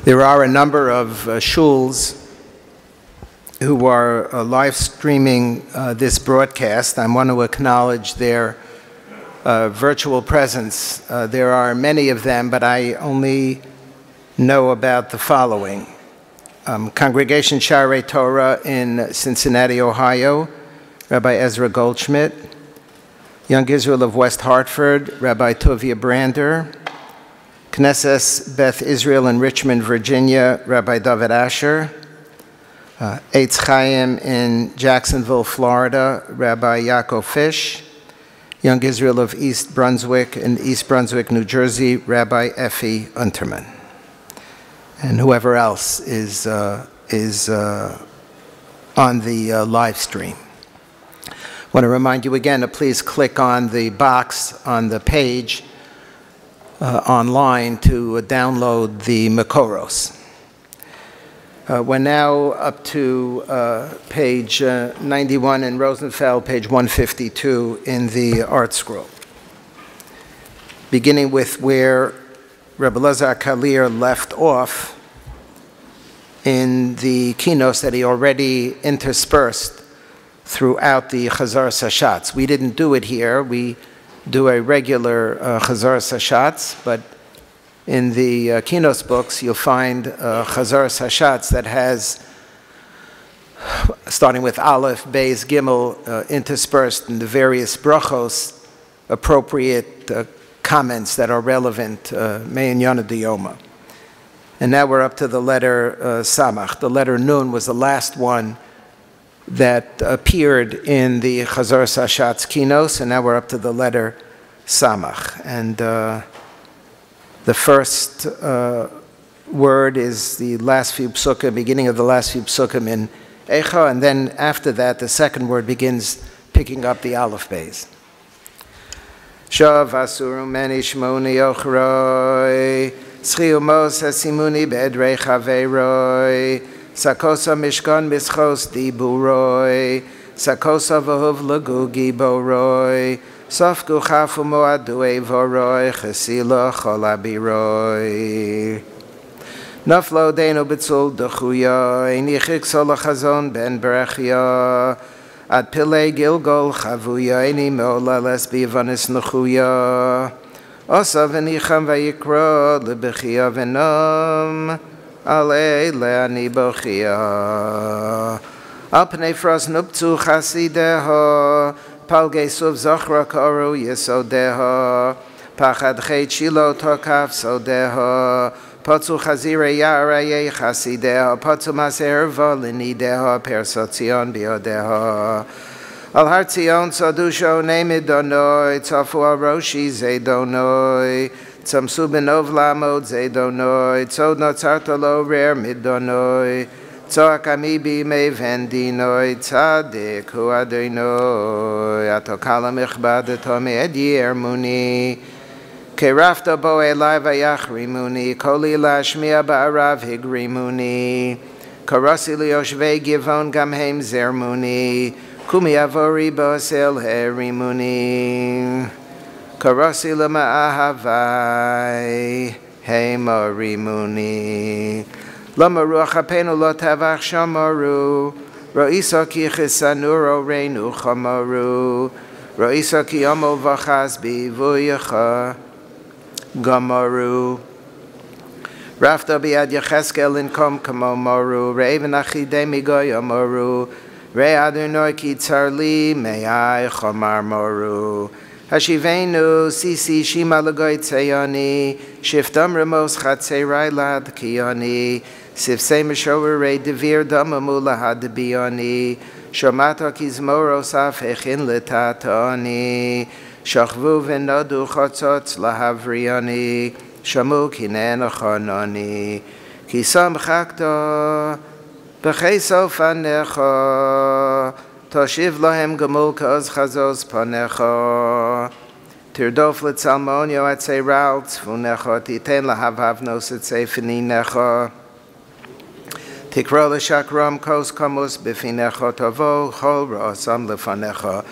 There are a number of shuls who are live streaming this broadcast. I want to acknowledge their virtual presence. There are many of them, but I only know about the following. Congregation Sharei Torah in Cincinnati, Ohio, Rabbi Ezra Goldschmidt. Young Israel of West Hartford, Rabbi Tovia Brander. Knesset Beth Israel in Richmond, Virginia, Rabbi David Asher. Eitz Chaim in Jacksonville, Florida, Rabbi Yaakov Fish. Young Israel of East Brunswick in East Brunswick, New Jersey, Rabbi Effie Unterman. And whoever else is on the live stream. I want to remind you again to please click on the box on the page online to download the Makoros. We're now up to page 91 in Rosenfeld, page 152 in the Art Scroll. Beginning with where Rabbi Elazar Kalir left off in the Kinnot that he already interspersed throughout the Chazar Sashatz. We didn't do it here. We do a regular Chazar Sashatz, but in the Kinnot books, you'll find Chazar Sashatz that has, starting with Aleph, Beis, Gimel, interspersed in the various brachos, appropriate comments that are relevant, Me'in Yana Diyoma. And now we're up to the letter Samach. The letter Nun was the last one that appeared in the Chazar Sashatz Kinos, and now we're up to the letter Samach. And the first word is the last few psukim, beginning of the last few psukim in Eicha, and then after that, the second word begins picking up the Aleph Beis. Shav asuru meni shmoni ochroi, tzchiu mos hasimuni bedrei chaveiroi, Sakosa mishkan mischos diburoi, Sakosa v'huv lagugi boroi, Sofku chafu moadui voroi, Chesila cholabiroi. Naflo deinu betzul dechuyoi, Nichik solachazon ben berechia, Ad pilei gilgol chavuyoi, Nimola les bivanis nechuya, Osa v'nicham v'yikro, Lebechia v'nom, Alei le'ani bochia. Al pnei fros nuptzu chasideho, Palgei suv zochra koru yesodeho, Pachad chet shilo tokaf sodeho, Potzu chazire ya'arayei chasideho, Potzu maser volinideho, persotzion biodeho. Al har tzion sodusho neimidonoi, Tzofu al roshi zeidonoi, Tzamsu benov lamod zeidonoi, Tzod notzartolo rer midonoi, Tzoak amibi me vendinoi, Tzadik hu adonoi, Atokala mechbadeto me edi ermuni, Kerafta bo elai vayachrimuni, Koli lashmia ba'arav higrimuni, Karasi liyoshvei givon gamhem zermuni, Kumi avori bosel herimuni, Karasi lama ahavai, Heimarimuni. Lama ruach apenu lo tavach shamaru, Ro'isa ki chisanuro reinu chamaru, Ro'isa ki yomo vachaz bivuyacha gamaru. Rafta biad Yecheskel inkom kamo maru, Re'even achidei migoya maru, Re Adonai ki tzarli me'ai chamar maru. Hashivenu sisi shima lagoy tzayani, shiftam ramos chatzerai lad kiyani, sifsei meshoverei devir damamu lahad biyani, shomata kizmoros afechin letatani, shachvu v'nodu chatzotz lahavriani, shamu kinen achanani, kisam chakta, b'chei fanecha, Toshiv lohem gemul ka'oz chazos panecha, Tirdof letzalmonio atzei ral tzfunecha, Titen lahavavnos atzei fininecha, Tikro l'shakram kos kamus bifinecha, Tavo chol ra'asam lefanecha,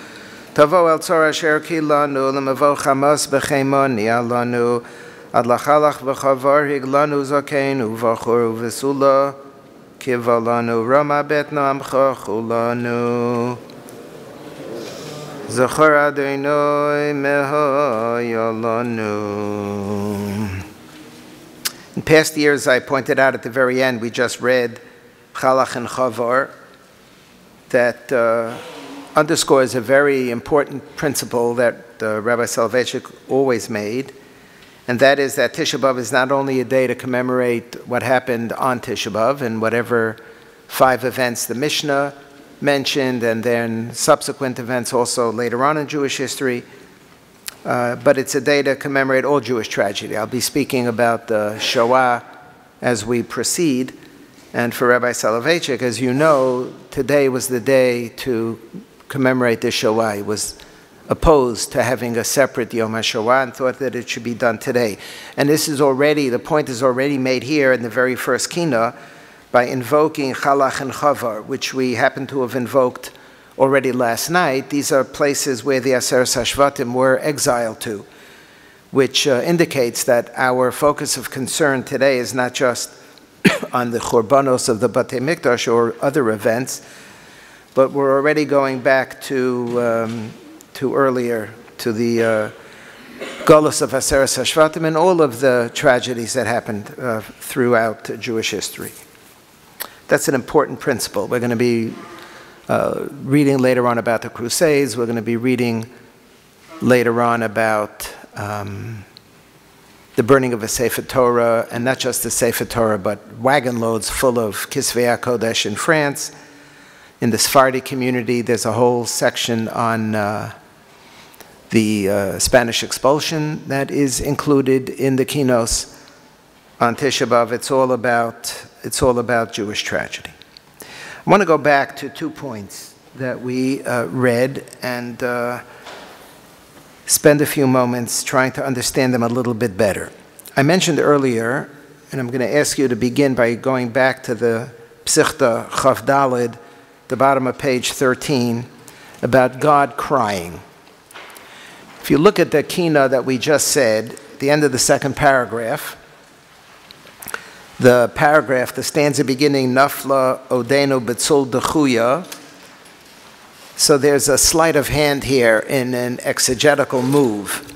Tavo el tzor asher kilanu, Lemavo chamos b'cheimoni alanu, Adlachalach v'chavar higlanu zakenu v'chor v'sula kivalanu rama betna amcha chulanu Zachar Adonai mehayalanu. In past years, I pointed out at the very end, we just read Chalach and Chavar that underscores a very important principle that Rabbi Soloveitchik always made, and that is that Tisha B'Av is not only a day to commemorate what happened on Tisha B'Av and whatever 5 events the Mishnah mentioned, and then subsequent events also later on in Jewish history, but it's a day to commemorate all Jewish tragedy. I'll be speaking about the Shoah as we proceed, and for Rabbi Soloveitchik, as you know, today was the day to commemorate the Shoah. He was opposed to having a separate Yom HaShoah and thought that it should be done today. And this is already, the point is already made here in the very first Kinnot by invoking Chalach and Chavar, which we happen to have invoked already last night. These are places where the Aseret HaShvatim were exiled to, which indicates that our focus of concern today is not just on the Churbanos of the Batei Mikdash or other events, but we're already going back to earlier, to the Golus of Aseret HaShvatim and all of the tragedies that happened throughout Jewish history. That's an important principle. We're going to be reading later on about the Crusades. We're going to be reading later on about the burning of a Sefer Torah, and not just the Sefer Torah, but wagon loads full of Kisvei HaKodesh in France. In the Sephardi community, there's a whole section on the Spanish expulsion that is included in the Kinos on Tisha B'Av. It's all about Jewish tragedy. I want to go back to 2 points that we read and spend a few moments trying to understand them a little bit better. I mentioned earlier, and I'm going to ask you to begin by going back to the Psichta Chav Daled, the bottom of page 13, about God crying. If you look at the Kinnot that we just said, the end of the second paragraph, the stanza beginning, Nafla Odenu Betzul Dechuya. So there's a sleight of hand here in an exegetical move.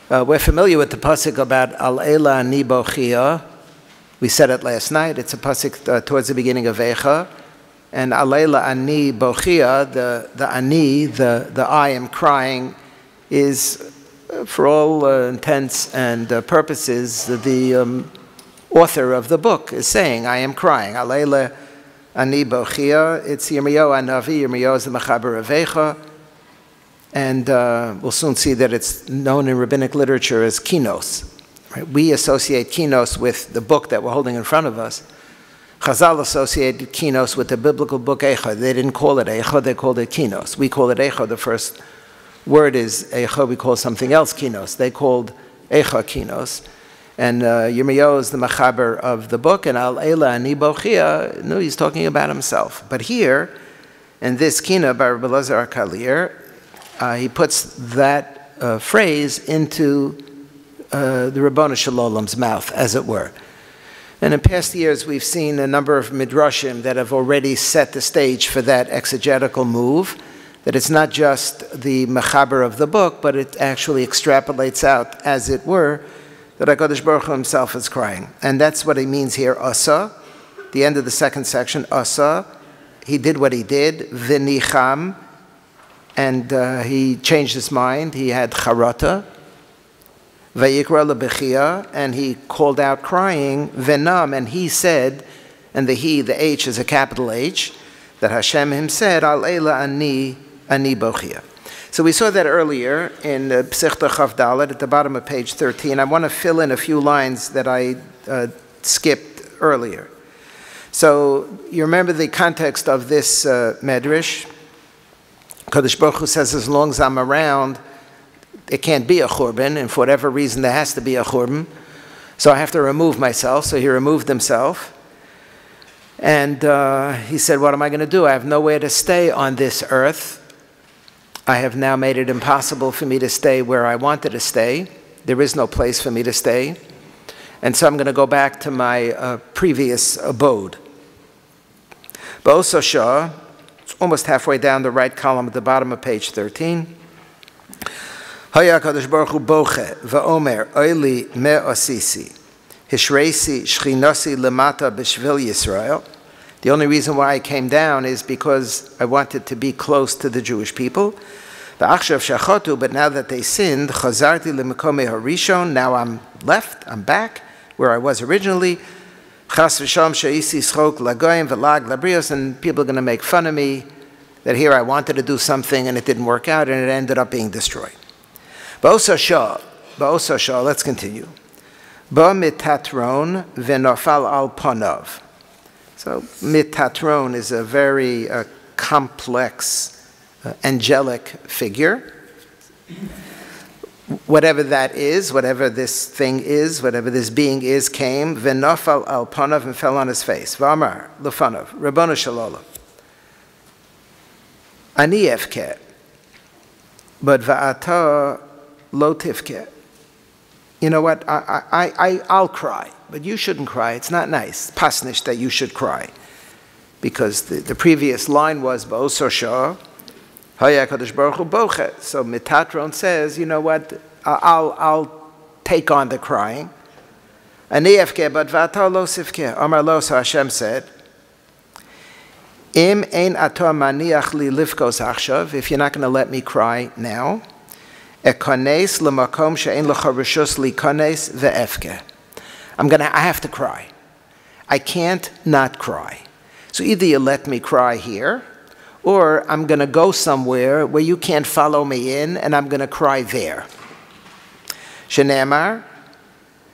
We're familiar with the pasuk about Al Ela Ani Bochia. We said it last night. It's a pasuk towards the beginning of Eicha. And Al Ela Ani Bochia, the Ani, the I am crying, is, for all intents and purposes, the author of the book is saying, I am crying. Al Ela Ani Bochia. It's Yirmiyahu Hanavi. Yirmiyahu is the Mechaber of Eicha. And we'll soon see that it's known in rabbinic literature as Kinos. Right? We associate Kinos with the book that we're holding in front of us. Chazal associated Kinos with the biblical book Eicha. They didn't call it Eicha, they called it Kinos. We call it Eicha. The first word is Eicha. We call something else Kinos. They called Eicha Kinos. And Yirmiyahu is the Mechaber of the book, and Al Ela Ani Bochia, no, he's talking about himself. But here, in this Kinnot by Rabbi Elazar HaKalir, he puts that phrase into the Ribbono Shel Olam's mouth, as it were. And in past years, we've seen a number of midrashim that have already set the stage for that exegetical move, that it's not just the Mechaber of the book, but it actually extrapolates out, as it were, that HaKadosh Baruch Hu himself is crying. And that's what he means here, Asa, the end of the second section, Asa, he did what he did, V'nicham, and he changed his mind, he had Charata, Vayikra Lebechia, and he called out crying, V'nam, and he said, and the H is a capital H, that Hashem him said, Al Ela Ani Bochia. So we saw that earlier in Psichta Chav Daled at the bottom of page 13. I want to fill in a few lines that I skipped earlier. So you remember the context of this medrash. Kadosh Baruch Hu says, as long as I'm around, it can't be a churban, and for whatever reason there has to be a churban. So I have to remove myself. So he removed himself. And he said, what am I going to do? I have nowhere to stay on this earth. I have now made it impossible for me to stay where I wanted to stay. There is no place for me to stay. And so I'm going to go back to my previous abode. Ba'oso Shah, it's almost halfway down the right column at the bottom of page 13. Haya HaKadosh Baruch Hu boche va'omer oili me'osisi hishreisi shchinasi lemata b'shvil Yisrael. The only reason why I came down is because I wanted to be close to the Jewish people. But now that they sinned, chazarti lemekome harishon. Now I'm left, I'm back where I was originally. Chas v'sham she'isi schok lagoyim v'lag labrios, and people are going to make fun of me that here I wanted to do something and it didn't work out and it ended up being destroyed. Ba'oso Shah, let's continue. Ba mitatron v'nofal al panov. So mitatron is a very complex, angelic figure. Whatever that is, whatever this thing is, whatever this being is, came, v'nofal al panov, and fell on his face. V'amar lefanov, Rabbanu Shalom, ani efke, but va'ata lo tifke. You know what, I'll cry, but you shouldn't cry. It's not nice, pasnish, that you should cry. Because the previous line was, Ba'oso Shah, Haya HaKadosh Baruch Hu boche. So Mitatron says, you know what, I'll take on the crying. Ani efke, but v'ata lo sifke. Amar lo, so Hashem said, Im ein ato maniach li lifkos achshav, if you're not going to let me cry now, ekones lemakom she'ein lecha rishus li kones ve'efke. I have to cry. I can't not cry. So either you let me cry here, or I'm going to go somewhere where you can't follow me in, and I'm going to cry there. Shenemar,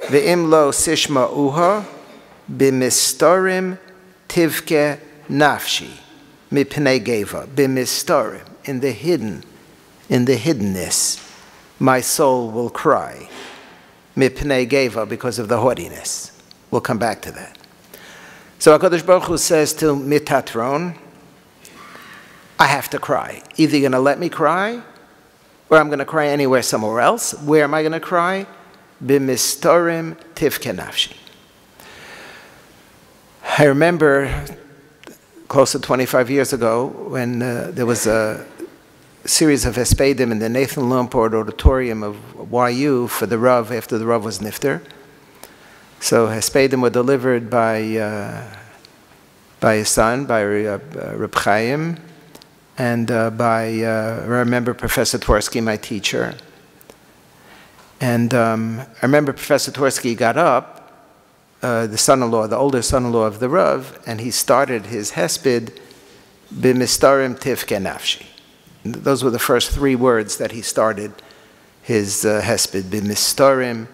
ve'im lo sishma uha, b'mistorim tivke nafshi, mipnei geva, b'mistorim, in the hiddenness, my soul will cry, mipnei geva, because of the haughtiness. We'll come back to that. So HaKadosh Baruch Hu says to Mitatron, I have to cry. Either you're going to let me cry, or I'm going to cry anywhere somewhere else. Where am I going to cry? B'mistorim tivke nafshi. I remember close to 25 years ago when there was a series of Hespedim in the Nathan Lumport Auditorium of YU for the Rav after the Rav was nifter. So Hespedim were delivered by his son, by Reb Chaim, and by, I remember Professor Tversky, my teacher. And I remember Professor Tversky got up, the son-in-law, the older son-in-law of the Rav, and he started his Hesped, B'mistarim tivke nafshi. Those were the first three words that he started his Hesped, B'mistarim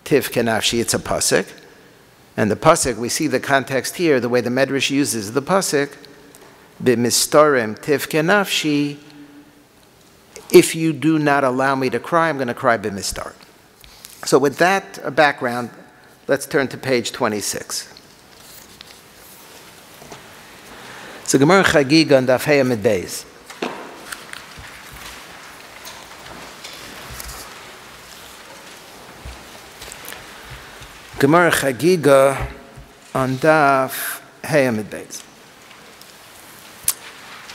tivke nafshi. It's a pasuk. And the pasuk, we see the context here, the way the Medrash uses the pasuk, B'mistarim tivke nafshi, if you do not allow me to cry, I'm going to cry b'mistarim. So with that background, let's turn to page 26. So Gemara Chagiga and Daf Hey Amid Beis. Gemara Chagiga on Daf Hey Amid Beis.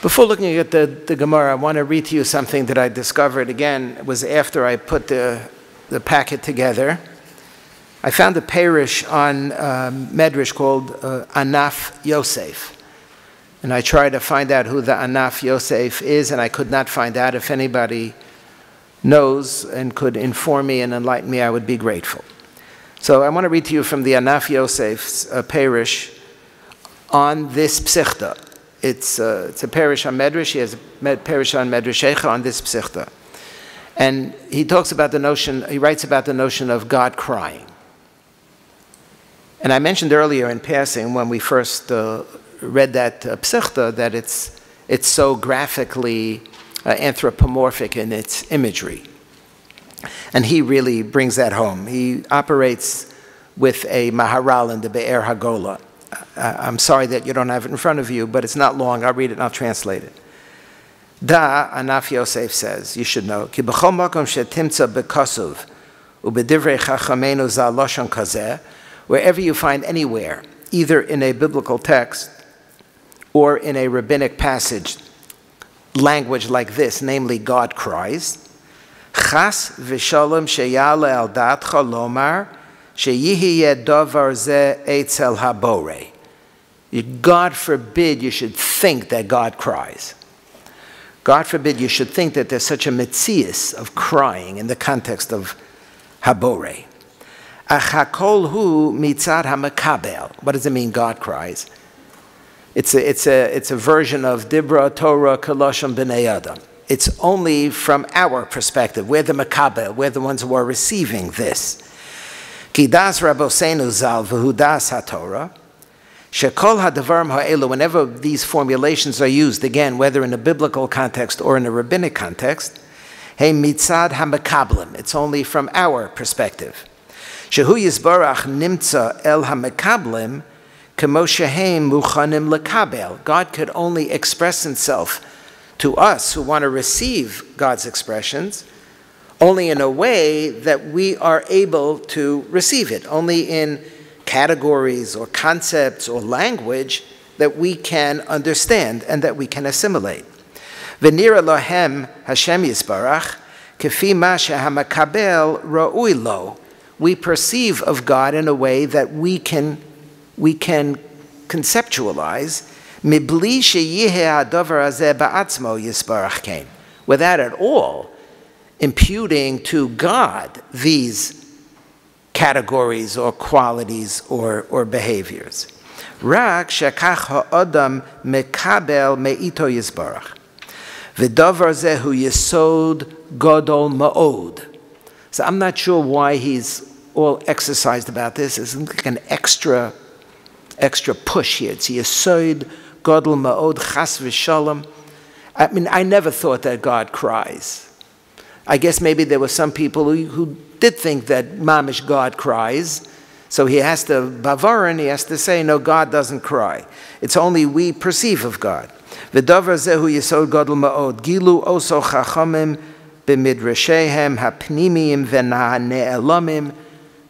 Before looking at the Gemara, I want to read to you something that I discovered. Again, it was after I put the packet together. I found a parish on Medrash called Anaf Yosef. And I tried to find out who the Anaf Yosef is, and I could not find out. If anybody knows and could inform me and enlighten me, I would be grateful. So I want to read to you from the Anaf Yosef's parish on this psichta. It's a parish on Medrash. He has a parish on Medrashecha on this psichta. And he talks about the notion, he writes about the notion of God crying. And I mentioned earlier in passing when we first read that psichta that it's so graphically anthropomorphic in its imagery. And he really brings that home. He operates with a Maharal in the Be'er Hagola. I'm sorry that you don't have it in front of you, but it's not long. I'll read it and I'll translate it. Da, Anaf Yosef says, you should know, Ki b'chol makom shetimtza b'kasuv, Ubedivrei chachamenu zal lashon kazeh, wherever you find anywhere, either in a biblical text or in a rabbinic passage, language like this, namely God cries, Chas v'shalom sheyale al datcha lomar sheyihiyeh davar zeh etzel haborei. God forbid you should think that God cries. God forbid you should think that there's such a metzius of crying in the context of haborei. Ach hakol hu mitzad hamakabel. What does it mean, God cries? It's a version of Dibra Torah Kaloshim B'nei Adam. It's only from our perspective. We're the makabel. We're the ones who are receiving this. Ki das Rabosenu zal v'hu das haTorah. Shekol hadavarim ha'elu. Whenever these formulations are used, again, whether in a biblical context or in a rabbinic context, hey mitzad hamakablim. It's only from our perspective. Shehu yisbarach nimtza el hamakablim. God could only express himself to us who want to receive God's expressions only in a way that we are able to receive it, only in categories or concepts or language that we can understand and that we can assimilate. V'nira lohem Hashem yisbarach kefi ma shehamakabel ra'ui lo. We perceive of God in a way that we can conceptualize mibli sheyiheh hadavar hazeh ba'atzmo yisbarach kein, without at all imputing to God these categories or qualities or behaviors. Rak shekach ha'adam mekabel me'ito yisbarach v'davar zehu yesod gadol ma'od. So I'm not sure why he's all exercised about this. It's like an extra push here. It's yesod gadol ma'od chas v'shalom. I mean, I never thought that God cries. I guess maybe there were some people who did think that mamish God cries, so he has to bavarin, he has to say, no, God doesn't cry. It's only we perceive of God. V'davar zehu yesod gadol ma'od gilu oso chachamim b'midrashehem hapnimiyim v'na'ne'elamim.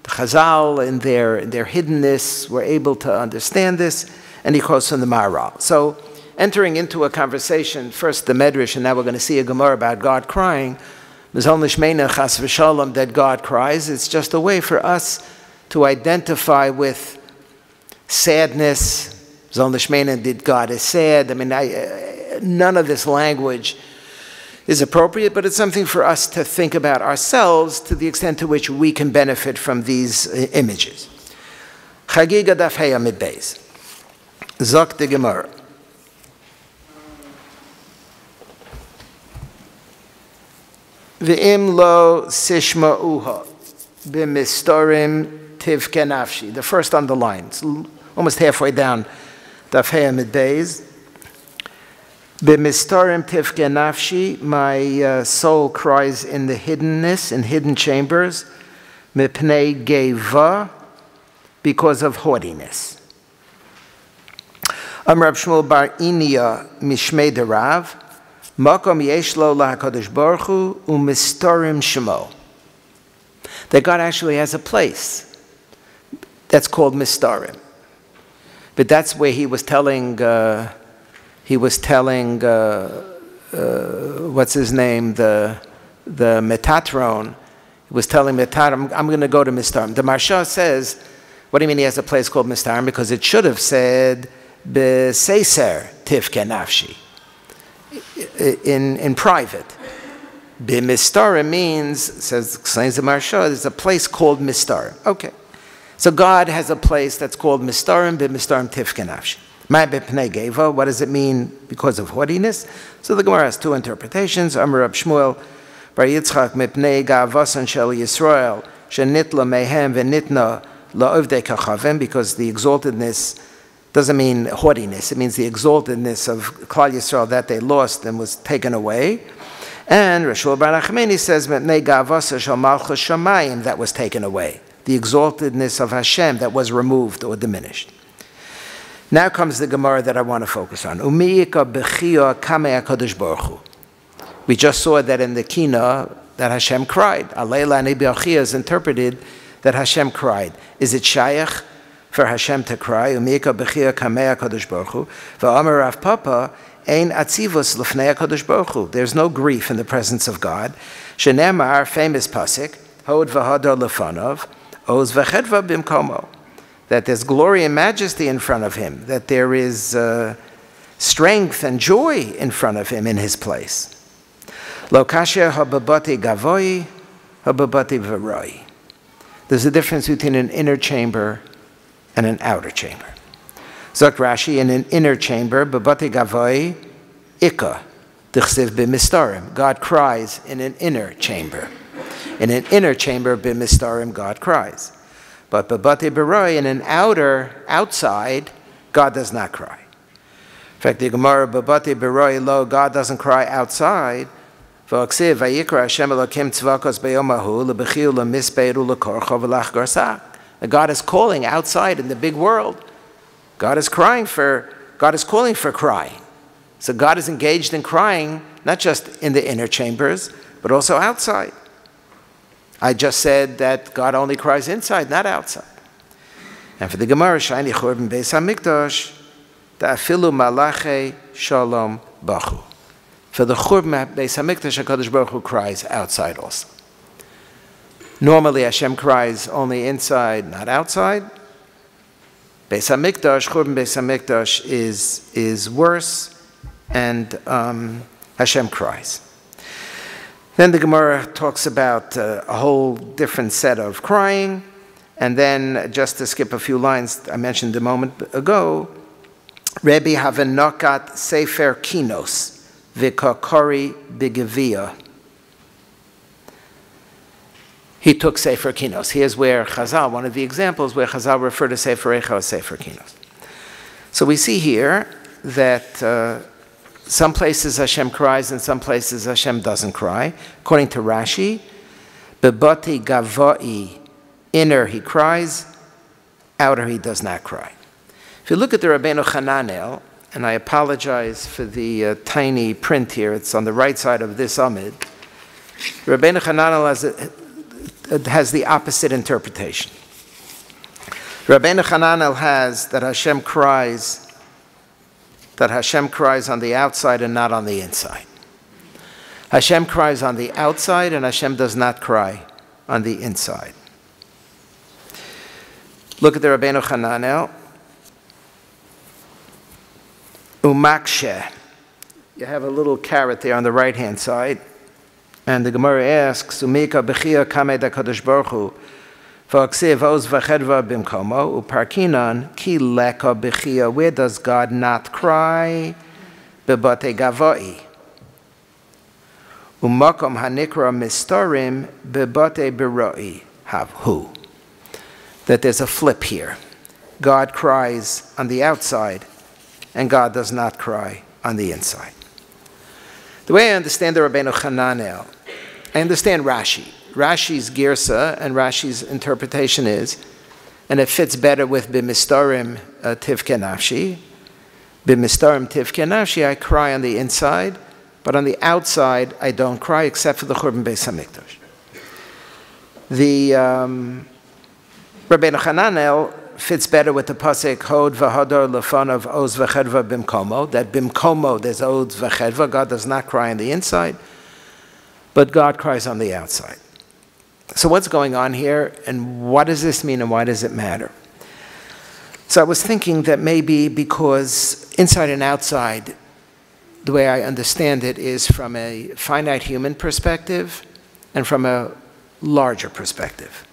The Chazal, in their hiddenness, were able to understand this, and he quotes from the Maharal. So, entering into a conversation, first the Medrash, and now we're going to see a Gemara about God crying, that God cries. It's just a way for us to identify with sadness. Did God is sad? I mean, none of this language is appropriate, but it's something for us to think about ourselves to the extent to which we can benefit from these images. Chagiga daf Hey Amid Beis. Zok de Gemara. V'im lo sishma'uha b'mistorim tivke nafshi. The first on the line. It's almost halfway down. Daf Hey Amid Beis. B'mistorim tivke nafshi. My soul cries in the hiddenness, in hidden chambers. Mipnei geva, because of haughtiness. Rab Shmuel bar Inya mishmei de Rav. Makom yesh lo lahakadosh baruch hu umistorim shemo. That God actually has a place that's called mistorim. But that's where he was telling what's his name, the Metatron. He was telling Metatron, I'm going to go to mistorim. The Marsha says, what do you mean he has a place called mistorim? Because it should have said b'seiser tivke nafshi. In private. B'mistarim means, explains the Maharsha, there's a place called mistarim. Okay. So God has a place that's called mistarim, b'mistarim tivke nafshi. Ma b'pnei geva, what does it mean because of haughtiness? So the Gemara has two interpretations. Amar Rab Shmuel bar Yitzchak mipnei gavasan shel Yisrael shenitla mehem v'nitna la'ovdei kachavim, because the exaltedness doesn't mean haughtiness. It means the exaltedness of Klal Yisrael that they lost and was taken away. And Rashul bar Nachmani says, "Mepnei gavasa shel malchus shamayim," that was taken away. The exaltedness of Hashem that was removed or diminished. Now comes the Gemara that I want to focus on. Umiyika b'chiyah kamei HaKadosh Baruch Hu. We just saw that in the Kinnot that Hashem cried. Alayla Ani B'Achia is interpreted that Hashem cried. Is it shaykh for Hashem to cry? Umika B'Chia Kamei HaKadosh Baruch Hu. V'Amar Rav Papa, Ein Atzivus L'fnei HaKadosh Baruch Hu. There's no grief in the presence of God. Shenemar, famous pasuk, Hod V'Hadar L'fanov, Oz V'Chedva B'Mkomo. That there's glory and majesty in front of him. That there is strength and joy in front of him in his place. Lo kasher hababati gavoi, hababati v'roi. There's a difference between an inner chamber and an outer chamber. Zok Rashi, in an inner chamber, babati gavoi, ikka, dichsiv b'mistarim. God cries in an inner chamber. In an inner chamber, b'mistarim, God cries. But babati v'roi, in an outside, God does not cry. In fact, the Gemara, babati v'roi lo, God doesn't cry outside. God is calling outside in the big world. God is calling for crying. So God is engaged in crying, not just in the inner chambers, but also outside. I just said that God only cries inside, not outside. And for the Gemara, Shayni Churban Beis HaMikdash, Ta'afilu Malache Shalom Bachu. For the Churban Beis HaMikdash, HaKadosh Baruch Hu cries outside also. Normally Hashem cries only inside, not outside. Beis HaMikdash, Churban Beis HaMikdash is worse, and Hashem cries. Then the Gemara talks about a whole different set of crying, and then, just to skip a few lines I mentioned a moment ago, Rabbi Havenokat Sefer Kinos, Vikakori Bigavia. He took Sefer Kinos. Here's where Chazal, one of the examples where Chazal referred to Sefer Eicha as Sefer Kinos. So we see here that some places Hashem cries and some places Hashem doesn't cry. According to Rashi, Bebati Gavai, inner he cries, outer he does not cry. If you look at the Rabbeinu Hananel, and I apologize for the tiny print here, it's on the right side of this Amid, Rabbeinu Hananel has the opposite interpretation. Rabbeinu Hananel has that Hashem cries on the outside and not on the inside. Hashem cries on the outside and Hashem does not cry on the inside. Look at the Rabbeinu Hananel. Umakshe. You have a little caret there on the right-hand side. And the Gemara asks, Umika b'chia kamei d'kadosh baruch hu, v'aksiv oz v'chedva b'mkomo, uparkinan ki leka b'chia. Where does God not cry? B'bate gavai. Umakom hanikra mistarim b'bate b'roi havhu. That there's a flip here. God cries on the outside, and God does not cry on the inside. The way I understand the Rabbeinu Hananel, I understand Rashi. Rashi's girsa and Rashi's interpretation is, and it fits better with b'mistarim tivke nafshi. B'mistarim tivke nafshi, I cry on the inside, but on the outside I don't cry except for the Churban Beis HaMikdash. The Rabbeinu Hananel fits better with the pasuk Hod v'Hadar L'fanav Oz v'Chedva Bimkomo. That Bimkomo there's Oz v'Chedva. God does not cry on the inside, but God cries on the outside. So what's going on here, and what does this mean, and why does it matter? So I was thinking that maybe because inside and outside, the way I understand it is from a finite human perspective and from a larger perspective.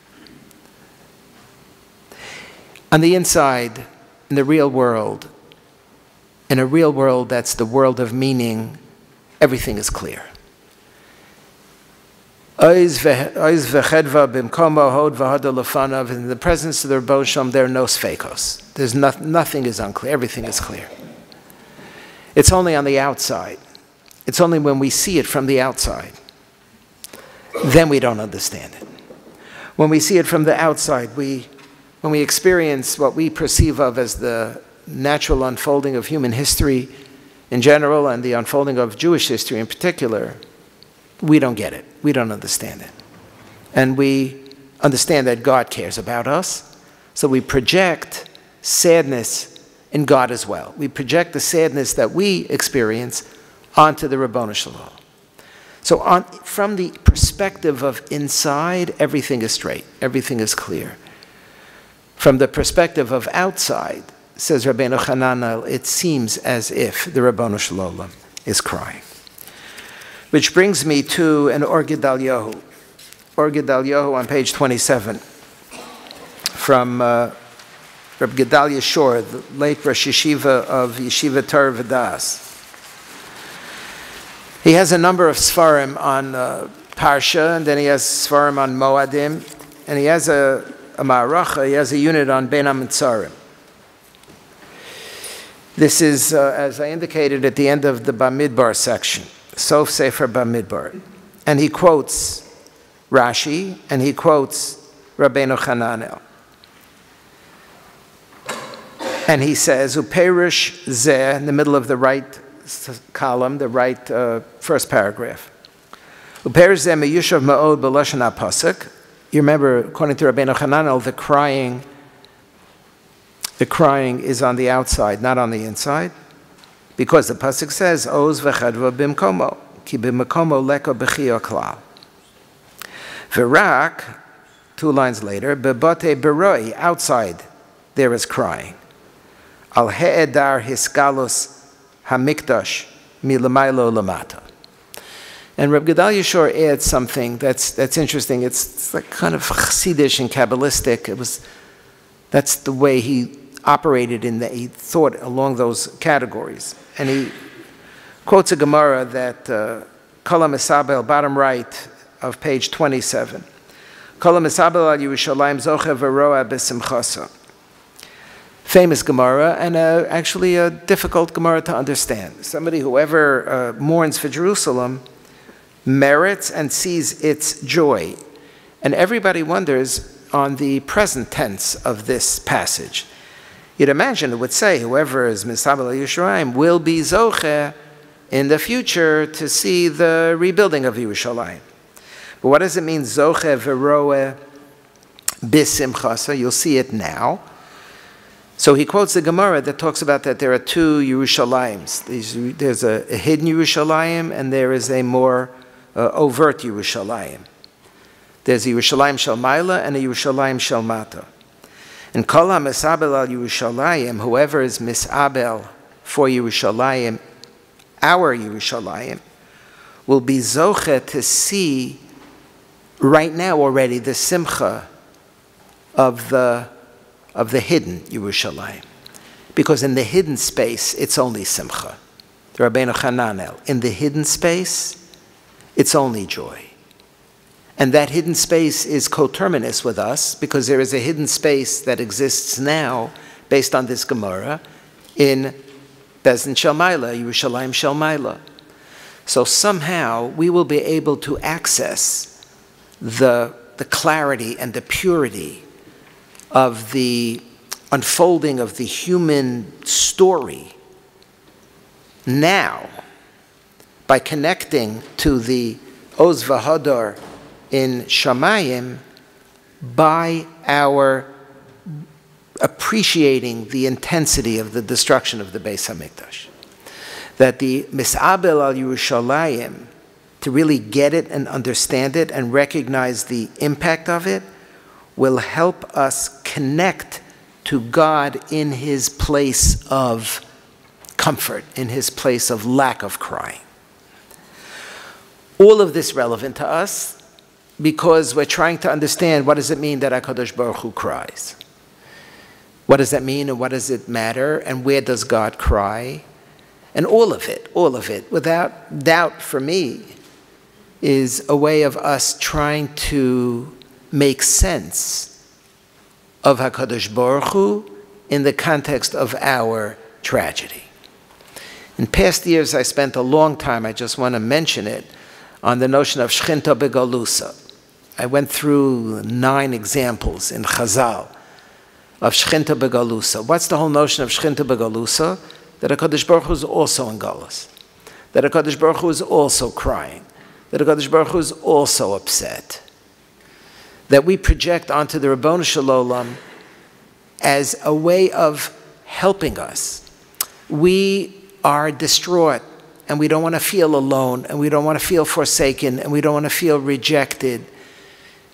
On the inside, in the real world, in a real world that's the world of meaning, everything is clear. In the presence of the Rebbe Shalom, there are no sfeikos. There's nothing is unclear. Everything is clear. It's only on the outside. It's only when we see it from the outside. Then we don't understand it. When we see it from the outside, when we experience what we perceive of as the natural unfolding of human history in general and the unfolding of Jewish history in particular, we don't get it. We don't understand it. And we understand that God cares about us, so we project sadness in God as well. We project the sadness that we experience onto the Ribono Shel Olam. So from the perspective of inside, everything is straight, everything is clear. From the perspective of outside, says Rabbeinu Hananel, it seems as if the Ribono Shel Olam is crying. Which brings me to an Or Gedalyahu. Or Gedalyahu on page 27 from Rabbi Gedalia Shor, the late Rosh Yeshiva of Yeshiva Torah V'das. He has a number of Sfarim on Parsha, and then he has Sfarim on Moadim, and he has a Ma'aracha, he has a unit on Ben HaMetzarim. This is, as I indicated at the end of the Bamidbar section, Sof Sefer Bamidbar. And he quotes Rashi, and he quotes Rabbeinu Hananel. And he says, Uperush Zeh, in the middle of the right column, the right first paragraph. Uperush Zeh meyushav ma'od b'lashon ha'pasuk. You remember, according to Rabbeinu Hananel, the crying is on the outside, not on the inside, because the pasuk says, Oz v'chadva bimkomo, ki bimkomo leko b'chio klal. V'rak, 2 lines later, b'bote beroi, outside there is crying. Al he'edar hiskalus hamikdash milamailo lamata. And Reb Gedalia Shor adds something that's interesting. It's like kind of Chassidish and Kabbalistic. That's the way he operated he thought along those categories. And he quotes a Gemara that Kala Mesabel, bottom right of page 27. Kala Mesabel al Yerushalayim zoche v'roa b'simchasa. Famous Gemara, and actually a difficult Gemara to understand. Somebody who ever mourns for Jerusalem merits and sees its joy. And everybody wonders on the present tense of this passage. You'd imagine it would say, whoever is Misabel Yerushalayim will be Zoche in the future to see the rebuilding of Yerushalayim. But what does it mean, Zoche v'roe b'simchasa? You'll see it now. So he quotes the Gemara that talks about that there are 2 Yerushalayim. There's a hidden Yerushalayim and there is a more overt Yerushalayim. There's a Yerushalayim Shel Maila and a Yerushalayim Shel Mata. And Kol HaMesabel al Yerushalayim, whoever is Misabel for Yerushalayim, our Yerushalayim, will be Zoche to see right now already the Simcha of the hidden Yerushalayim. Because in the hidden space, it's only Simcha. The Rabbeinu Hananel. In the hidden space, it's only joy. And that hidden space is coterminous with us because there is a hidden space that exists now based on this Gemara in Bezin Shel Maila, Yerushalayim Shel Maila. So somehow we will be able to access the clarity and the purity of the unfolding of the human story now by connecting to the Oz V'Hadar in Shamayim by our appreciating the intensity of the destruction of the Beis HaMikdash. That the Misabel al Yerushalayim, to really get it and understand it and recognize the impact of it, will help us connect to God in his place of comfort, in his place of lack of crying. All of this relevant to us because we're trying to understand what does it mean that HaKadosh Baruch Hu cries. What does that mean and what does it matter and where does God cry? And all of it, without doubt for me, is a way of us trying to make sense of HaKadosh Baruch Hu in the context of our tragedy. In past years, I spent a long time, I just want to mention it, on the notion of Shchinta Begalusa. I went through 9 examples in Chazal of Shchinta Begalusa. What's the whole notion of Shchinta Begalusa? That HaKadosh Baruch Hu is also in Galus. That HaKadosh Baruch Hu is also crying. that HaKadosh Baruch Hu is also upset, that we project onto the Ribono Shel Olam as a way of helping us. We are distraught, and we don't want to feel alone, and we don't want to feel forsaken, and we don't want to feel rejected.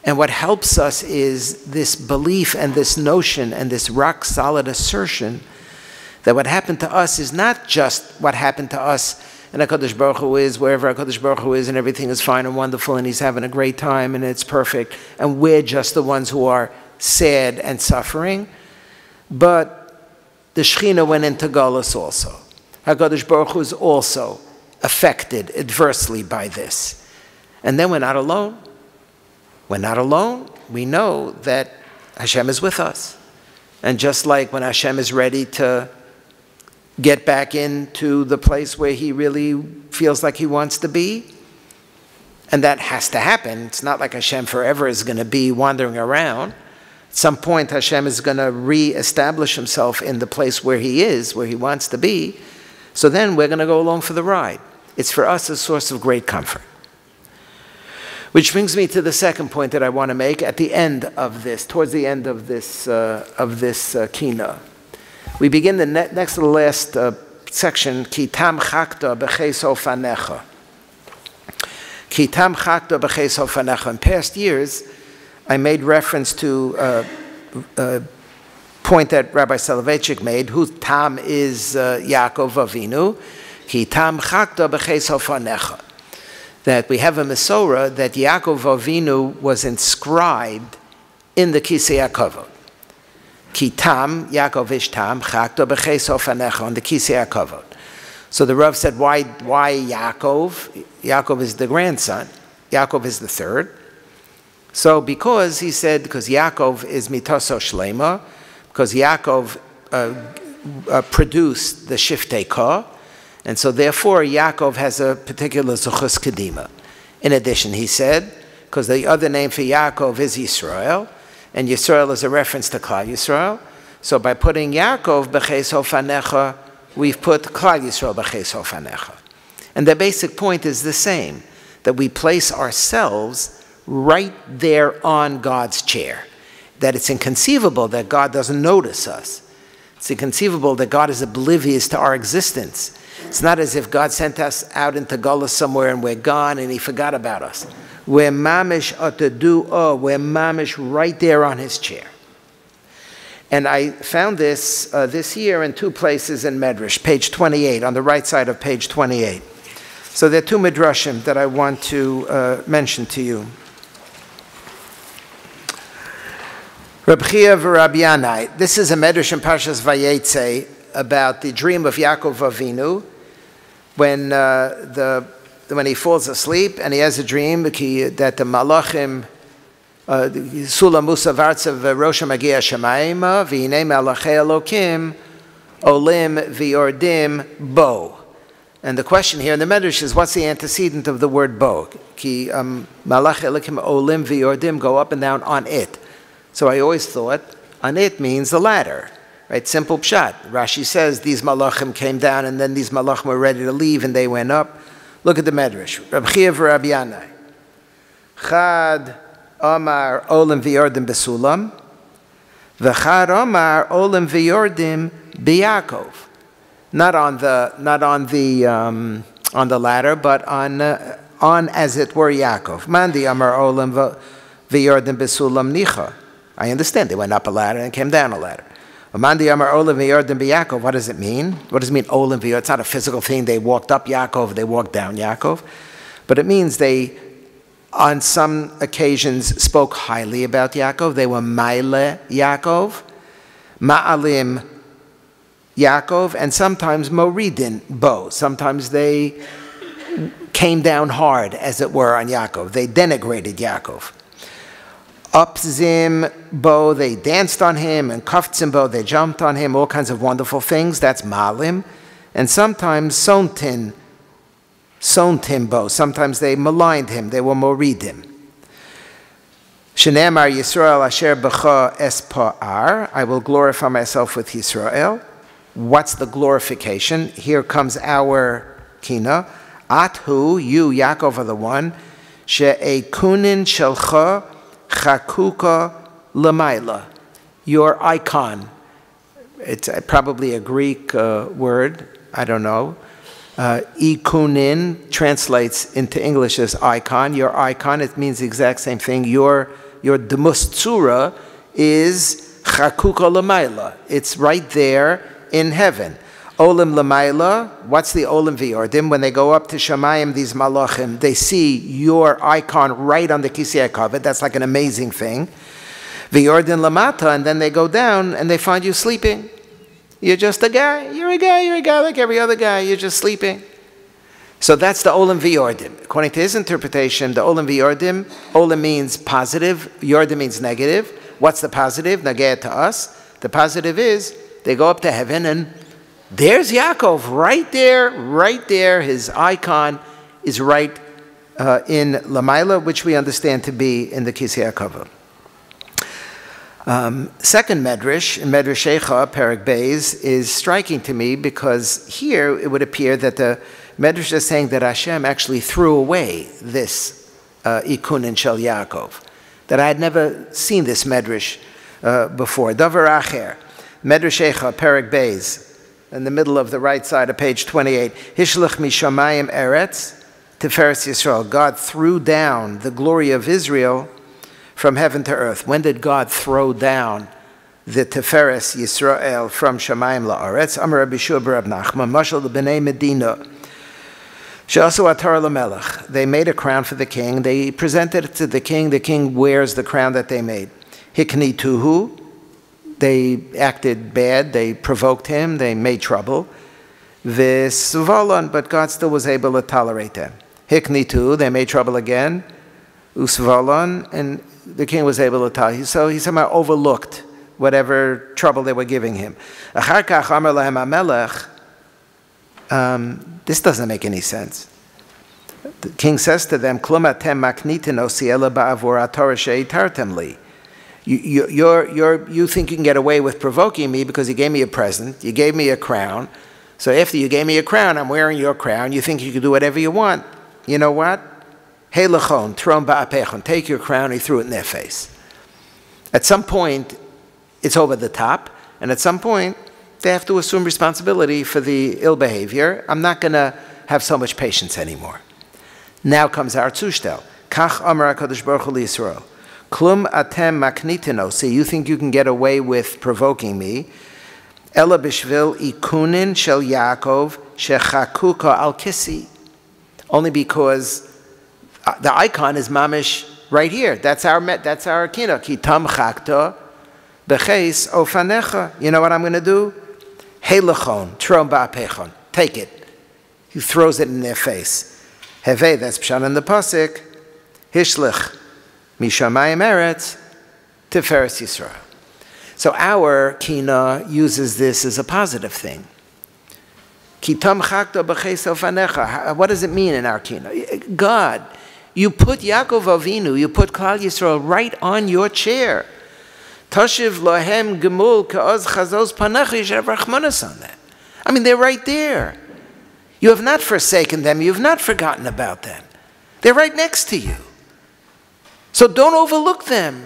And what helps us is this belief and this notion and this rock-solid assertion that what happened to us is not just what happened to us, and HaKadosh Baruch Hu is wherever HaKadosh Baruch Hu is, and everything is fine and wonderful, and he's having a great time, and it's perfect, and we're just the ones who are sad and suffering. But the Shekhinah went into Galus also. HaKadosh Baruch Hu is also affected adversely by this. And then we're not alone. We're not alone. We know that Hashem is with us. And just like when Hashem is ready to get back into the place where he really feels like he wants to be, and that has to happen. It's not like Hashem forever is going to be wandering around. At some point, Hashem is going to re-establish himself in the place where he is, where he wants to be. So then we're going to go along for the ride. It's for us a source of great comfort. Which brings me to the second point that I want to make at the end of this, towards the end of this Kinnot. We begin the next to the last section, Ki tam chakta b'cheso fanecha. Ki tam chakta b'cheso fanecha. In past years, I made reference to a point that Rabbi Soloveitchik made, whose tam is Yaakov Avinu, Ki tam chakta b'cheso fanecha. That we have a Mesorah that Yaakov Avinu was inscribed in the Kisei HaKavod. Ki tam, Yaakov ish tam, chakta b'cheso fanecha, on the Kisei HaKavod. So the Rav said, why Yaakov? Yaakov is the grandson. Yaakov is the third. So because, he said, because Yaakov is mitoso shlema, because Yaakov produced the Shiftei Ka, and so therefore Yaakov has a particular Zuchus Kedima. In addition, he said, because the other name for Yaakov is Yisrael, and Yisrael is a reference to Klal Yisrael, so by putting Yaakov b'cheso fanecha, we've put Klal Yisrael b'cheso fanecha. And the basic point is the same, that we place ourselves right there on God's chair. That it's inconceivable that God doesn't notice us. It's inconceivable that God is oblivious to our existence. It's not as if God sent us out into Galus somewhere and we're gone and he forgot about us. We're mamish we're mamish right there on his chair. And I found this this year in two places in Medrash, page 28, on the right side of page 28. So there are two midrashim that I want to mention to you. Rabbi v'Rabbi. This is a medrash in Parshas Vayetze about the dream of Yaakov Avinu when he falls asleep and he has a dream that the malachim Sula Musa Vartza v'Rosh Magia Shemaima v'Hinei Malachei Elokim Olim v'Yordim Bo. And the question here in the medrash is, what's the antecedent of the word bo? Ki Malachei Elokim Olim v'Yordim, go up and down on it. So I always thought on it means the ladder, right? Simple pshat. Rashi says these malachim came down and then these malachim were ready to leave and they went up. Look at the medrash. Rabbi v'Rabbi. Chad Omar Olim v'Yordim besulam, v'chad Omar Olim v'Yordim b'Yakov. Not on the ladder, but on as it were Yaakov. Mandi Omar Olim v'Yordim besulam nicha. I understand they went up a ladder and came down a ladder. Amandi Amar Olim v'Yordim b'Yakov. What does it mean? What does it mean Olim v'Yordim? It's not a physical thing. They walked up Yaakov, they walked down Yaakov. But it means they, on some occasions, spoke highly about Yaakov. They were Maile Yaakov, Ma'alim Yaakov, and sometimes Moridin Bo. Sometimes they came down hard, as it were, on Yaakov. They denigrated Yaakov. Upzim Bo, they danced on him, and Kaftzim Bo, they jumped on him, all kinds of wonderful things. That's Malim. And sometimes Sontin Bo, sometimes they maligned him, they were Moridim. Shenemar Yisrael Asher B'cha Espa'ar, I will glorify myself with Yisrael. What's the glorification? Here comes our Kinnot. Athu, you, Yaakov, are the one. She'ekunin shelcha chakuka lamaila. Your icon. It's probably a Greek word. I don't know. Ikunin translates into English as icon. Your icon, it means the exact same thing. Your demus tzura is chakuka lamaila. It's right there in heaven. Olim lamaila, what's the olim v'yordim? When they go up to Shamayim, these malachim, they see your icon right on the kisei kavod. That's like an amazing thing. V'yordim lamata, and then they go down and they find you sleeping. You're just a guy. You're a guy like every other guy. You're just sleeping. So that's the olim v'yordim. According to his interpretation, the olim v'yordim, olim means positive, yordim means negative. What's the positive? Nageh to us. The positive is they go up to heaven and there's Yaakov right there. His icon is right in Lamaila, which we understand to be in the Kisei HaKavod. Second medrash, in Medrashecha, Perek Beis, is striking to me because here it would appear that the medrash is saying that Hashem actually threw away this Ikunin Shel Yaakov, that I had never seen this medrash before. Davar Acher, Medrashecha, Perek Beis, in the middle of the right side of page 28. Hishlach mishamayim eretz tiferes Yisrael. God threw down the glory of Israel from heaven to earth. When did God throw down the tiferes Yisrael from shamayim la'aretz? Amar Rabbi Shua bar Rab Nachman, mashal l'bnei Medina. She'asu atar l'melech. They made a crown for the king. They presented it to the king. The king wears the crown that they made. Hiknituhu. They acted bad, they provoked him, they made trouble. V'suvalon, but God still was able to tolerate them. Hiknitu, they made trouble again. Usvalon, and the king was able to tolerate. So he somehow overlooked whatever trouble they were giving him. Achar kach amar lahem hamelech, this doesn't make any sense. The king says to them, Klum atem maknitin osi ela ba'avur haTorah she'itartem li. You think you can get away with provoking me because you gave me a present, you gave me a crown. So after you gave me a crown, I'm wearing your crown. You think you can do whatever you want. You know what? Hey lechon, tron ba'apechon. Take your crown. He threw it in their face. At some point, it's over the top. And at some point, they have to assume responsibility for the ill behavior. I'm not going to have so much patience anymore. Now comes our zushtel. Kach amar HaKadosh Baruch Hu Yisrael. Klum atem maknitino. So you think you can get away with provoking me? Ela bishvil ikunin shel Yaakov shechakuka al kisi. Only because the icon is mamish right here. That's our Kinnot. Ki tam chakta becheis ofanecha. You know what I'm going to do? Heilachon trom ba'apechon. Take it. He throws it in their face. Heve, that's pshan in the pasuk. Hishlich. Mishamayim eretz tiferes Yisrael. So our Kinnot uses this as a positive thing. Kitam chakta b'cheis ofanecha. What does it mean in our Kinnot? God, you put Yaakov Avinu, you put Klal Yisrael right on your chair. Tashiv lohem gemul ka'oz chazos panecha. You should have rachmanas on that. I mean, they're right there. You have not forsaken them. You have not forgotten about them. They're right next to you. So don't overlook them.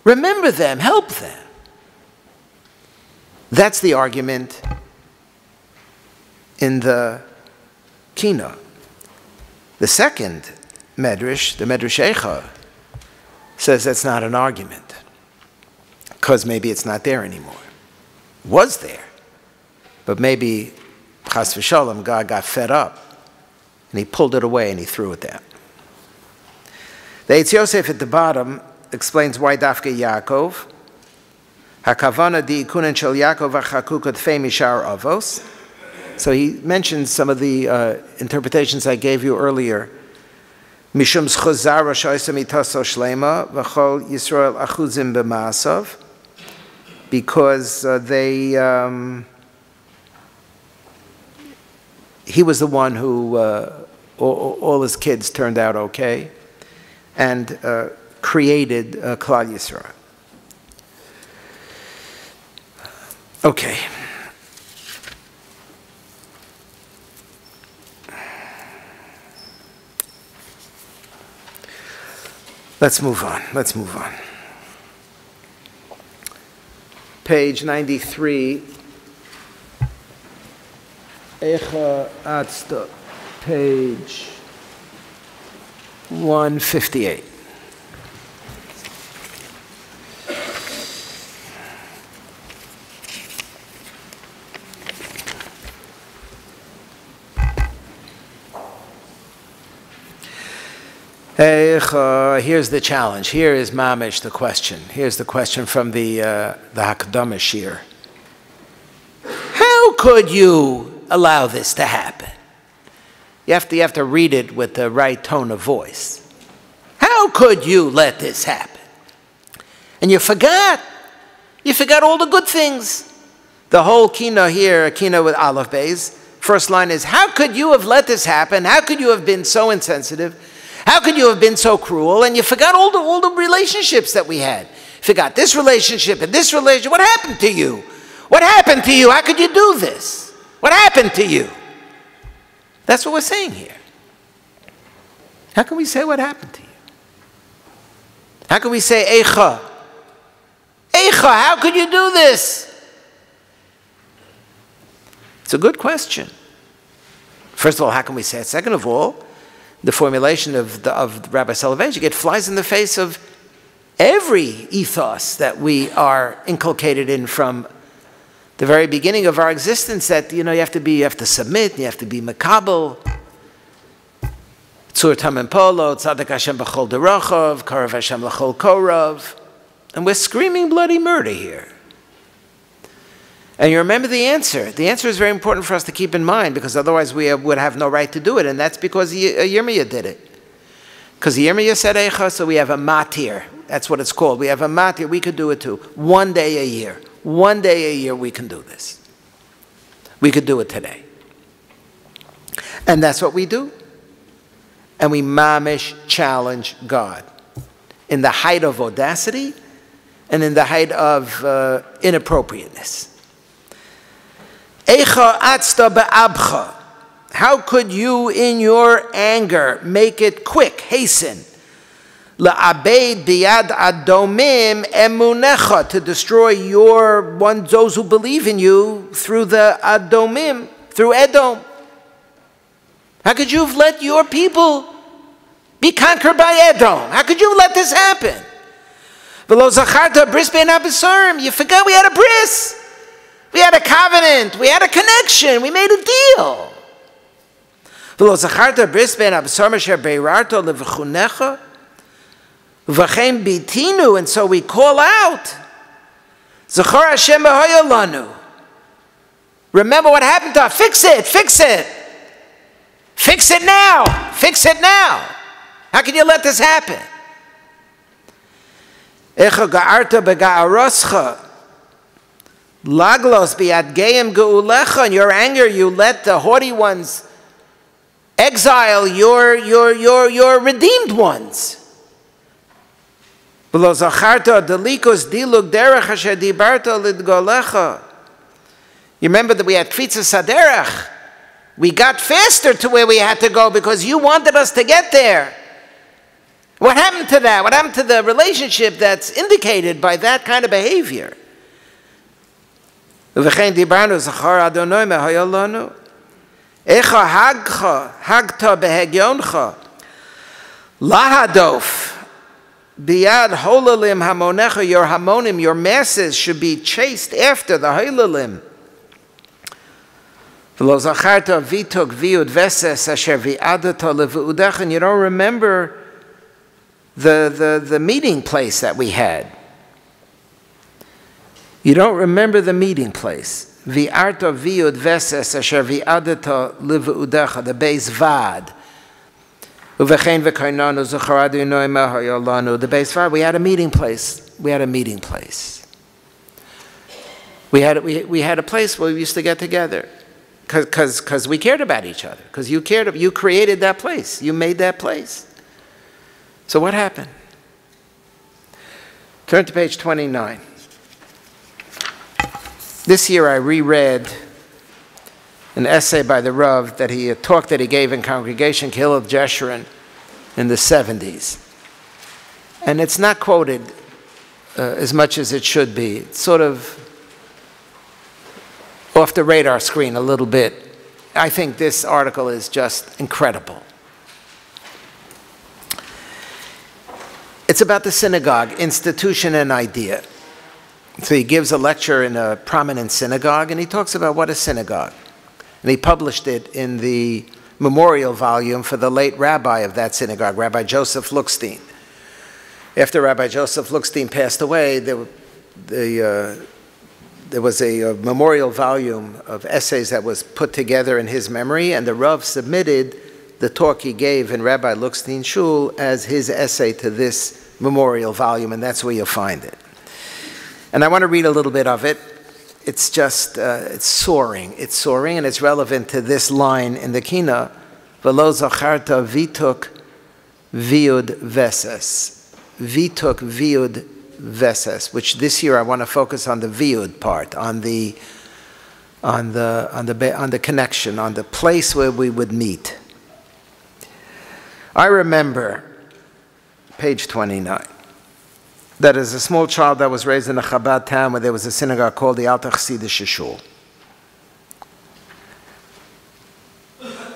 Remember them. Help them. That's the argument in the Kinnot. The second medrash, the Medrashecha, says that's not an argument because maybe it's not there anymore. It was there, but maybe chas v'shalom, God got fed up and he pulled it away and he threw it down. The Eitz Yosef at the bottom explains why Dafke Yaakov. Hakavana di ikunen shel Yaakov achakukot fei mishar avos. So he mentions some of the interpretations I gave you earlier. Mishum schozar rashoisam itaso shlema v'chol Yisrael achuzim b'maasav, because he was the one who all his kids turned out okay, and created Klal Yisrael. Okay. Let's move on. Let's move on. Page 93. Eicha Atzta. Page 158. Here's the challenge. Here is mamish, the question. Here's the question from the Hakdama Shir. How could you allow this to happen? You have to read it with the right tone of voice. How could you let this happen? And you forgot. You forgot all the good things. The whole Kinnot here, a Kinnot with Aleph Beis, first line is, how could you have let this happen? How could you have been so insensitive? How could you have been so cruel? And you forgot all the relationships that we had. You forgot this relationship and this relationship. What happened to you? What happened to you? How could you do this? What happened to you? That's what we're saying here. How can we say what happened to you? How can we say, Eicha? Eicha, how could you do this? It's a good question. First of all, how can we say it? Second of all, the formulation of Rabbi Soloveitchik, it flies in the face of every ethos that we are inculcated in from the very beginning of our existence, that you have to submit, you have to be makabel. Tzur tamim polo, tzaddik Hashem b'chol derachov, karav Hashem l'chol korov. And we're screaming bloody murder here. And you remember the answer. The answer is very important for us to keep in mind, because otherwise we would have no right to do it, and that's because Yirmiyah did it. Because Yirmiyah said Eicha, so we have a matir. That's what it's called. We have a matir. We could do it too. One day a year. One day a year we can do this. We could do it today. And that's what we do. And we mamish challenge God in the height of audacity and in the height of inappropriateness. Eicha atzta be'abcha. How could you, in your anger, make it quick, hasten? La'abed biyad adomim emunecha, to destroy those who believe in you through the adomim, through Edom. How could you have let your people be conquered by Edom? How could you let this happen? V'lo zacharta bris bein habesarim. You forgot we had a bris. We had a covenant. We had a connection. We made a deal. V'lo zacharta bris bein habesarim asher beirarto levuchunecha v'chem bitinu. And so we call out, Zachar Hashem b'hoya lanu. Remember what happened to us. Fix it. Fix it. Fix it now. Fix it now. How can you let this happen? Echa ga'arta bega'aroscha laglos bi'ad geim ge'ulecha. In your anger, you let the haughty ones exile your redeemed ones. V'lo zacharta delikos diluk derech asher dibarta lidgolecha. You remember that we had kfitzas haderech. We got faster to where we had to go because you wanted us to get there. What happened to that? What happened to the relationship that's indicated by that kind of behavior? V'chein dibarnu zachar Adonai mehoya lanu. Echa hagta behegyoncha lahadof biyad holalim hamonecha. Your hamonim, your masses, should be chased after the holalim. And you don't remember the meeting place that we had. You don't remember the meeting place. The Beis Vad. The Beis Vad, we had a meeting place. We had a meeting place. We had a place where we used to get together. Because we cared about each other. Because you created that place. You made that place. So what happened? Turn to page 29. This year I reread an essay by the Rav a talk that he gave in Congregation Kehillat Jeshurun in the 70s. And it's not quoted as much as it should be. It's sort of off the radar screen a little bit. I think this article is just incredible. It's about the synagogue, institution and idea. So he gives a lecture in a prominent synagogue, and he talks about what is synagogue. And he published it in the memorial volume for the late rabbi of that synagogue, Rabbi Joseph Lookstein. After Rabbi Joseph Lookstein passed away, there was a memorial volume of essays that was put together in his memory, and the Rav submitted the talk he gave in Rabbi Lookstein's shul as his essay to this memorial volume, and that's where you'll find it. And I want to read a little bit of it. It's just, it's soaring. It's soaring, and it's relevant to this line in the Kinnot, V'lo zacharta vituk viud veses. Vituk viud veses, which this year I want to focus on the viud part, on the connection, on the place where we would meet. I remember, page 29, that as a small child I was raised in a Chabad town where there was a synagogue called the Alter Chassidische Shul.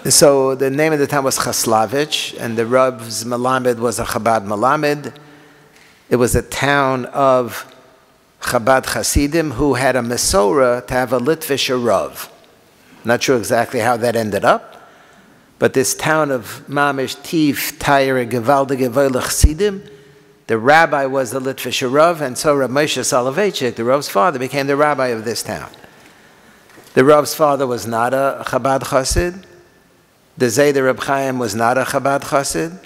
So the name of the town was Chaslavich, and the Rav's Melamed was a Chabad Melamed. It was a town of Chabad Hasidim who had a Mesorah to have a Litvish Rav. Not sure exactly how that ended up, but this town of Mamish, Tiv, Tyre, Gevaldige, Voilach Chasidim, the rabbi was the Litvish Rav, and so Rav Moshe Soloveitchik, the Rav's father, became the rabbi of this town. The Rav's father was not a Chabad Chassid. The Zayder Reb Chaim was not a Chabad Chassid.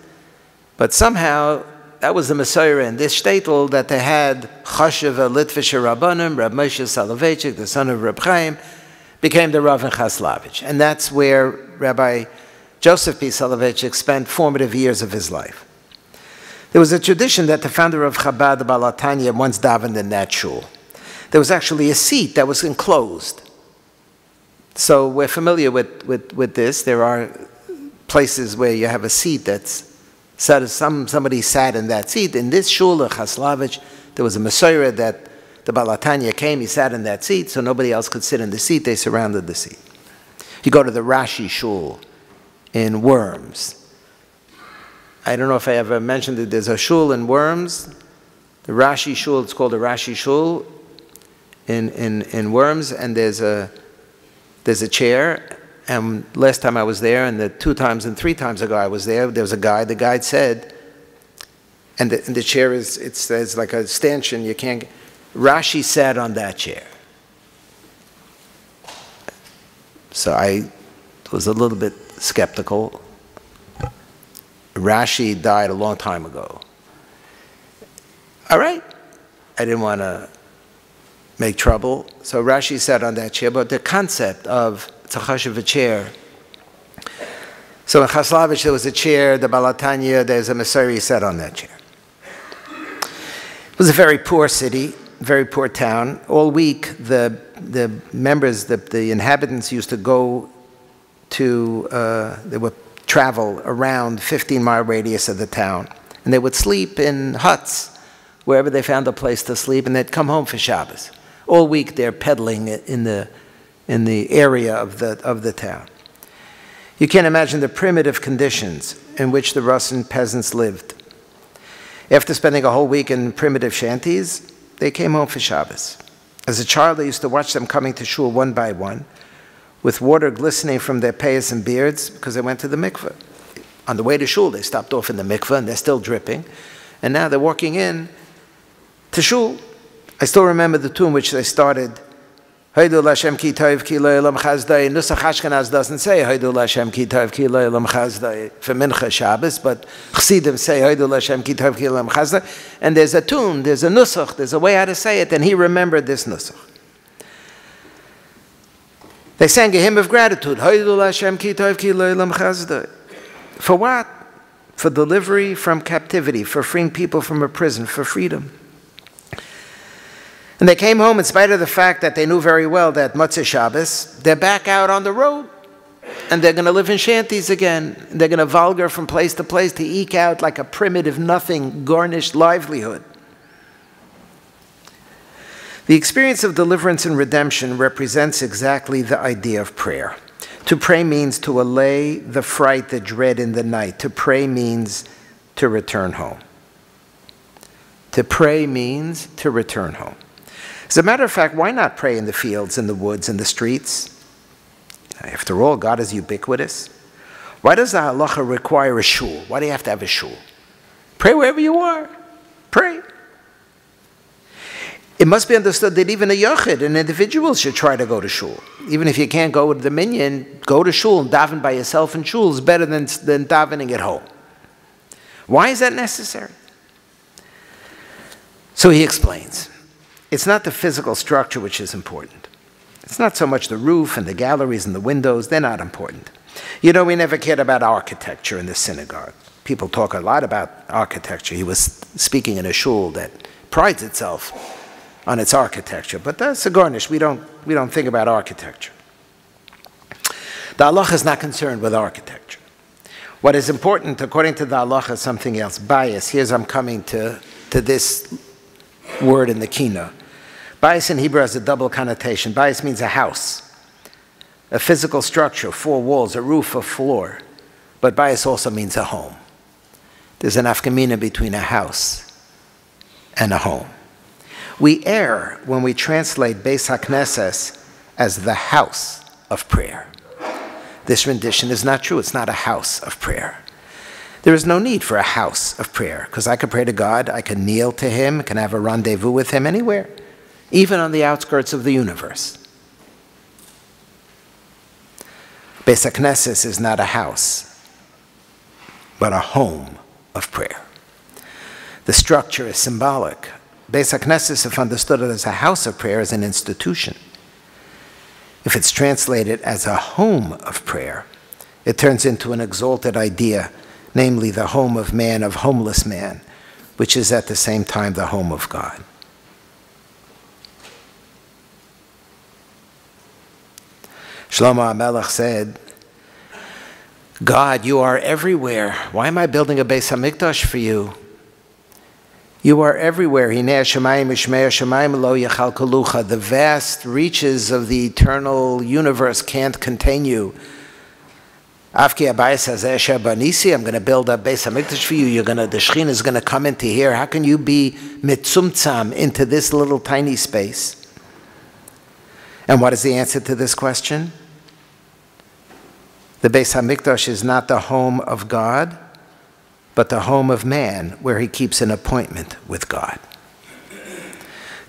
But somehow, that was the Messiah in this shtetl that they had Chashiv Litvish Rabbanim, Rav Moshe Soloveitchik, the son of Reb Chaim, became the Rav in Chaslavich. And that's where Rabbi Joseph P. Soloveitchik spent formative years of his life. There was a tradition that the founder of Chabad, the Baal HaTanya, once davened in that shul. There was actually a seat that was enclosed. So we're familiar with this. There are places where you have a seat that's set, somebody sat in that seat. In this shul of Chaslavich, there was a Mesorah that the Baal HaTanya came, he sat in that seat, so nobody else could sit in the seat. They surrounded the seat. You go to the Rashi shul in Worms. I don't know if I ever mentioned it. There's a shul in Worms, the Rashi shul. It's called the Rashi shul in Worms, and there's a chair. And last time I was there, and the 2 times and 3 times ago I was there was a guide. The guide said, and the chair is, it says like a stanchion. You can't. Rashi sat on that chair. So I was a little bit skeptical. Rashi died a long time ago. All right. I didn't want to make trouble. So Rashi sat on that chair, but the concept of it's a chashuv chair. So in Chaslavich there was a chair, the Baal HaTanya, there's a Mesorah sat on that chair. It was a very poor city, very poor town. All week the members, the inhabitants used to go to, they would travel around 15-mile radius of the town. And they would sleep in huts, wherever they found a place to sleep, and they'd come home for Shabbos. All week they're peddling in the area of the town. You can't imagine the primitive conditions in which the Russian peasants lived. After spending a whole week in primitive shanties, they came home for Shabbos. As a child, I used to watch them coming to shul one by one, with water glistening from their payas and beards because they went to the mikveh. On the way to shul, they stopped off in the mikveh, and they're still dripping. And now they're walking in to shul. I still remember the tune which they started, Haidul Hashem ki tov ki lo elam chazdai. Nusach Ashkenaz doesn't say Haidul Hashem ki tov ki lo elam chazdai for Mincha Shabbos, but Chassidim say Haidul Hashem ki tov ki lo elam chazdai. And there's a tune, there's a nusach, there's a way how to say it, and he remembered this nusach. They sang a hymn of gratitude. Haidul Hashem ki tov ki lo elam chazdai. For what? For delivery from captivity, for freeing people from a prison, for freedom. And they came home in spite of the fact that they knew very well that Motzei Shabbos, they're back out on the road. and they're going to live in shanties again. They're going to vulgar from place to place to eke out like a primitive, nothing, garnished livelihood. The experience of deliverance and redemption represents exactly the idea of prayer. To pray means to allay the fright, the dread in the night. To pray means to return home. To pray means to return home. As a matter of fact, why not pray in the fields, in the woods, in the streets? After all, God is ubiquitous. Why does the halacha require a shul? Why do you have to have a shul? Pray wherever you are. Pray. It must be understood that even a yachid, an individual, should try to go to shul. Even if you can't go with the minyan, go to shul and daven by yourself in shul is better than davening at home. Why is that necessary? So he explains. It's not the physical structure which is important. It's not so much the roof and the galleries and the windows. They're not important. You know, we never cared about architecture in the synagogue. People talk a lot about architecture. He was speaking in a shul that prides itself on its architecture, but that's a garnish. We don't think about architecture. The halacha is not concerned with architecture. What is important, according to the halacha, is something else. Bias. Here's I'm coming to this word in the Kinnot. Bias in Hebrew has a double connotation. Bias means a house, a physical structure, 4 walls, a roof, a floor. But bias also means a home. There's an afkamina between a house and a home. We err when we translate Beis HaKnesses as the house of prayer. This rendition is not true. It's not a house of prayer. There is no need for a house of prayer, because I could pray to God, I can kneel to Him, I can have a rendezvous with Him anywhere, even on the outskirts of the universe. Beis HaKnesses is not a house, but a home of prayer. The structure is symbolic. Beis HaKnesses, if understood as a house of prayer, is an institution. If it's translated as a home of prayer, it turns into an exalted idea, namely the home of man, of homeless man, which is at the same time the home of God. Shlomo HaMelech said, God, you are everywhere. Why am I building a Beis HaMikdash for you? You are everywhere. The vast reaches of the eternal universe can't contain you. I'm going to build a Beis HaMikdash for you. The Shekhinah is going to come into here. How can you be mitzumtzam into this little tiny space? And what is the answer to this question? The Beis HaMikdash is not the home of God, but the home of man, where he keeps an appointment with God.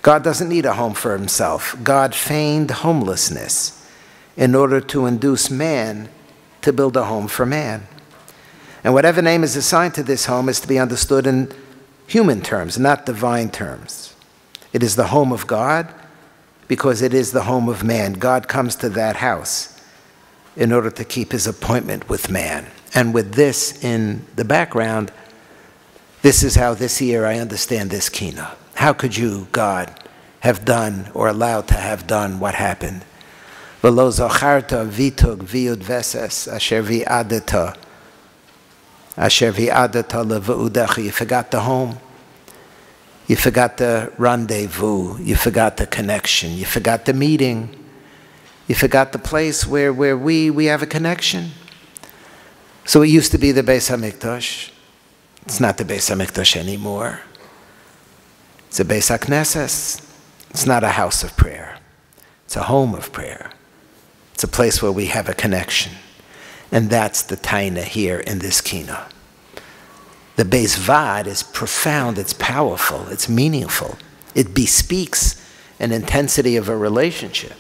God doesn't need a home for himself. God feigned homelessness in order to induce man to build a home for man. And whatever name is assigned to this home is to be understood in human terms, not divine terms. It is the home of God because it is the home of man. God comes to that house in order to keep his appointment with man. And with this in the background, this is how this year I understand this Kinnot. How could you, God, have done or allowed to have done what happened? V'lo zacharta vitug viud veses asher vi'adata lev'udecha. You forgot the home. You forgot the rendezvous. You forgot the connection. You forgot the meeting. You forgot the place where we have a connection. So it used to be the Beis HaMikdash. It's not the Beis HaMikdash anymore. It's a Beis HaKnesses. It's not a house of prayer. It's a home of prayer. It's a place where we have a connection. And that's the taina here in this Kinnot. The Beis Vad is profound, it's powerful, it's meaningful. It bespeaks an intensity of a relationship.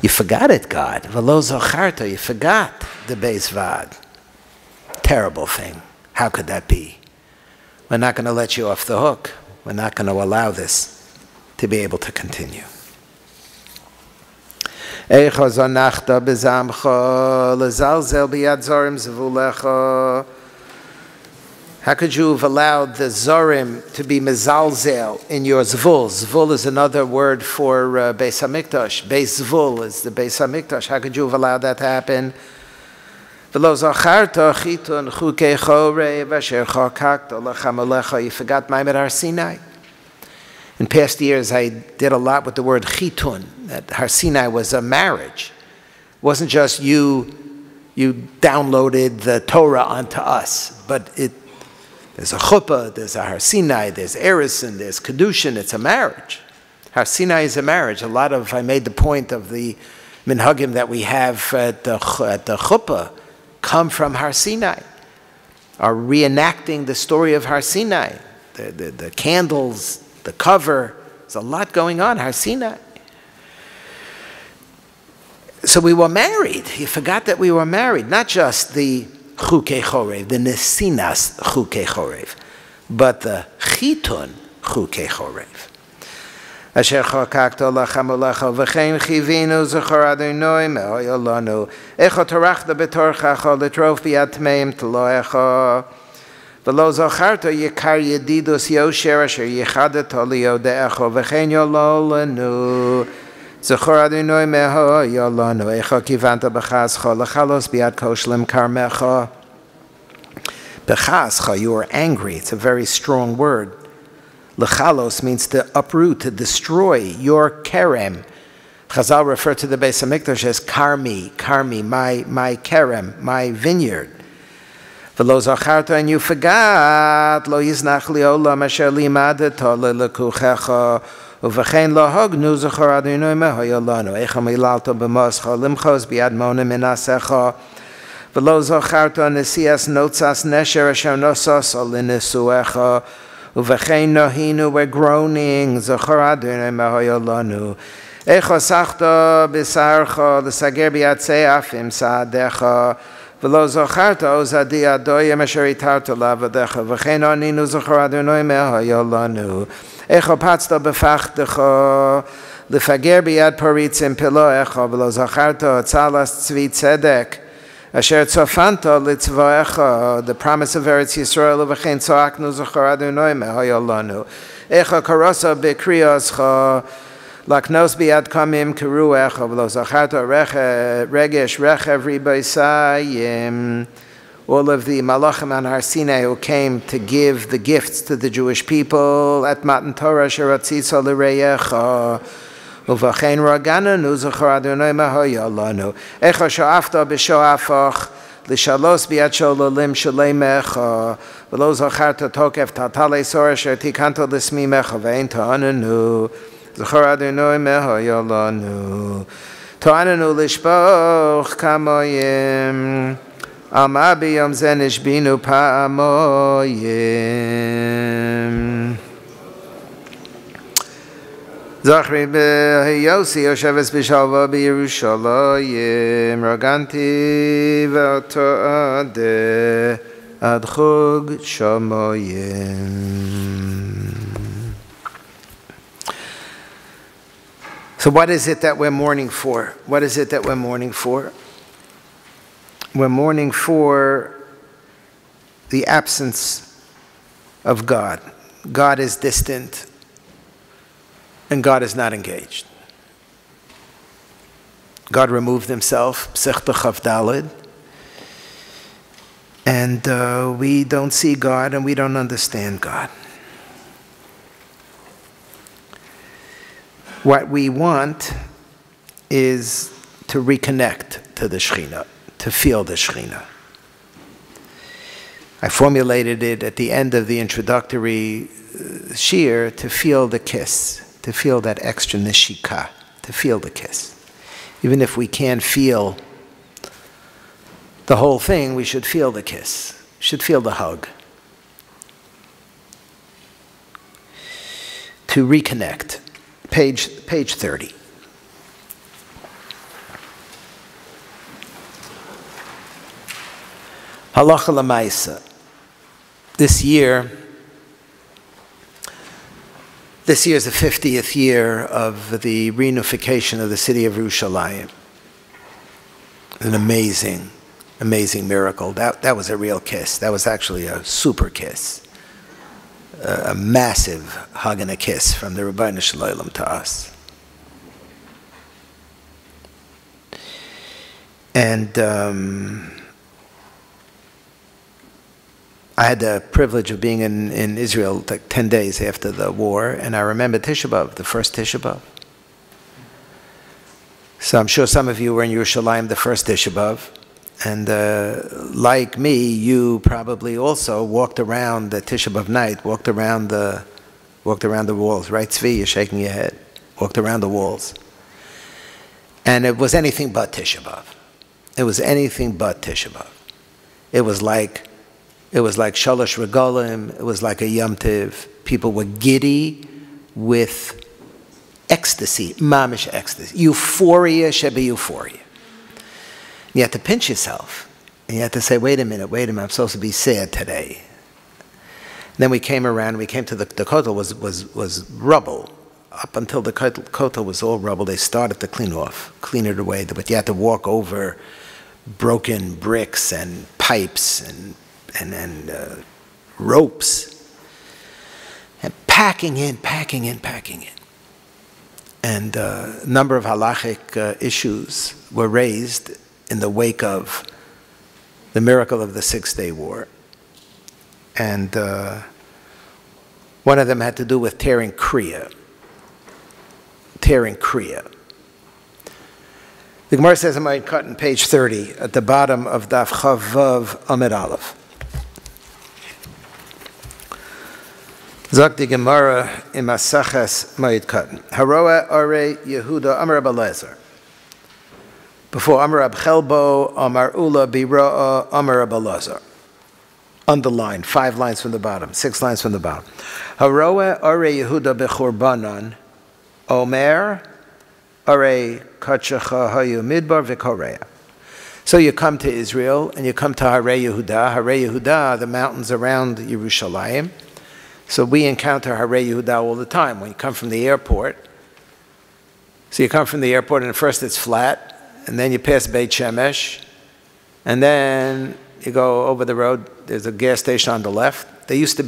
You forgot it, God. V'lo zacharta, you forgot the Beis Vad. Terrible thing. How could that be? We're not going to let you off the hook. We're not going to allow this to be able to continue. Eicha zonachta bezamcha lezalzel biyad zorim zevulecha How could you have allowed the Zorim to be mezalzel in your zvul? Zvul is another word for Beis HaMikdash. Beis Zvul is the Beis HaMikdash. How could you have allowed that to happen? You forgot Ma'amad Har Sinai. In past years, I did a lot with the word chitun, that Har Sinai was a marriage. It wasn't just you downloaded the Torah onto us, but there's a chuppah, there's a Har Sinai, there's Erison, there's Kedushin, it's a marriage. Har Sinai is a marriage. I made the point of the minhagim that we have at the chuppah come from Har Sinai, are reenacting the story of Har Sinai. The candles, the cover, there's a lot going on, Har Sinai. So we were married. You forgot that we were married, not just the Chukei Chorev, the Nesinas Chukei Chorev, but the Chitun Chukei Chorev. Asher chokakto lachamolecha v'chein chivinu zechor Adonai me'oyo lanu echo torachta betorchacha letrof biyad tmeim teloecha v'lo zacharto yikar yedidus yosher asher yichadeto liyodeecho v'chein yolo lanu zechor Adonai me'oyo lanu echo kivanta b'chazcha lechalos biyad koshlim karmecha. B'chazcha, you are angry. It's a very strong word. Lechalos means to uproot, to destroy your kerem. Chazal refer to the Beis HaMikdash as karmi, my kerem, my vineyard. V'lo zacharta, and you forgot, lo yiznach li'olam asher limadeto lelekuchecha, uv'chein lo hognu zechor Adonai mehoyo lanu, echa milalto b'moscha, limchos biad mona minasecha, v'lo zacharta nesias notzas nesher asher nosos alinesuecha, Uvechein nohinu, we're groaning. Zechor Adonai mehoyo lanu. Echo sachta b'sarcha l'sager b'yatzei afim sa'adecha. V'lo zocharta ozadi adoyim asher itarta lavadecha. V'chein oninu zechor Adonai mehoyo lanu. Echo patzta b'fachtecha l'fager b'yad poritzim piloecha. V'lo zocharta otzalas tzvi tzedek. Asher tzofanta litzvoecha, the promise of Eretz Yisrael, v'chein tzoaknu zechor Adonai mehoyo lanu. Echa karosa b'kriyoscha, laknos biyad kamim keruecha, v'lo zacharta regesh rechev ribaisayim. All of the malachim on Har Sinai who came to give the gifts to the Jewish people at Matan Torah sheratzitza l'reyecha. Uvachein ragana nu zechor Adonai mehoyo lanu. Echa sho'afta b'sho'afach l'shalos biyad shololim shleimecha v'lo zacharta tokef tatale sor asher tikanto l'smimecha ve'ein ta'ananu zechor Adonai mehoyo lanu. Ta'ananu lishpoch kamoyim al ma b'yom ze nishbinu pa'amoyim. Zachri b'Yosi Yosheves b'Shalva b'Yerushalayim Raganti v'oto ade ad chug shamoyim. So what is it that we're mourning for? What is it that we're mourning for? We're mourning for the absence of God. God is distant. And God is not engaged. God removed himself, Psechta Chav Daled, and we don't see God and we don't understand God. What we want is to reconnect to the Shekhinah, to feel the Shekhinah. I formulated it at the end of the introductory shir, to feel the kiss. To feel that extra neshika, to feel the kiss. Even if we can't feel the whole thing, we should feel the kiss. We should feel the hug. To reconnect. Page 30. Halacha l'maisa. This year is the 50th year of the reunification of the city of Yerushalayim. An amazing amazing miracle. That was a real kiss. That was actually a super kiss. A massive hug and a kiss from the Rabbi Shalom to us. And I had the privilege of being in Israel like 10 days after the war, and I remember Tisha B'Av, the first Tisha B'Av. So I'm sure some of you were in Yerushalayim the first Tisha B'Av. And like me, you probably also walked around the Tisha B'Av night, walked around the walls, right, Tzvi? You're shaking your head. Walked around the walls. And it was anything but Tisha B'Av. It was anything but Tisha B'Av. It was like Shalosh Regalim. It was like a Yom Tiv. People were giddy with ecstasy, mamish ecstasy, euphoria, shebe euphoria. You have to pinch yourself, and you have to say, wait a minute, I'm supposed to be sad today. And then we came around, we came to the kotel was rubble. Up until the kotel was all rubble, they started to clean it away, but you had to walk over broken bricks and pipes and ropes, and packing in. And a number of halachic issues were raised in the wake of the miracle of the Six-Day War. And one of them had to do with tearing Kriya. The Gemara says in my cut on page 30, at the bottom of Daf Chavav Amid Aleph. Zok the Gemara in Masaches Ma'id Katan. Haroa Are Yehuda Amar Rabbi Lezer. Before Amar Rab Chelbo, Amar Ula Bira'a, Amar Rabbi Lezer. Underlined, 5 lines from the bottom, 6 lines from the bottom. Haroa Are Yehuda Bechurbanan, Omer Are Kachacha Hayu Midbar V'Korea. So you come to Israel and you come to Hare Yehuda. Hare Yehuda, the mountains around Yerushalayim. So we encounter Hare Yehuda all the time. When you come from the airport, so you come from the airport and at first it's flat, and then you pass Beit Shemesh, and then you go over the road, there's a gas station on the left. They used to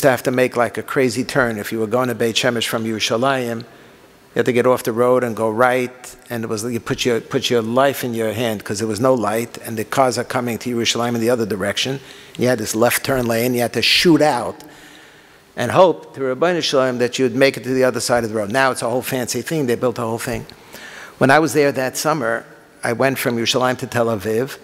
have to make like a crazy turn. If you were going to Beit Shemesh from Yerushalayim, you had to get off the road and go right, and it was you put your life in your hand because there was no light, and the cars are coming to Yerushalayim in the other direction. You had this left turn lane. You had to shoot out and hope to Rabbi Shalom that you would make it to the other side of the road. Now it's a whole fancy thing. They built a whole thing. When I was there that summer, I went from Yerushalayim to Tel Aviv,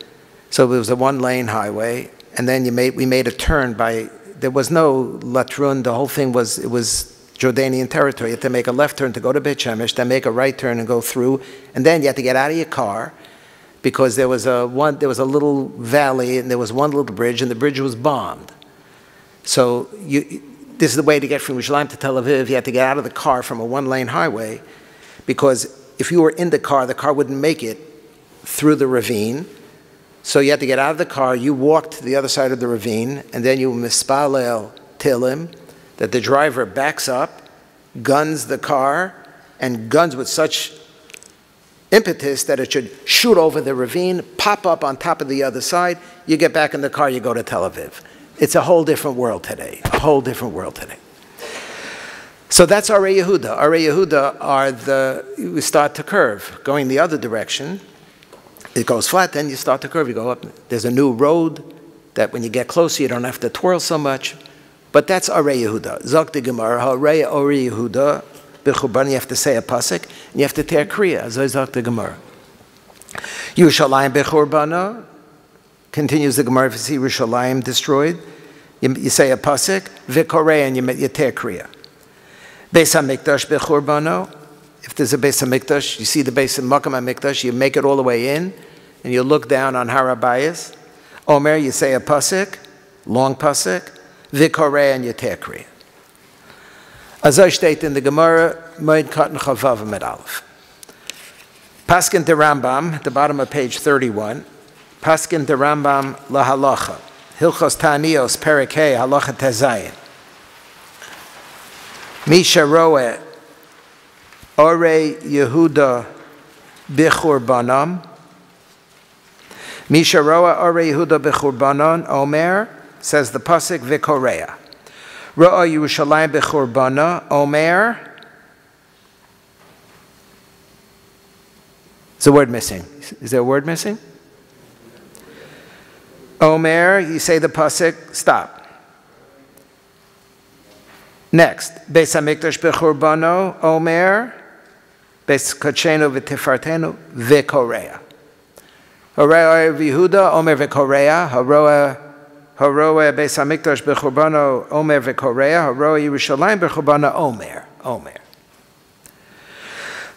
so it was a 1-lane highway, and then we made a turn by. There was no latrun. The whole thing was Jordanian territory. You had to make a left turn to go to Beit Shemesh, then make a right turn and go through, and then you had to get out of your car because there was a little valley and there was one little bridge, and the bridge was bombed. So this is the way to get from Yerushalayim to Tel Aviv. You had to get out of the car from a 1-lane highway, because if you were in the car wouldn't make it through the ravine. So you had to get out of the car. You walked to the other side of the ravine, and then you mispalel tilim, that the driver backs up, guns the car, and guns with such impetus that it should shoot over the ravine, pop up on top of the other side. You get back in the car, you go to Tel Aviv. It's a whole different world today. A whole different world today. So that's Are Yehuda. Are Yehuda we start to curve, going the other direction. It goes flat, then you start to curve, you go up. There's a new road that when you get closer, you don't have to twirl so much. But that's Are Yehuda. Zok the Gemara, Are Yehuda, B'chuban, you have to say a pasuk, and you have to tear kriya. Zok the Gemara. Yerushalayim B'churbana, continues the Gemara, if you see Yerushalayim destroyed, you say a pasuk, V'korei, and you tear kriya. Beis HaMikdash B'churbano, if there's a Beis HaMikdash, you see the Beis Makam HaMikdash, you make it all the way in, and you look down on Har HaBayis. Omer, you say a pasuk, long pasuk, V'korei, and you tear kriya. Azay state in the Gemara, Moed Katan Chavav Amid Aleph. Paskin de Rambam, at the bottom of page 31, Paskin de Rambam lahalacha, Hilchos Ta'anios Perikei Halacha Tezayin. Misha roe Are Yehuda B'churbanam Misha roa ore Yehuda bechurbanon omer, says the pasuk v'korea. Roa Yerushalayim bechurbana omer. Is a word missing? Is there a word missing? Omer, you say the pasuk, stop. Next, Beis HaMikdash bechurbano omer, Beis Kodshenu v'tifartenu v'korea. Haroa Yehuda omer v'korea, Haroa Beis HaMikdash bechurbano omer v'korea, Haroa Yerushalayim bechurbano omer.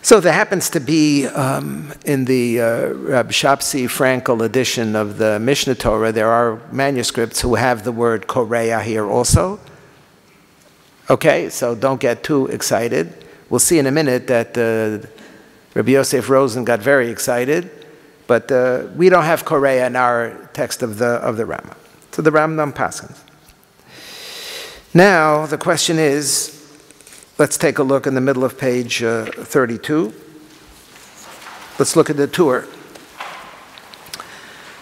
So there happens to be, in the Rabbi Shapsi Frankel edition of the Mishnah Torah, there are manuscripts who have the word korea here also. Okay, so don't get too excited. We'll see in a minute that Rabbi Yosef Rosen got very excited, but we don't have korea in our text of the Rambam. So the Rambam paskins. Now the question is, let's take a look in the middle of page 32. Let's look at the Tur.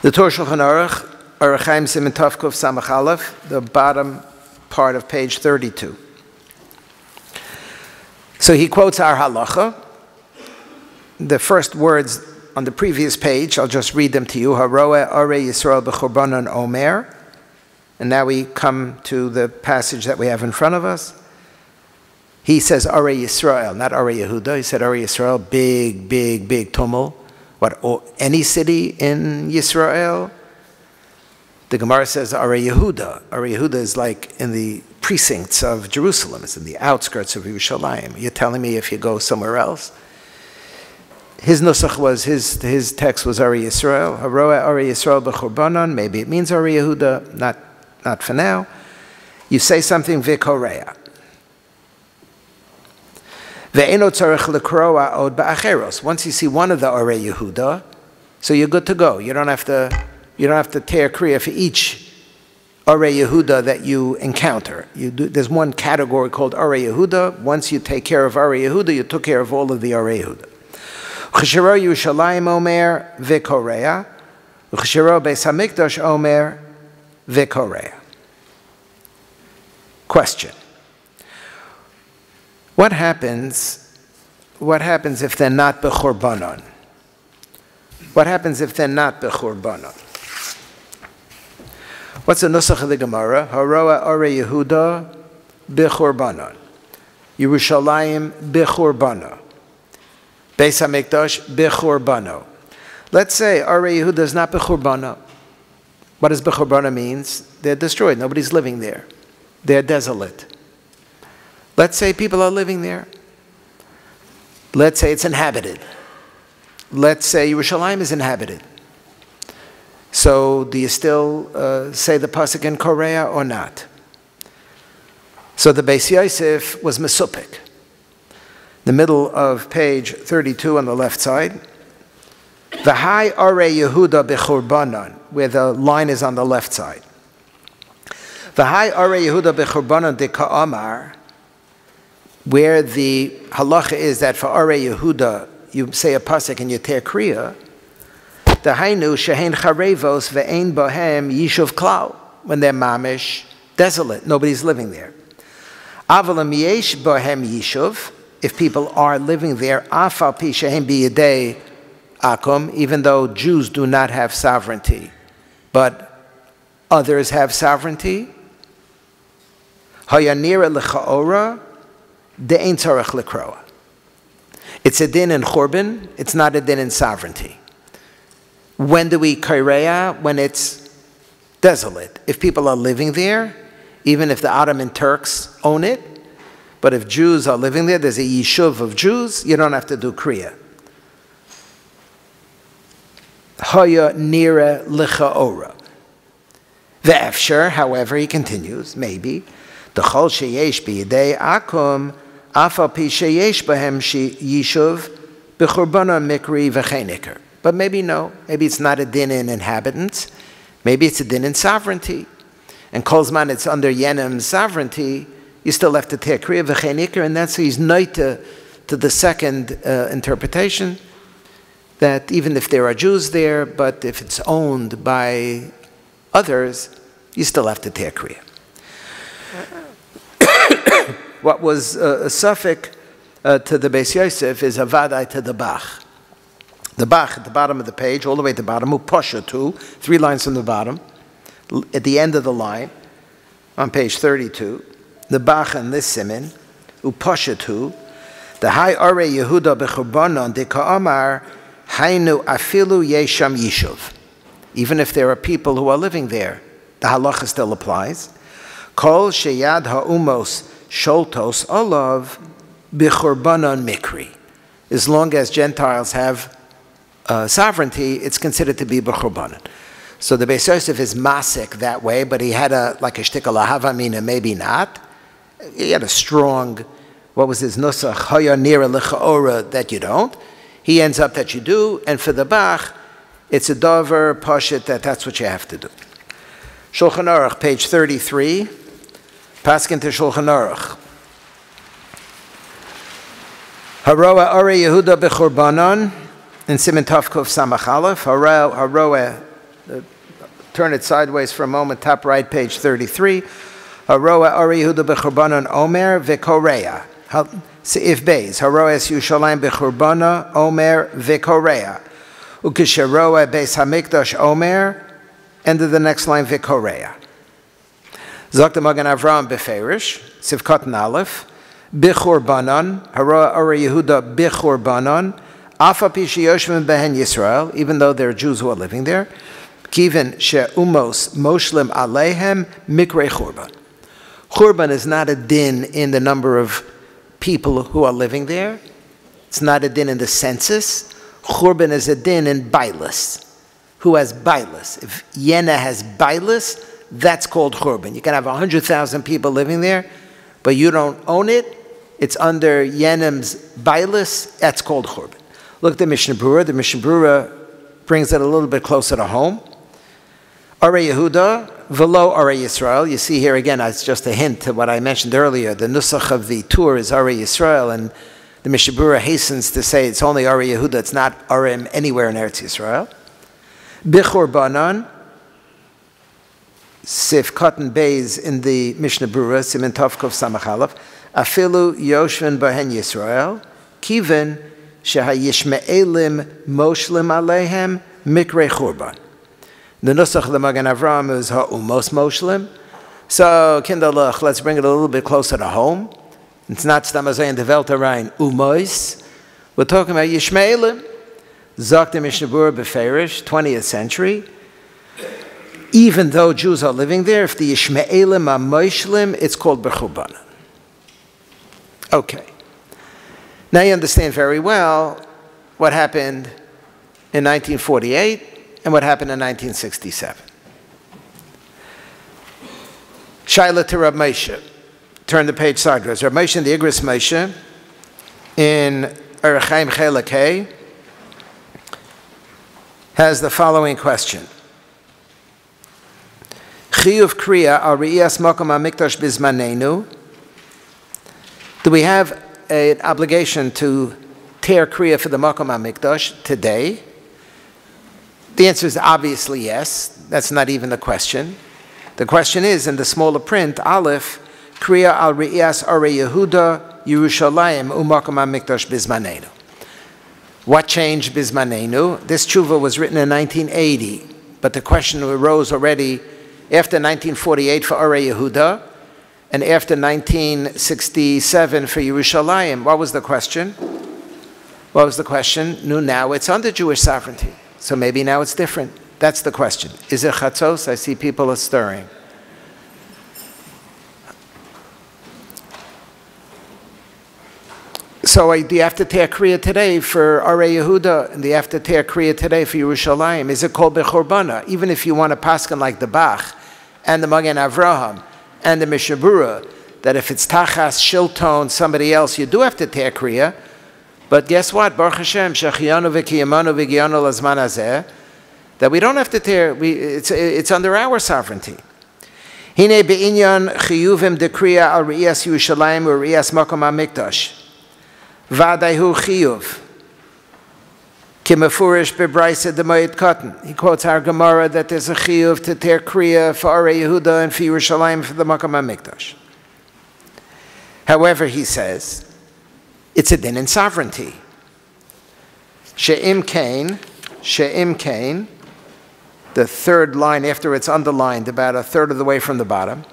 The Tur Shulchan Aruch, Aruch Chaim Siman Tov Kuf Samach Aleph, the bottom part of page 32. So he quotes our halacha. The first words on the previous page, I'll just read them to you. Haroa Are Yisrael b'churbanon omer. And now we come to the passage that we have in front of us. He says Are Yisrael, not Are Yehuda. He said Are Yisrael, big tumult. What, any city in Yisrael? The Gemara says Are Yehuda. Are Yehuda is like in the precincts of Jerusalem. It's in the outskirts of Yerushalayim. You're telling me if you go somewhere else? His nusach was, his text was Are Yisrael. Haroa Are Yisrael b'churbanon. Maybe it means Are Yehuda, not for now. You say something v'korea. Once you see one of the Are Yehuda, so you're good to go. You don't have to tear kriya for each Are Yehuda that you encounter. There's one category called Are Yehuda. Once you take care of Are Yehuda, you took care of all of the Are Yehuda. Cheshiro Yerushalayim omer v'korea. Cheshiro Beis HaMikdash omer v'korea. Question. What happens if they're not bechurbanon? What happens if they're not bechurbanon? What's the nusach of the Gemara? Haroa Are Yehuda bechurbanon. Yerushalayim bechurbanon. Beis HaMikdash bechurbano. Let's say Are Yehuda is not bechurbano. What does bechurbano means? They're destroyed. Nobody's living there. They're desolate. Let's say people are living there. Let's say it's inhabited. Let's say Yerushalayim is inhabited. So do you still say the pasuk in Korea or not? So the Beis Yosef was mesupik. The middle of page 32 on the left side. V'hai Are Yehuda bechurbanon, where the line is on the left side. V'hai Are Yehuda bechurbanon de ka'amar, where the halacha is that for Are Yehuda, you say a pasuk and you tear kriya. The hainu shehein charevos ve'ein bohem yishuv klal, when they're mamish, desolate, nobody's living there. Avalam yesh bohem yishuv, if people are living there, afal pi shehein biyadei akum, even though Jews do not have sovereignty, but others have sovereignty. Hayanira lechaora. De'ein tzarech lekroa. It's a din in churban, it's not a din in sovereignty. When do we korea? When it's desolate. If people are living there, even if the Ottoman Turks own it, but if Jews are living there, there's a yishuv of Jews, you don't have to do kriya. Haya nira lichaora. Ve'efsher, however, he continues, maybe, the chol sheyesh b'yedei akum afal pi sheyesh b'hem yishuv b'churbana mikri v'cheiniker. But maybe no. Maybe it's not a din in inhabitants. Maybe it's a din in sovereignty. And kolzman, it's under Yenem's sovereignty, you still have to take kriya v'cheiniker, and that's he's noita to the second interpretation. that even if there are Jews there, but if it's owned by others, you still have to tear kriya. What was a suffix to the Beis Yosef is a vadai to the Bach. The Bach at the bottom of the page, all the way at the bottom, upasha tu, 3 lines from the bottom, at the end of the line, on page 32, the Bach and this siman, upasha tu, the Hai Are Yehuda b'churbanon de ka'amar hainu afilu yesham yishuv. Even if there are people who are living there, the halacha still applies. Kol sheyad ha'umos sholtos olav b'churbanon mikri. As long as Gentiles have sovereignty, it's considered to be b'churbanon. So the Beis Yosef is masik that way, but he had like a shtickle ahavamina, maybe not. He had a strong, what was his nusach, haya nira l'cha'ora, that you don't. He ends up that you do, and for the Bach, it's a dover, pashit, that's what you have to do. Shulchan Aruch, page 33, paskin to Shulchan Aruch. Haroa Are Yehuda b'churbanon, in Siman Tavkuf Samach Aleph, Haroa, turn it sideways for a moment, top right, page 33. Haroa Are Yehuda b'churbanon Omer v'korea. Seif Beis, Haroa es Yushalayim b'churbana Omer v'korea. Ukisharoa Beis Hamikdash Omer, end of the next line, v'korea. Zok the Magen Avraham b'ferish, Sivkot Aleph, b'churbanon, Haroa Are Yehuda b'churbanon, Afa pi sheyoshvim behen Yisrael, even though there are Jews who are living there, Kivin she'umos moshlim aleihem mikre churban. Churban is not a din in the number of people who are living there. It's not a din in the census. Churban is a din in bailus. Who has bailus? If Yena has bailus, that's called churban. You can have 100,000 people living there, but you don't own it. It's under Yenem's bailus. That's called churban. Look at the Mishnah Berurah. The Mishnah Berurah brings it a little bit closer to home. Are Yehuda, velo Are Yisrael. You see here again, it's just a hint to what I mentioned earlier. The nusach of the tour is Are Yisrael, and the Mishnah Berurah hastens to say it's only Are Yehuda, it's not Arim anywhere in Eretz Yisrael. B'churbanon, Sif Cotton Bays in the Mishnah Berurah, Siman Tavkuf Samach Aleph, Afilu Yoshvin Bahen Yisrael, Kivin Shehayishme'elim Moshlim Aleihem Mikre Churban. The nusach of the Magen Avraham is ha'umos moshlim. So, kindalach, let's bring it a little bit closer to home. It's not stamazay and the Welterein umos. We're talking about Yishme'elim. Zok the Mishnah Berurah b'ferish, 20th century. Even though Jews are living there, if the Yishme'elim are moshlim, it's called b'churban. Okay. Now you understand very well what happened in 1948 and what happened in 1967. Shaila to Rab Moshe. Turn the page sideways. Rab Moshe and the Igros Moshe in Orach Chaim Chelek Hey has the following question. Chiyuv kriya al re'iyas makom ha'mikdash bizmanenu. Do we have an obligation to tear kriya for the makom ha'mikdash today? The answer is obviously yes. That's not even the question. The question is, in the smaller print, Aleph, kriya al re'iyas Are Yehuda Yerushalayim u'makom ha'mikdash bizmanenu. What changed bizmanenu? This tshuva was written in 1980, but the question arose already after 1948 for Are Yehuda and after 1967 for Yerushalayim. What was the question? What was the question? No, now it's under Jewish sovereignty. So maybe now it's different. That's the question. Is it chatzos? I see people are stirring. So do you have to tear kriya today for Are Yehuda? And do you have to tear kriya today for Yerushalayim? Is it called bechurbana? Even if you want to paskin like the Bach and the Magen Avraham and the Mishnah Berurah, that if it's tachas, shilton, somebody else, you do have to tear kriya. But guess what? Baruch Hashem, shechiyanu v'kiyamanu v'giyanu lazman hazeh, that we don't have to tear, it's under our sovereignty. Hine be'inyan chiyuvim dekriya al re'iyas Yerushalayim or re'iyas makom ha'mikdash. V'adayhu chiyuv. Kimafurish bebraisa demayit cotton. He quotes our Gemara that there's a chiyuv to tear kriya for Arei Yehuda and for Yerushalayim for the Makam HaMikdash. However, he says, it's a din in sovereignty. She'im kain, the third line after it's underlined, about a third of the way from the bottom.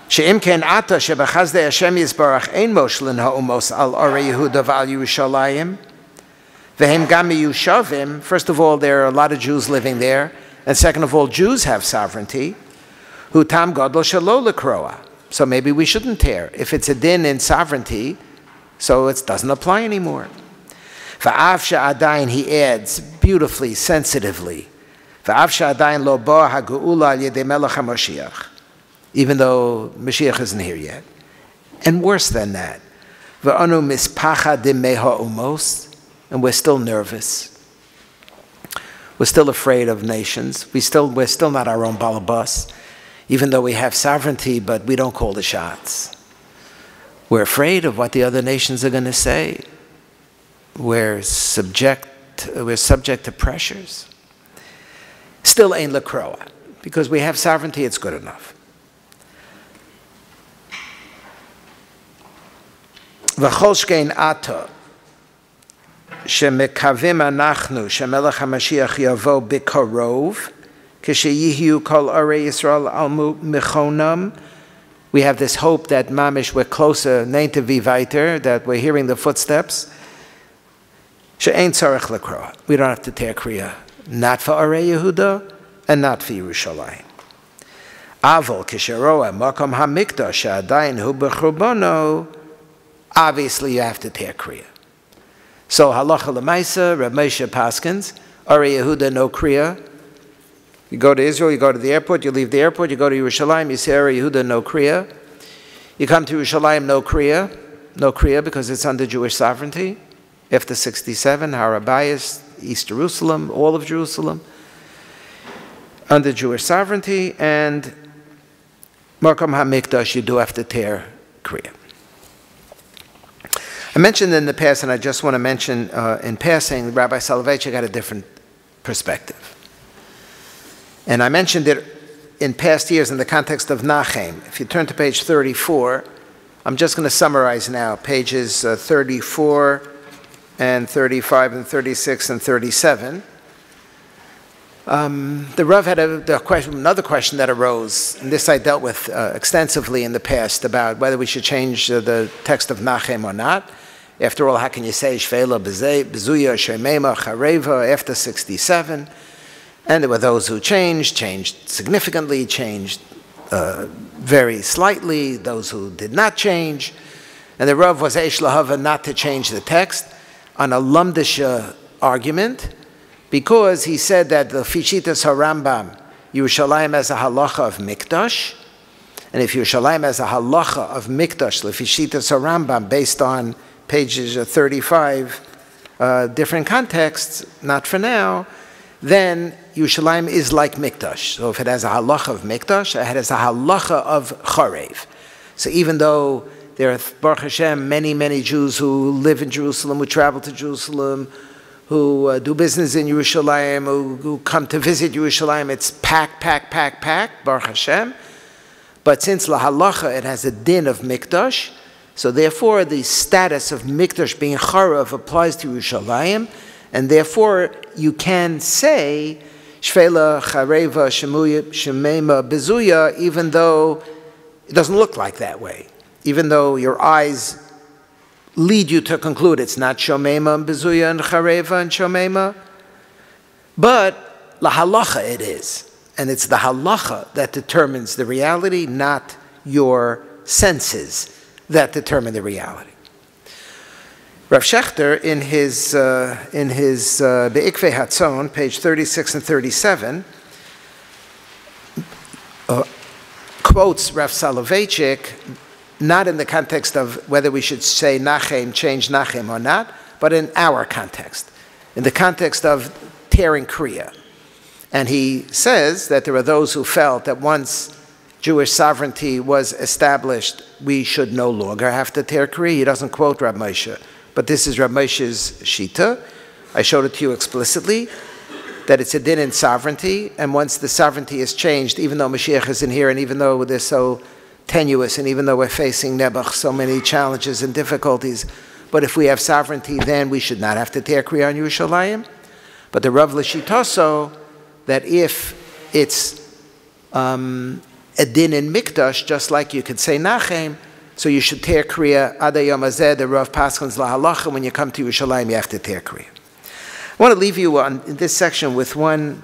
She'im kain ata shebechazdei Hashem yisbarach ein moshlin ha'umos al Arei Yehuda v'al Yerushalayim. V'hem gam miyushavim. First of all, there are a lot of Jews living there. And second of all, Jews have sovereignty. Hu tam gadol shelo lekroa. So maybe we shouldn't tear. If it's a din in sovereignty, so it doesn't apply anymore. V'av she'adayin, he adds beautifully, sensitively. V'av she'adayin lo ba ha'geula al yedei melech HaMashiach. Even though Mashiach isn't here yet. And worse than that, v'anu mispacha dimei ha'umos. And we're still nervous. We're still afraid of nations. We're still not our own balabas, even though we have sovereignty, but we don't call the shots. We're afraid of what the other nations are going to say. We're subject to pressures. Still ain't lekroa. Because we have sovereignty, it's good enough. V'chol shkein ata. שמקווים אנחנו שמלך המשיח יבוא בקרוב כשיהיו כל ערי ישראל על מכונם. We have this hope that mamish we're closer, native weiter, that we're hearing the footsteps. שאין צורך לקרוא. We don't have to tear kriya. Not for ערי יהודה and not for ירושלים. אבל כשרואה מקום המקדש שעדיין הוא בחורבנו, obviously you have to tear kriya. So halacha l'maisa, Reb Moshe paskins, Arei Yehuda no kriya. You go to Israel, you go to the airport, you leave the airport, you go to Yerushalayim, you say Arei Yehuda no kriya. You come to Yerushalayim, no kriya because it's under Jewish sovereignty. After 67, Rabbi is East Jerusalem, all of Jerusalem, under Jewish sovereignty, and Makam HaMikdash, you do have to tear kriya. I mentioned in the past, and I just want to mention in passing, Rabbi Soloveitchik had a different perspective. And I mentioned it in past years in the context of Nachem. If you turn to page 34, I'm just going to summarize now, pages 34 and 35 and 36 and 37. The Rav had another question that arose, and this I dealt with extensively in the past, about whether we should change the text of Nachem or not. After all, how can you say Shvela, Bezuya, Shemema, Chareva after 67? And there were those who changed significantly, changed very slightly, those who did not change. And the Rav was Eish Lahava not to change the text on a Lumdisha argument, because he said that the Fishitas HaRambam, Yerushalayim as a halacha of Mikdash, and if Yerushalayim as a halacha of Mikdash, the Fishitas HaRambam, based on pages 35, different contexts, not for now, then Yerushalayim is like Mikdash. So if it has a halacha of Mikdash, it has a halacha of Charev. So even though there are, Baruch Hashem, many Jews who live in Jerusalem, who travel to Jerusalem, who do business in Yerushalayim, who come to visit Yerushalayim, it's packed, Baruch Hashem. But since La Halacha, it has a din of Mikdash, so therefore the status of Mikdash being Charav applies to Yerushalayim, and therefore you can say Shvela, Chareva, Shemema, Bezuya, even though it doesn't look like that way. Even though your eyes lead you to conclude it's not Shomema and Bezuya and Chareva and Shomema, but La Halacha it is. And it's the halacha that determines the reality, not your senses that determine the reality. Rav Schechter, in his Be'ikvei Hatzon, page 36 and 37, quotes Rav Soloveitchik, not in the context of whether we should say Nachem, change Nachem or not, but in our context, in the context of tearing Kriya. And he says that there are those who felt that once Jewish sovereignty was established, we should no longer have to tear Kriya. He doesn't quote Rab Moshe, but this is Rab Moshe's Shita, I showed it to you explicitly, that it's a din in sovereignty, and once the sovereignty is changed, even though Mashiach isn't here, and even though they're so tenuous, and even though we're facing Nebuch, so many challenges and difficulties, but if we have sovereignty, then we should not have to tear Kriya on Yerushalayim. But the Rav L'Shitaso, that if it's a din in Mikdash, just like you could say Nachem, so you should tear Kriya Ada Yom Hazeh, the Rav Paschal's Lahalacha, when you come to Yerushalayim, you have to tear Kriya. I want to leave you in this section with one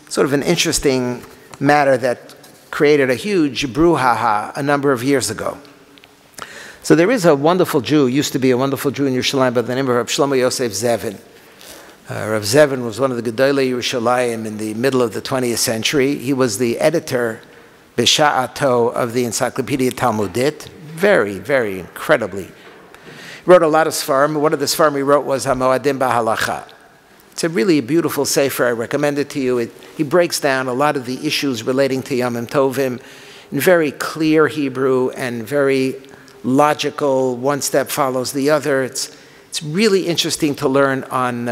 sort of an interesting matter that created a huge brouhaha a number of years ago. So there is a wonderful Jew, used to be a wonderful Jew in Yerushalayim by the name of Rav Shlomo Yosef Zevin. Rav Zevin was one of the Gedolei Yerushalayim in the middle of the 20th century. He was the editor, B'Sha'ato, of the Encyclopedia Talmudit. Very, very incredibly. He wrote a lot of Sfarim. One of the Sfarim he wrote was HaMoadim B'Halacha. It's a really beautiful sefer. I recommend it to you. He breaks down a lot of the issues relating to Yom Tovim in very clear Hebrew and very logical. One step follows the other. It's really interesting to learn on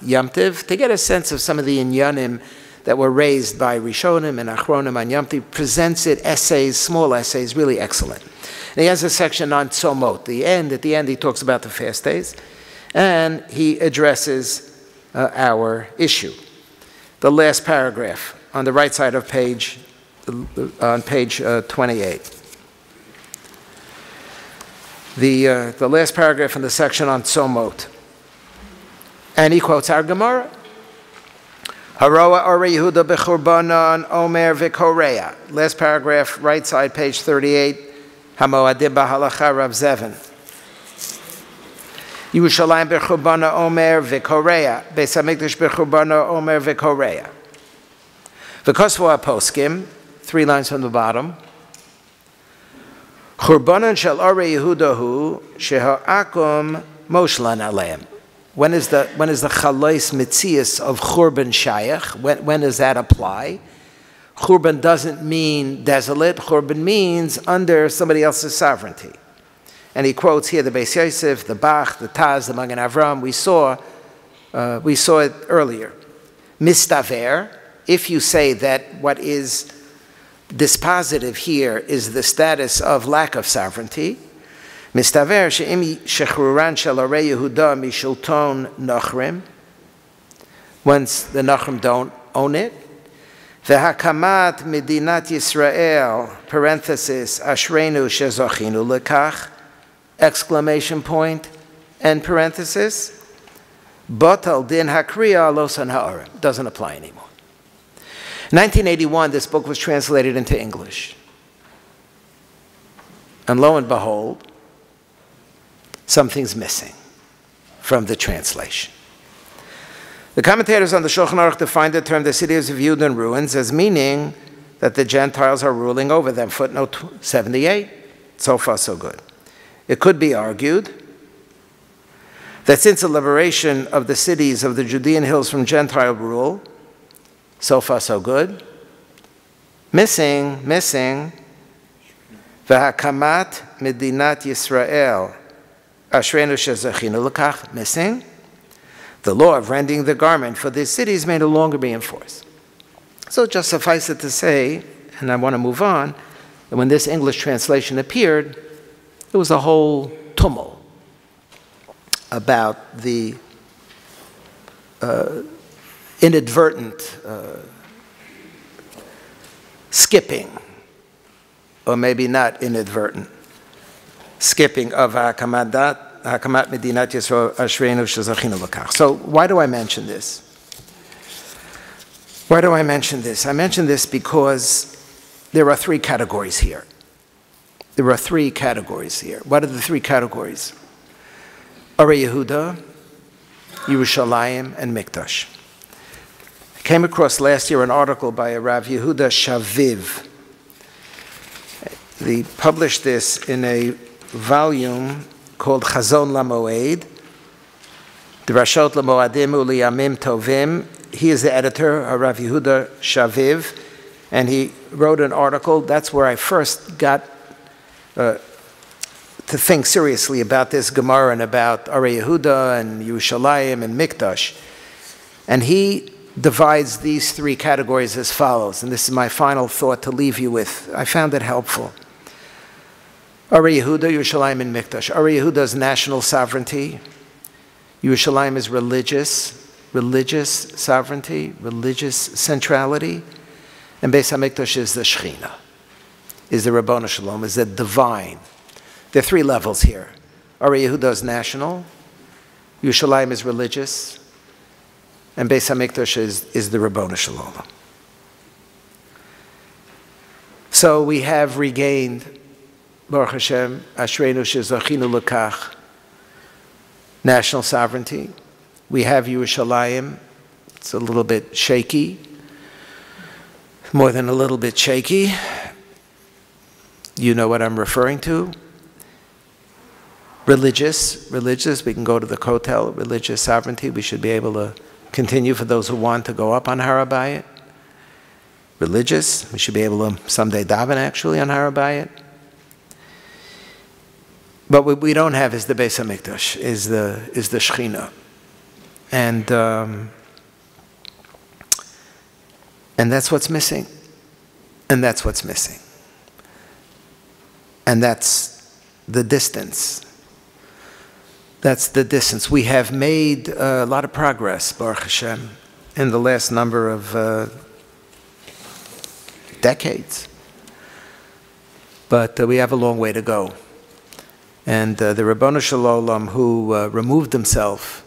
Yom Tov, to get a sense of some of the inyanim that were raised by Rishonim and Achronim on Yom Tov. Presents it, essays, small essays, really excellent. And he has a section on Tzomot. At the end, he talks about the fast days, and he addresses our issue. The last paragraph on the right side of on page 28. The last paragraph in the section on Tzomot. And he quotes our Gemara. Haroa Ore Yehuda b'churbanan Omer v'korea. Last paragraph, right side, page 38. Hamoadim b'halacha Rav Zevin. Yerushalayim b'churbana Omer v'korea. Beis HaMikdash b'churbana Omer v'korea. V'kosvo HaPoskim, 3 lines from the bottom. Churbanan shel Ore Yehudahu sheha'akum moshlan aleim. When is the chalais mitzias of churban shayach? When does that apply? Churban doesn't mean desolate. Churban means under somebody else's sovereignty. And he quotes here the Beis Yosef, the Bach, the Taz, the Magen Avram. We saw it earlier. Mistaver, if you say that what is dispositive here is the status of lack of sovereignty, Mistaver she'im shechruran shel Ore Yehuda mishulton Nachrim, once the Nachrim don't own it, v'hakamat medinat Yisrael, parenthesis, ashreinu shezochinu lekach, exclamation point, end parenthesis, Batal din hakriya losan ha'arim, doesn't apply anymore. In 1981, this book was translated into English. And lo and behold, something's missing from the translation. The commentators on the Shulchan Aruch define the term the cities of Judah in ruins as meaning that the Gentiles are ruling over them. Footnote 78, so far so good. It could be argued that since the liberation of the cities of the Judean hills from Gentile rule, so far so good, missing, v'hakamat medinat Yisrael, ashreinu shezachinu lekach, missing, the law of rending the garment for these cities may no longer be enforced. So just suffice it to say, and I want to move on, that when this English translation appeared, there was a whole tumult about the inadvertent skipping, or maybe not inadvertent, skipping of Hakamat Medinat Yisrael Ashreinu Shezachinu L'Kach. So why do I mention this? Why do I mention this? I mention this because there are 3 categories here. There are 3 categories here. What are the 3 categories? Ore Yehuda, Yerushalayim, and Mikdash. I came across last year an article by a Rav Yehuda Shaviv. He published this in a volume called Chazon LaMoed, Drashot LaMoadim U'Liyamim Tovim. He is the editor, Rav Yehuda Shaviv, and he wrote an article. That's where I first got to think seriously about this Gemara and about Arei Yehuda and Yerushalayim and Mikdash. And he divides these three categories as follows, and this is my final thought to leave you with. I found it helpful. Arei Yehuda, Yerushalayim, and Mikdash. Arei Yehuda is national sovereignty. Yerushalayim is religious sovereignty, religious centrality. And Beis HaMikdash is the Shechina, is the Rabbanu Shalom, is the divine. There are three levels here. Arei Yehuda is national, Yerushalayim is religious, and Beis HaMikdash is the Rabbanu Shalom. So we have regained, Baruch Hashem, Ashreinu Shezachinu L'kach, national sovereignty. We have Yerushalayim. It's a little bit shaky, more than a little bit shaky. You know what I'm referring to. Religious, we can go to the Kotel, religious sovereignty. We should be able to continue for those who want to go up on Har HaBayit. Religious, we should be able to someday daven actually on Har HaBayit. But what we don't have is the Beis HaMikdash, is the Shechina. And that's what's missing. And that's what's missing. And that's the distance. That's the distance. We have made a lot of progress, Baruch Hashem, in the last number of decades. But we have a long way to go. And the Rabbanu Shalom, who removed himself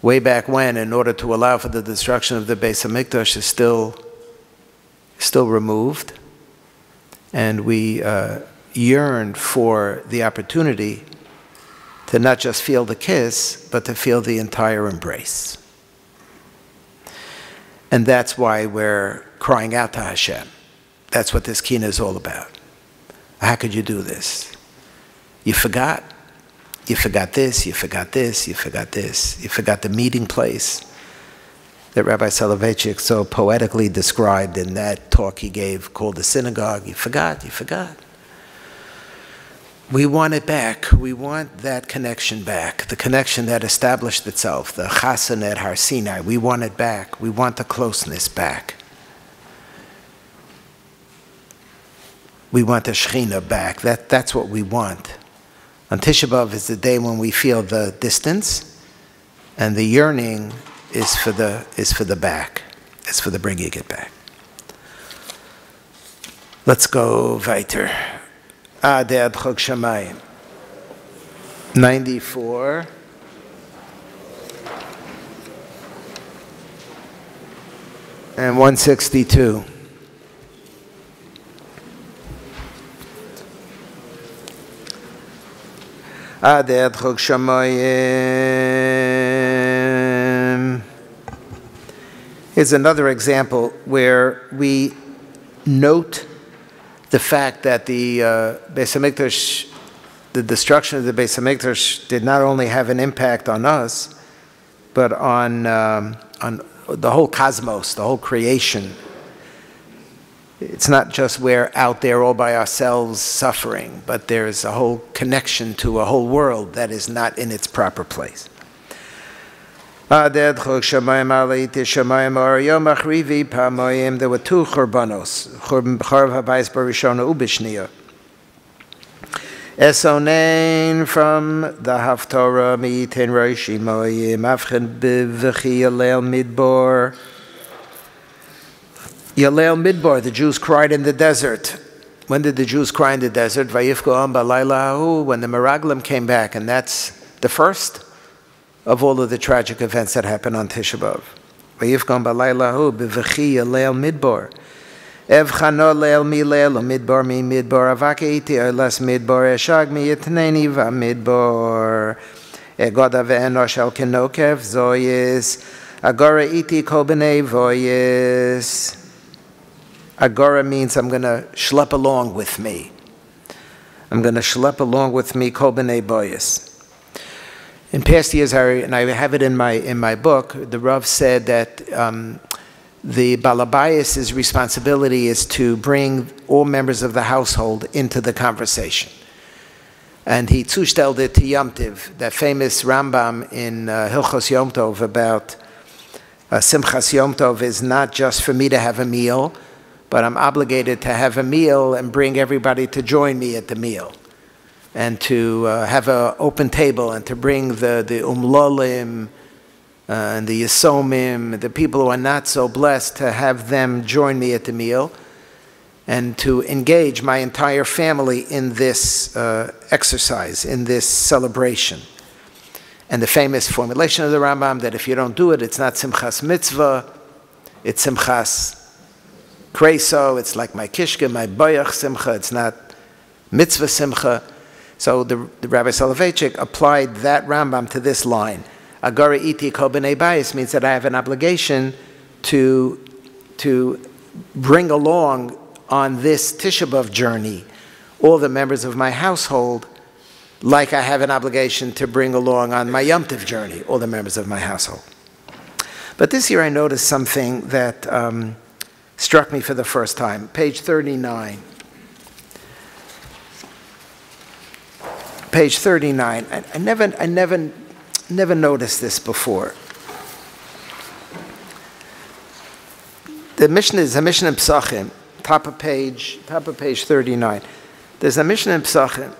way back when in order to allow for the destruction of the Beis HaMikdash, is still removed. And we yearn for the opportunity to not just feel the kiss, but to feel the entire embrace. And that's why we're crying out to Hashem. That's what this Kinnot is all about. How could you do this? You forgot. You forgot this, you forgot this, you forgot this. You forgot the meeting place that Rabbi Soloveitchik so poetically described in that talk he gave called the synagogue. You forgot, you forgot. We want it back. We want that connection back, the connection that established itself, the Chasen at Har Sinai. We want it back. We want the closeness back. We want the Shechina back. That's what we want. On Tisha B'Av is the day when we feel the distance, and the yearning is for the back. It's for the bringing it back. Let's go weiter. Ad Chok Shamayim. 94. And 162. Ad Chok Shamayim is another example where we note the fact that the Beis HaMikdash, the destruction of the Beis HaMikdash, did not only have an impact on us, but on the whole cosmos, the whole creation. It's not just we're out there all by ourselves suffering, but there's a whole connection to a whole world that is not in its proper place. There were two churbanos, Chorb habayis barishona ubishniya. Esonein from the Haftorah mi'iten roshi moyim avchen b'v'chi yalel midbar. Yalel midbar, the Jews cried in the desert. When did the Jews cry in the desert? Vayifko b'layla, when the Meraglim came back, and that's the first of all of the tragic events that happened on Tisha B'Av. Vayifko b'layla b'v'chi yalel midbar. Ev chano leil mi leil midbar mi midbar avakeiti olas midbar eshag mi yitneni va midbar egoda ve'enosh al kenokev zoyis agora iti kol b'nei voyis. Agora means I'm going to schlep along with me. I'm going to schlep along with me kol b'nei voyis. In past years, and I have it in my book, the Rav said that the Balabayas' responsibility is to bring all members of the household into the conversation. And he zustellte to Yom Tiv, that famous Rambam in Hilchos Yom Tov about Simchas Yom Tov is not just for me to have a meal, but I'm obligated to have a meal and bring everybody to join me at the meal, and to have an open table, and to bring the umlolim and the yisomim, the people who are not so blessed, to have them join me at the meal, and to engage my entire family in this exercise, in this celebration. And the famous formulation of the Rambam that if you don't do it, it's not Simchas Mitzvah, it's Simchas Kreso, it's like my Kishke, my Boyach Simcha, it's not Mitzvah Simcha. So the Rabbi Soloveitchik applied that Rambam to this line. Agara iti kol b'nei bayis means that I have an obligation to bring along on this Tisha B'Av journey all the members of my household, like I have an obligation to bring along on my Yom Tov journey all the members of my household. But this year I noticed something that struck me for the first time. Page 39. Page 39. I never noticed this before. The Mishnah is a Mishnah in Psachim, top of page 39. There's a Mishnah in Psachim.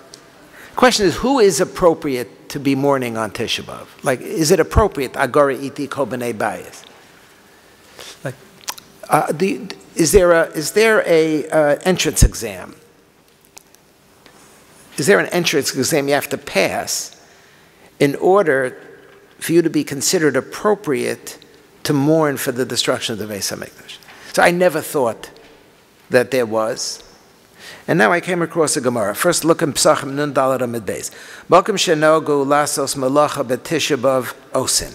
The question is, who is appropriate to be mourning on Tisha B'Av? Like, is it appropriate? Agora iti kol b'nei bayis. Like, is there a entrance exam? Is there an entrance exam you have to pass in order for you to be considered appropriate to mourn for the destruction of the Beis HaMikdash? So I never thought that there was. And now I came across a Gemara. First, look in Psachim Nun Daled Amud Beis. Mokum shenogu lasos malacha b'Tisha B'Av osin.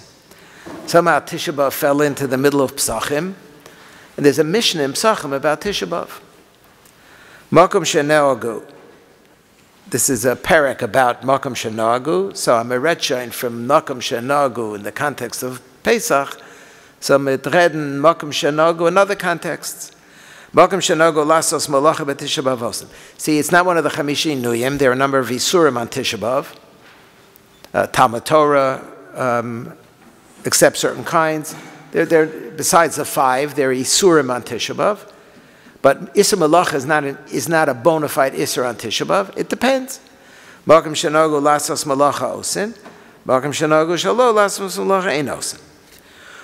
Somehow Tisha B'Av fell into the middle of Psachim, and there's a Mishnah in Psachim about Tisha B'Av. Mokum shenogu. This is a parak about Mokum shenogu. So I'm a redshain from Mokum shenogu in the context of Pesach. So I'm reden Mokum shenogu in other contexts. Mokum shenogu lasos malacha b'Tisha B'Av osin. See, it's not one of the Chamishin Nuyim. There are a number of Isurim on Tisha B'Av. Talmud Torah, except certain kinds. Besides the 5, there are Isurim on Tisha B'Av. But Isur Malacha is not a bona fide Isur on Tisha B'Av. It depends. Mokum shenogu lasos malacha osin. Mokum shenogu shalo lasos malacha ein osin.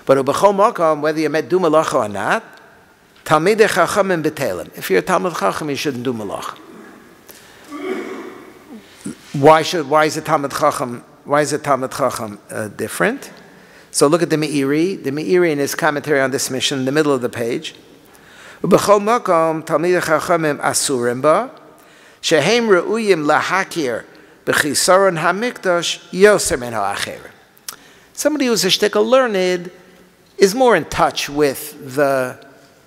But ubechol mokum, whether you do malacha or not, Talmidei Chachamim betelim. If you're a Talmid Chacham, you shouldn't do malacha. Why is a Talmid Chacham different? So look at the Meiri. The Meiri in his commentary on this mission, in the middle of the page. Ubechol makom Talmidei Chachamim asurim ba, shehem reuyim lahakir b'chisaron hamikdash yoser min ha'acherim. Somebody who's a shtickle learned is more in touch with the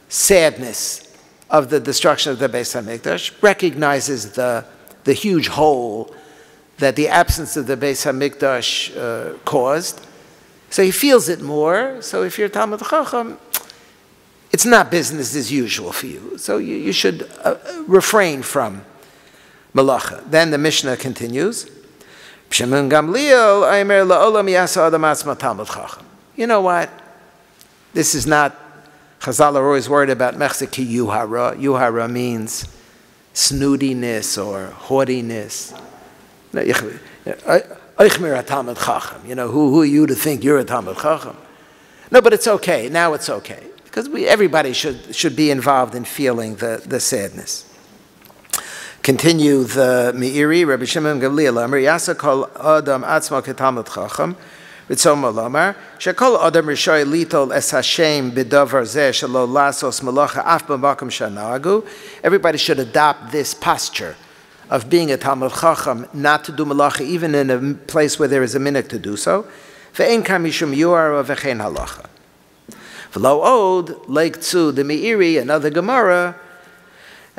sadness of the destruction of the Beis HaMikdash, recognizes the huge hole that the absence of the Beis HaMikdash caused. So he feels it more. So if you're Talmid Chacham, it's not business as usual for you. So you should refrain from malacha. Then the Mishnah continues. You know what? This is not, Chazal are always worried about mechzeki yuhara. Yuhara means snootiness or haughtiness. You know, who are you to think you're a Talmid Chacham? No, but it's okay. Now it's okay. Because everybody should be involved in feeling the sadness. Continue the Meiri, Rabbi Shimon Gamliel, Amar Yasa kol adam atzma ketalmid chacham, v'tzom olamar, shekol adam rishoy litol es Hashem b'davar zeh shelo lasos malacha af b'makom shanagu. Everybody should adopt this posture of being a Talmid Chacham, not to do malacha even in a place where there is a minute to do so. Ve'en kam mishum yuara v'chein halacha. V'lo od, like tzu, the Meiri, another Gemara,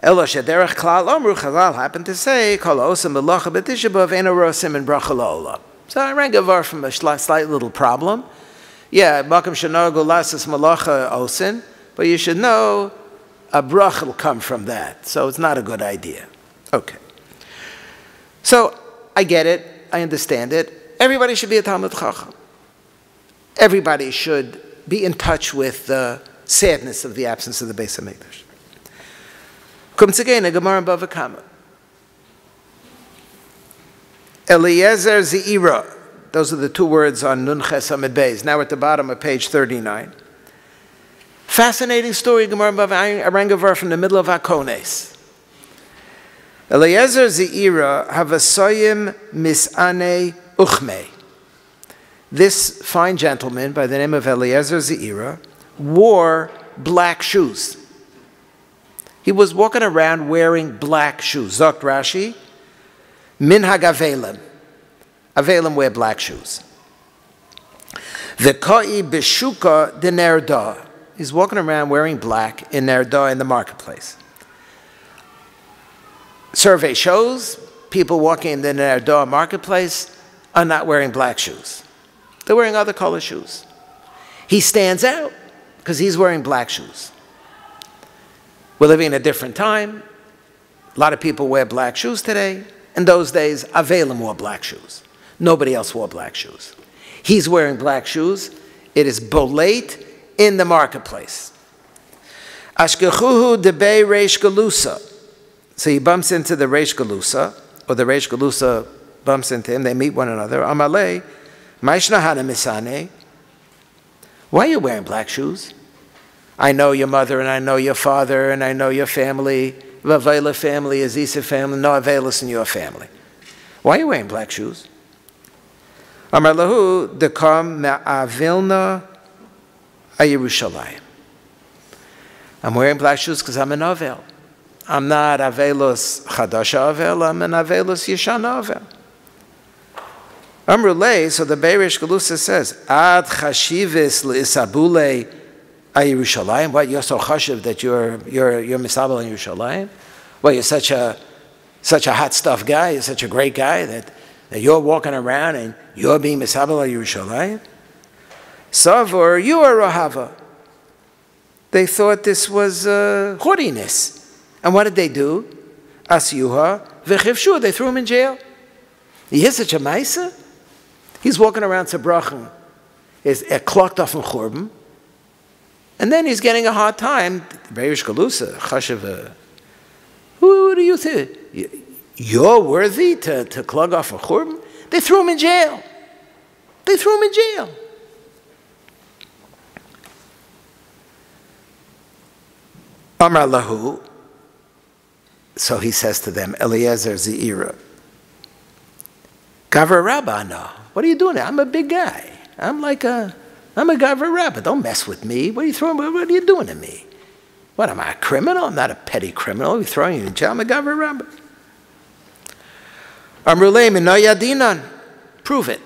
Elo shederech klal omru, Chazal happened to say, Kol osam melacha b'Tisha B'Av ein orosim in bracha la'olam. So I ran gavar from a slight little problem. Yeah, makom shenogu lasas melacha osin, but you should know a bracha will come from that. So it's not a good idea. Okay. So I get it, I understand it. Everybody should be a Talmid Chacham. Everybody should be in touch with the sadness of the absence of the Beis HaMikdash. Comes again a Gemara in Bava Kama. Eliezer Ze'ira. Those are the two words on Nun Ches Amid Beis. Now at the bottom of page 39. Fascinating story, Gemara in Bava Arangavar from the middle of Hakones. Eliezer Ze'ira Havasayim Misane Uchme. This fine gentleman by the name of Eliezer Ze'ira wore black shoes. He was walking around wearing black shoes. Zokt Rashi, Minhag Avelim. Avelim wear black shoes. V'koi b'shuka de nerda. He's walking around wearing black in nerda in the marketplace. Survey shows people walking in the nerda marketplace are not wearing black shoes. They're wearing other color shoes. He stands out because he's wearing black shoes. We're living in a different time. A lot of people wear black shoes today. In those days, Avelim wore black shoes. Nobody else wore black shoes. He's wearing black shoes. It is bolate in the marketplace. Ashkechuhu debei reish galusa. So he bumps into the reish galusa, or the reish galusa bumps into him. They meet one another. Amalei, maishna hana misane. Why are you wearing black shoes? I know your mother, and I know your father, and I know your family. Vavela family, Azisa family, no Avelis in your family. Why are you wearing black shoes? Amar lahu dekam me'avilna ayirushalayim. I'm wearing black shoes because I'm an Avel. I'm not Avelos Chadasha Avel, I'm an Avelos Yeshana Avel. Amrulay, so the Beirish Galusa says, Ad chashivis l'isabule Yerushalayim. What, you're so chashiv that you're misabel in Yerushalayim? Well, you're such a hot stuff guy, you're such a great guy that you're walking around and you're being misabel in Yerushalayim? Savor, you are Rahava. They thought this was haughtiness. And what did they do? Asyuha v'chivshu, they threw him in jail. You hear such a maisa? He's walking around Sabrachim, is clocked off in Churban, and then he's getting a hard time. Beirish Galusa, Chashav, who do you think? You're worthy to clog off a Churban? They threw him in jail. They threw him in jail. Amar lahu, so he says to them, Eliezer Ze'ira, Gavra Rabba, no. What are you doing? I'm a big guy. I'm a Gavra Rabba. Don't mess with me. What are you doing to me? What, am I a criminal? I'm not a petty criminal. You're throwing you in jail. I'm a Gavra Rabba. Amrulei minoya dinan. Prove it.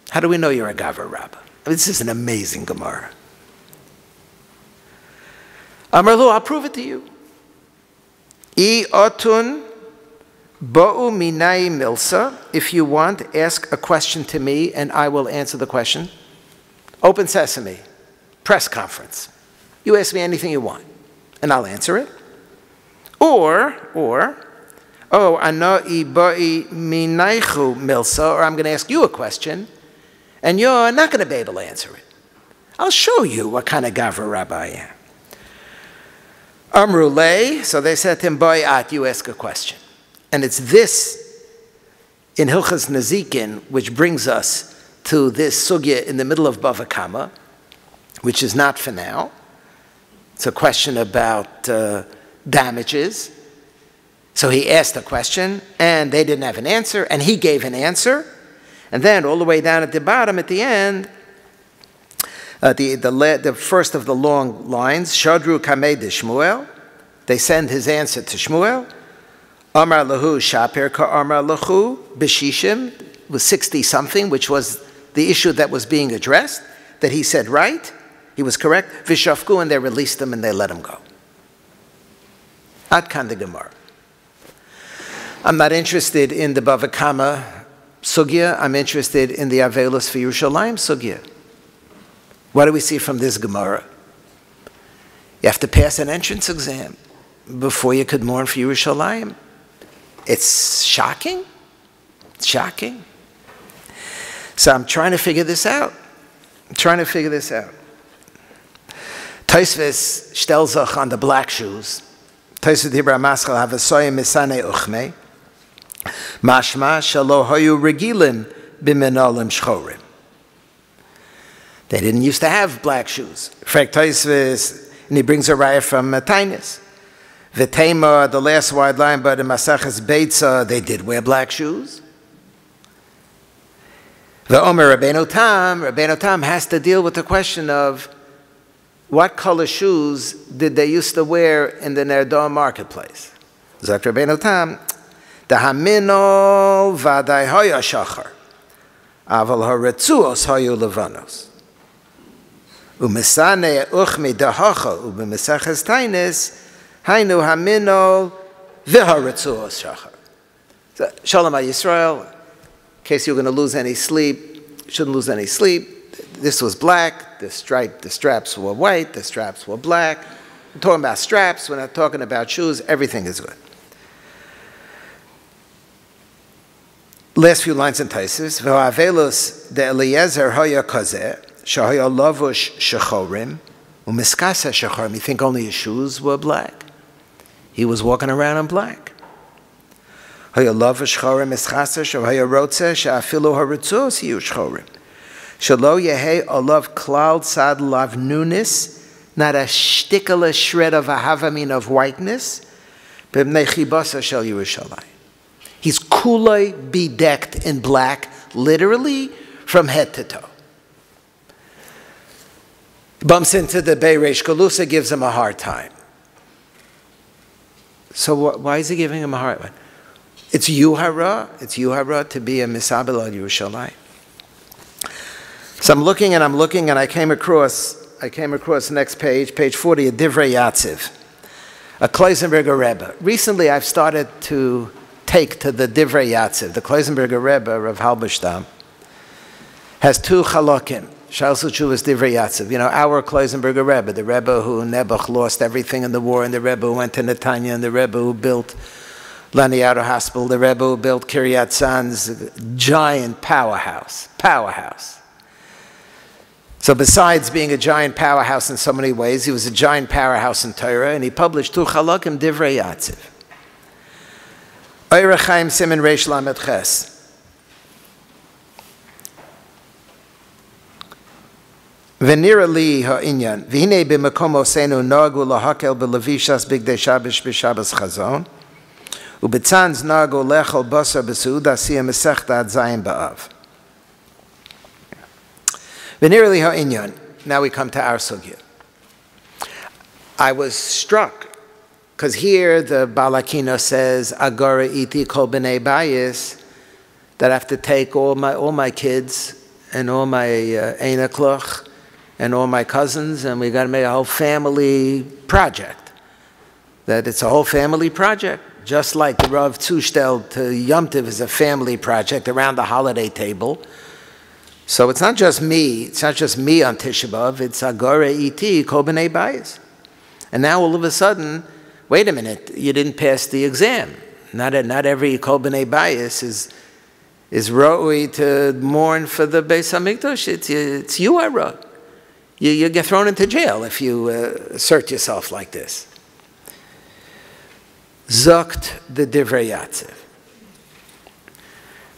How do we know you're a Gavra Rabba? This is an amazing Gemara. Amrulu, I'll prove it to you. I otun bo'u minai milsa. If you want, ask a question to me and I will answer the question. Open sesame. Press conference. You ask me anything you want and I'll answer it. Or, oh, ano I ba'i minaichu milsa, or I'm going to ask you a question and you're not going to be able to answer it. I'll show you what kind of Gavra Rabbi I am. Amrulei, so they said to him, Boyat, you ask a question. And it's this, in Hilchas Nazikin, which brings us to this sugya in the middle of Bava Kama, which is not for now. It's a question about damages. So he asked a question, and they didn't have an answer, and he gave an answer. And then all the way down at the bottom, at the end, the first of the long lines, Shadru Kamei de Shmuel, they send his answer to Shmuel. Amar lahu shaper ka amar lahu b'shishim, was 60-something, which was the issue that was being addressed, that he said right, he was correct, v'shafku, and they released him and they let him go. Ad kan de Gemara. I'm not interested in the Bava Kama sugya, I'm interested in the Avelos for Yerushalayim sugya. What do we see from this Gemara? You have to pass an entrance exam before you could mourn for Yerushalayim. It's shocking. It's shocking. So I'm trying to figure this out. Tosfos stellt sich on the black shoes. Tosfos dibra maschal havasoyim misane uchmei. Mashma shelo hoyu regilim b'menolim shchorim. They didn't used to have black shoes. Frek Tosfos, and he brings a raya from Tainis. V'tema, the last wide line, but in Maseches Beitza, they did wear black shoes. V'omer Rabbeinu Tam has to deal with the question of what color shoes did they used to wear in the Nerdor marketplace. Zok Rabbeinu Tam, Dahamino v'adai hoya shachar, aval haretzuos hoyu levanos. U'misane uchmi dahacha u'b'meseches Tainis, hainu hamino v'haretzuos shachar. So, Shalom HaYisrael, in case you're going to lose any sleep, shouldn't lose any sleep. This was black, the straps were white, the straps were black. We're talking about straps, we're not talking about shoes, everything is good. Last few lines in Tosfos. V'avelus de Eliezer hoya kazeh, shahoya lavush shechorim, u'miskasa shechorim. You think only his shoes were black? He was walking around in black. Hoya lavush shechorim miskasa, shahoya rotze, she'afilu haritzos hiyu shechorim. Shelo yehei olav klal sad lavnunis, not a shtickle, a shred of a havamin of whiteness, b'bnei chibasa shel Yerushalayim. He's kulei bedecked in black, literally from head to toe. Bumps into the Beiresh Galusa, gives him a hard time. So why is he giving him a hard time? It's Yuhara to be a Misabel al Yerushalayim. So I'm looking and I came across the next page, page 40, a Divrei Yatziv, a Kloisenberger Rebbe. Recently I've started to take to the Divrei Yatziv. The Kloisenberger Rebbe, Rav Halberstam, has two chalokim. Sha'asu Tshuvas Divrei Yatziv. You know, our Kloisenberger Rebbe, the Rebbe who Nebuch lost everything in the war, and the Rebbe who went to Netanya, and the Rebbe who built Laniado Hospital, the Rebbe who built Kiryat San's giant powerhouse. So besides being a giant powerhouse in so many ways, he was a giant powerhouse in Torah, and he published two chalokim Divrei Yatziv. Oire Chaim Simen Reish Lamed Ches. V'nira li ha'inyan, v'hinei b'makom osenu nagu lahakel b'levishas bigdei shabbos b'shabbos chazon, u'b'tzanz nagu lechol basar b'seuda siyah mesechta ad zayin ba'av. V'nira li ha'inyan. Now we come to our sugya. I was struck, because here the Balakino says, Agora iti kol b'nei bayis, that I have to take all my kids and all my einakloch and all my cousins, and we got to make a whole family project. That it's a whole family project, just like the Rav Zushtel to Yom Tov is a family project around the holiday table. So it's not just me on Tisha B'Av, it's Agora iti kol b'nei bayis. And now all of a sudden, wait a minute, you didn't pass the exam. Not every Kol B'nai Bayis is ro'ui to mourn for the Beis HaMikdash. It's you, Ara. You get thrown into jail if you assert yourself like this. Zokt the Divrei Yatziv.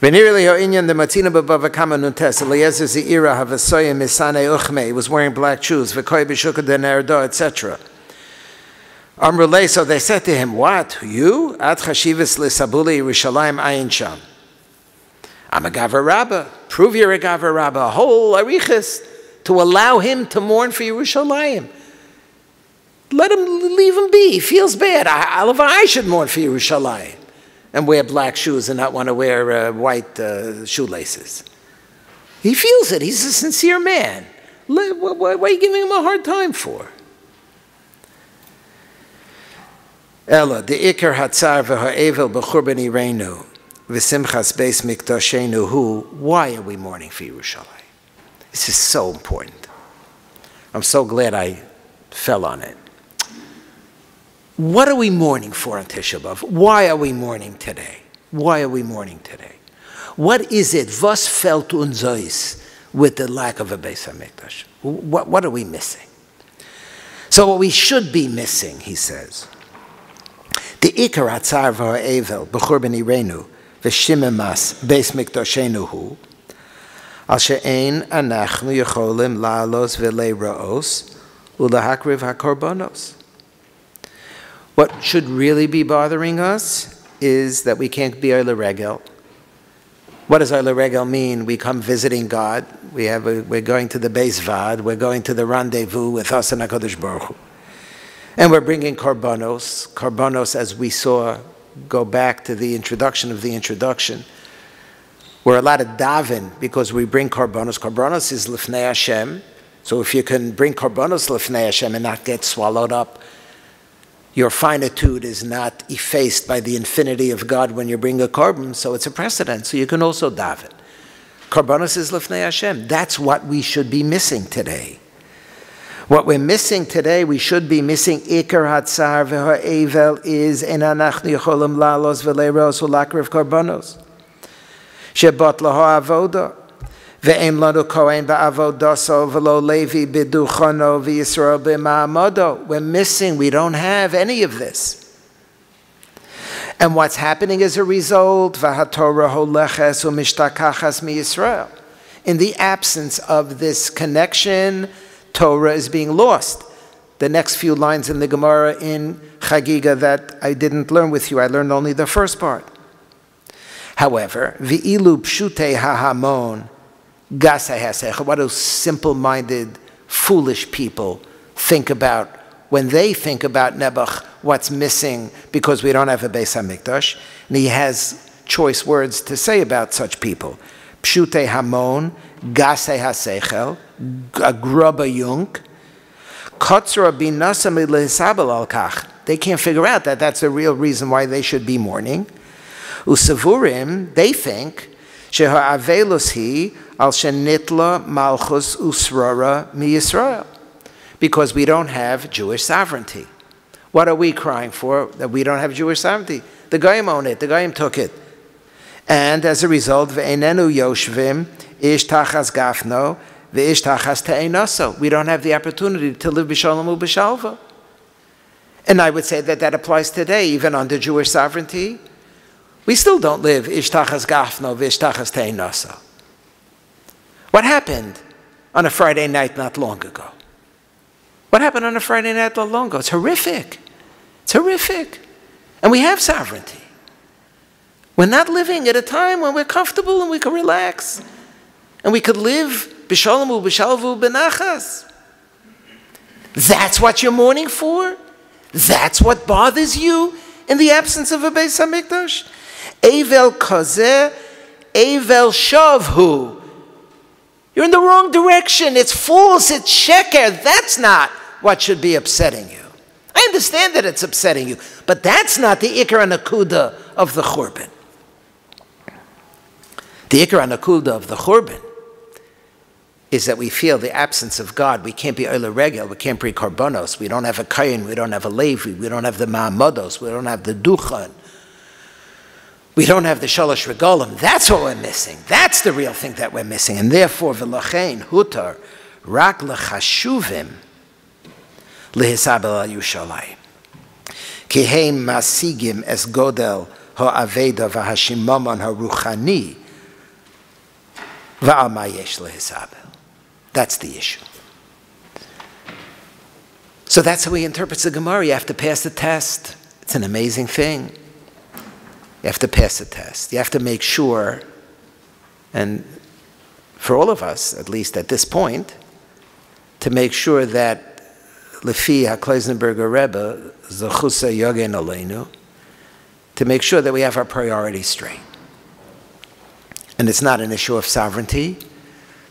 V'nirli ha'inyan the matzina b'bava kama nuntes Eliezer ze'ira havasoyim misane uchme. He was wearing black shoes. V'koi b'shukah denardo, etc. Amrulei, so they said to him, what, you? Ad chashivas l'sabuli Yerushalayim ayin sham. I'm a Gavar Rabbah. Prove you're a Gavar Rabbah. A whole arichas to allow him to mourn for Yerushalayim. Leave him be. He feels bad. I should mourn for Yerushalayim and wear black shoes and not want to wear white shoelaces. He feels it. He's a sincere man. What are you giving him a hard time for? Ella, the Iker Hatzar v'ha'evel b'churban Ireinu v'simchas beis mikdashenu hu. Why are we mourning for Yerushalayim? This is so important. I'm so glad I fell on it. What are we mourning for on Tisha B'Av? Why are we mourning today? What is it? Was fehlt uns eus with the lack of a Beis HaMikdash? What are we missing? So what we should be missing, he says, the ikar hatzar v'ha'evel b'churban irenu v'shimemas Beis Mikdashenu hu al she'ein anachnu yecholim la'alos v'le'ra'os u'lahakriv ha'korbanos. What should really be bothering us is that we can't be Oile Regel. What does Oile Regel mean? We come visiting God. We're going to the Beis Vad. We're going to the rendezvous with us and HaKadosh Baruch Hu. And we're bringing korbanos. Korbanos, as we saw, go back to the introduction of the introduction. We're allowed to daven because we bring korbanos. Korbanos is Lifnei Hashem. So if you can bring korbanos Lifnei Hashem and not get swallowed up, your finitude is not effaced by the infinity of God when you bring a korban, so it's a precedent. So you can also daven. Korbanos is Lifnei Hashem. That's what we should be missing today. What we're missing today, we should be missing Ikar Hatzar v'ha'evel is en anachnu yecholim la'alos v'le'ros u'lakriv korbanos. Shebot laho avoda. Ve'en lanu kohen ba'avodaso v'lo levi b'duchano v'yisrael b'ma'amodo. We're missing, we don't have any of this. And what's happening as a result? V'hatorah holeches u'mishtakachas mi'Yisrael. In the absence of this connection, Torah is being lost. The next few lines in the Gemara in Chagiga that I didn't learn with you, I learned only the first part. However, v'ilu pshutei hahamon, what do simple-minded, foolish people think about when they think about Nebuch, what's missing because we don't have a Beis HaMikdash? And he has choice words to say about such people. Pshutei hamon, gasei hasechel, a grubba yunk, kotzra binasa milehisabel al kach. They can't figure out that that's the real reason why they should be mourning. Usavurim, they think, sheha avelus hi, al shenitla malchus usrara mi Yisrael, because we don't have Jewish sovereignty. What are we crying for? That we don't have Jewish sovereignty. The Goyim own it. The Goyim took it. And as a result, ve'enenu yoshvim ish tachas gafno ve'ish tachas te'enaso. We don't have the opportunity to live b'shalom u'b'shalva. And I would say that that applies today, even under Jewish sovereignty. We still don't live ish tachas gafno ve'ish tachas te'enaso. What happened on a Friday night not long ago? What happened on a Friday night not long ago? It's horrific. It's horrific. And we have sovereignty. We're not living at a time when we're comfortable and we can relax. And we could live b'shalom u'b'shalvu b'nachas. That's what you're mourning for? That's what bothers you in the absence of a Beis HaMikdash? Evel kozeh, evel shavhu. You're in the wrong direction. It's false. It's sheker. That's not what should be upsetting you. I understand that it's upsetting you, but that's not the ikar anakuda of the churban. The ikar anakuda of the churban is that we feel the absence of God. We can't be oile regel. We can't be korbanos. We don't have a kayin. We don't have a levi. We don't have the ma'amodos. We don't have the duchan. We don't have the shalosh regalim. That's what we're missing. That's the real thing that we're missing. And therefore, v'lachein hutar rak lechashuvim lehisabel al Yushalayim. Ki heim masigim es godel ha'aveda v'hashimamon ha'ruchani v'al ma'yesh lehisabel. That's the issue. So that's how he interprets the Gemara. You have to pass the test. It's an amazing thing. You have to pass the test. You have to make sure, and for all of us, at least at this point, to make sure that Lefi HaKleisnerberger Rebbe, Zechusa Yogen Aleinu, to make sure that we have our priorities straight. And it's not an issue of sovereignty.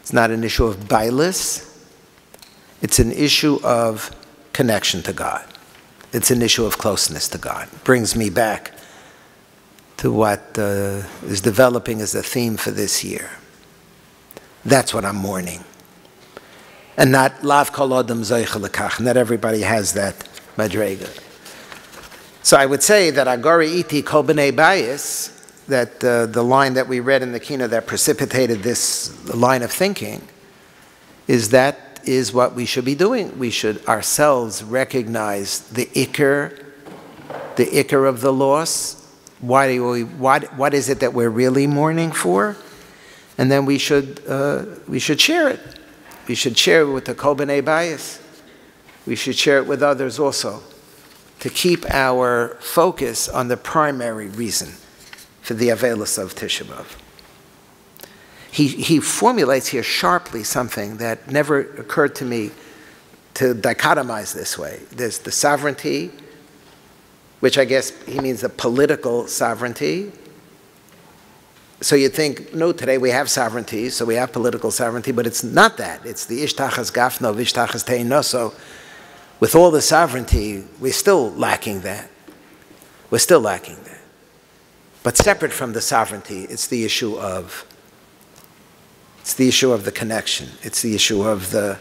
It's not an issue of bailus. It's an issue of connection to God. It's an issue of closeness to God. It brings me back to what is developing as a theme for this year. That's what I'm mourning. And not lav kol adam zoicha lekach. Not everybody has that madrega. So I would say that agori iti kol b'nei bayis, that the line that we read in the Kinnot that precipitated this line of thinking is that is what we should be doing. We should ourselves recognize the ikr of the loss. What is it that we're really mourning for? And then we should share it. We should share it with the Kol B'nai Bayis. We should share it with others also, to keep our focus on the primary reason for the Avelis of Tisha B'Av. He formulates here sharply something that never occurred to me to dichotomize this way. There's the sovereignty, which I guess he means the political sovereignty. So you'd think, no, today we have sovereignty, so we have political sovereignty, but it's not that. It's the ishtachas gafno, vishtachas teinoso. With all the sovereignty, we're still lacking that. We're still lacking that. But separate from the sovereignty, it's the issue of the connection. It's the issue of the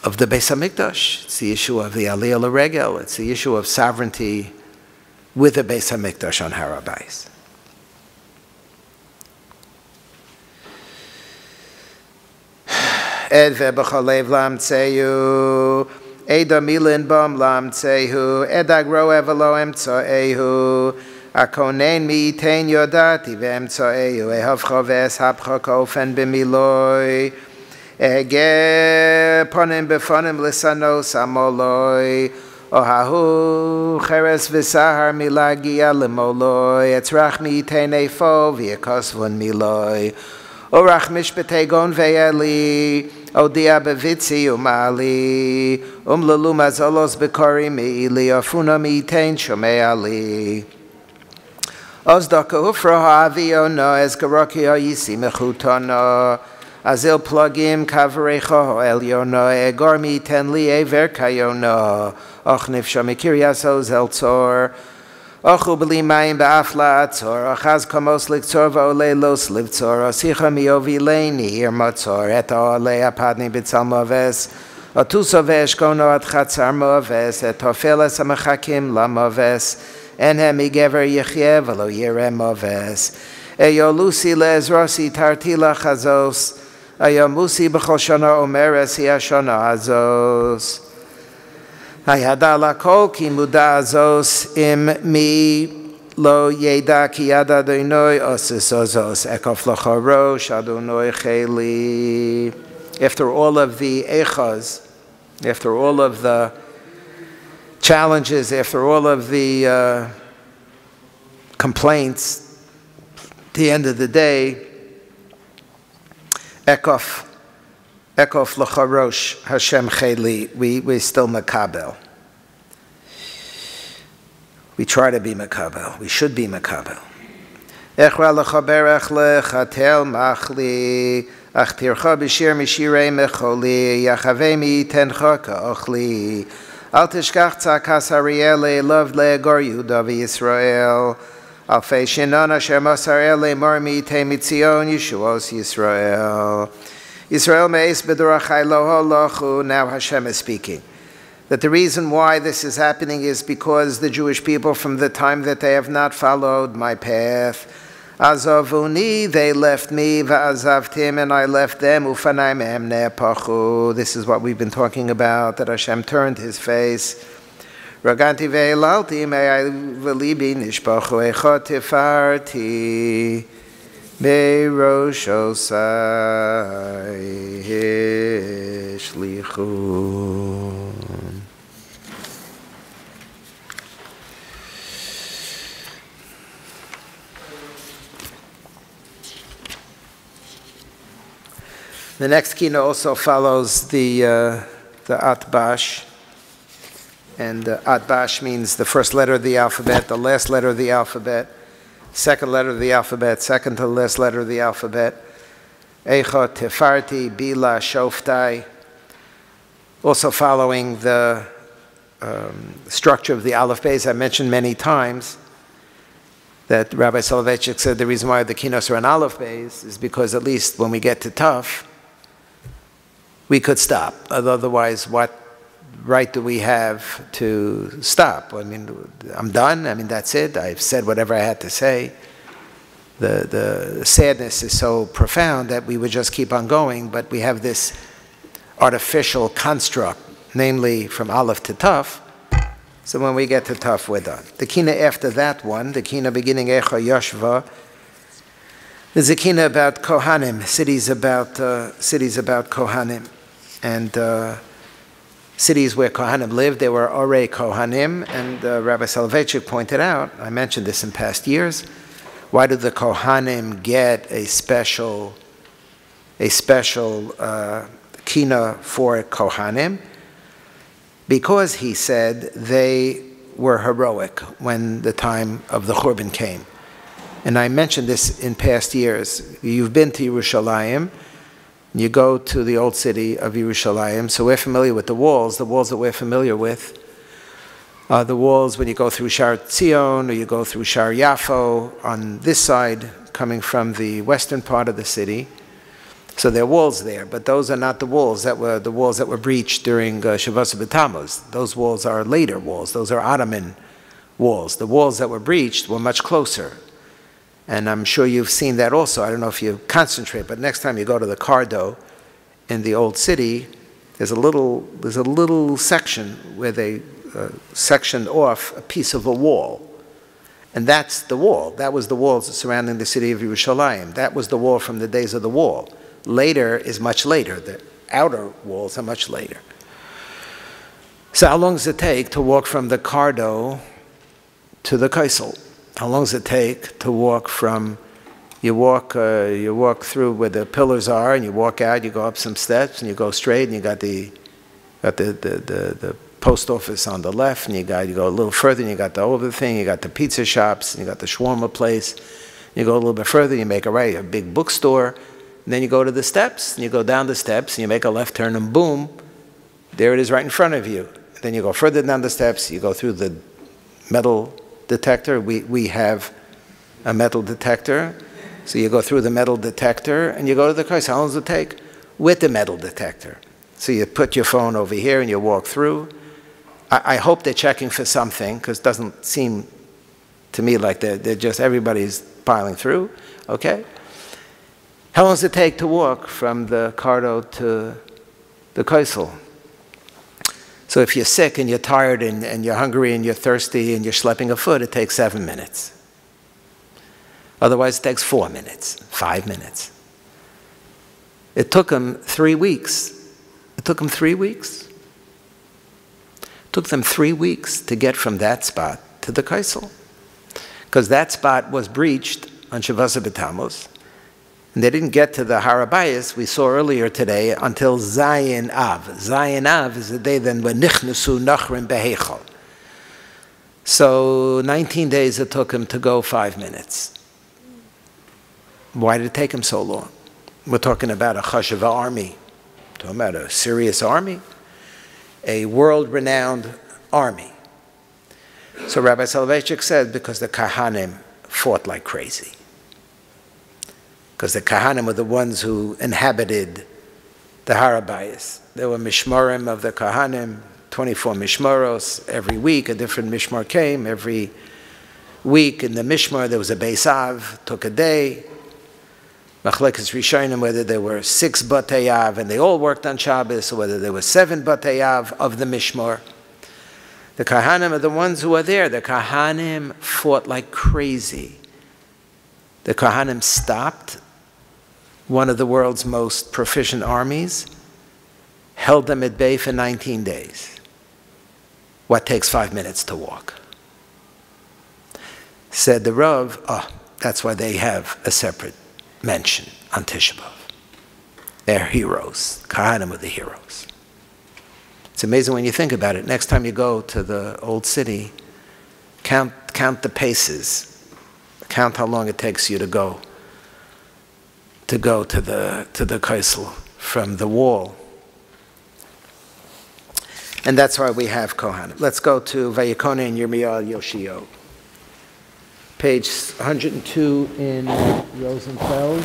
Beis HaMikdash. It's the issue of the Aliyah L'Regel. It's the issue of sovereignty with the Beis HaMikdash on Har HaBayis. Ed ve'b'chalev lamtzeyu, eda milin bam lamtzeyu, edag roev lo emtzoehu, akonen mi'itein yodati ve'emtzoehu, ehavcho ve'eshapcho kofen b'miloi, ege ponim b'fonim lisanos amoloi, ohahu cheres v'sahar milagia lemoloi, etzrach mi'itein efo v'yekosvon miloi, Orach mishpetei gon ve'eli, odia bevitzi umali, umlalu mazolos bekori me'ili, ofuna mi'itein shomei ali. Ozdaka ufra ha'avi ono, ez garoki ha'yisi mechutono, azil plugim kavarecho ha'elyono, egor mi'iten li ever kayono, och nifsha mikiryas ozel tzor, Ochu b'li mayim ba'af la'atzor, ochaz komos liktzor va'olei los livtzor, osicha mi'ovi leini ir matzor, et ha'olei apadni b'tzal moves, otuso ve'eshkono at chatzar moves, et hofeles ha'mechakim la moves, enhem migever yichyeh v'lo yireh moves. Eyo lusi le'ezrosi tartila chazos, eyo musi b'chol shona omeres hi ha'shona hazos. Hayada lakol ki muda azos im mi lo yeda ki yada doinoi osis ozos ekof lochorosh adonoi cheli. After all of the echos, after all of the challenges, after all of the complaints, at the end of the day, ekof l'charosh Hashem cheli, we still makabel. We try to be makabel. We should be makabel. Echra l'chaberech lechatel machli, ach tircha b'shir mishirei mecholi, yachavei mi'itencha ka'ochli. Al tishkach tzakas Ariel loved le'egor Yehuda v'Yisrael. Alfei shinon asher masar ele mor mi'itei mitzion Yeshuos Yisrael. Yisrael me'es b'dorachai lo holochu. Now Hashem is speaking. That the reason why this is happening is because the Jewish people, from the time that they have not followed my path, azavuni, they left me, va'azavtim, and I left them, ufanai mehem ne'apachu. This is what we've been talking about, that Hashem turned his face. Raganti ve'elalti, me'ai v'libi nishpachu, echot tifarti. Be'roshosai hishlichun. The next Kinnot also follows the Atbash, and Atbash means the first letter of the alphabet, the last letter of the alphabet, second letter of the alphabet, second to the last letter of the alphabet. Eichot Tefarti Bila Shoftai. Also following the structure of the Aleph Beis, I mentioned many times that Rabbi Soloveitchik said the reason why the Kinnos are on Aleph Beis is because at least when we get to Tuf, we could stop. Otherwise, what right do we have to stop? I mean, I'm done. I mean, that's it. I've said whatever I had to say. The sadness is so profound that we would just keep on going, but we have this artificial construct, namely from Aleph to Taf. So when we get to Taf, we're done. The Kinnot after that one, the Kinnot beginning Echa Yashva, there's a Kinnot about Kohanim, cities about Kohanim, and cities where Kohanim lived. There were Orei Kohanim, and Rabbi Soloveitchik pointed out, I mentioned this in past years, why do the Kohanim get a special Kinnot for Kohanim? Because, he said, they were heroic when the time of the Churban came. And I mentioned this in past years. You've been to Yerushalayim, you go to the old city of Yerushalayim, so we're familiar with the walls that we're familiar with. The walls when you go through Shar Tzion or you go through Shar Yafo on this side, coming from the western part of the city. So there are walls there, but those are not the walls that were breached during Shavuos B'Tammuz. Those walls are later walls. Those are Ottoman walls. The walls that were breached were much closer. And I'm sure you've seen that also. I don't know if you concentrate, but next time you go to the Cardo in the old city, there's a little section where they sectioned off a piece of a wall. And that's the wall. That was the walls surrounding the city of Yerushalayim. That was the wall from the days of the wall. Later is much later. The outer walls are much later. So how long does it take to walk from the Cardo to the Kaisel? How long does it take to walk from, you walk through where the pillars are, and you walk out, you go up some steps, and you go straight, and you got the post office on the left, and you go a little further, and you got the over thing, you got the pizza shops, and you got the shawarma place. You go a little bit further, you make a right, a big bookstore, and then you go to the steps, and you go down the steps, and you make a left turn, and boom, there it is right in front of you. And then you go further down the steps, you go through the metal detector. We have a metal detector. So you go through the metal detector, and you go to the Kaisel. How long does it take? With the metal detector. So you put your phone over here, and you walk through. I hope they're checking for something, because it doesn't seem to me like they're just, everybody's piling through. Okay? How long does it take to walk from the Cardo to the Kaisel? So if you're sick and you're tired and you're hungry and you're thirsty and you're schlepping a foot, it takes 7 minutes. Otherwise, it takes 4 minutes, 5 minutes. It took them 3 weeks. It took them 3 weeks. It took them 3 weeks to get from that spot to the Kaisel, because that spot was breached on Shavuos B'Tammuz. And they didn't get to the Harabayas we saw earlier today until Zayin Av. Zayin Av is the day then when Nichnusu Nachrim Behechal. So 19 days it took him to go 5 minutes. Why did it take him so long? We're talking about a Chasheva army. We're talking about a serious army. A world-renowned army. So Rabbi Soloveitchik said because the Kahanim fought like crazy. Because the Kahanim were the ones who inhabited the Harabayas. There were Mishmarim of the Kahanim, 24 Mishmaros. Every week a different Mishmar came. Every week in the Mishmar there was a Beis Av, took a day. Machlekes Rishonim, whether there were 6 Batei Av and they all worked on Shabbos, or whether there were 7 Batei Av of the Mishmar. The Kahanim are the ones who are there. The Kahanim fought like crazy. The Kahanim stopped one of the world's most proficient armies, held them at bay for 19 days. What takes 5 minutes to walk? Said the Rav, that's why they have a separate mention on Tisha B'Av. They're heroes. Kahanim are the heroes. It's amazing when you think about it. Next time you go to the old city, count the paces. Count how long it takes you to go to the Kaisel from the wall. And that's why we have Kohanim. Let's go to Vayikone and Yirmiyah Yoshio. Page 102 in Rosenfeld.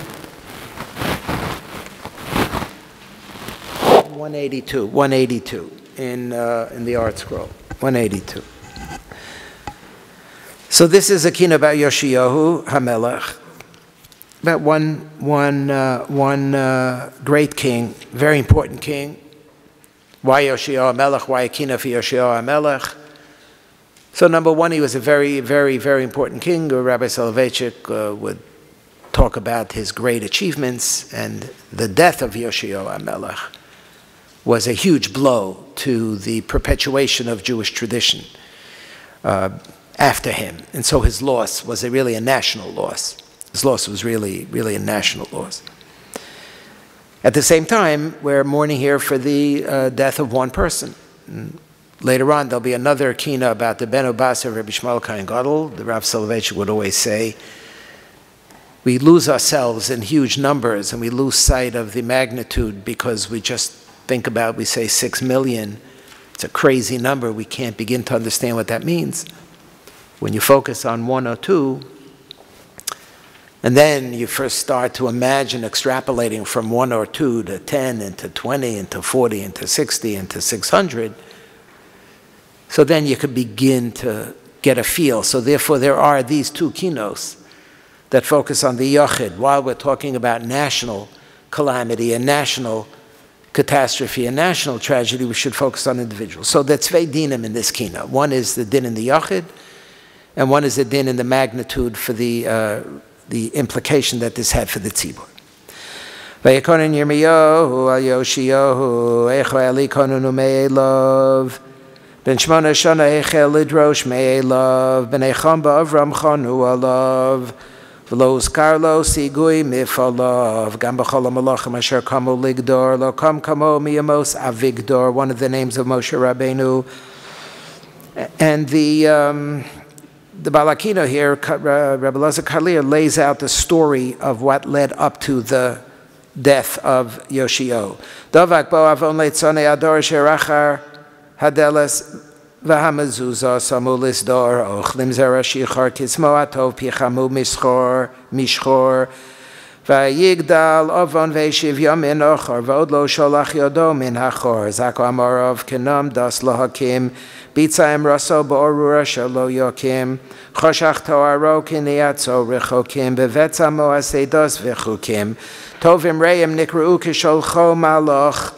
182. in the Art Scroll, 182. So this is a Kinnot about Yoshiyahu HaMelech, about one great king, very important king. Why Yoshiyahu HaMelech? Why a Kinnot for Yoshiyahu HaMelech? So number one, he was a very, very, very important king. Rabbi Soloveitchik would talk about his great achievements, and the death of Yoshiyahu HaMelech was a huge blow to the perpetuation of Jewish tradition after him. And so his loss was really a national loss. His loss was really, really a national loss. At the same time, we're mourning here for the death of one person. And later on, there'll be another Kinnot about the Ben Obasa of Rabbi Shmuel Kohen Gadol. The Rav Soloveitchik would always say, we lose ourselves in huge numbers, and we lose sight of the magnitude because we just think about, we say 6 million. It's a crazy number. We can't begin to understand what that means. When you focus on one or two, and then you first start to imagine extrapolating from 1 or 2 to 10, into 20, into 40, into 60, into 600. So then you could begin to get a feel. So therefore there are these two Kinnos that focus on the Yachid. While we're talking about national calamity and national catastrophe and national tragedy, we should focus on individuals. So that's zwei dinim in this Kinnot. One is the din in the Yachid, and one is the din in the magnitude for the implication that this had for the tzibur. Vayekonen Yirmiyahu al Yoshiyahu echo eli konenu me'elav ben shmona shana echel lidrosh me'elav ben echam ba'avram chanu alav v'lo uzkar lo sigui mifalav gam b'chol ha'malachim asher kamo ligdor lo kam kamo miyamos avigdor, one of the names of Moshe Rabbeinu. And the Balakino here, Rabbi Elazar Karlier, lays out the story of what led up to the death of Yoshiyahu. Dovak bo avon leitzonei ador sherachar hadeles v'hamezuzah samulis dor ochlim zera shichar kismo atov pichamu mishchor vayigdal avon ve'shiv yamin ochar v'od lo sholach yodo min hachor zako amarav kenam das lo hakim Bitzayim raso ba'orura shelo yokim choshach to'aro kiniyatzo rechokim bevetzamo asedos v'chukim tovim reim nikru kisholcho malach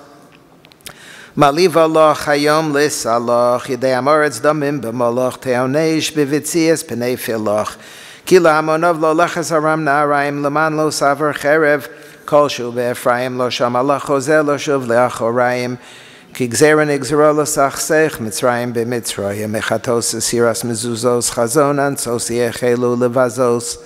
maliva loch hayom lisaloch yidei amoretz damim b'moloch teoneish b'vitzias p'nei filoch kila hamonov lo lechas aram na'arayim leman lo saver cherev kolshu be'efraim lo shamalach chozel lo shuv le'achorayim Ki gzeran igzero l'sachsech Mitzrayim b'Mitzrayim mechatos siras mezuzos chazon ansos yechelu levazos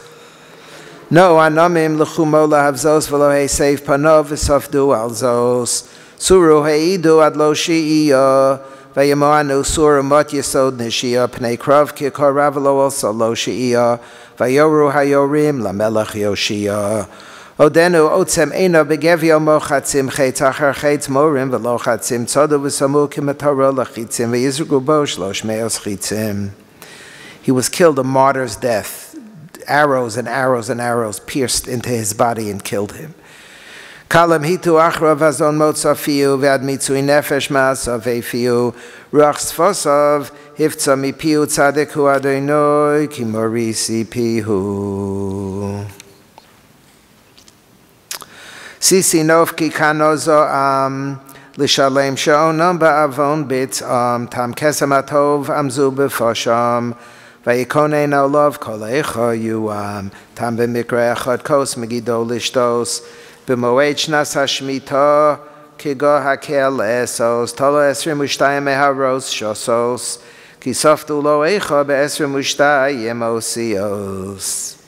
No anomim l'chumo lahavzos v'lo heseif panov v'sofdu alzos Suru heidu ad lo shi'iya v'yamoanu suru mot yesod nishiya pnei krav ki koravelo also lo shi'iya v'yoru hayorim lamelech Yoshiya Odenu otzem eno begevio mochatzim chetz achar chetz morim v'lo chatzim tzodu v'samu kimataro lachitzim v'yizrugu bo shlosh meos chitzim. He was killed a martyr's death. Arrows and arrows and arrows pierced into his body and killed him. Kalam hitu achra vazon motzafiu ve'ad mitzui nefesh ma'asav ve'fiu ruach sfosav hifza mipiu tzadik hu adonoi ki morisi pihu. Sisi novki kanozo lishalem sha'onam ba'avon bitz'am tam kesem atov amzu b'fosham vayikonein olav kol echa yuam tam b'mikra echad kos megido lishtos b'moed shnas hashmita kigo hakel esos tolo esrim ushtayim meharos shosos kisoftu lo echa be'esrim ushtayim osios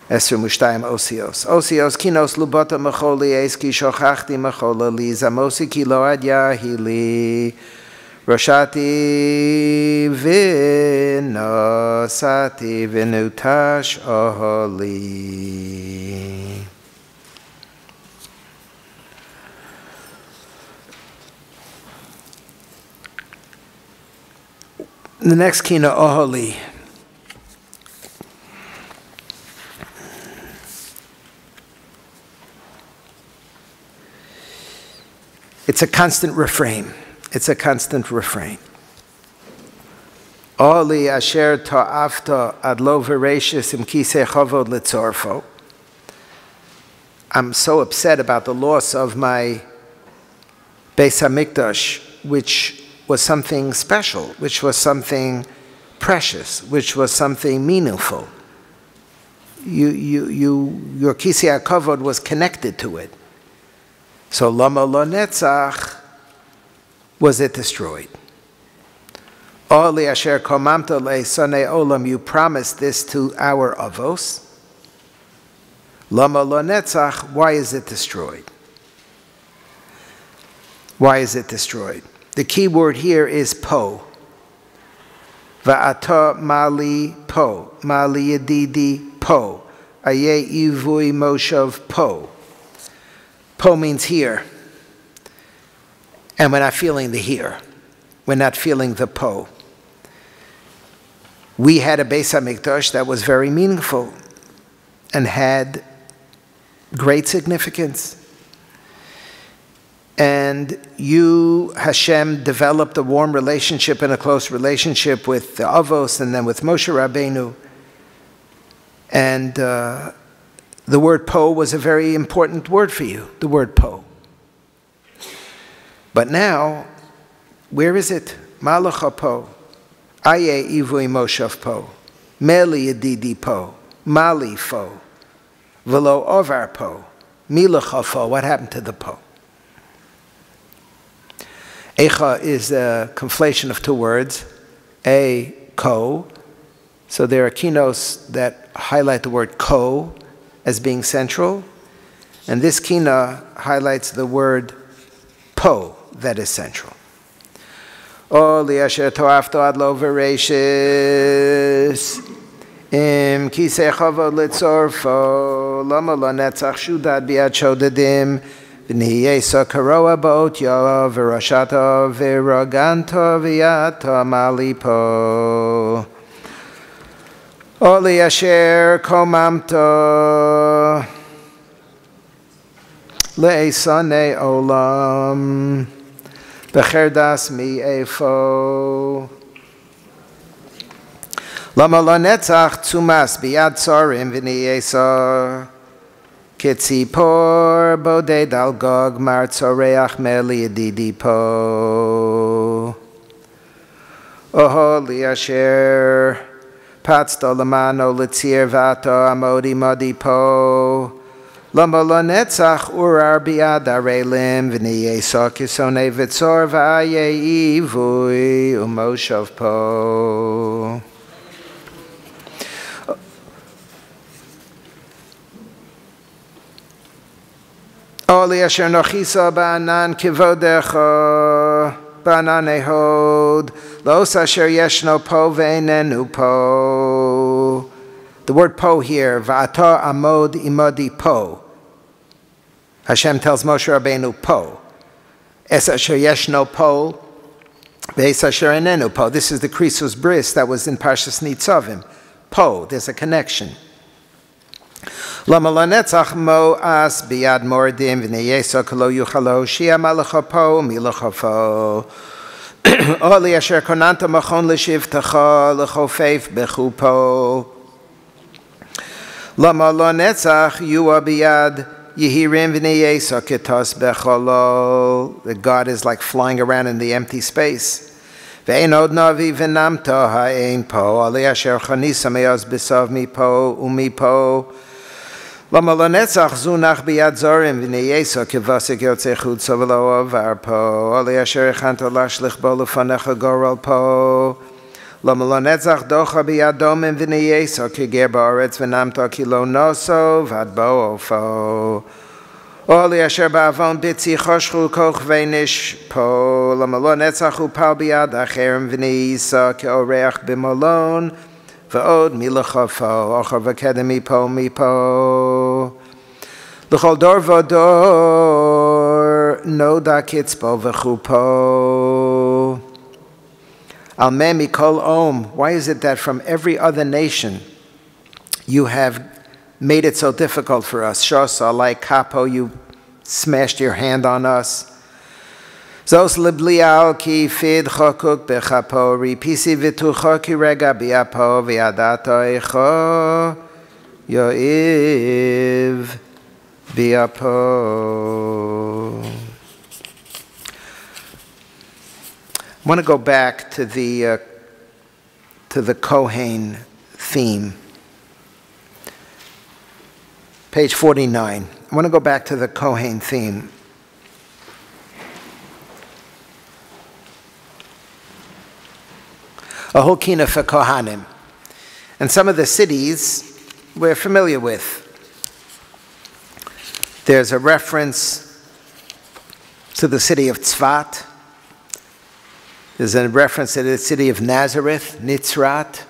Esrim Mushtayim Osios. Osios kinos lubota mecholi eski shochachti mechola li zamosi kilo ad yahili roshati vinosati vinutash oholi. The next Kinnot Oholi. It's a constant refrain. It's a constant refrain. Oli asher ta'afta ad lo veracious im kisei chavod letzorfo. I'm so upset about the loss of my Beis HaMikdash, which was something special, which was something precious, which was something meaningful. Your kisei hakavod was connected to it. So lama lo netzach, was it destroyed? Oli asher komamta le'sonei olam, you promised this to our avos. Lama lo netzach, why is it destroyed? Why is it destroyed? The key word here is po. Va'ata mali po. Mali yedidi po. Aye ivui moshav po. Po means here. And we're not feeling the here. We're not feeling the po. We had a Beis HaMikdash that was very meaningful and had great significance. And you, Hashem, developed a warm relationship and a close relationship with the Avos and then with Moshe Rabbeinu. And the word po was a very important word for you, the word po. But now, where is it? Malacha po. Aye ivui moshav po. Meli yedidi po. Mali fo. Velo ovar po. Milacha fo. What happened to the po? Echa is a conflation of two words. A, ko. So there are Kinnos that highlight the word ko as being central. And this Kinnot highlights the word po that is central. Oli asher to'afto ad lo veracious im kisei chavod litzorfo lama lo netzach shudad biad shodadim v'niyesa karoa ba'otya v'rashata v'raganto v'yata malipo Oli asher komamto le'esane olam B'cherdas mi efo. Lama lo netzach tzumas biyad tzorim v'niyesa kitzipor boded al gog mar tzoreach meli yedidi po. Oho li asher patzto lamano litzir vato amodi modi po. Lama lo netzach urar biad arelim v'niyesa kisonei v'tzor v'aye ivui umoshav po. Oli asher nochisa ba'anan kivodecha ba'anan ehod los asher yeshno po ve'enenu po. The word po here, va'ata amod imodi po. Hashem tells Moshe Rabbeinu po. Es asher yeshno po, ve'es asher enenu po. This is the Krisus Bris that was in Parshas Nitzavim. Po, there's a connection. Lama lo netzach mo'as biyad mordim v'neyesa k'lo yuchalo shia malacha po milacha po. Oli asher konanta machon l'shivtacha l'chofeif b'chu po. Lama lo netzach yua biyad Yehirim v'neyesa ketos becholo. That God is like flying around in the empty space. Ve'en od navi v'namta ha'ein po. Ali asher chanisa me'oz b'sav mi po umi po. Lama lo netzach zunach biyad zorim v'neyesa kevasik yotzei chutza v'lo avar po. Ali asher echanta lashlich bo lefanecha gorol po. Lama lo netzach docha biyad domim v'neyesa keger ba'aretz v'namta ki lo noso v'ad bo'o fo. Oli asher ba'avon bitzi choshchu kochvei nish po. Lama lo netzach upal biyad acherim v'neyesa ke'oreach b'molon v'od milacha fo. Ocha v'kedem mipo mipo. L'chol dor v'dor noda kitzpo v'chu po. Al me mikol om. Why is it that from every other nation you have made it so difficult for us? Shosa, like kapo, you smashed your hand on us. Zos leblial ki fid chokuk bechapo ripisi vitucho ki rega biapo viadato echo yoiv biapo. I want to go back to the Kohen theme. Page 49. I want to go back to the Kohen theme. A whole Kinnot for Kohanim. And some of the cities we're familiar with. There's a reference to the city of Tzfat. There's a reference to the city of Nazareth, Nitzrat.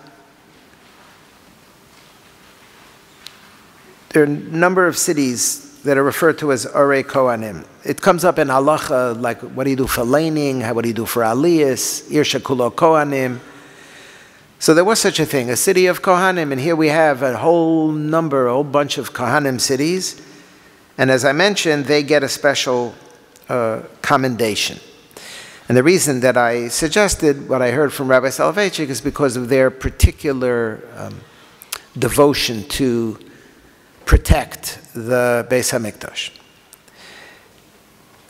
There are a number of cities that are referred to as Orei Kohanim. It comes up in halacha, like what do you do for laning, what do you do for aliyas, Ir Shekulo Kohanim. So there was such a thing, a city of Kohanim, and here we have a whole bunch of Kohanim cities. And as I mentioned, they get a special commendation. And the reason that I suggested what I heard from Rabbi Soloveitchik is because of their particular devotion to protect the Beis HaMikdash.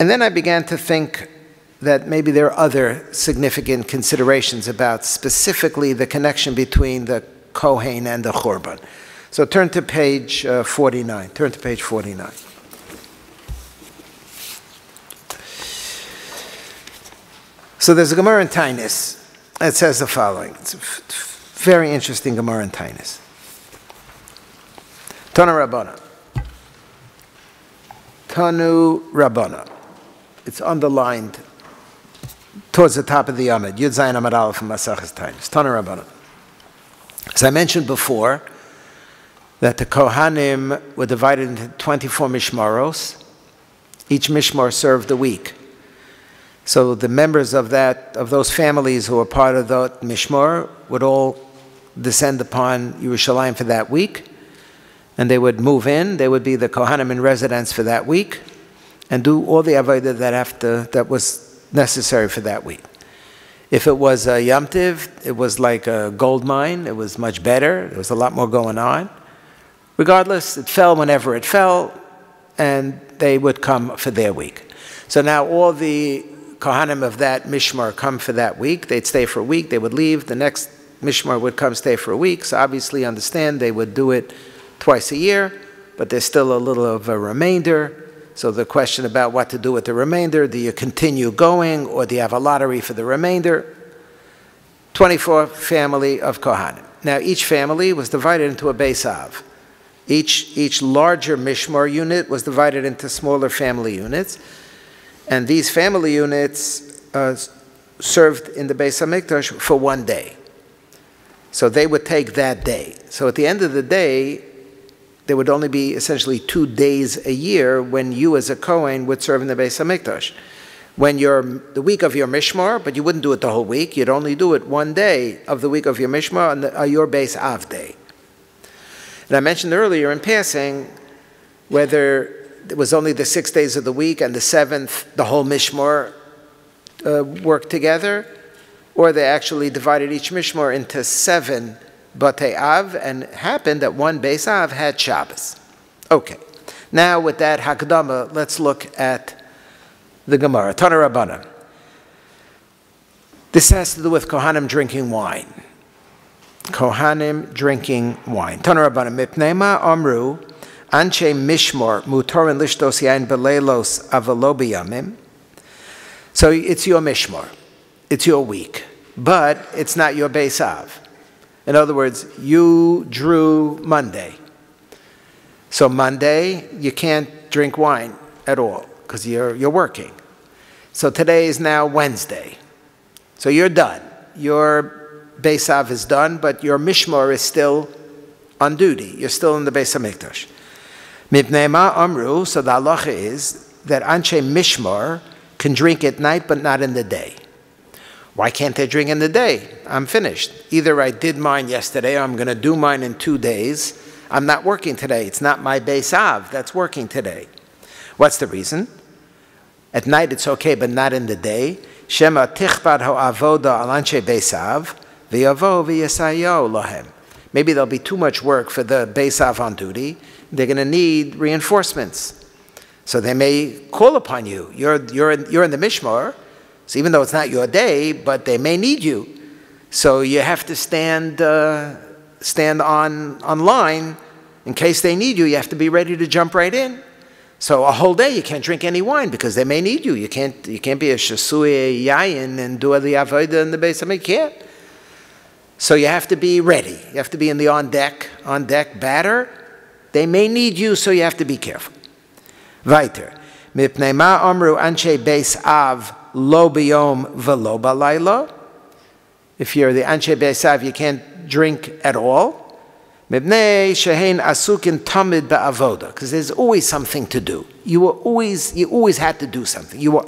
And then I began to think that maybe there are other significant considerations about specifically the connection between the Kohen and the Churban. So turn to page 49. Turn to page 49. So there's a Gemara in Tainis that says the following. It's a very interesting Gemara in Tainis. Tanu Rabbana. Tanu Rabbana. It's underlined towards the top of the Amid. Yud Zayin Amid Aleph from Maseches Tainis. Tanu Rabbana. As I mentioned before, that the Kohanim were divided into 24 mishmaros. Each mishmar served a week. So the members of those families who were part of the mishmar would all descend upon Yerushalayim for that week, and they would move in. They would be the Kohanim in residence for that week, and do all the avodah that was necessary for that week. If it was a Yom Tiv, it was like a gold mine. It was much better. There was a lot more going on. Regardless, it fell whenever it fell, and they would come for their week. So now all the Kohanim of that mishmar come for that week. They'd stay for a week. They would leave. The next mishmar would come stay for a week. So obviously, understand they would do it twice a year, but there's still a little of a remainder. So the question about what to do with the remainder, do you continue going or do you have a lottery for the remainder? 24 family of Kohanim. Now each family was divided into a Beis Av. Each larger mishmar unit was divided into smaller family units. And these family units served in the Beis HaMikdash for one day. So they would take that day. So at the end of the day, there would only be essentially 2 days a year when you as a Kohen would serve in the Beis HaMikdash. When you're the week of your Mishmar, but you wouldn't do it the whole week, you'd only do it one day of the week of your Mishmar on your Beis Av day. And I mentioned earlier in passing whether it was only the 6 days of the week and the 7th, the whole Mishmar worked together, or they actually divided each Mishmar into 7 Batei Av, and it happened that one Beis Av had Shabbos. Okay. Now with that Hakdama, let's look at the Gemara. Tana Rabbana. This has to do with Kohanim drinking wine. Kohanim drinking wine. Tana Rabbana. Mipnei ma amru Anshe Mishmor Mutorin Lishtos Yain Beleilos Avalo B'Yamim. So it's your Mishmor. It's your week. But it's not your Beis Av. In other words, you drew Monday. So Monday, you can't drink wine at all because you're working. So today is now Wednesday. So you're done. Your Beis Av is done, but your Mishmor is still on duty. You're still in the Beis HaMikdash. Mipnei ma amru, so the halacha is that Anshe Mishmor can drink at night but not in the day. Why can't they drink in the day? I'm finished. Either I did mine yesterday or I'm going to do mine in 2 days. I'm not working today. It's not my Beis Av that's working today. What's the reason? At night it's okay, but not in the day. Shema tichbad ha'avoda al anshe beisav v'yavo v'yesayo lohem. Maybe there'll be too much work for the beisav on duty. They're going to need reinforcements. So they may call upon you. You're in the mishmar, so even though it's not your day, but they may need you. So you have to stand on line in case they need you. You have to be ready to jump right in. So a whole day you can't drink any wine because they may need you. You can't be a shasui yayin and do the avodah in the Beis Hamikdash. You can't. So you have to be ready. You have to be in the on deck batter. They may need you, so you have to be careful. Weiter. Mipnei ma amru anshe Beis Av lo biyom v'lo balayla. If you're the anshe Beis Av, you can't drink at all. Mibnei shehein asukin tamid ba'avoda, because there's always something to do. You always had to do something. You were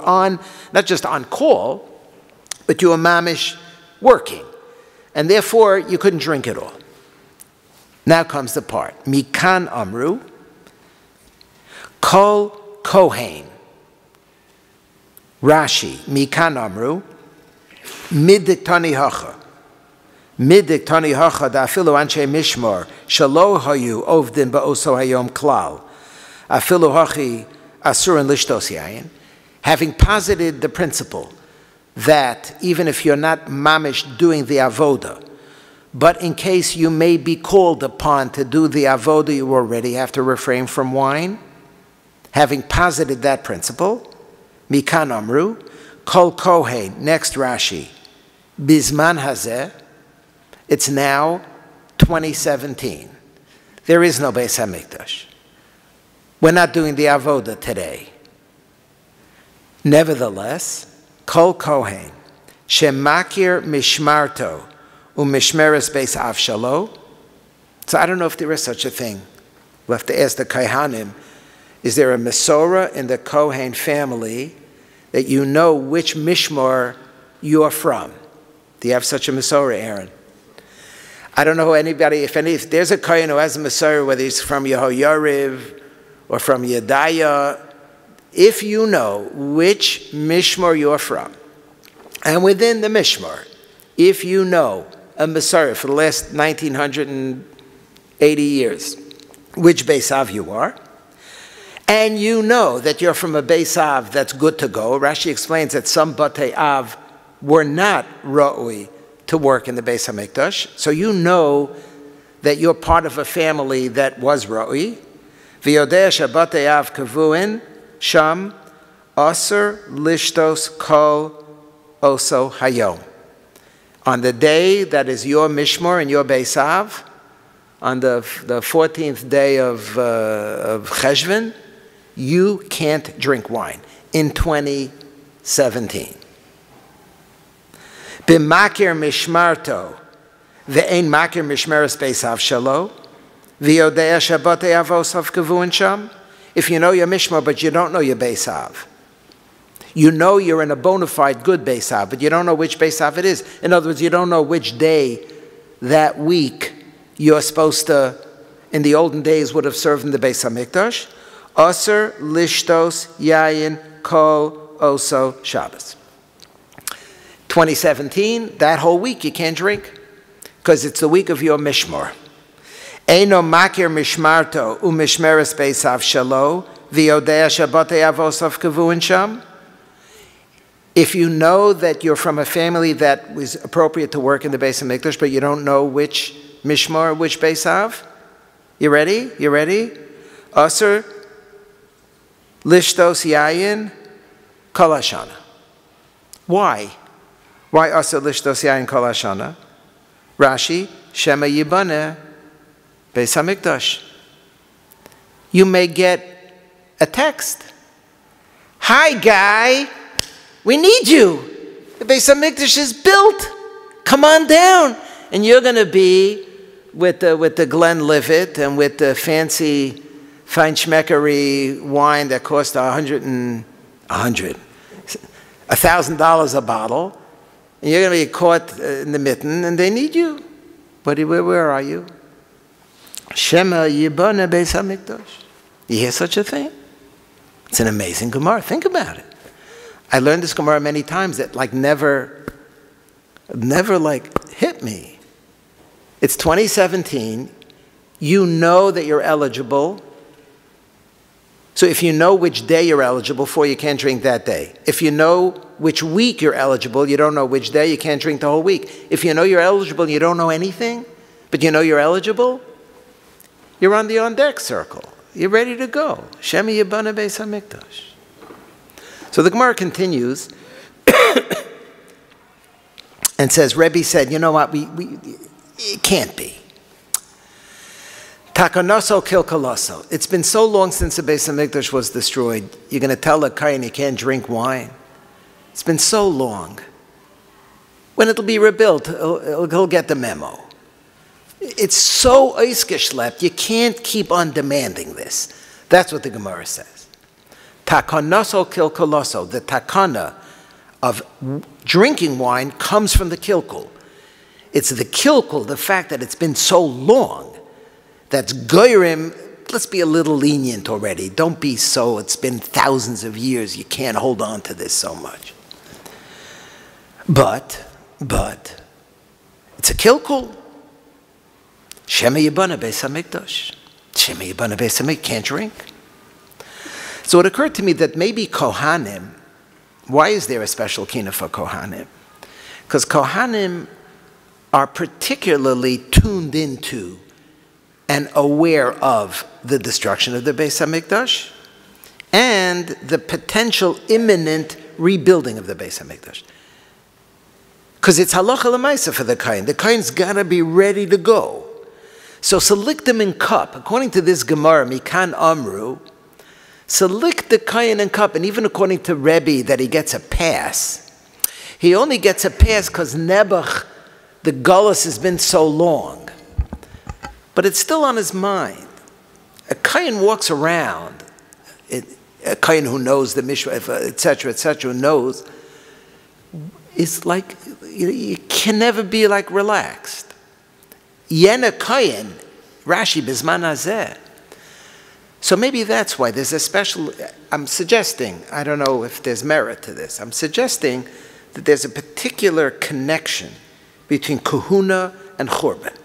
not just on call, but you were mamish working, and therefore you couldn't drink at all. Now comes the part. Mikan amru kol kohen. Rashi mikan amru midiktani hacha. Midik tani hacha da afilu anshe mishmar shalo hayu ovdin ba'oso hayom klal afilu hachi asurin lishtos yayin. Having posited the principle that even if you're not mamish doing the avoda, but in case you may be called upon to do the avoda, you already have to refrain from wine. Having posited that principle, mikan amru kol kohen. Next Rashi, bizman hazeh. It's now 2017. There is no Beis Hamikdash. We're not doing the avoda today. Nevertheless, kol kohen shemakir mishmarto umishmeres Beis Av shalo. So I don't know if there is such a thing. We'll have to ask the Kohanim. Is there a Mesorah in the Kohen family that you know which mishmar you're from? Do you have such a Mesorah, Aaron? I don't know anybody, if there's a Kohen who has a Mesorah, whether he's from Yehoyariv or from Yedaya, if you know which Mishmar you're from, and within the Mishmar, if you know a Mesorah for the last 1980 years, which Beis Av you are, and you know that you're from a Beis Av that's good to go. Rashi explains that some Batei Av were not Ra'ui to work in the Beis Hamikdash, so you know that you're part of a family that was Ra'ui. V'yodeh shabatei av kavuin sham aser lishtos kol oso hayom. On the day that is your mishmar and your Beis Av, on the 14th day of Cheshvan, you can't drink wine in 2017. B'makir mishmarto, ve'ein makir mishmeres Beis Av shalo, v'yodea shabbatei avos av kavuin sham. If you know your mishmar, but you don't know your Beis Av. You know you're in a bona fide good Beis Av, but you don't know which Beis Av it is. In other words, you don't know which day that week you're supposed to, in the olden days, would have served in the Beis HaMikdash. Aser lishtos yayin kol oso Shabbos. 2017, that whole week you can't drink because it's the week of your mishmar. Eino makir mishmarto umishmeres Beis Av shalo v'yodea shabbatei avos av kavuin sham. If you know that you're from a family that was appropriate to work in the Beis HaMikdash, but you don't know which mishmar, which Beis Av, you ready? You ready? Aser lishtos yayin kol hashana. Why? Why aser lishtos yayin kol hashana? Rashi, Shema Yibane Beis HaMikdash. You may get a text. Hi, guy. We need you. The Beis HaMikdash is built. Come on down. And you're going to be with the Glenlivet and with the fancy Feinschmeckery wine that cost $1,000 a bottle. And you're going to be caught in the mitten, and they need you. But where are you? Shema Yibana Beis HaMikdash. You hear such a thing? It's an amazing Gemara. Think about it. I learned this Gemara many times that like never like hit me. It's 2017. You know that you're eligible. So if you know which day you're eligible for, you can't drink that day. If you know which week you're eligible, you don't know which day, you can't drink the whole week. If you know you're eligible and you don't know anything, but you know you're eligible, you're on the on-deck circle. You're ready to go. Shemi Yibana Beis HaMikdash. So the Gemara continues and says, Rabbi said, you know what, it can't be. Takonoso kilkaloso. It's been so long since the Beis HaMikdash was destroyed. You're going to tell a Kohen he can't drink wine? It's been so long. When it'll be rebuilt, he'll get the memo. It's so oisgeschlept, you can't keep on demanding this. That's what the Gemara says. Takonoso kilkaloso. The takana of drinking wine comes from the kilkul. It's the kilkul, the fact that it's been so long, that's goyrim. Let's be a little lenient already. Don't be so, it's been thousands of years, you can't hold on to this so much. But, it's a kilkul. Shema Yibana Beis HaMikdash. Shema Yibana Beis HaMikdash, can't drink. So it occurred to me that maybe Kohanim, why is there a special Kinnot for Kohanim? Because Kohanim are particularly tuned into and aware of the destruction of the Beis HaMikdash and the potential imminent rebuilding of the Beis HaMikdash. Because it's halacha l'maisa for the Kohen. The Kohen's got to be ready to go. So seliktim in cup, according to this Gemara, Mikan Amru, selikt the Kohen in cup, and even according to Rabbi that he gets a pass, he only gets a pass because Nebuch, the Gullus has been so long. But it's still on his mind. A Kohen walks around, a Kohen who knows the Mishra, etc., who knows, is like, you can never be like relaxed. Yena Kohen, Rashi Bizman Hazeh. So maybe that's why there's a special, I'm suggesting, I don't know if there's merit to this, I'm suggesting that there's a particular connection between Kahuna and Churban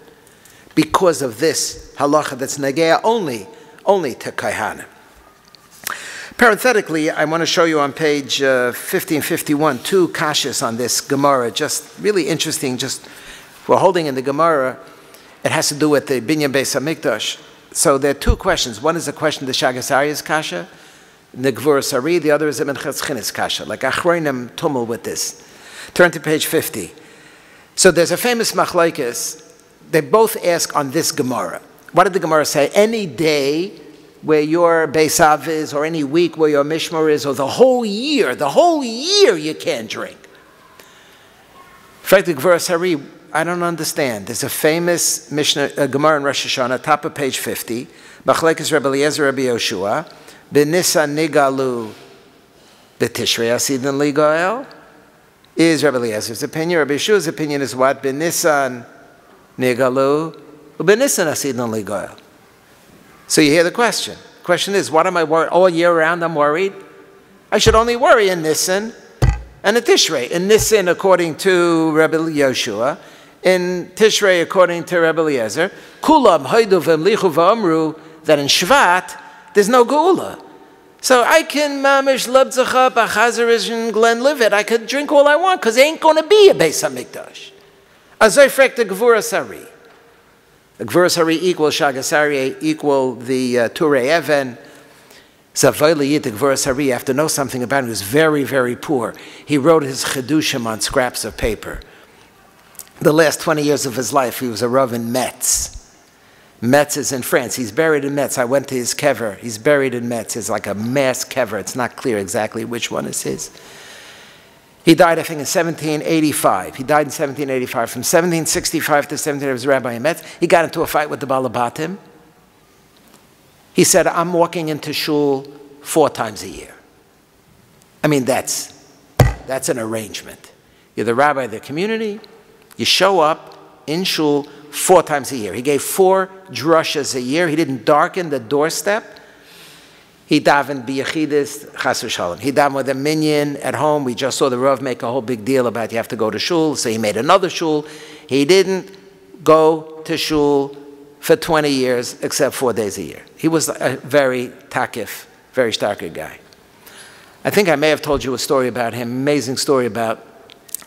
because of this halacha that's negea only to Kohanim. Parenthetically, I want to show you on page 1551 two kashas on this Gemara, just really interesting, just we're holding in the Gemara. It has to do with the Binyan Beis HaMikdash. So there are two questions. One is a question, the Shagas Aryeh's kasha, the Gvuras Ari. The other is a Minchas Chinas kasha. Like Achronim tumul with this. Turn to page 50. So there's a famous machlokes. They both ask on this Gemara. What did the Gemara say? Any day where your Beis Av is, or any week where your Mishmar is, or the whole year you can't drink. In fact, the Gvuras Ari, I don't understand. There's a famous Mishnah, Gemara in Rosh Hashanah, top of page 50. Machlekes Rabbi Eliezer, Rabbi Yoshua. B'Nisan nigalu b'Tishrei asidin ligoel. Is Rabbi Eliezer's opinion. Rabbi Yeshua's opinion is what? B'Nisan nigalu b'Nisan asidin ligoel. So you hear the question. The question is, what am I worried? All year round I'm worried? I should only worry in Nisan and in Tishrei. In Nisan, according to Rabbi Yoshua, in Tishrei, according to Rabbi Eliezer, Kulam Haidu v'Mlichu v'Amru, that in Shvat, there's no Geula. So I can mamish Lebzacha, Bachazarish, and Glenlivet. I could drink all I want, because there ain't going to be a Beis HaMikdash. Azayfrek the Gvuras Ari. The Gvuras Ari equals Shagas Aryeh, equal the Turei Even. Zavayli Yit, the Gvuras Ari, you have to know something about him. He was very, very poor. He wrote his Chedushim on scraps of paper. The last 20 years of his life, he was a Rav in Metz. Metz is in France. He's buried in Metz. I went to his kever. He's buried in Metz. It's like a mass kever. It's not clear exactly which one is his. He died, I think, in 1785. He died in 1785. From 1765 to 1780, he was a rabbi in Metz. He got into a fight with the Balabatim. He said, I'm walking into shul 4 times a year. I mean, that's an arrangement. You're the rabbi of the community. You show up in shul 4 times a year. He gave 4 drushas a year. He didn't darken the doorstep. He davened b'yechidus chas v'shalom. He davened with a minyan at home. We just saw the Rav make a whole big deal about you have to go to shul, so he made another shul. He didn't go to shul for 20 years except 4 days a year. He was a very takif, very starker guy. I think I may have told you a story about him, amazing story about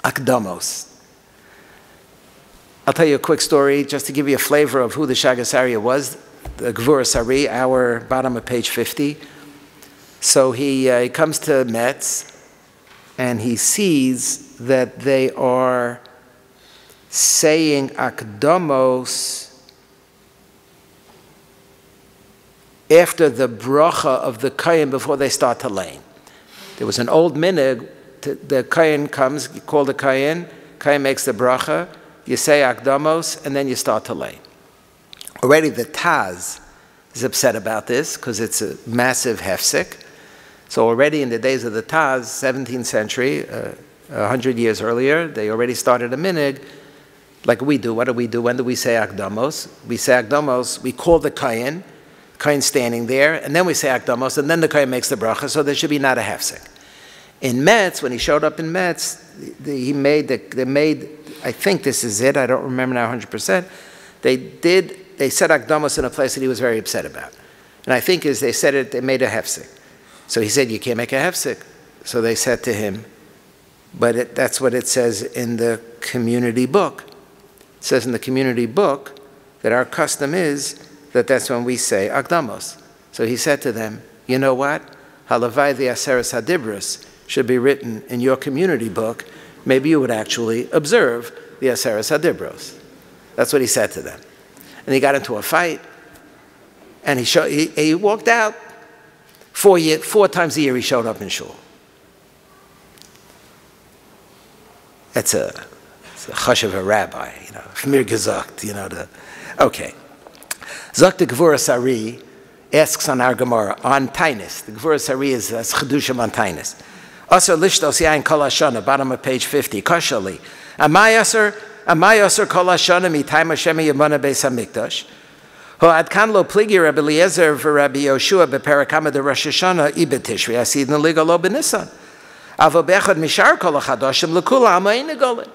akdamos. I'll tell you a quick story just to give you a flavor of who the Shagasaria was. The Gvura Sari, our bottom of page 50. So he comes to Metz and he sees that they are saying akdamos after the bracha of the kayin before they start to lane. There was an old minig, the kayin comes, you call the kayin makes the bracha, you say akdamos, and then you start to lane. Already the Taz is upset about this because it's a massive hefsek. So already in the days of the Taz, 17th century, 100 years earlier, they already started a minig like we do. What do we do? When do we say akdamos? We say akdamos, we call the kayin standing there, and then we say akdamos, and then the kayin makes the bracha, so there should be not a hefsek. In Metz, when he showed up in Metz, they made, I think this is it, I don't remember now 100%, they said akdamos in a place that he was very upset about. And I think as they said it, they made a hefsek. So he said, you can't make a hefsek. So they said to him, but that's what it says in the community book. It says in the community book that our custom is that that's when we say akdamos. So he said to them, you know what? Halavai the Aseres HaDibros should be written in your community book. Maybe you would actually observe the Aseres HaDibros. That's what he said to them. And he got into a fight, and he walked out. 4 times a year he showed up in shul. It's a chush of a rabbi, Mir gesagt, okay. Zok the Gvura Sari asks on our Gemara, on Tainus. The Gvura Sari is Chedushim on Tainus. Asar lishtos yain kol hashana, bottom of page 50. Kashali. Amay asar kol hashana mitayim Hashem yemana beis hamikdash. Ho adkan lo pligi Rabbi Eliezer v'Rabbi Yoshua beperakama de Rosh Hashanah ibet Tishri asid neliga lo b'Nisan. Avo bechad mishar kol hachadashim lekula amayin negolin.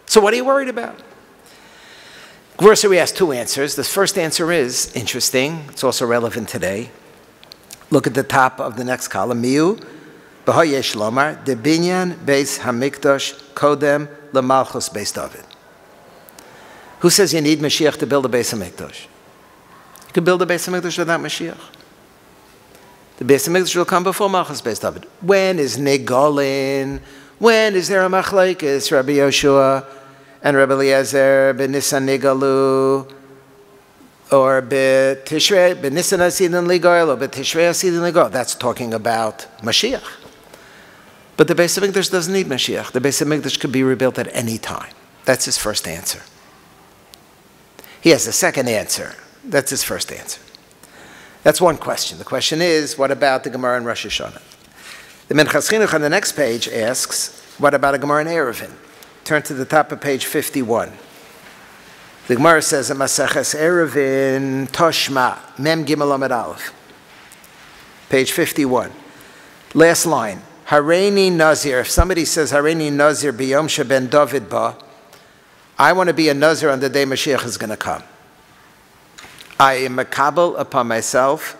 So what are you worried about? Gvura has 2 answers. The first answer is interesting. It's also relevant today. Look at the top of the next column. Miu b'hayesh lomar de binyan beis hamikdash kodem lemalchus beis David. Who says you need Mashiach to build a beis hamikdash? You can build a beis hamikdash without Mashiach. The beis hamikdash will come before malchus beis David. When is Nigolin? When is there a machlekes? Rabbi Yoshua and Rabbi Eliezer b'Nisan Nigalu, or b'Tishrei b'Nisan Asidin Ligoil, or b'Tishrei Asidin Ligoil. That's talking about Mashiach. But the Beis HaMikdash doesn't need Mashiach. The Beis HaMikdash could be rebuilt at any time. That's his first answer. He has a second answer. That's his first answer. That's one question. The question is, what about the Gemara in Rosh Hashanah? The Minchas Chinuch on the next page asks, what about a Gemara in Eruvin? Turn to the top of page 51. The Gemara says in Maseches Eruvin Toshma Mem Gimel Amud Aleph, page 51. Last line. Hareini Nazir. If somebody says Hareini Nazir b'Yom Sheben David ba, I want to be a Nazir on the day Mashiach is going to come. I am makabel upon myself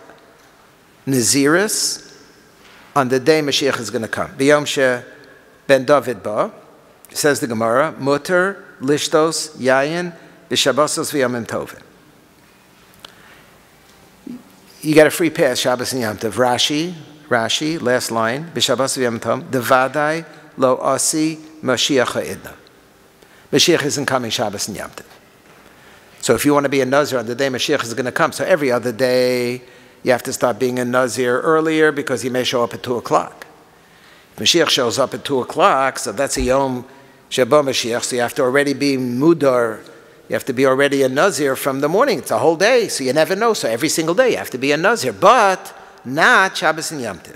Naziris on the day Mashiach is going to come. B'Yom Sheben David ba. Says the Gemara, Mutter, Lishtos, Yayin, B'Shabbosos v'Yomim Tovim. You get a free pass, Shabbos and Yom Tov. Rashi, last line, B'Shabbosos v'Yomim Tovim, Devadai lo asi Mashiach ha'idna. Mashiach isn't coming Shabbos and Yom Tov. So if you want to be a Nazir on the day Mashiach is going to come, so every other day you have to start being a Nazir earlier because he may show up at 2 o'clock. Mashiach shows up at 2 o'clock, so that's a Yom Sheba Mashiach, so you have to already be Mudar. You have to be already a Nazir from the morning. It's a whole day, so you never know. So every single day you have to be a Nazir, but not Shabbos and Yom Tov.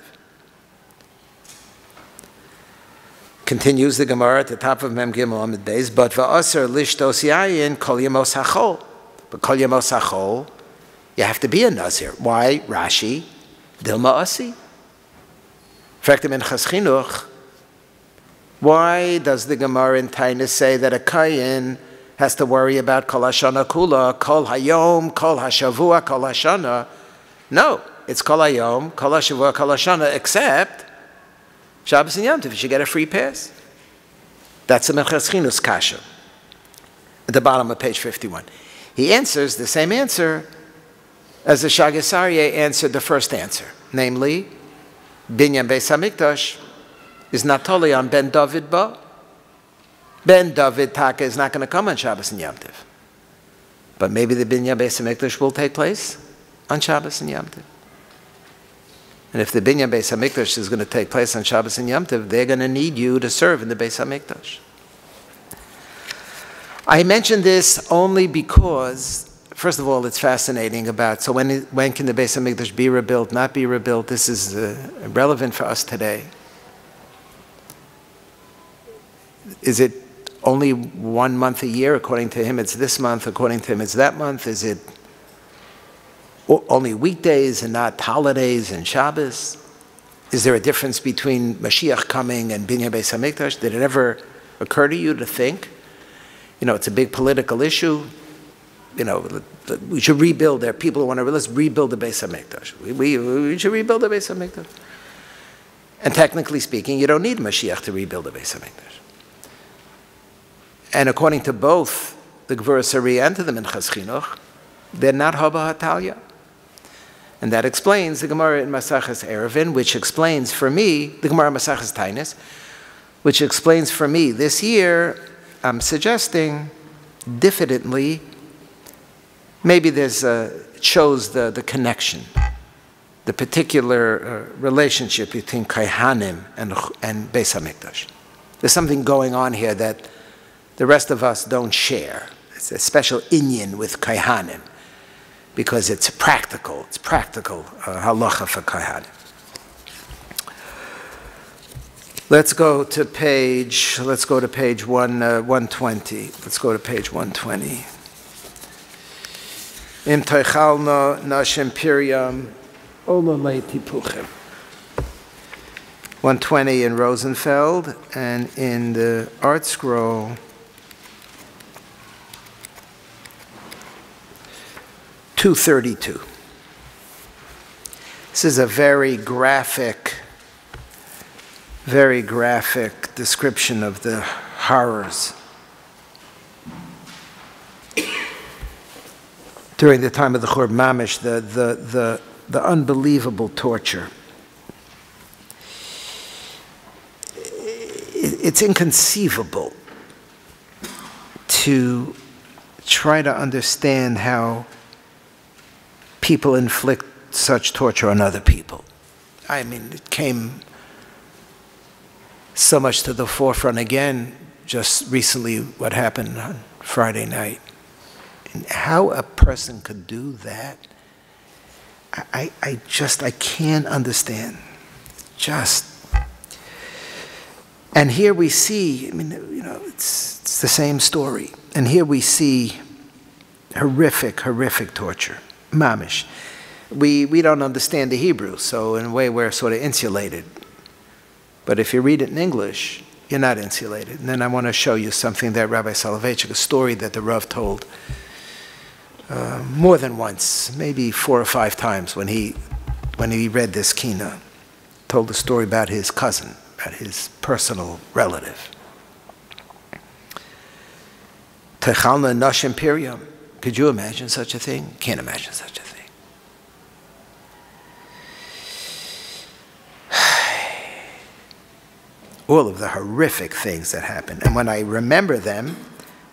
Continues the Gemara at the top of Mem Gimel Amud Beis, but va'aser lishtos yayin kol yemos hachol. But kol yemos hachol, you have to be a Nazir. Why? Rashi. Dilma Asi. Fragt im Minchas Chinuch, why does the Gemara in Tainus say that a Kayin has to worry about Kol Hashana Kula, Kol Hayom, Kol Hashavua, Kol Hashana? No, it's Kol Hayom, Kol Hashavua, Kol Hashana, except Shabbos and Yom Tov. You should get a free pass. That's the Minchas Chinuch's kasha at the bottom of page 51. He answers the same answer as the Shagas Aryeh answered the first answer, namely, Binyan Beis HaMikdash is not totally on Ben David Ba. Ben David Taka is not going to come on Shabbos and Yom Tov. But maybe the Binyan Beis HaMikdash will take place on Shabbos and Yom Tov. And if the Binyan Beis HaMikdash is going to take place on Shabbos and Yom Tov, they're going to need you to serve in the Beis HaMikdash. I mention this only because, first of all, it's fascinating about, so when can the Beis HaMikdash be rebuilt, not be rebuilt? This is relevant for us today. Is it only 1 month a year? According to him, it's this month. According to him, it's that month. Is it only weekdays and not holidays and Shabbos? Is there a difference between Mashiach coming and Binyan Beis HaMikdash? Did it ever occur to you to think, it's a big political issue? We should rebuild. There are people who want to, let's rebuild the Beis HaMikdash. We should rebuild the Beis HaMikdash. And technically speaking, you don't need Mashiach to rebuild the Beis HaMikdash. And according to both the Gvura Sari and to the Minchas Chinuch, they're not Haba Hatalia. And that explains the Gemara in Masaches Erevin, which explains for me, the Gemara Masaches Tainus, which explains for me, this year, I'm suggesting, diffidently, maybe it shows the connection, the particular relationship between Kaihanim and Beis HaMikdash. There's something going on here that the rest of us don't share. It's a special inyan with Kaihanim because it's practical halacha for Kaihanim. Let's go to page 120. Let's go to page 120. Im toichalno nashim piryam olalei tipuchim. 120 in Rosenfeld, and in the Art Scroll, 232. This is a very graphic description of the horrors during the time of the Churban Mamish, the unbelievable torture. It's inconceivable to try to understand how people inflict such torture on other people. I mean, it came so much to the forefront again just recently, what happened on Friday night. And how a person could do that, I can't understand. And here we see, it's the same story. And here we see horrific torture. Mamish. We don't understand the Hebrew, so in a way we're sort of insulated. But if you read it in English, you're not insulated. And then I want to show you something that Rabbi Soloveitchik, a story that the Rav told more than once, maybe 4 or 5 times when he read this Kinnot, told a story about his cousin, about his personal relative. Techalna Nash Imperium. Could you imagine such a thing? Can't imagine such a thing. All of the horrific things that happen. And when I remember them,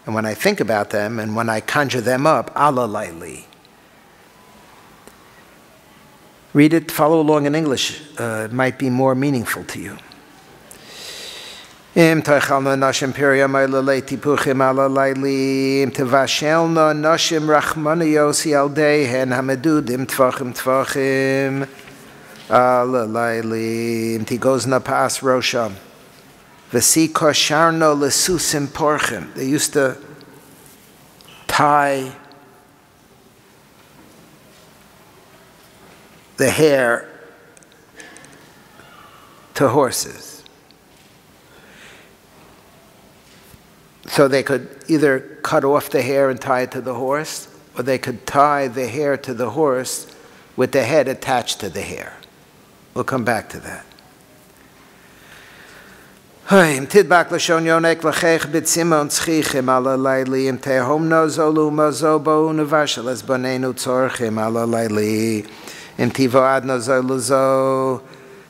and when I think about them, and when I conjure them up, ala laili. Read it, follow along in English. It might be more meaningful to you. Im toichalna nashim piryam eilalei tipuchim ala laili, im tevashelna nashim rachmaniyos yaldeihen hamedudim tvachim ala laili, im tigozna pas rosham. V'si kosharno lesusim porchim. They used to tie the hair to horses. So they could either cut off the hair and tie it to the horse, or they could tie the hair to the horse with the head attached to the hair. We'll come back to that. Im tidbak lashon yonek lachech b'tzimon tzchichim ala layli im tehomno zolu mazobo unavasheles banenu tzorchim ala layli im tivo adno zolu zo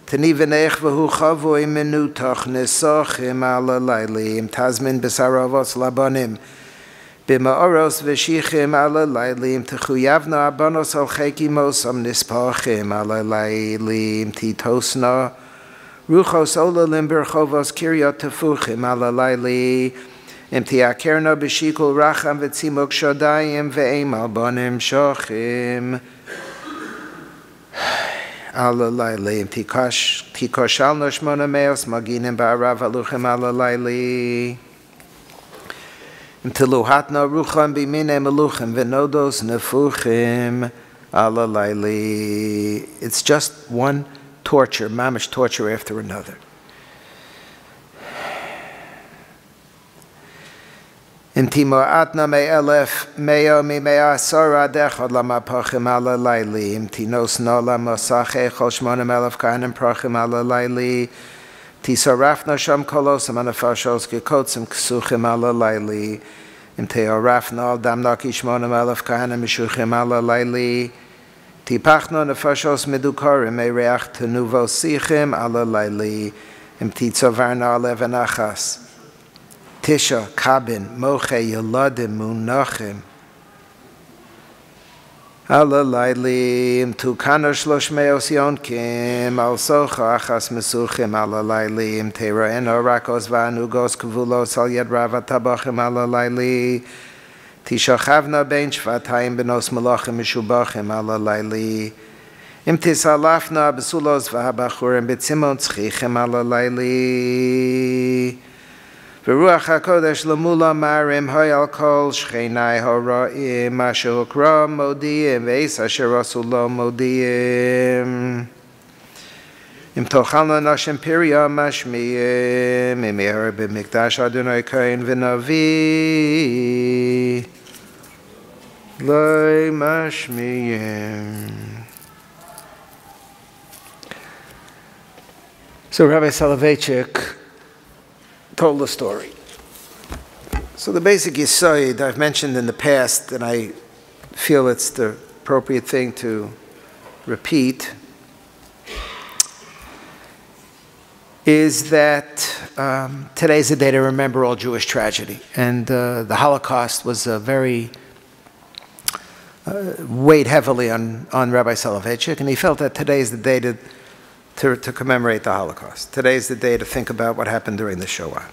tenivenech v'hu chavoy menutach nesochim ala layli im tazmin besaravos labanim b'ma'oros v'shichim ala layli im techuyavna abanos al chekimos am nispachim ala layli im titosna Ruchos ola limber chovos kiryot tefuchim ala layli im tiakerna b'shikul racham v'tzimok shodayim ve'em albonim shochim ala layli im tikoshalno shmona meos maginim ba'arav aluchim ala layli im tiluhatna rucham b'mine meluchim v'nodos nefuchim ala layli. It's just one torture, mamish torture after another. Intimo atna me elef meo mi mea sora dechod lama pachim ala layli imtinos no lama sache choshmonim elef kahanim prachim ala layli tisarafna sham kolos amanafashos gekotzim ksuchim ala layli imteorafna al damnaki shmonim elef kahanim mishuchim ala layli Tipachno nefashos medukarim ereach tenuvo sichim ala layli im titzovarna alev anachas tisha kabin moche yeladim munachim ala layli im tukano shlosh meos yonkim al socha achas mesuchim ala layli im teraeno rakos vanugos kavulos al yed rava tabachim ala layli Tishachavna ben shvatayim benos malachim mishubachim ala layli im tisalafna besulos v'habachurim betzimon tzchichim ala layli v'ruach hakodesh lemula marim hoyal kol shchenai hora'im asher hukra modiim ve'es asher asu lo modiim im tochalna nashim pirya mashmiyim im yeher b'mikdash Adonai kohen v'navi Lay mashmiyim. So Rabbi Soloveitchik told a story. So the basic yesod I've mentioned in the past, and I feel it's the appropriate thing to repeat, is that today's the day to remember all Jewish tragedy. And the Holocaust was a very weighed heavily on Rabbi Soloveitchik, and he felt that today is the day to commemorate the Holocaust. Today is the day to think about what happened during the Shoah.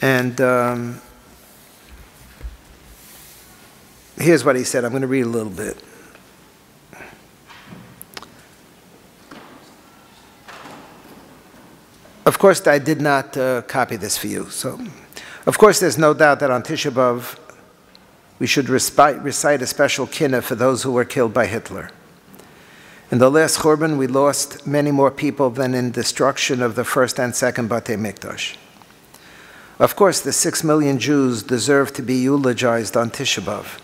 And here's what he said. I'm going to read a little bit. Of course, I did not copy this for you. So, of course, there's no doubt that on Tisha B'Av, we should recite a special Kinnot for those who were killed by Hitler. In the last Churban, we lost many more people than in destruction of the first and second Batei Mikdash. Of course, the 6 million Jews deserve to be eulogized on Tisha B'Av.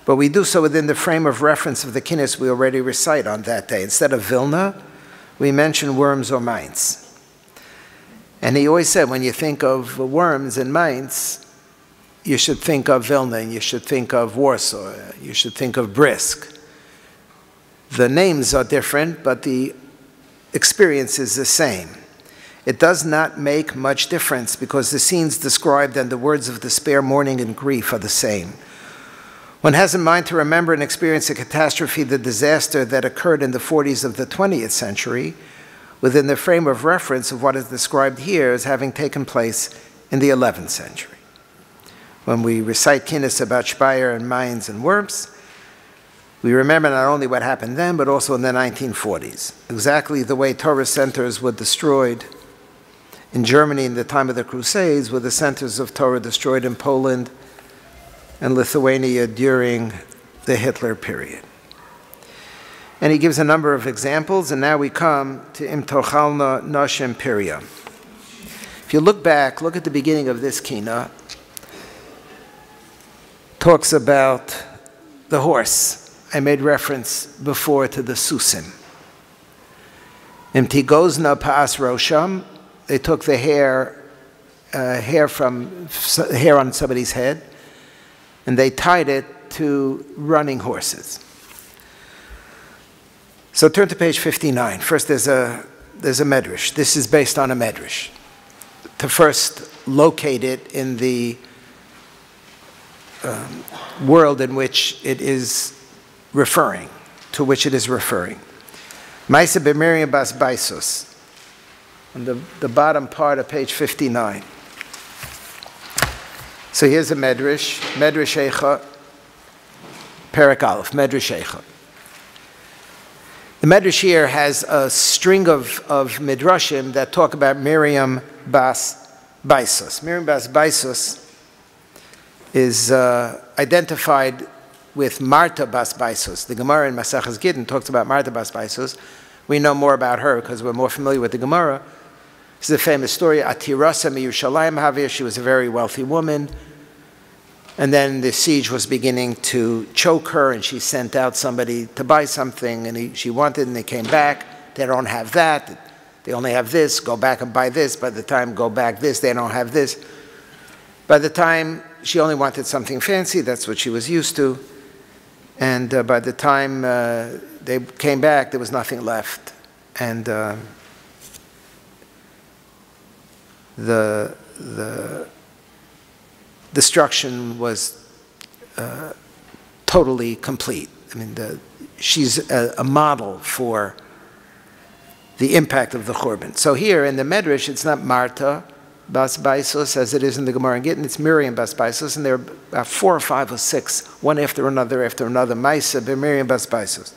But we do so within the frame of reference of the Kinnot we already recite on that day. Instead of Vilna, we mention Worms or Mainz. And he always said, when you think of Worms and Mainz, you should think of Vilna, and you should think of Warsaw, you should think of Brisk. The names are different, but the experience is the same. It does not make much difference because the scenes described and the words of despair, mourning, and grief are the same. One has in mind to remember and experience a catastrophe, the disaster that occurred in the 40s of the 20th century, within the frame of reference of what is described here as having taken place in the 11th century. When we recite Kinnot about Speyer and Mainz and Worms, we remember not only what happened then, but also in the 1940s, exactly the way Torah centers were destroyed in Germany in the time of the Crusades, were the centers of Torah destroyed in Poland and Lithuania during the Hitler period. And he gives a number of examples, and now we come to Im Tochalna Noshem Piria. If you look back, look at the beginning of this Kinnot. Talks about the horse. I made reference before to the Susim. Im Tigozna Paas Rosham, they took the hair on somebody's head, and they tied it to running horses. So turn to page 59. First, there's a medrash. This is based on a medrash. To first locate it in the world in which it is referring, to which it is referring. Maisa b'Miriam bas Baisus, on the bottom part of page 59. So here's a medrash, Medrash Eicha, Perek Aleph, Medrash Eicha. The medrash here has a string of midrashim that talk about Miriam bas Baisus. Miriam bas Baisus is identified with Marta bas Baisus. The Gemara in Maseches Gittin talks about Marta bas Baisus. We know more about her because we're more familiar with the Gemara. This is a famous story. Atirasa mi Yerushalayim Havir. She was a very wealthy woman. And then the siege was beginning to choke her, and she sent out somebody to buy something, and she wanted, and they came back. They don't have that. They only have this. Go back and buy this. By the time go back this, they don't have this. By the time she only wanted something fancy, that's what she was used to. And by the time they came back, there was nothing left. And the destruction was totally complete. I mean, she's a model for the impact of the Churban. So here in the Medrash, it's not Marta bas Baisus as it is in the Gemara and Gittin, it's Miriam bas Baisus, and there are about 4 or 5 or 6, one after another, Maisa b'Miriam bas Baisus.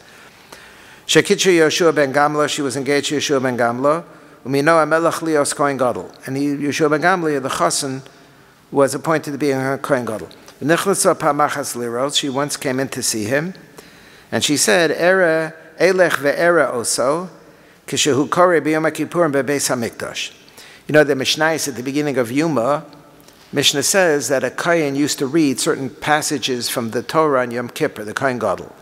Shekitcha Yoshua ben Gamla, she was engaged to Yoshua ben Gamla, Umino Amelach Lios Kohen Gadol. And Yoshua ben Gamla, the Chassan, was appointed to be a Kohen Gadol. She once came in to see him, and she said, Era elech ve'era oso, kishehu kore b'yom kippurim bebeis hamikdash. You know, the Mishnah at the beginning of Yuma, Mishnah says that a Kohen used to read certain passages from the Torah on Yom Kippur, the Kohen Gadol.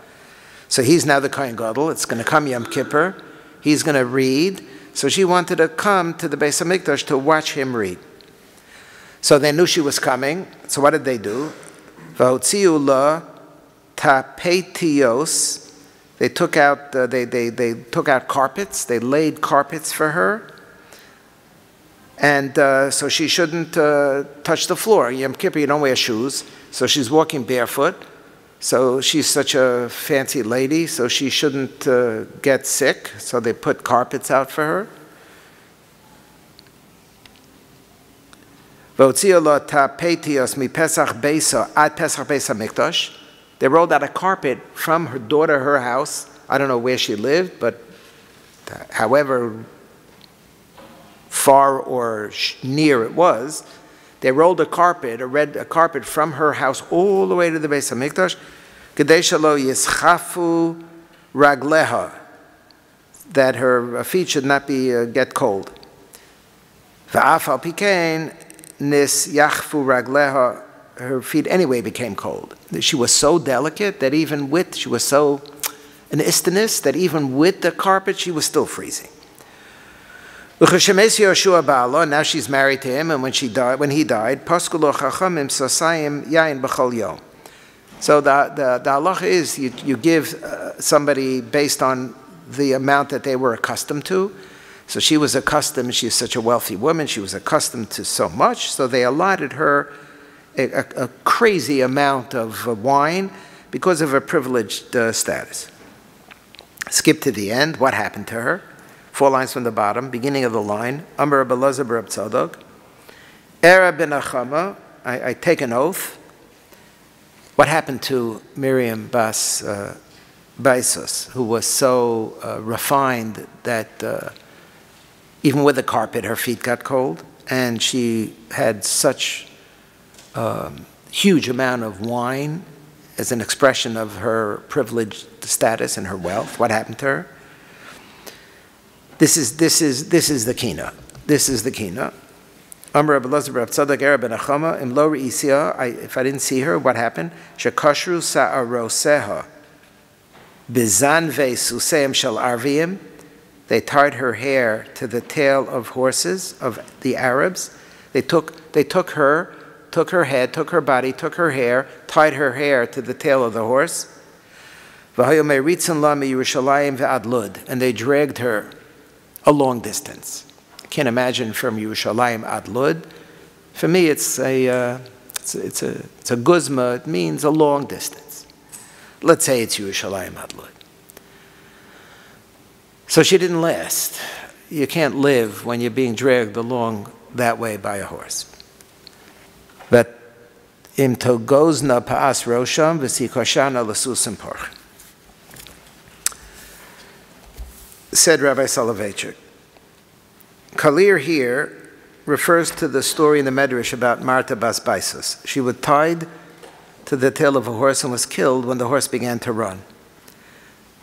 So he's now the Kohen Gadol. It's going to come Yom Kippur. He's going to read. So she wanted to come to the Beis HaMikdash to watch him read. So they knew she was coming. So what did they do? V'hotziu la tapetios. They took out they took out carpets. They laid carpets for her. And so she shouldn't touch the floor. Yom Kippur, you don't wear shoes. So she's walking barefoot. So she's such a fancy lady, so she shouldn't get sick. So they put carpets out for her. They rolled out a carpet from her daughter, her house. I don't know where she lived, but however far or near it was, they rolled a carpet, a carpet from her house all the way to the Beis HaMikdash, Kedei shelo yischafu ragleha, that her feet should not be get cold. V'af al pikein nis yachfu ragleha, her feet anyway became cold. She was so delicate that even with, she was so an istinus that even with the carpet she was still freezing. Now she's married to him, and when he died, paskulo chachamim sasayim yain b'chol yom. So the halacha is you give somebody based on the amount that they were accustomed to. So she was accustomed, she's such a wealthy woman, she was accustomed to so much, so they allotted her a crazy amount of wine because of her privileged status. Skip to the end, what happened to her? 4 lines from the bottom, beginning of the line. Amar Rabbi Elazar bar Tzadok. Era ben Achama, I take an oath. What happened to Miriam bas Baisus, who was so refined that even with the carpet, her feet got cold, and she had such huge amount of wine as an expression of her privileged status and her wealth. What happened to her? This is the Kinnot. This is the Kinnot. If I didn't see her, what happened? Shekashru sa'aroseha bizanve suseim shel arvim. They tied her hair to the tail of horses of the Arabs. They took her head, took her body, took her hair, tied her hair to the tail of the horse. And they dragged her a long distance. I can't imagine from Yerushalayim ad Lud. For me, it's a guzma. It means a long distance. Let's say it's Yerushalayim ad Lud. So she didn't last. You can't live when you're being dragged along that way by a horse. But im togozna paas rosham v'sikoshana l'susim porch. Said Rabbi Soloveitchik, Kalir here refers to the story in the Medrash about Marta bas Baisus. She was tied to the tail of a horse and was killed when the horse began to run.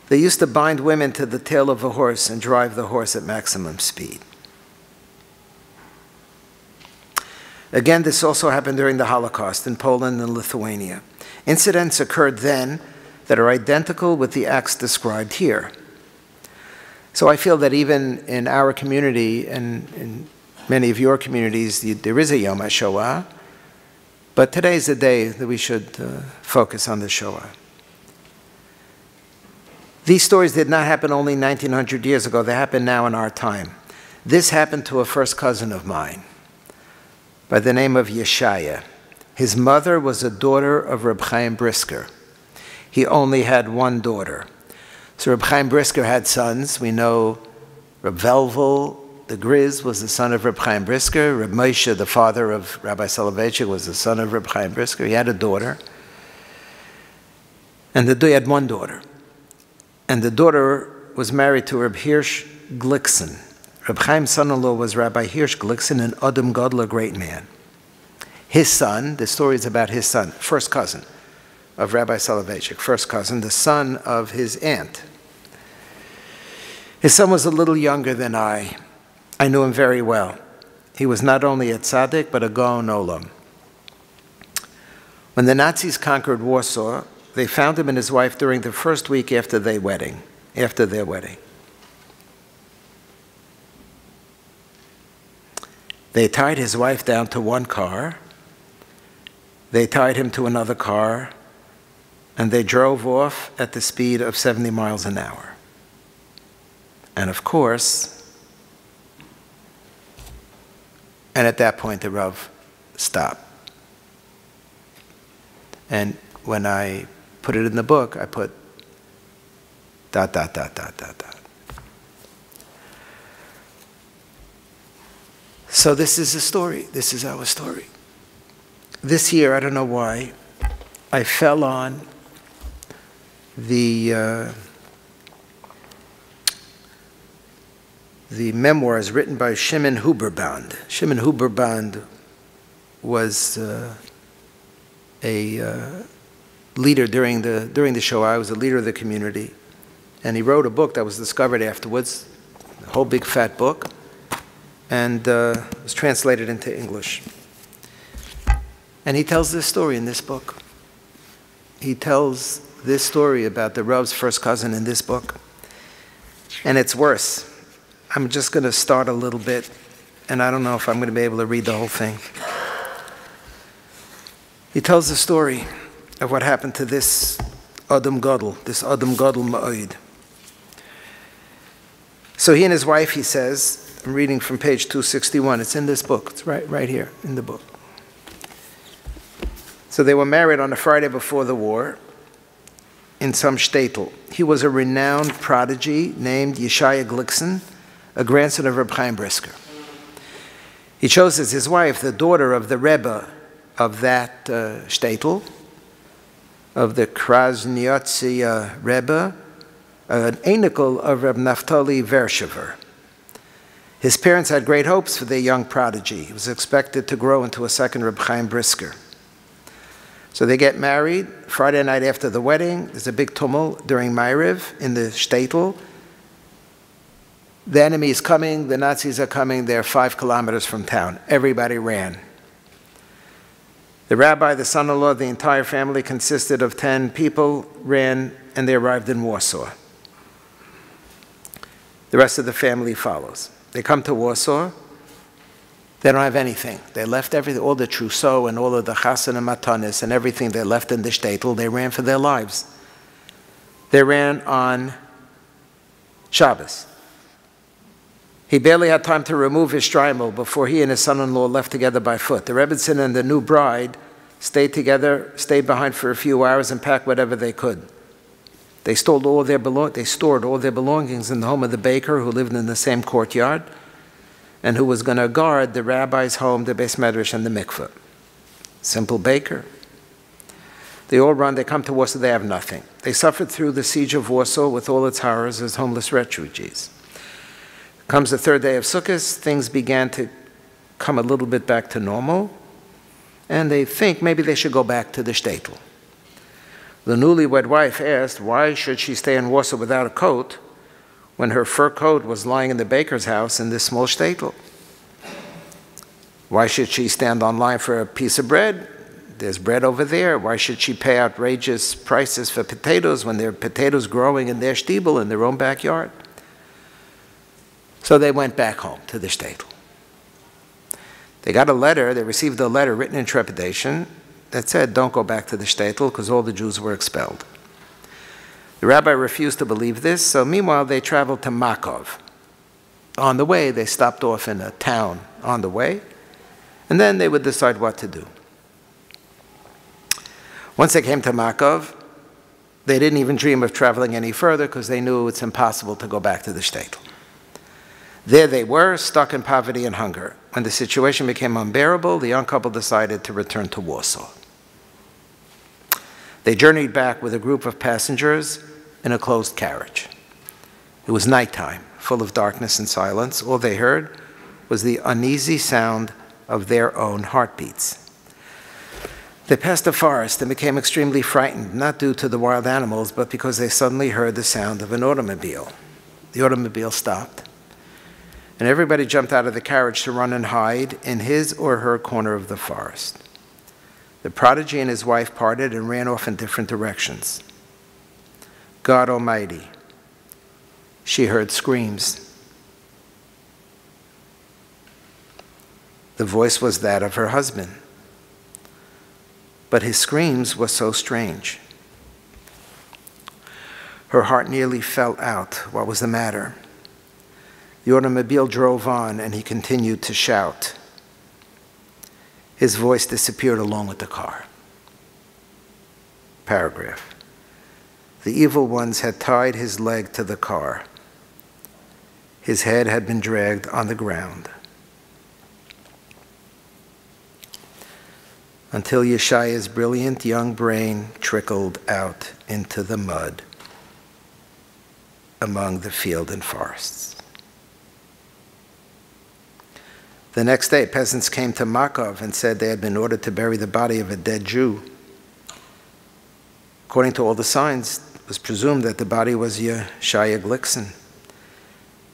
They used to bind women to the tail of a horse and drive the horse at maximum speed. Again, this also happened during the Holocaust in Poland and Lithuania. Incidents occurred then that are identical with the acts described here. So I feel that even in our community and in many of your communities, there is a Yom HaShoah, but today is the day that we should focus on the Shoah. These stories did not happen only 1900 years ago, they happen now in our time. This happened to a first cousin of mine by the name of Yeshaya. His mother was a daughter of Reb Chaim Brisker. He only had one daughter. So Reb Chaim Brisker had sons. We know Reb Velvel, the Griz, was the son of Reb Chaim Brisker. Reb Moshe, the father of Rabbi Soloveitchik, was the son of Reb Chaim Brisker. He had a daughter. And he had one daughter. And the daughter was married to Reb Hirsch Glickson. Reb Chaim's son-in-law was Rabbi Hirsch Glickson, an Adam Gadol, a great man. His son, the story is about his son, first cousin of Rabbi Soloveitchik, first cousin, the son of his aunt. His son was a little younger than I. I knew him very well. He was not only a tzaddik, but a gaon olam. When the Nazis conquered Warsaw, they found him and his wife during the first week after their wedding. They tied his wife down to one car. They tied him to another car, and they drove off at the speed of 70 miles an hour. And of course, and at that point the Rav stopped. And when I put it in the book, I put ... So this is the story. This is our story. This year, I don't know why, I fell on the memoirs written by Shimon Huberband. Shimon Huberband was a leader during the Shoah. He was a leader of the community. And he wrote a book that was discovered afterwards, a whole big fat book, and was translated into English. And he tells this story in this book. He tells this story about the Rav's first cousin in this book. And it's worse. I'm just going to start a little bit, and I don't know if I'm going to be able to read the whole thing. He tells the story of what happened to this Adam Gadol Ma'od. So he and his wife, he says, I'm reading from page 261. It's in this book. It's right here in the book. So they were married on a Friday before the war in some shtetl. He was a renowned prodigy named Yeshaya Glickson, a grandson of Reb Chaim Brisker. He chose as his wife the daughter of the Rebbe of that shtetl, of the Krasniotzia Rebbe, an anikel of Reb Naftali Vershever. His parents had great hopes for their young prodigy. He was expected to grow into a second Reb Chaim Brisker. So they get married. Friday night after the wedding, there's a big tumult during Ma'ariv in the shtetl. The enemy is coming, the Nazis are coming, they're 5 kilometers from town. Everybody ran. The rabbi, the son-in-law, the entire family consisted of 10 people, ran, and they arrived in Warsaw. The rest of the family follows. They come to Warsaw. They don't have anything. They left everything, all the trousseau and all of the chasen and matanis and everything they left in the shtetl. They ran for their lives. They ran on Shabbos. He barely had time to remove his shtreimel before he and his son-in-law left together by foot. The Rebbetzin and the new bride stayed together, stayed behind for a few hours and packed whatever they could. They stored all their belongings in the home of the baker who lived in the same courtyard and who was going to guard the rabbi's home, the Beis Medrash, and the mikveh. Simple baker. They all run, they come to Warsaw, they have nothing. They suffered through the siege of Warsaw with all its horrors as homeless refugees. Comes the third day of Sukkot, things began to come a little bit back to normal, and they think maybe they should go back to the shtetl. The newlywed wife asked, why should she stay in Warsaw without a coat when her fur coat was lying in the baker's house in this small shtetl? Why should she stand online for a piece of bread? There's bread over there. Why should she pay outrageous prices for potatoes when there are potatoes growing in their shtibel in their own backyard? So they went back home to the shtetl. They got a letter, they received a letter written in trepidation that said, don't go back to the shtetl because all the Jews were expelled. The rabbi refused to believe this, so meanwhile they traveled to Makov. On the way, they stopped off in a town on the way, and then they would decide what to do. Once they came to Makov, they didn't even dream of traveling any further because they knew it's impossible to go back to the shtetl. There they were, stuck in poverty and hunger. When the situation became unbearable, the young couple decided to return to Warsaw. They journeyed back with a group of passengers in a closed carriage. It was nighttime, full of darkness and silence. All they heard was the uneasy sound of their own heartbeats. They passed a forest and became extremely frightened, not due to the wild animals, but because they suddenly heard the sound of an automobile. The automobile stopped, and everybody jumped out of the carriage to run and hide in his or her corner of the forest. The prodigy and his wife parted and ran off in different directions. God Almighty, she heard screams. The voice was that of her husband, but his screams were so strange. Her heart nearly fell out. What was the matter? The automobile drove on, and he continued to shout. His voice disappeared along with the car. Paragraph. The evil ones had tied his leg to the car. His head had been dragged on the ground until Yeshaya's brilliant young brain trickled out into the mud among the field and forests. The next day, peasants came to Makov and said they had been ordered to bury the body of a dead Jew. According to all the signs, it was presumed that the body was Yeshaya Glickson.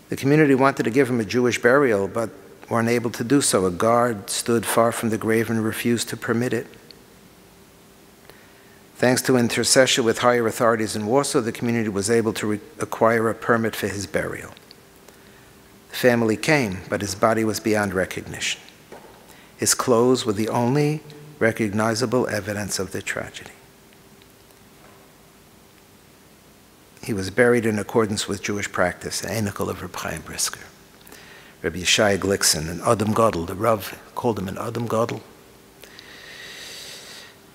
The community wanted to give him a Jewish burial, but were unable to do so. A guard stood far from the grave and refused to permit it. Thanks to intercession with higher authorities in Warsaw, the community was able to acquire a permit for his burial. The family came, but his body was beyond recognition. His clothes were the only recognizable evidence of the tragedy. He was buried in accordance with Jewish practice, an enicle of Reb Chaim Brisker. Rabbi Yeshaya Glickson, an Adam Gadol, the Rav called him an Adam Gadol.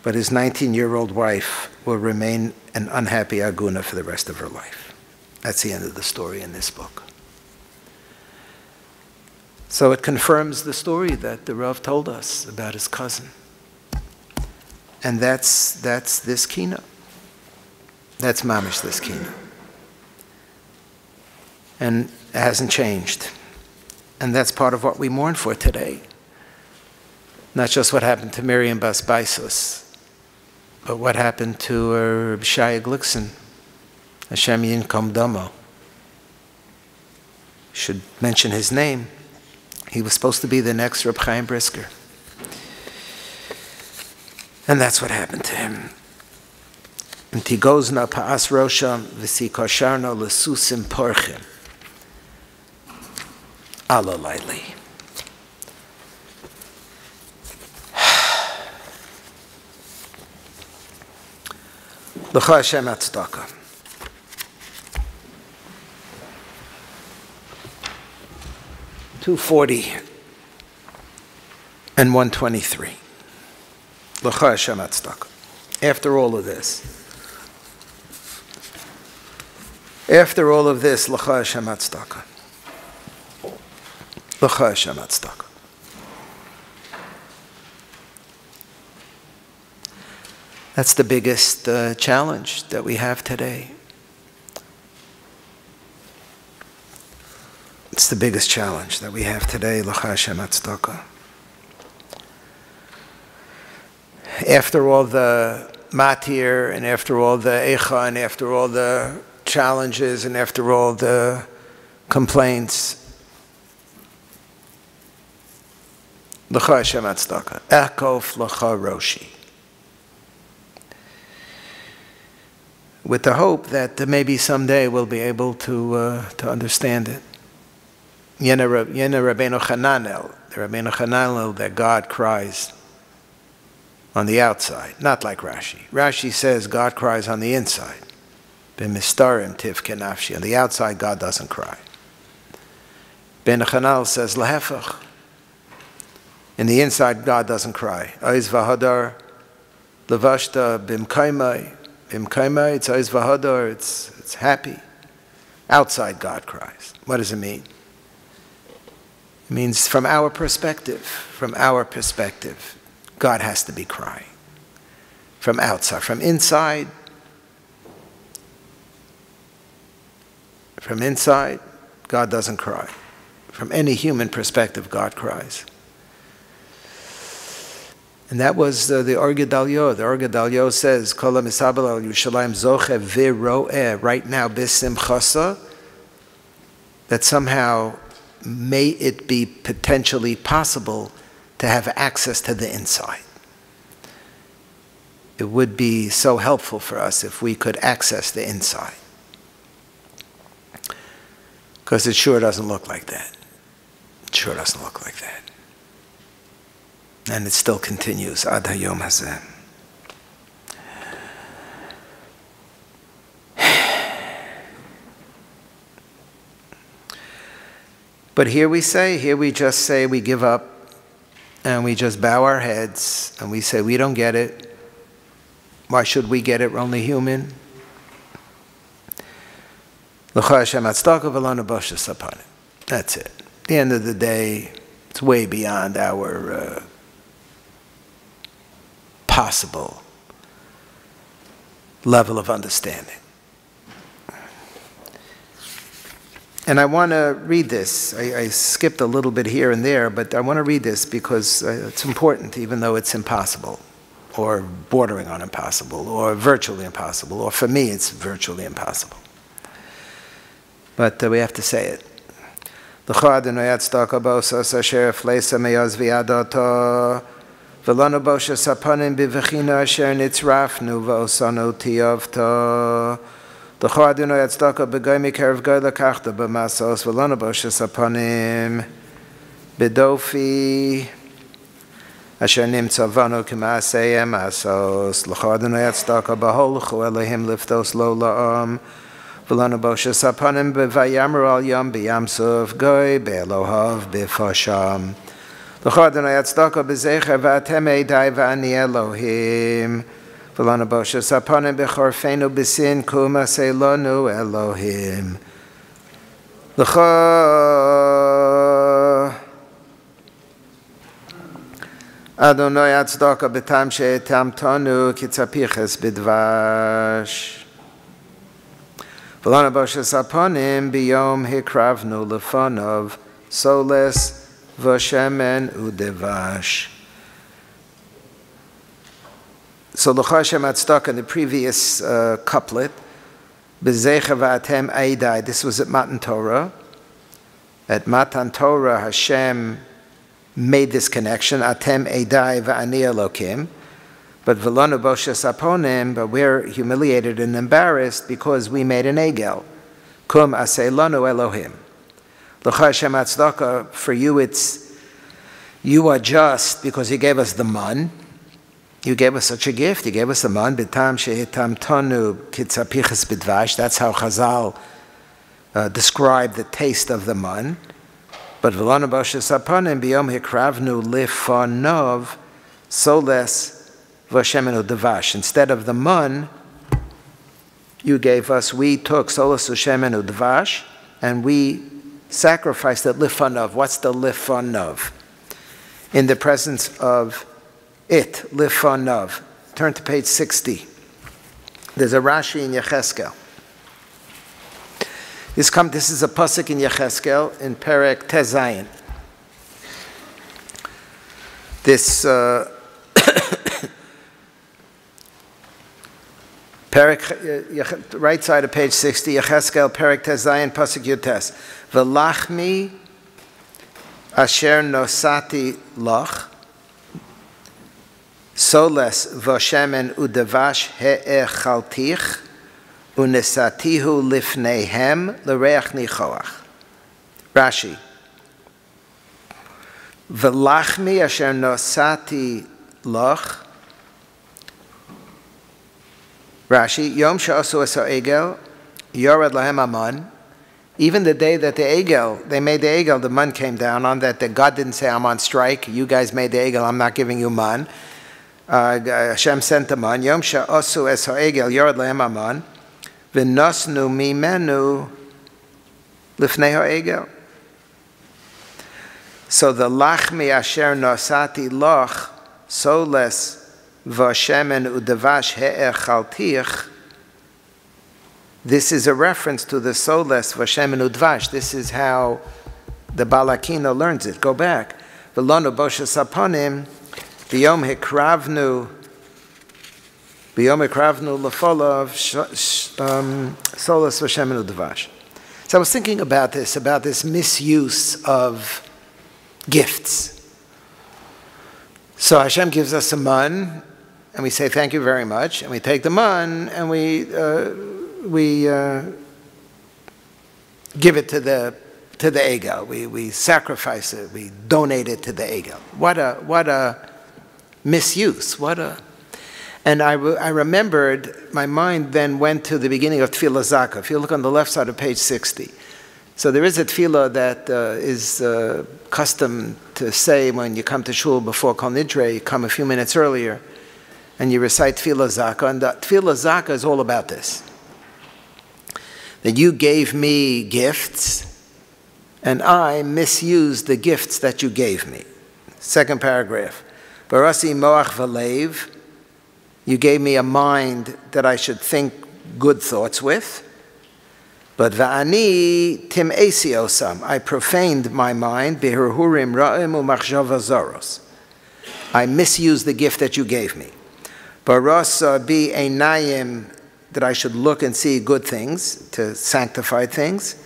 But his 19-year-old wife will remain an unhappy aguna for the rest of her life. That's the end of the story in this book. So it confirms the story that the Rav told us about his cousin. And that's this Kinnot. That's mamish this Kinnot. And it hasn't changed. And that's part of what we mourn for today. Not just what happened to Miriam Bas Baisus, But what happened to Rabbi Shaya Glickson? Hashem Yinkom Damo. Should mention his name. He was supposed to be the next Reb Chaim Brisker. And that's what happened to him. And Tigozna Pa'as Rosham V'sikosharno L'susim Porchim. Ala Laili. L'cha Hashem Hatzdaka. $240 and $123. L'cha Hashem Hatzdaka. After all of this, L'cha Hashem Hatzdaka. L'cha Hashem Hatzdaka. That's the biggest challenge that we have today. It's the biggest challenge that we have today, L'cha Hashem Hatzdaka. After all the matir, and after all the echa, and after all the challenges, and after all the complaints, L'cha Hashem Hatzdaka. Akof L'cha Roshi. With the hope that maybe someday we'll be able to understand it. Yena Rabbeinu Chananel, the Rabbeinu Chananel that God cries on the outside, not like Rashi. Rashi says God cries on the inside. B'mistarim tivke nafshi. On the outside, God doesn't cry. Ben Chananel says lahefach. In the inside, God doesn't cry. Oiz v'hadar levashta b'mkaimai. B'mkaimai, it's oiz v'hadar, it's happy. Outside, God cries. What does it mean? It means from our perspective, God has to be crying. From outside, from inside, God doesn't cry. From any human perspective, God cries. And that was the Or Gedalyo. The Or Gedalyo says, Kol ha'misabel al Yerushalayim zoche v'ro'eh, right now, b'simchasa, that somehow may it be potentially possible to have access to the inside. It would be so helpful for us if we could access the inside. Because it sure doesn't look like that. It sure doesn't look like that. And it still continues, Ad Hayom Hazeh. But here we just say we give up, and we just bow our heads, and we say we don't get it. Why should we get it? We're only human. That's it. At the end of the day, it's way beyond our possible level of understanding. And I want to read this. I skipped a little bit here and there, but I want to read this because it's important, even though it's impossible, or bordering on impossible, or virtually impossible, or for me it's virtually impossible. But we have to say it. L'cha Adonai Hatzdaka b'osas asher efleisa meyaz v'yadoto v'lanu b'oshes hapanim b'vechina asher nitzrafnu v'osanu tiyavto. L'cha Adonai Hatzdaka b'goy mikerev goy lekachta b'masos v'lanu b'oshes hapanim b'dofi asher nimtza vanu k'maasei masos. L'cha Adonai Hatzdaka b'holchu Elohim liftos lo la'am v'lanu b'oshes hapanim b'vayamru al yom b'yamsuf goy b'elohav b'fosham. L'cha Adonai Hatzdaka b'zecher v'atem eidai v'ani Elohim v'lanu b'oshes hapanim b'chorfenu b'sin kumasei lanu Elohim. L'cha Adonai Hatzdaka b'tam she'etamtonu kitzapiches b'dvash. V'lanu b'oshes hapanim b'yom hikravnu lefanov soles v'shemen u'devash. So L'cha Hashem Hatzdaka in the previous couplet, B'zecha v'atem eidai, this was at Matan Torah. At Matan Torah, Hashem made this connection, Atem eidai v'ani Elokim. But v'lanu boshes aponim, but we're humiliated and embarrassed because we made an egel. Kum aseh lanu Elohim. L'cha Hashem Hatzdaka, for you you are just because you gave us the man. You gave us such a gift. You gave us the man. B'tam shehitam tonu kitzapichas b'dvash. That's how Chazal described the taste of the man. But v'lanu boshes aponim biyom hikravnu lifanov soles v'shemenu dvash. Instead of the man, you gave us, we took soles v'shemenu dvash, and we sacrificed it lifanov. What's the lifanov? In the presence of it, lifanov. Turn to page 60. There's a Rashi in Yecheskel. This is a pasuk in Yecheskel in Perek Tezayin. This right side of page 60, Yecheskel Perek Tezayin pasuk Yutes. V'lachmi asher nosati lach soles v'shemen udavash he'echaltich unesatihu lifneihem l'reach nichoach. Rashi. V'lachmi asher nosati lach. Rashi. Yom she'asu es ha'egel yored lahem aman. Even the day that they made the egel, the man came down on that. God didn't say, I'm on strike. You guys made the egel. I'm not giving you man. Hashem sent the man. Yom she'asu es ha'egel yored lahem aman. V'nosnu mimenu lifnei ha'egel. So the lachmi asher nosati loch soles v'shemen udavash he'echaltich. This is a reference to the soles v'shemen udvash. This is how the Balakino learns it. Go back. V'lonu boshes aponim b'yom hikravnu l'folov soles v'shemen udvash. So I was thinking about this misuse of gifts. So Hashem gives us a man, and we say thank you very much, and we take the man and we give it to the egel. We sacrifice it. We donate it to the egel. What a misuse. And I remembered, my mind then went to the beginning of Tefillah Zakah. If you look on the left side of page 60. So there is a tefillah that is custom to say when you come to shul before Kol Nidre, you come a few minutes earlier, and you recite Tefillah Zakah. And the Tefillah Zakah is all about this. That you gave me gifts, and I misused the gifts that you gave me. Second paragraph. Barasi moach v'leiv. You gave me a mind that I should think good thoughts with. But va'ani tim'esi osam. I profaned my mind. B'herhurim ra'im u'machshava zaros. I misused the gift that you gave me. Barasa bi einayim, that I should look and see good things, to sanctify things,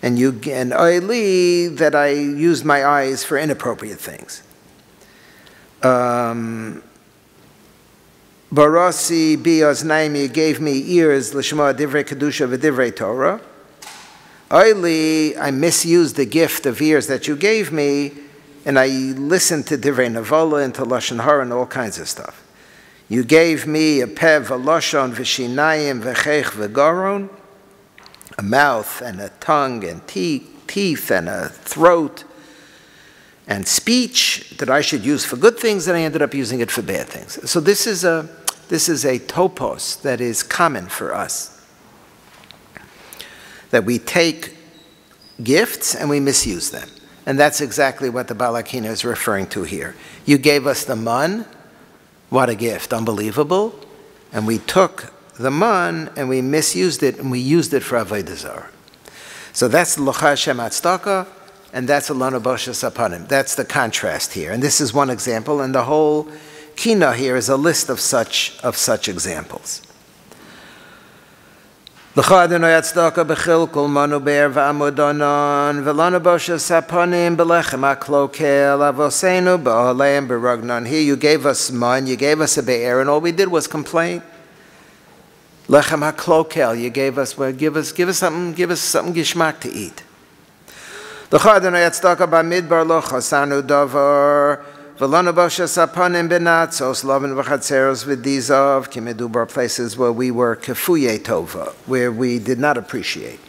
and oili, that I used my eyes for inappropriate things. Barasi bi oznaim, you gave me ears, l'shema divrei kedusha v'divrei Torah. Oili, I misused the gift of ears that you gave me, and I listened to divrei nevola and to lashon hara and all kinds of stuff. You gave me a peh v'loshon v'shinayim v'chech v'garon, a mouth and a tongue and teeth and a throat and speech that I should use for good things, and I ended up using it for bad things. So this is a topos that is common for us. That we take gifts and we misuse them. And that's exactly what the Balakina is referring to here. You gave us the man. What a gift, unbelievable. And we took the man and we misused it, and we used it for Avodah Zarah. So that's L'cha Hashem Hatzdaka, and that's Lanu Boshes Apanim. That's the contrast here. And this is one example, and the whole Kinnot here is a list of such examples. L'cha Adonai tzedakah b'chilkul manu be'er v'amudonon v'lanu boshes saponim b'lechem ha'klokel avoseinu b'oleim b'ragnon. Here you gave us man, you gave us a be'er, and all we did was complain. Lechem ha'klokel, you gave us, well, give us something gishmak to eat. L'cha Adonai tzedakah b'midbar lo chasanu davar v'lanu boshes saponim b'natzos lovin v'chatzeros v'dizov kimedubar, places where we were kefuye tova, where we did not appreciate.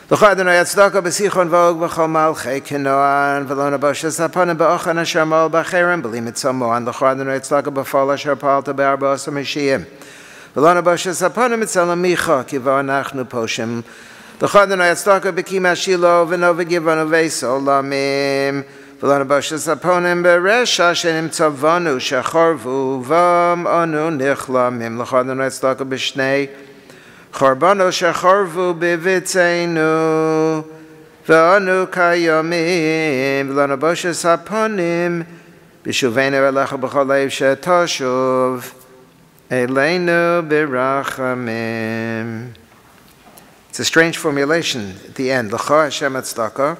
L'cha Adonai tzedakah b'sichon v'og v'chol malchei Kinnot v'lanu boshes saponim b'ochan asher mol b'cherem b'li mitzomoan. L'cha Adonai tzedakah b'fol asher palta b'arba osam hashiyim v'lanu boshes saponim etzel amicha kiva anachnu poshim. L'cha Adonai tzedakah b'kima shilo v'nova givanu v'esolamim v'lanu boshes saponim b'resha shenim tzavanu shecharvu v'am anu nichlamim. L'cha Adonai tzedakah b'shnei charbano shecharvu b'vitzeinu v'anu kayomim v'lanu boshes saponim b'shuveinu elecha b'chol leiv shetashuv eleinu b'rachamim. It's a strange formulation at the end. L'cha Hashem tzedakah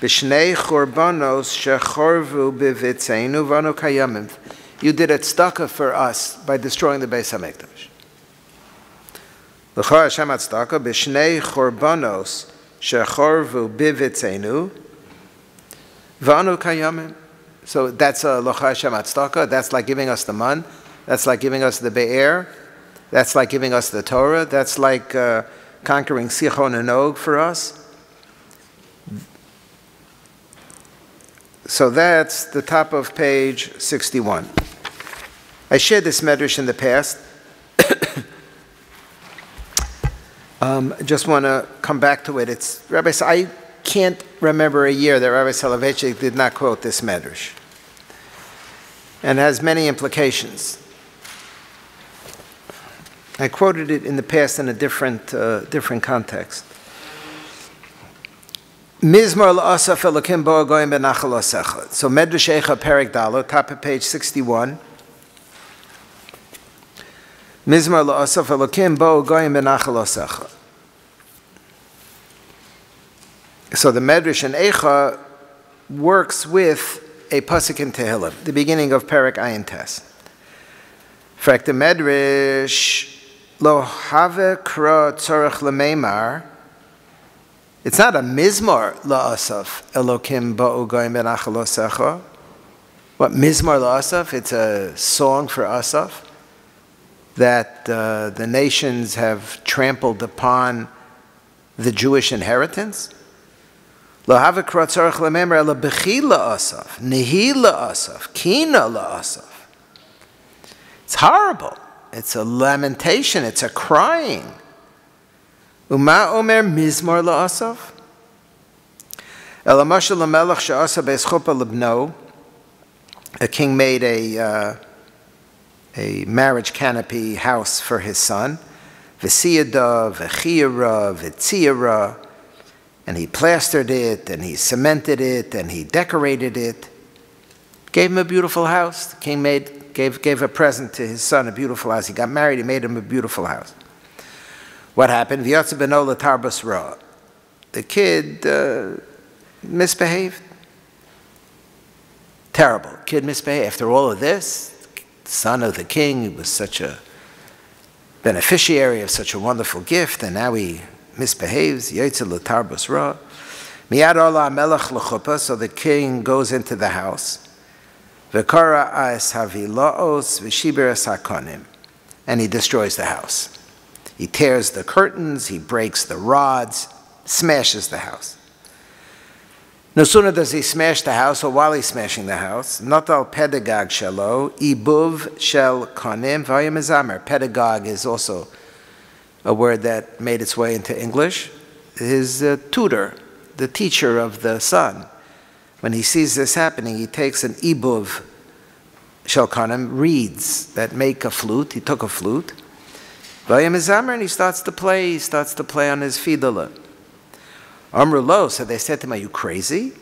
b'shnei chorbanos shecharvu b'vitzeinu v'anu kayamim. You did a tzedakah for us by destroying the Beis HaMikdash. L'cha Hashem tzedakah b'shnei chorbanos shecharvu b'vitzeinu v'anu kayamim. So that's a l'cha Hashem tzedakah. That's like giving us the man. That's like giving us the be'er. That's like giving us the Torah. That's like conquering Sichon and Og for us. So that's the top of page 61. I shared this medrash in the past. Just want to come back to it. It's Rabbi. I can't remember a year that Rabbi Soloveitchik did not quote this medrash, and it has many implications. I quoted it in the past in a different context. Mizmor la'asaf elokim bo goyim benachal osecha. So Medrash Eicha Perek Daled, top of page 61. Mizmor la'asaf elokim bo goyim benachal osecha. So the Medrash in Eicha works with a pasuk in Tehillim, the beginning of Perek Ayin Tes. In fact, the Medrash Lo have kra tzorech lemeimar. It's not a mizmor la'asaf elokim ba'u goyim benachal osecha. What mizmor la'asaf? It's a song for Asaf that the nations have trampled upon the Jewish inheritance. Lo have kra tzorech lemeimar ela bechi la'asaf, nehi la'asaf, kina la'asaf. It's horrible. It's a lamentation. It's a crying. Uma omer mizmor la'asaf. Elamashal lamelech she'asa be'eschupa lebno. A king made a marriage canopy house for his son. V'siyada, v'chiyara, v'tziyara. And he plastered it, and he cemented it, and he decorated it. Gave him a beautiful house. The king gave a present to his son, a beautiful house. He got married, he made him a beautiful house. What happened? V'yatsa beno l'tarbas ra. The kid misbehaved. Terrible. Kid misbehaved. After all of this, son of the king, he was such a beneficiary of such a wonderful gift, and now he misbehaves. Yatsa l'tarbas ra. Miyad ola melech l'chuppah. So the king goes into the house. V'kara as havilaos v'shiberes hakonim, and he destroys the house. He tears the curtains, he breaks the rods, smashes the house. No sooner does he smash the house, or while he's smashing the house, notal pedagog shelo ibuv shel konim v'ayamizamer. Pedagog is also a word that made its way into English. His tutor, the teacher of the son. When he sees this happening, he takes an ibuv shelkanim, reeds that make a flute. He took a flute. And he starts to play. He starts to play on his fiddle. Amru lo, so they said to him, are you crazy?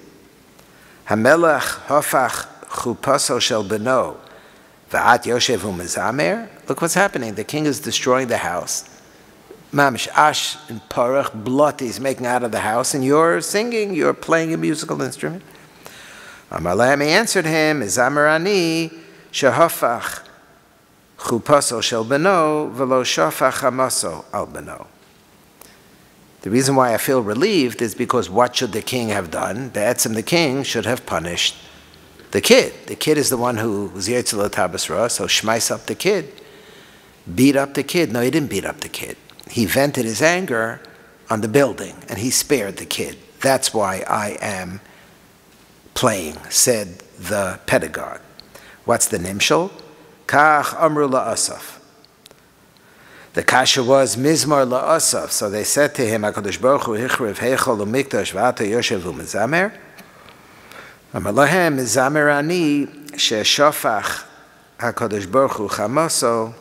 Hamelech hafach chupaso shel beno V'at yoshev u'mezamer. Look what's happening. The king is destroying the house. Mamish ash and parach, blood is making out of the house, and you're singing, you're playing a musical instrument. Amar lahem, he answered him, Mezamer ani shehafach chupaso shel beno v'lo shafach hamaso al beno. The reason why I feel relieved is because what should the king have done? Be'etzem, the king should have punished the kid. The kid is the one who was Yetzel Tabasra, so shmeiss up the kid. Beat up the kid. No, he didn't beat up the kid. He vented his anger on the building, and he spared the kid. That's why I am playing, said the pedagogue. What's the nimshal? Kach amru la'asaf. The kasha was mizmar la'asaf. So they said to him, HaKadosh Baruch Hu hichriv heichal u'mikdash v'ata yoshev u'mezamer. Amar lahem mezamer ani she'shofach HaKadosh Baruch Hu chamaso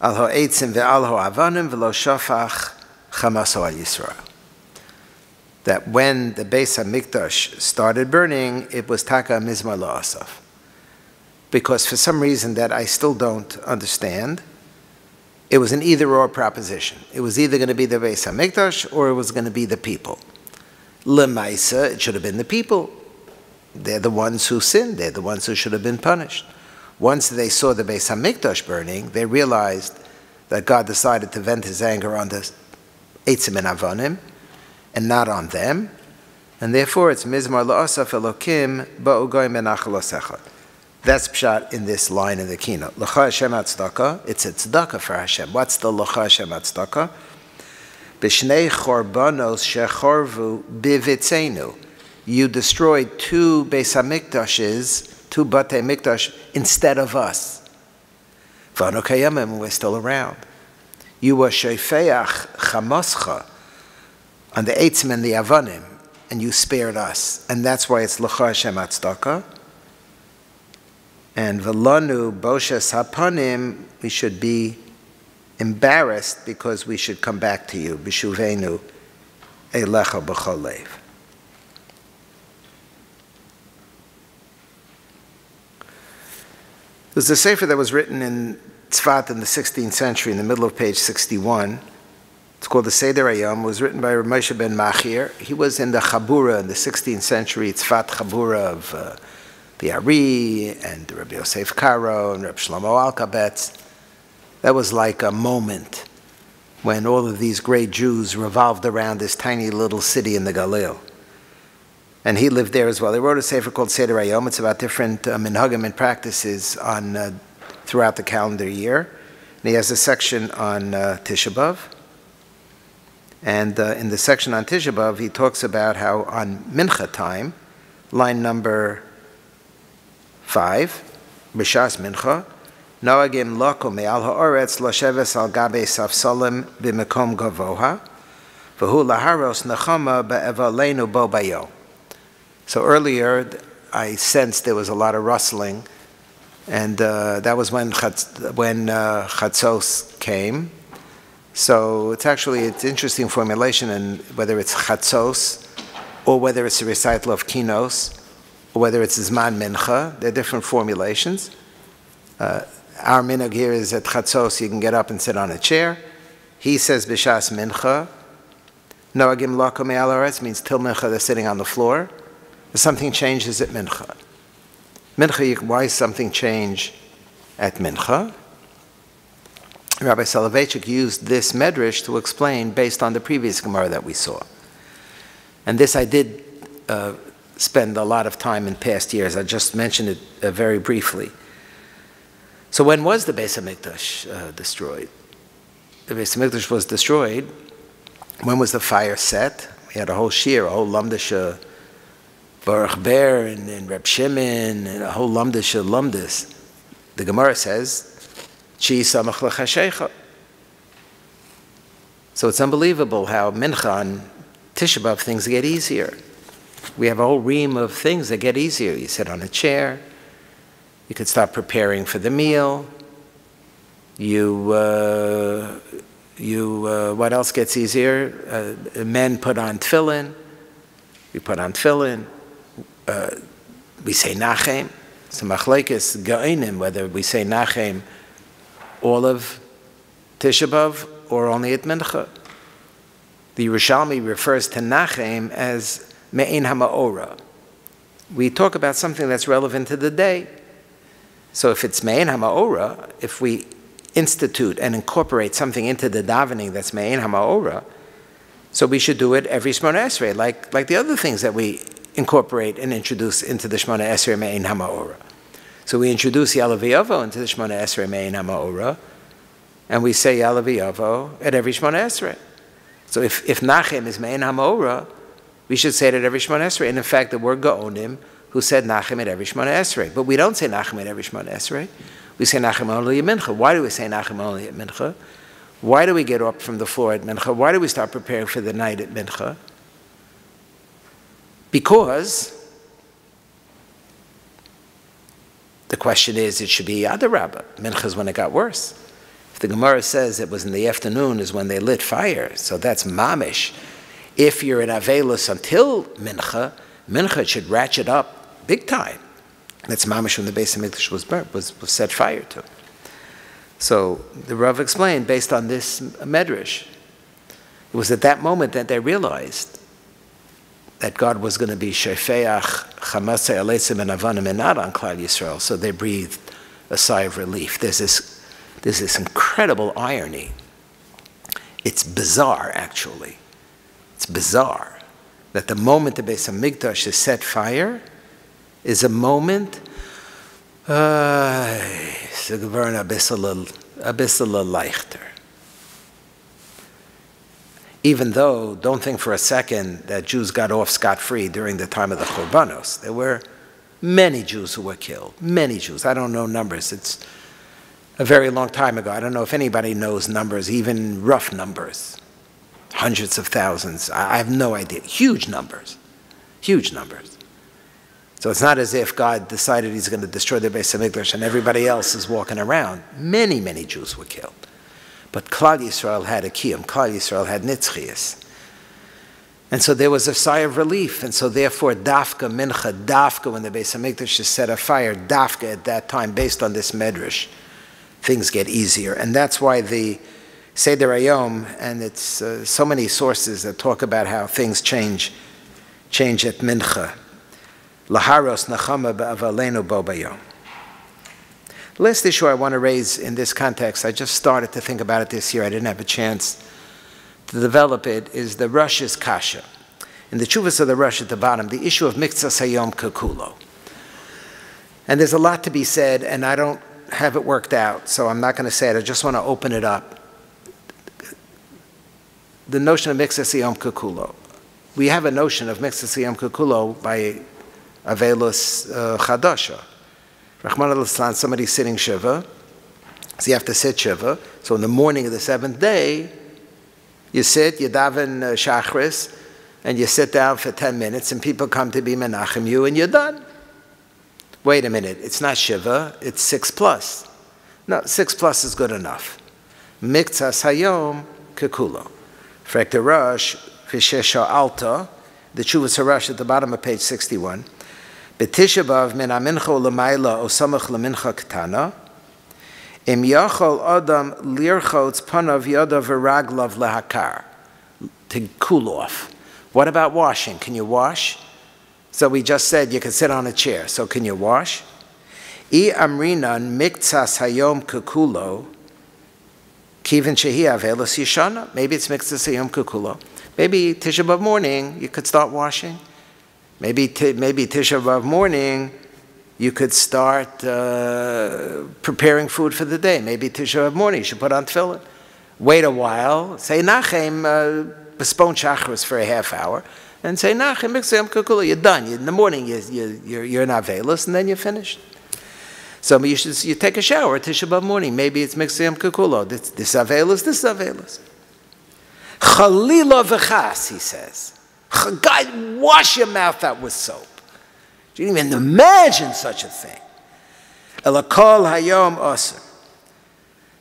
al ha'etzim ve'al ha'avanim v'lo shofach chamaso al Yisrael. That when the Beis HaMikdash started burning, it was taka mizmar la'asaf. Because for some reason that I still don't understand, it was an either-or proposition. It was either going to be the Beis HaMikdash or it was going to be the people. L'maisa, it should have been the people. They're the ones who sinned. They're the ones who should have been punished. Once they saw the Beis HaMikdash burning, they realized that God decided to vent his anger on the Eitzim and Avanim, and not on them, and therefore it's Mizmar La'asaf Elokim Ba'ugoy Menachal Osecha. That's pshat in this line in the Kinnot. L'cha Hashem Atzdaka, it's a tzedakah for Hashem. What's the L'cha Hashem Atzdaka? B'shnei chorbanos shechorvu bivitzenu. You destroyed two Beis HaMikdashes, two Batei Mikdash, instead of us. V'anu kayamim, we're still around. You were sheifeach chamoscha on the Eitzim and the Avanim, and you spared us. And that's why it's L'cha Hashem Atzdaka. And V'lanu boshes hapanim, we should be embarrassed because we should come back to you. B'shuvenu elecha b'chol leiv. There's a sefer that was written in Tzfat in the 16th century, in the middle of page 61. It's called the Seder Hayom. It was written by Rabbi Moshe ben Machir. He was in the Chabura in the 16th century, Tzfat Chabura of the Ari and Rabbi Yosef Karo and Rabbi Shlomo Alkabetz. That was like a moment when all of these great Jews revolved around this tiny little city in the Galil. And he lived there as well. He wrote a sefer called Seder Hayom. It's about different minhagim and practices on throughout the calendar year. And he has a section on Tisha B'Av. And in the section on Tisha B'Av, he talks about how on Mincha time, line number 5, B'shas Mincha, Noagim loko me'al ha'oretz l'sheves al gabe safsalim b'mekom gavoha, v'hu laharos nechama be'evalenu bo bayo. So earlier, I sensed there was a lot of rustling, and that was when Chatzos came. So it's interesting formulation, and whether it's Chatzos, or whether it's a recital of Kinos, or whether it's Zman Mincha, they're different formulations. Our minhag here is at Chatzos, you can get up and sit on a chair. He says B'shas Mincha. Noagim lako me'al ha'aretz means till Mincha they're sitting on the floor. If something changes at Mincha. Why does something change at Mincha? Rabbi Soloveitchik used this medrash to explain based on the previous Gemara that we saw. And this I did spend a lot of time in past years. I just mentioned it very briefly. So when was the Beis HaMikdash destroyed? The Beis HaMikdash was destroyed. When was the fire set? We had a whole shir, a whole lamdasha, Baruch Ber and Reb Shimon, and a whole lamdasha. The Gemara says, Chi samach l'chashecha. So it's unbelievable how Mincha on Tisha B'Av things get easier. We have a whole ream of things that get easier. You sit on a chair. You could start preparing for the meal. What else gets easier? Men put on tefillin. We put on tefillin. we say Nachem. So Machlekes Ge'inim, whether we say Nachem all of Tisha B'Av or only at Mincha. The Yerushalmi refers to Nachem as Me'ein HaMa'ora. We talk about something that's relevant to the day. So if it's Me'ein HaMa'ora, if we institute and incorporate something into the davening that's Me'ein HaMa'ora, so we should do it every Shmona Esrei, like the other things that we incorporate and introduce into the Shmona Esrei Me'ein HaMa'ora. So we introduce Ya'aleh V'Yavo into the Shmona Esrei Me'ein HaMa'ora, and we say Ya'aleh V'Yavo at every Shmona Esrei. So if Nachem is Me'ein HaMa'ora, we should say it at every Shmona Esrei. And in fact, there were Gaonim who said Nachem at every Shmona Esrei. But we don't say Nachem at every Shmona Esrei. We say Nachem only at Mincha. Why do we say Nachem only at Mincha? Why do we get up from the floor at Mincha? Why do we start preparing for the night at Mincha? Because the question is, it should be Adarabba. Mincha is when it got worse. If the Gemara says it was in the afternoon is when they lit fire, so that's mamish. If you're in Avelus until Mincha, Mincha should ratchet up big time. That's mamish when the Beis HaMikdash was burnt, was set fire to. So the Rav explained, based on this medrash, it was at that moment that they realized that God was going to be Shefeach Chamasei Aleitzim and Avanim and not on Klal Yisrael. So they breathed a sigh of relief. There's this incredible irony. It's bizarre, actually. It's bizarre that the moment the Beis HaMikdash is set fire is a moment a bissel leichter. Even though, don't think for a second that Jews got off scot-free during the time of the Churbanos. There were many Jews who were killed. Many Jews. I don't know numbers. It's a very long time ago. I don't know if anybody knows numbers, even rough numbers. Hundreds of thousands. I have no idea. Huge numbers. Huge numbers. So it's not as if God decided he's going to destroy the Beis HaMikdash and everybody else is walking around. Many, many Jews were killed. But Klal Yisrael had a kiyum. Klal Yisrael had nitzchias. And so there was a sigh of relief. And so therefore, dafka, mincha, dafka, when the Beis HaMikdash is set afire, dafka at that time, based on this medrash, things get easier. And that's why the Seder Hayom, and it's so many sources that talk about how things change at mincha. Laharos nachama ba'avalenu bo bayom. The last issue I want to raise in this context, I just started to think about it this year, I didn't have a chance to develop it, is the Rosh's kasha. In the Chuvas of the Rosh at the bottom, the issue of Miktzas Hayom Kekulo. And there's a lot to be said, and I don't have it worked out, so I'm not going to say it, I just want to open it up. The notion of Miktzas Hayom Kekulo. We have a notion of Miktzas Hayom Kekulo by Avelus Chadasha. Rahman al-Islam, somebody's sitting Shiva, so you have to sit Shiva. So in the morning of the seventh day, you sit, you daven Shachris, and you sit down for 10 minutes, and people come to be Menachem you, and you're done. Wait a minute, it's not Shiva, it's 6+. No, 6+ is good enough. Miktzas Hayom Kekulo. Frekta Rosh, Vishesha Alta, the Chuvas HaRosh at the bottom of page 61. BeTishaB'Av min amincha u'lamayla osamach lemincha ketana. Im yachol adam lirchotz panav yadav v'raglav lehakar. To cool off. What about washing? Can you wash? So we just said you can sit on a chair. So can you wash? I amrinan miktzas hayom kekulo kivin shehi avelos yishana. Maybe it's miktzas hayom kekulo. Maybe Tisha B'Av morning you could start washing. Maybe Tisha B'Av morning, you could start preparing food for the day. Maybe Tisha B'Av morning, you should put on tefillin. Wait a while, say Nachem, postpone Shachris for a half hour, and say Nachem, you're done. In the morning, you're in Avelus, and then you're finished. So you take a shower Tisha B'Av morning. Maybe it's Mixayam Kukulo. This Avelus, this Avelus. Chalila v'chas, he says. God, wash your mouth out with soap. You didn't even imagine such a thing. Elakol hayom osir.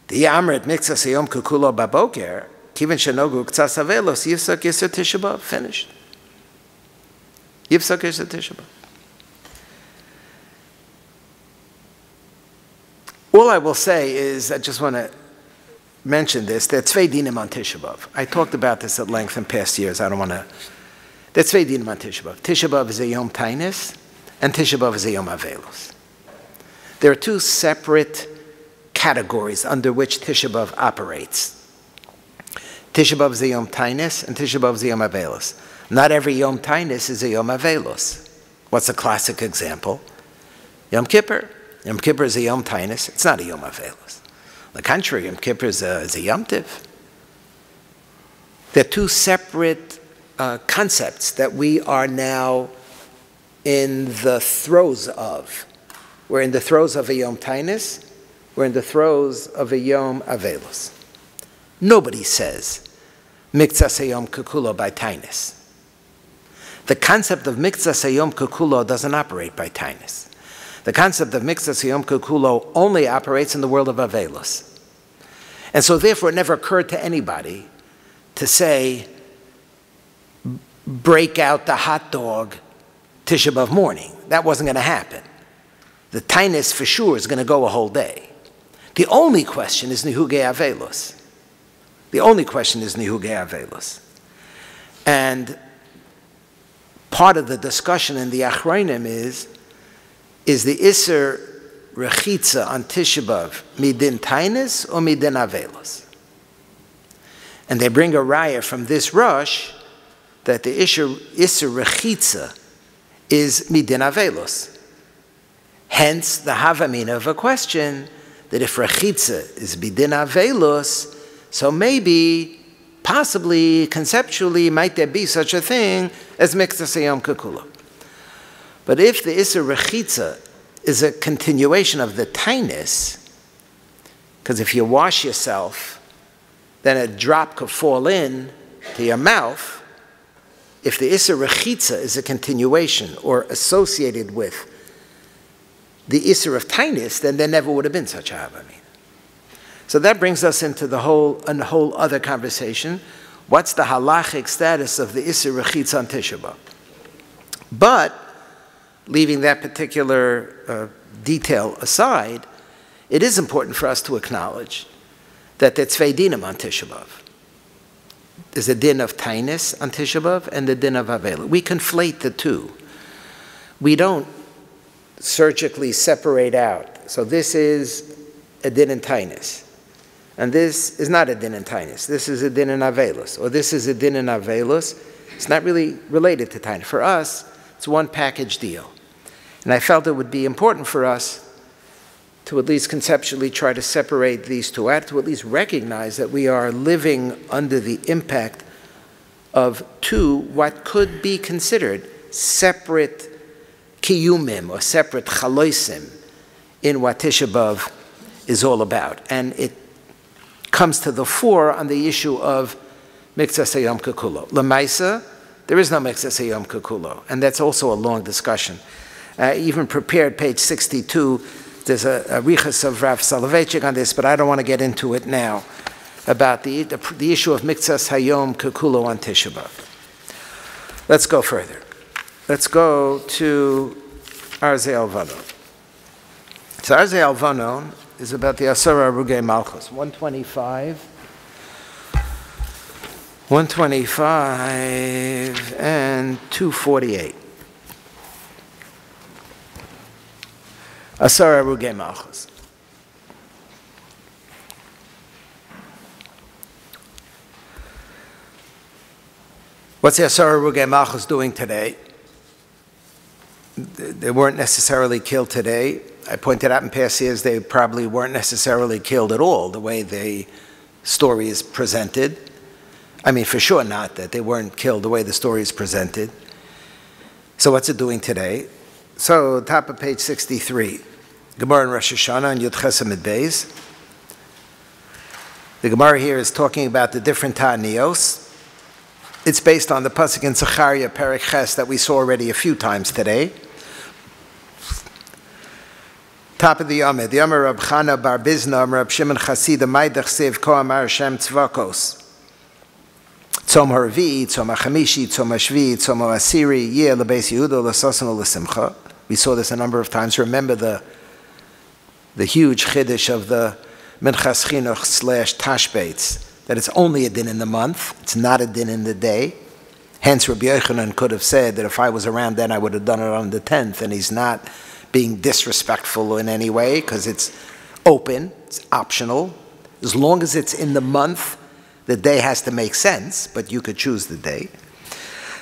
The Amrit Miktzas hayom kukulo baboker, kivin shenogu k'tzas avelos, yifsak yisr Tisha B'Av. Finished. Yifsak yisr Tisha B'Av. All I will say is, I just want to mention this, that Tzvei Dinim on Tisha B'Av. I talked about this at length in past years. I don't want to. That's Tzvei Dinim on Tisha B'Av. Tisha B'Av is a Yom Tainis, and Tisha B'Av is a Yom Avelos. There are two separate categories under which Tisha B'Av operates. Tisha B'Av is a Yom Tainis, and Tisha B'Av is a Yom Avelos. Not every Yom Tainis is a Yom Avelos. What's a classic example? Yom Kippur. Yom Kippur is a Yom Tainis. It's not a Yom Avelos. On the contrary, Yom Kippur is a Yom Tiv. They're two separate concepts that we are now in the throes of. We're in the throes of a Yom Tainis. We're in the throes of a Yom Avelos. Nobody says Miktzas Hayom Kekulo by Tainis. The concept of Miktzas Hayom Kekulo doesn't operate by Tainis. The concept of Miktzas Hayom Kekulo only operates in the world of Avelos. And so therefore it never occurred to anybody to say, break out the hot dog Tisha B'Av morning. That wasn't going to happen. The Tainis for sure is going to go a whole day. The only question is Nihugei Avelos. The only question is Nihugei Avelos. And part of the discussion in the Achronim is the Isser Rechitza on Tisha B'Av midin Tainis or midin Avelos? And they bring a raya from this Rosh that the Isser Rechitza is midin Avelos. Hence the Havamina of a question that if Rechitza is midin Avelos, so maybe, possibly, conceptually, might there be such a thing as Miktzas Hayom Kekulo? But if the Isser Rechitza is a continuation of the Tainis, because if you wash yourself, then a drop could fall in to your mouth. If the Isser Rechitza is a continuation or associated with the Isser of Tainis, then there never would have been such a Havamina. So that brings us into a whole other conversation. What's the halachic status of the Isser Rechitza on Tisha B'Av? But, leaving that particular detail aside, it is important for us to acknowledge that there's Tzvei Dinim on Tisha B'Av. There's a din of Tainis on Tisha B'Av and the din of Avela. We conflate the two. We don't surgically separate out. So this is a din in Tainis. And this is not a din in Tainis. This is a din in Avelos. Or this is a din in Avelos. It's not really related to Tainis. For us, it's one package deal. And I felt it would be important for us to at least conceptually try to separate these two out, to at least recognize that we are living under the impact of two what could be considered separate kiyumim or separate chaloisim in what Tisha B'Av is all about. And it comes to the fore on the issue of Miktzas Hayom Kekulo. L'maisa, there is no Miktzas Hayom Kekulo, and that's also a long discussion. Even prepared page 62, there's a riches of Rav Soloveitchik on this, but I don't want to get into it now, about the issue of Miktzas Hayom Kekulo on Tisha B'Av. Let's go further. Let's go to Arzei Alvanon. So Arzei Alvanon is about the Asara Arugei Malchus, 125 and 248. Asara Arugei Malchus. What's the Asara Arugei Malchus doing today? They weren't necessarily killed today. I pointed out in past years they probably weren't necessarily killed at all, the way the story is presented. I mean, for sure not that they weren't killed the way the story is presented. So what's it doing today? So top of page 63, Gemara in Rosh Hashanah and Yud Ches Amid Beis. The Gemara here is talking about the different ta'anios. It's based on the pasuk in Zechariah Perek Ches that we saw already a few times today. Top of the Yomid, the Yomer Rab Chana Bar Bizna, Rab Shimon Chasida, Maidach Sev Ko Amar Hashem Tzvakos. Tzom HaRavi, Tzom HaChamishi, Tzom HaShvi, Tzom HaAsiri, Yeh LeBeis Yehuda, LeSosan LeSimcha. We saw this a number of times. Remember the the huge chiddush of the Minchas Chinuch / Tashbates, that it's only a din in the month, it's not a din in the day. Hence, Rabbi Yochanan could have said that if I was around then, I would have done it on the 10th, and he's not being disrespectful in any way, because it's open, it's optional. As long as it's in the month, the day has to make sense, but you could choose the day.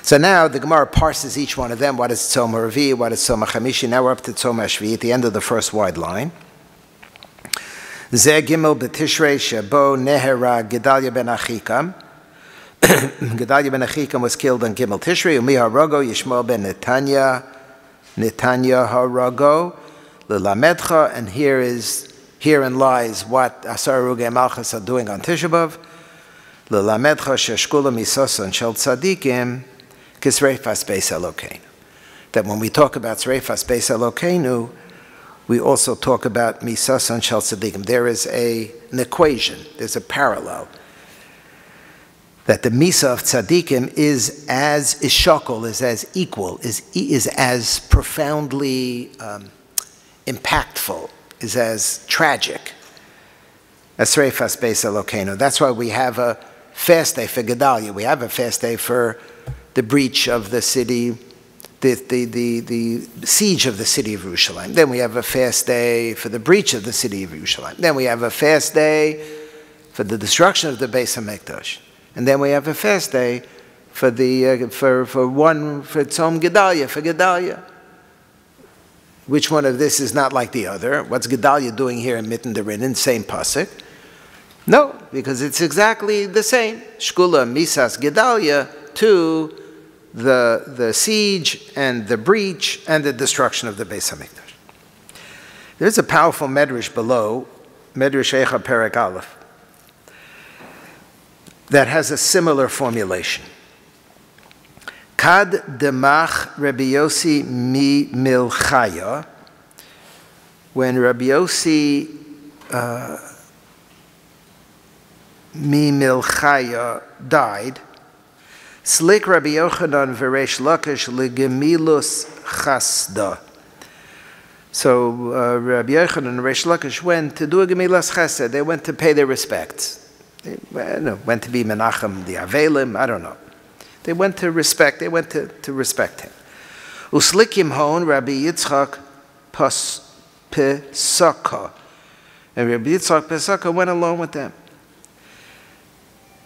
So now the Gemara parses each one of them. What is Tzom HaRavi? What is Tzom HaChamishi? Now we're up to Tzom HaShvi at the end of the first wide line. Zeh Gimel B'Tishrei Shebo Nehera Gedalia ben Achikam. Gedalia ben Achikam was killed on Gimel Tishrei. Umi Harago Yishmael ben Netanya Harago L'Lamedcha. And herein lies what Asar Rugei Malchus are doing on Tisha B'Av. L'Lamedcha Sheshkula Misosan Shel Tzadikim Kisreifas Beis Elokeinu. That when we talk about Sreifas Beis Elokeinu, we also talk about Misasan Shel Tzadikim. There is an equation, there's a parallel, that the Misa of Tzadikim is as ishakol, is as equal, is as profoundly impactful, is as tragic as Sreifas Beis Elokeinu. That's why we have a fast day for Gedalia. We have a fast day for the breach of the city, the siege of the city of Yerushalayim. Then we have a fast day for the breach of the city of Yerushalayim. Then we have a fast day for the destruction of the Beis HaMikdash. And then we have a fast day for Tzom Gedalia, for Gedalia. Which one of this is not like the other? What's Gedalia doing here in Mitten Derinin? Same pasuk. No, because it's exactly the same. Shkula Misas Gedalia to the siege and the breach and the destruction of the Beis HaMikdash. There's a powerful medrash below, Medrash Eicha Perek Aleph, that has a similar formulation. Kad demach Rabbi Yossi mi milchaya, when Rabbi Yossi mi milchaya died, Slik Rabbi Yochanan v'Reish Lakish legemilus chasda. So Rabbi Yochanan and Reish Lakish went to do a gemilas chesed. They went to pay their respects. They went to be Menachem the Avelim. I don't know. They went to respect. They went to respect him. Uslikim hon Rabbi Yitzchak Pesaka, and Rabbi Yitzchak Pesaka went along with them.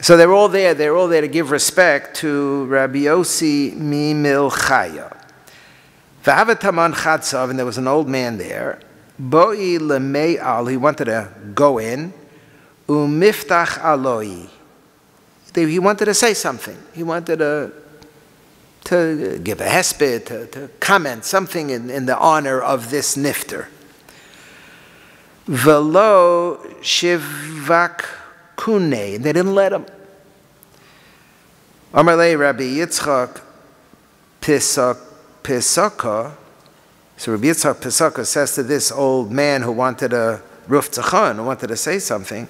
So they're all there. They're all there to give respect to Rabbi Yossi mi milchaya. V'havataman chatzav, and there was an old man there. Boi leme'al, he wanted to go in. Umiftach aloi, he wanted to say something. He wanted to give a hesped, to comment something in the honor of this nifter. Velo shivak kune, they didn't let him. Amalei Rabbi Yitzchak Pesaka. So Rabbi Yitzchak Pesaka says to this old man who wanted a ruf tzachon, who wanted to say something,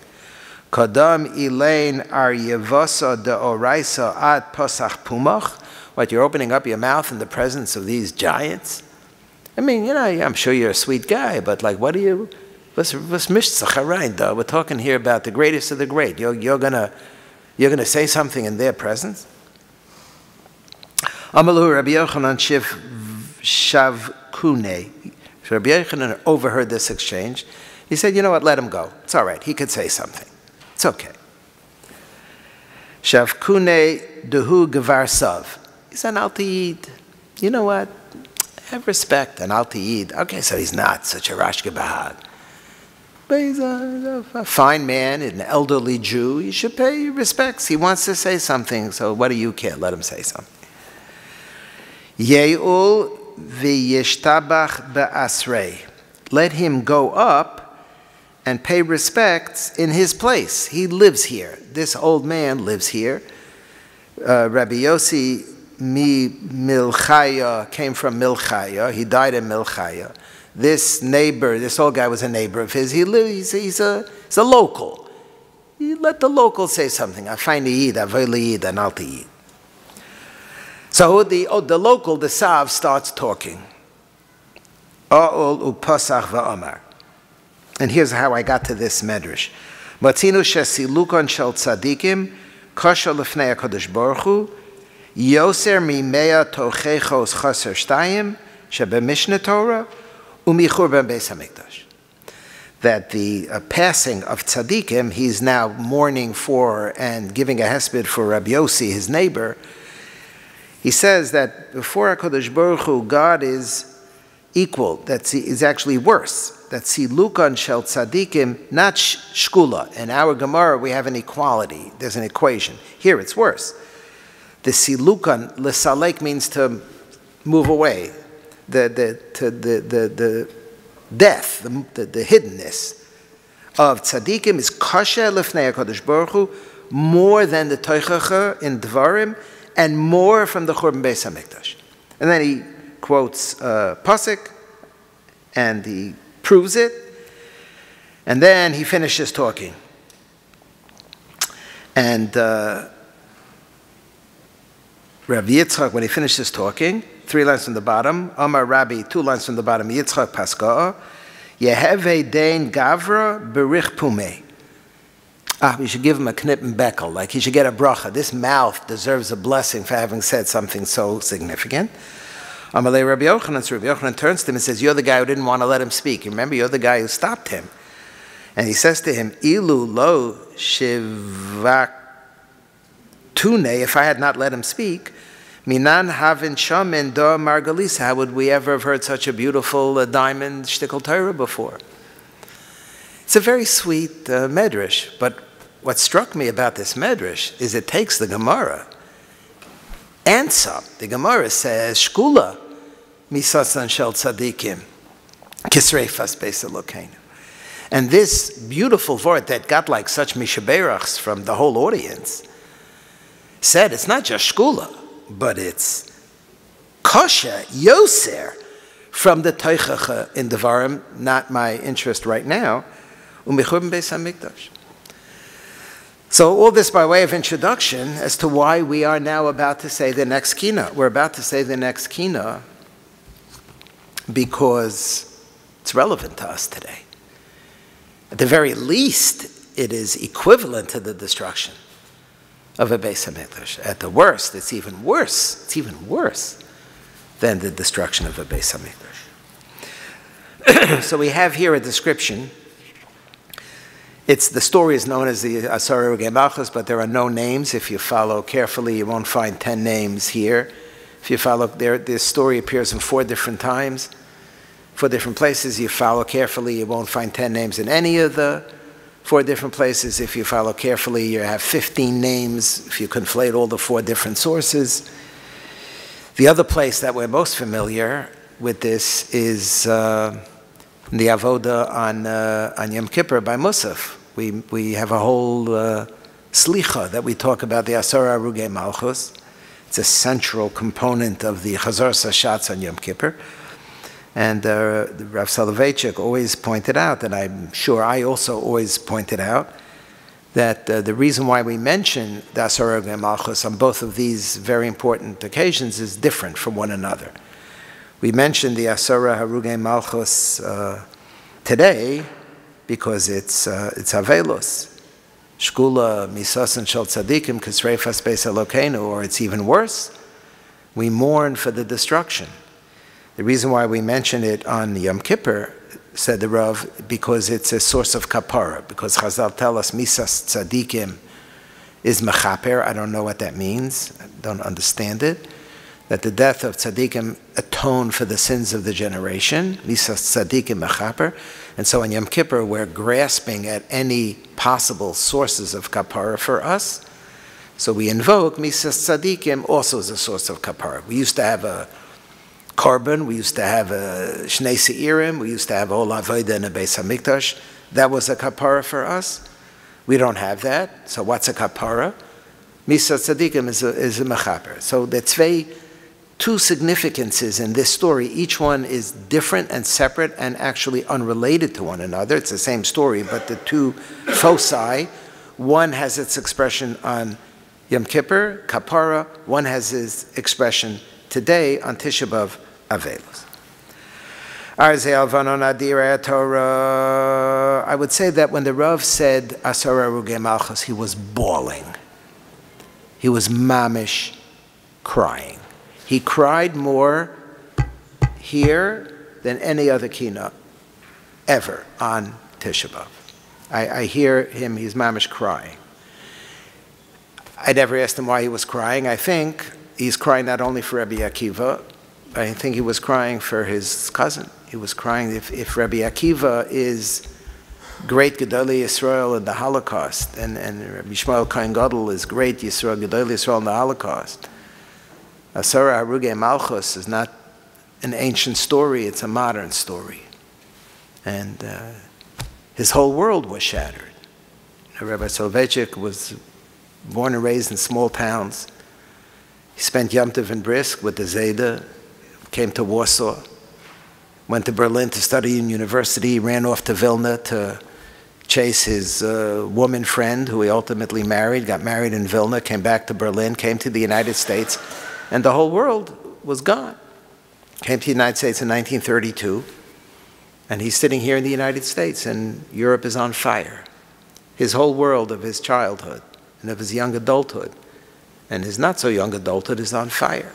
Kadam Elaine Aryevasa de Oraisa at Pasach Pumach. What, you're opening up your mouth in the presence of these giants? I mean, you know, I'm sure you're a sweet guy, but like, what do you? What's mishtzacharain? Though we're talking here about the greatest of the great. You're gonna say something in their presence. Amalu Rabbi Yochanan Shav Kune. So Rabbi Yochanan overheard this exchange. He said, "You know what? Let him go. It's all right. He could say something. It's okay." Shav Kune Dehu Gevar Sav. He said, "Al Tiyid. You know what? Have respect and Al Tiyid." Okay, so he's not such a Rashke Bahad. But he's a fine man, an elderly Jew. You should pay respects. He wants to say something, so what do you care? Let him say something. Ye'ul v'yishtabach be'asrei. Let him go up and pay respects in his place. He lives here. This old man lives here. Rabbi Yossi mi Milchaya came from Milchaya. He died in Milchaya. This neighbor, this old guy was a neighbor of his. He's a local. You let the local say something. I find the yid, aveli yid, and alti yid. So the local, the Sav, starts talking. A'ol upasach va'amar. And here's how I got to this medrash. Matzinu shesilukon shel tzadikim kosher lefnei HaKadosh Baruch Hu yoser mimea tochechos chaser shtayim shebemishna Torah umichurban beis hamikdash. That the passing of tzadikim, he's now mourning for and giving a hesped for Rabbi Yossi, his neighbor. He says that before HaKadosh Baruch Hu, God is equal, that is actually worse. That silukan shel tzadikim, not shkula. In our Gemara, we have an equality. There's an equation. Here, it's worse. The silukan, lesalek, means to move away. The death, the hiddenness of tzadikim is kasher lefnei HaKadosh Baruch Hu, more than the toichacha in Dvarim, and more from the Churban Beis HaMikdash. And then he quotes Pasuk, and he proves it, and then he finishes talking. And Rav Yitzchak, when he finishes talking, 3 lines from the bottom, Amar Rabbi, 2 lines from the bottom, Yitzchak Paska'a, Yeheve Dein Gavra Berich Pumei. We should give him a knip and bekel, like he should get a bracha. This mouth deserves a blessing for having said something so significant. Amalei Rabbi Yochanan, so Rabbi Yochanan turns to him and says, you're the guy who didn't want to let him speak. Remember, you're the guy who stopped him. And he says to him, Ilu lo shivaktune, if I had not let him speak, minan havin shamin da margalisa, how would we ever have heard such a beautiful diamond shtickle Torah before? It's a very sweet medrash, but what struck me about this medrash is it takes the Gemara and some. The Gemara says, Shkula misasan shel tzadikim kisreifas beis Elokeinu. And this beautiful word that got like such mishaberachs from the whole audience said it's not just Shkula, but it's kosher, yoser, from the toichacha in Devarim, not my interest right now, u'mechurban beis hamikdash. So all this by way of introduction as to why we are now about to say the next Kinnot. We're about to say the next Kinnot because it's relevant to us today. At the very least, it is equivalent to the destruction of a Beis HaMikdash. At the worst, it's even worse. It's even worse than the destruction of a Beis HaMikdash. So we have here a description. The story is known as the Asara Rugei Malchus, but there are no names. If you follow carefully, you won't find 10 names here. If you follow, this story appears in 4 different times, 4 different places. You follow carefully, you won't find 10 names in any of the 4 different places. If you follow carefully, you have 15 names if you conflate all the 4 different sources. The other place that we're most familiar with this is the avoda on Yom Kippur by Musaf. We have a whole slicha that we talk about the Asara Rugei Malchus. It's a central component of the Chazar Sashatz on Yom Kippur. And Rav Soloveitchik always pointed out, and I'm sure I also always pointed out, that the reason why we mention the Asara Rugei Malchus on both of these very important occasions is different from one another. We mentioned the Asara Harugei Malchus today because it's Avelos. Shkula misasan shel tzadikim kisreifas beis Elokeinu, or it's even worse. We mourn for the destruction. The reason why we mention it on Yom Kippur, said the Rav, because it's a source of kapara, because Chazal tell us misas tzadikim is mechaper. I don't know what that means. I don't understand it. That the death of tzaddikim atone for the sins of the generation, misas tzaddikim mechaper, and so on Yom Kippur we're grasping at any possible sources of kapara for us. So we invoke misas tzaddikim also as a source of kapara. We used to have a korban, we used to have a shnei seirim, we used to have all avodah in a Beis Hamikdash. That was a kapara for us. We don't have that. So what's a kapara? Misas tzaddikim is a mechaper. So that's 2 significances in this story. Each one is different and separate and actually unrelated to one another. It's the same story, but the 2 foci, one has its expression on Yom Kippur, Kapara, one has its expression today on Tisha B'Av, Avelos. I would say that when the Rav said Asara Ruge Malchus, he was bawling. He was mamish crying. He cried more here than any other Kinnot ever on Tisha B'Av. I hear him, he's mamish crying. I never asked him why he was crying. I think he's crying not only for Rabbi Akiva, I think he was crying for his cousin. He was crying if Rabbi Akiva is great Gedolei Yisrael in the Holocaust, and Rabbi Shmuel Kohen Gadol is great Gedolei Yisrael in the Holocaust. Asara Harugei Malchus is not an ancient story, it's a modern story. And his whole world was shattered. Rabbi Soloveitchik was born and raised in small towns. He spent Yom Tov in Brisk with the Zayda, came to Warsaw, went to Berlin to study in university, ran off to Vilna to chase his woman friend, who he ultimately married, got married in Vilna, came back to Berlin, came to the United States, and the whole world was gone. Came to the United States in 1932, and he's sitting here in the United States, and Europe is on fire. His whole world of his childhood and of his young adulthood and his not so young adulthood is on fire.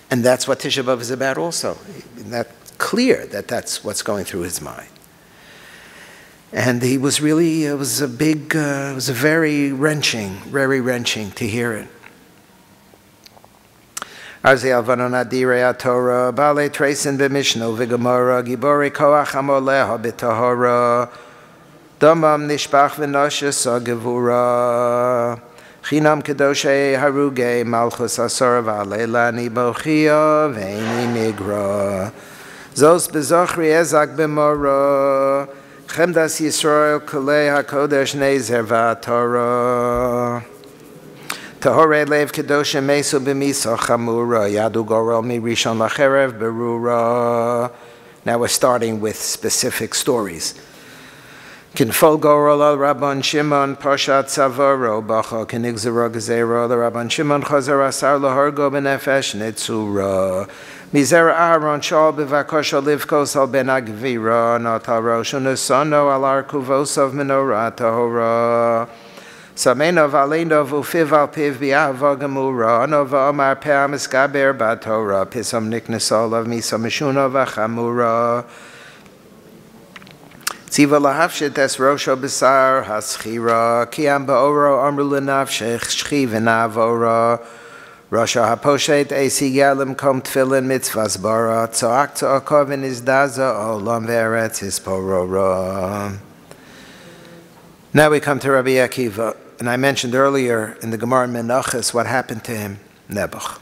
And that's what Tisha B'Av is about also. That's clear that that's what's going through his mind. And he was really, it was a very wrenching to hear it. Arzi Alvanon Adirei HaTorah, Balei Treisen B'Mishno V'Gemara, Gibori Koach Amoleha B'Tahora, Domam Nishbach V'Noshes Gevura, Chinam Kedoshei Harugei Malchus Asor V'Aleilani Bochia V'Eini Migra, Zos B'Zochri Ezak B'Mora, Chemdas Yisrael Kolei HaKodesh Nezer V'Torah, Tahore Lev Kedoshim Mesu B'Misa Chamura, Yadu Gorel Mi Rishon Lacherev Berura. Now we're starting with specific stories. Kinfol Gorel al Rabban Shimon Pashat Savaro Bacha Kinigzera Gezera the Rabban Shimon Chazer Asar Lahargo Benefesh Netzura Mizera Aaron Shal Bivakosha Livkos al Ben Agvira Nataro Shunasono al Arkuvosov Menorah Tahora Sameno Valeno Vufiv al Piv Biava Gamura Nova Omar Pam Skaber Batora Pisam Niknesol of Misamishuna Vachamura Tziva Lahavshit Es Rosho Besar Haschira Kiam Baoro Amru Lenavshech Shchi Venavora Rosha Haposhet Esi Galim Kom Tfilin Mitzvahs Bara Tzoak Tzoakovin Izdaza Olam Veretz Hisporora. Now we come to Rabbi Akiva. And I mentioned earlier in the Gemara in Menachos what happened to him, Nebuch.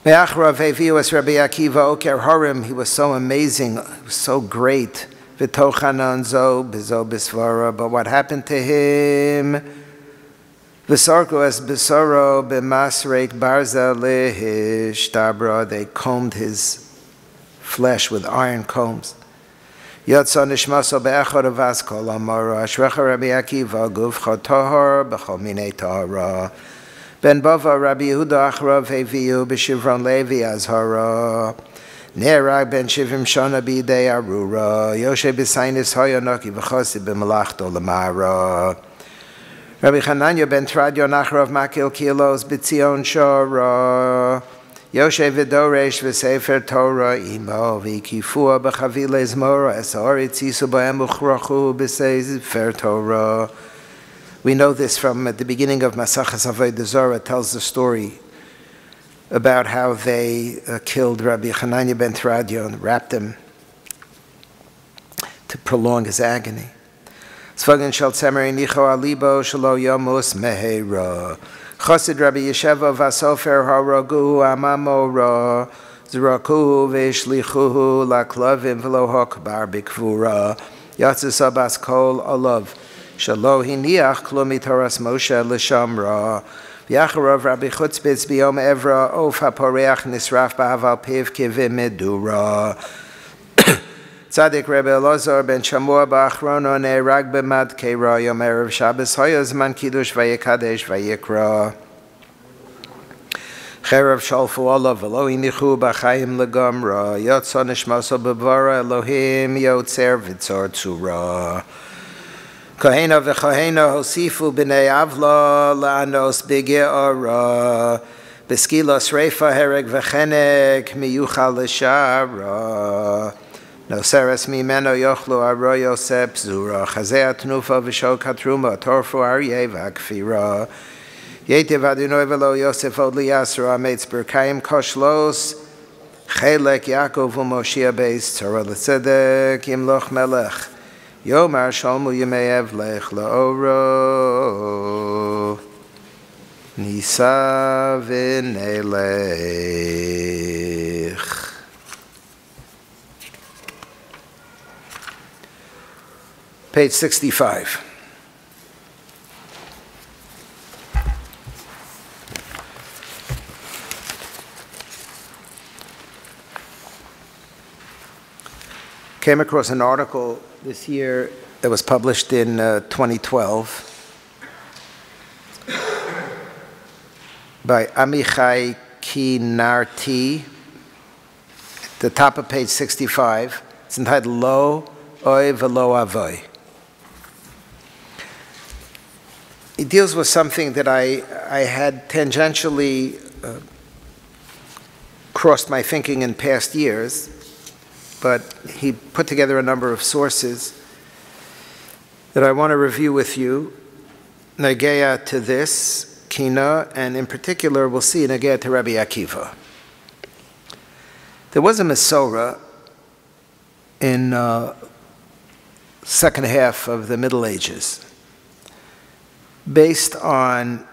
Me'achra ve'viu es Rabbi Akiva oker harim, he was so amazing, he was so great. V'tochanan zo, bizo bisvara, but what happened to him? V'sarko es bisaro b'masreik barza lehish tabra, they combed his flesh with iron combs. Yatsa nishmaso be'echad avas kol amara, ashrecha Rabbi Akiva gufcha tahar b'chol minei tahara. Ben bava Rabbi Yehuda achra ve'viu b'shivron levi azhara. Nerag ben shivim shana b'idei arura. Yoshe b'sainis hoyonoki v'chosi b'malachto l'mara. Rabbi Chananya ben Tradio nachra of makil kilos b'tzion shara. Yoshe v'doresh v'sefer Torah imo v'kifua b'chavile zmora esorit zisu b'em uchrochu b'sefer Torah. We know this from at the beginning of Masachas Avodah Zarah. Tells the story about how they killed Rabbi Chananya ben Tradio and wrapped him to prolong his agony. Tzvagen shel tzemer nicho alibo shelo yomus meheira. Chosid Rabbi Yesheva vasofer haragu amamora zraku v'shlichuhu laklavim v'lo hokbar b'kvura yatzis abas kol olav shalo hiniach klum mitoras Moshe l'shamra v'yacharav Rabbi Chutzpitz b'yom evra of haporeach nisraf b'aval piv kivim medura. Tzadik Rebbe Elazar ben Shamua ba'achrono ne'erag b'mad keira yom erev Shabbos hoya zman kiddush vayikadesh vayikra. Cherav shalfu olav v'lo inichu b'chaim legamra yotza nishmaso b'vara Elohim yotzer v'tzor tzura Kohena v'chohena hosifu b'nei avla la'anos b'ge'ara b'skilos reifa hereg v'chenek miyuchal l'shara Noseres mimeno yochlu aro yosep zura chazea tnufa v'shok hatruma torfu aryeh v'akfira Yetiv Adonai v'lo Yosef od liyasra ametz berkayim koshlos chelek Yaakov u'Moshiach beis tzara l'tzedek yimloch melech yomar shalmu yemei evlech la'oro nisa v'nelech. Page 65. Came across an article this year that was published in 2012 by Amichai Kinnot, the top of page 65. It's entitled Lo Oy V'Lo Avoy. It deals with something that I had tangentially crossed my thinking in past years, but he put together a number of sources that I want to review with you, Negeya to this, Kinnot, and in particular, we'll see Negeya to Rabbi Akiva. There was a Masorah in second half of the Middle Ages, based on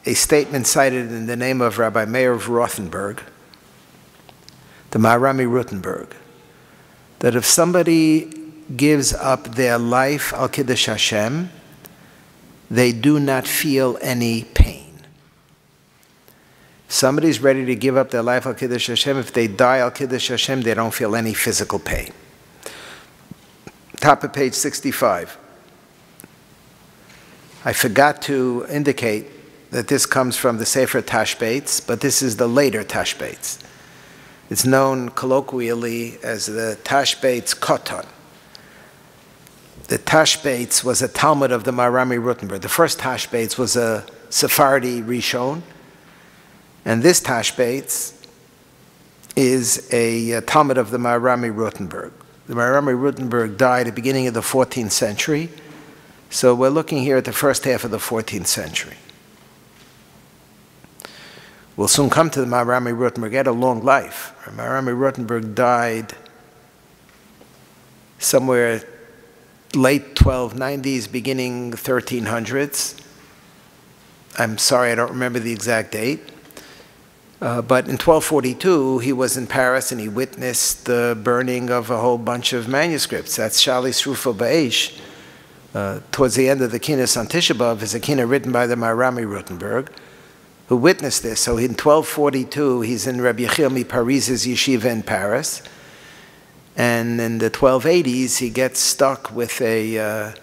a statement cited in the name of Rabbi Meir of Rothenburg, the Maharami Rothenburg, that if somebody gives up their life al Kiddush Hashem, they do not feel any pain. If somebody's ready to give up their life al Kiddush Hashem, if they die al Kiddush Hashem, they don't feel any physical pain. Top of page 65. I forgot to indicate that this comes from the Sefer Tashbetz, but this is the later Tashbetz. It's known colloquially as the Tashbetz Koton. The Tashbetz was a Talmud of the Maharami Rothenburg. The first Tashbetz was a Sephardi Rishon, and this Tashbetz is a Talmud of the Maharami Rothenburg. The Maharami Rothenburg died at the beginning of the 14th century, so we're looking here at the first half of the 14th century. We'll soon come to the Maharami Rothenburg. He had a long life. Maharami Rothenburg died somewhere late 1290s, beginning 1300s. I'm sorry, I don't remember the exact date. But in 1242, he was in Paris and he witnessed the burning of a whole bunch of manuscripts. That's Shali Srufa Ba'esh. Towards the end of the Kinnot on SchacterTishaB'Av is a Kinnot written by the Maharami Rothenburg, who witnessed this. So in 1242, he's in Rabbi Yechiel Paris's yeshiva in Paris. And in the 1280s, he gets stuck with a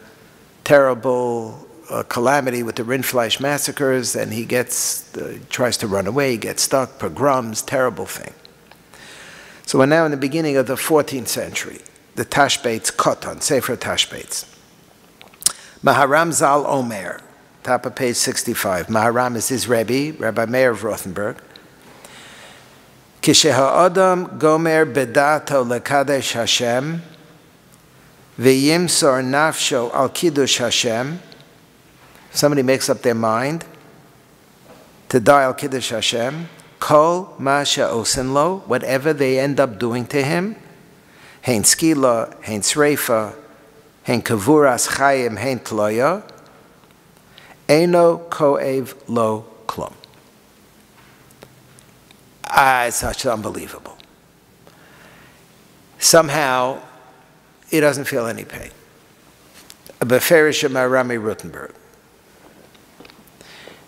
terrible calamity with the Rindfleisch massacres, and he tries to run away, he gets stuck, pogroms, terrible thing. So we're now in the beginning of the 14th century, the Tashbetz Koton, Sefer Tashbetz. Maharam Zal Omer, top of page 65. Maharam is his Rabbi, Rabbi Meir of Rothenburg. Kisheha'adam gomer bedato lekadesh Hashem v'yimsor nafsho al kiddush Hashem. Somebody makes up their mind to die al kiddush Hashem. Kol ma she'osen lo, whatever they end up doing to him. Hein skila, hein sreifa, hein kavuras chayim, hein tloya. Eino ko'ev lo klum. It's such unbelievable. Somehow, he doesn't feel any pain. A Beferish of Maharami Rothenburg.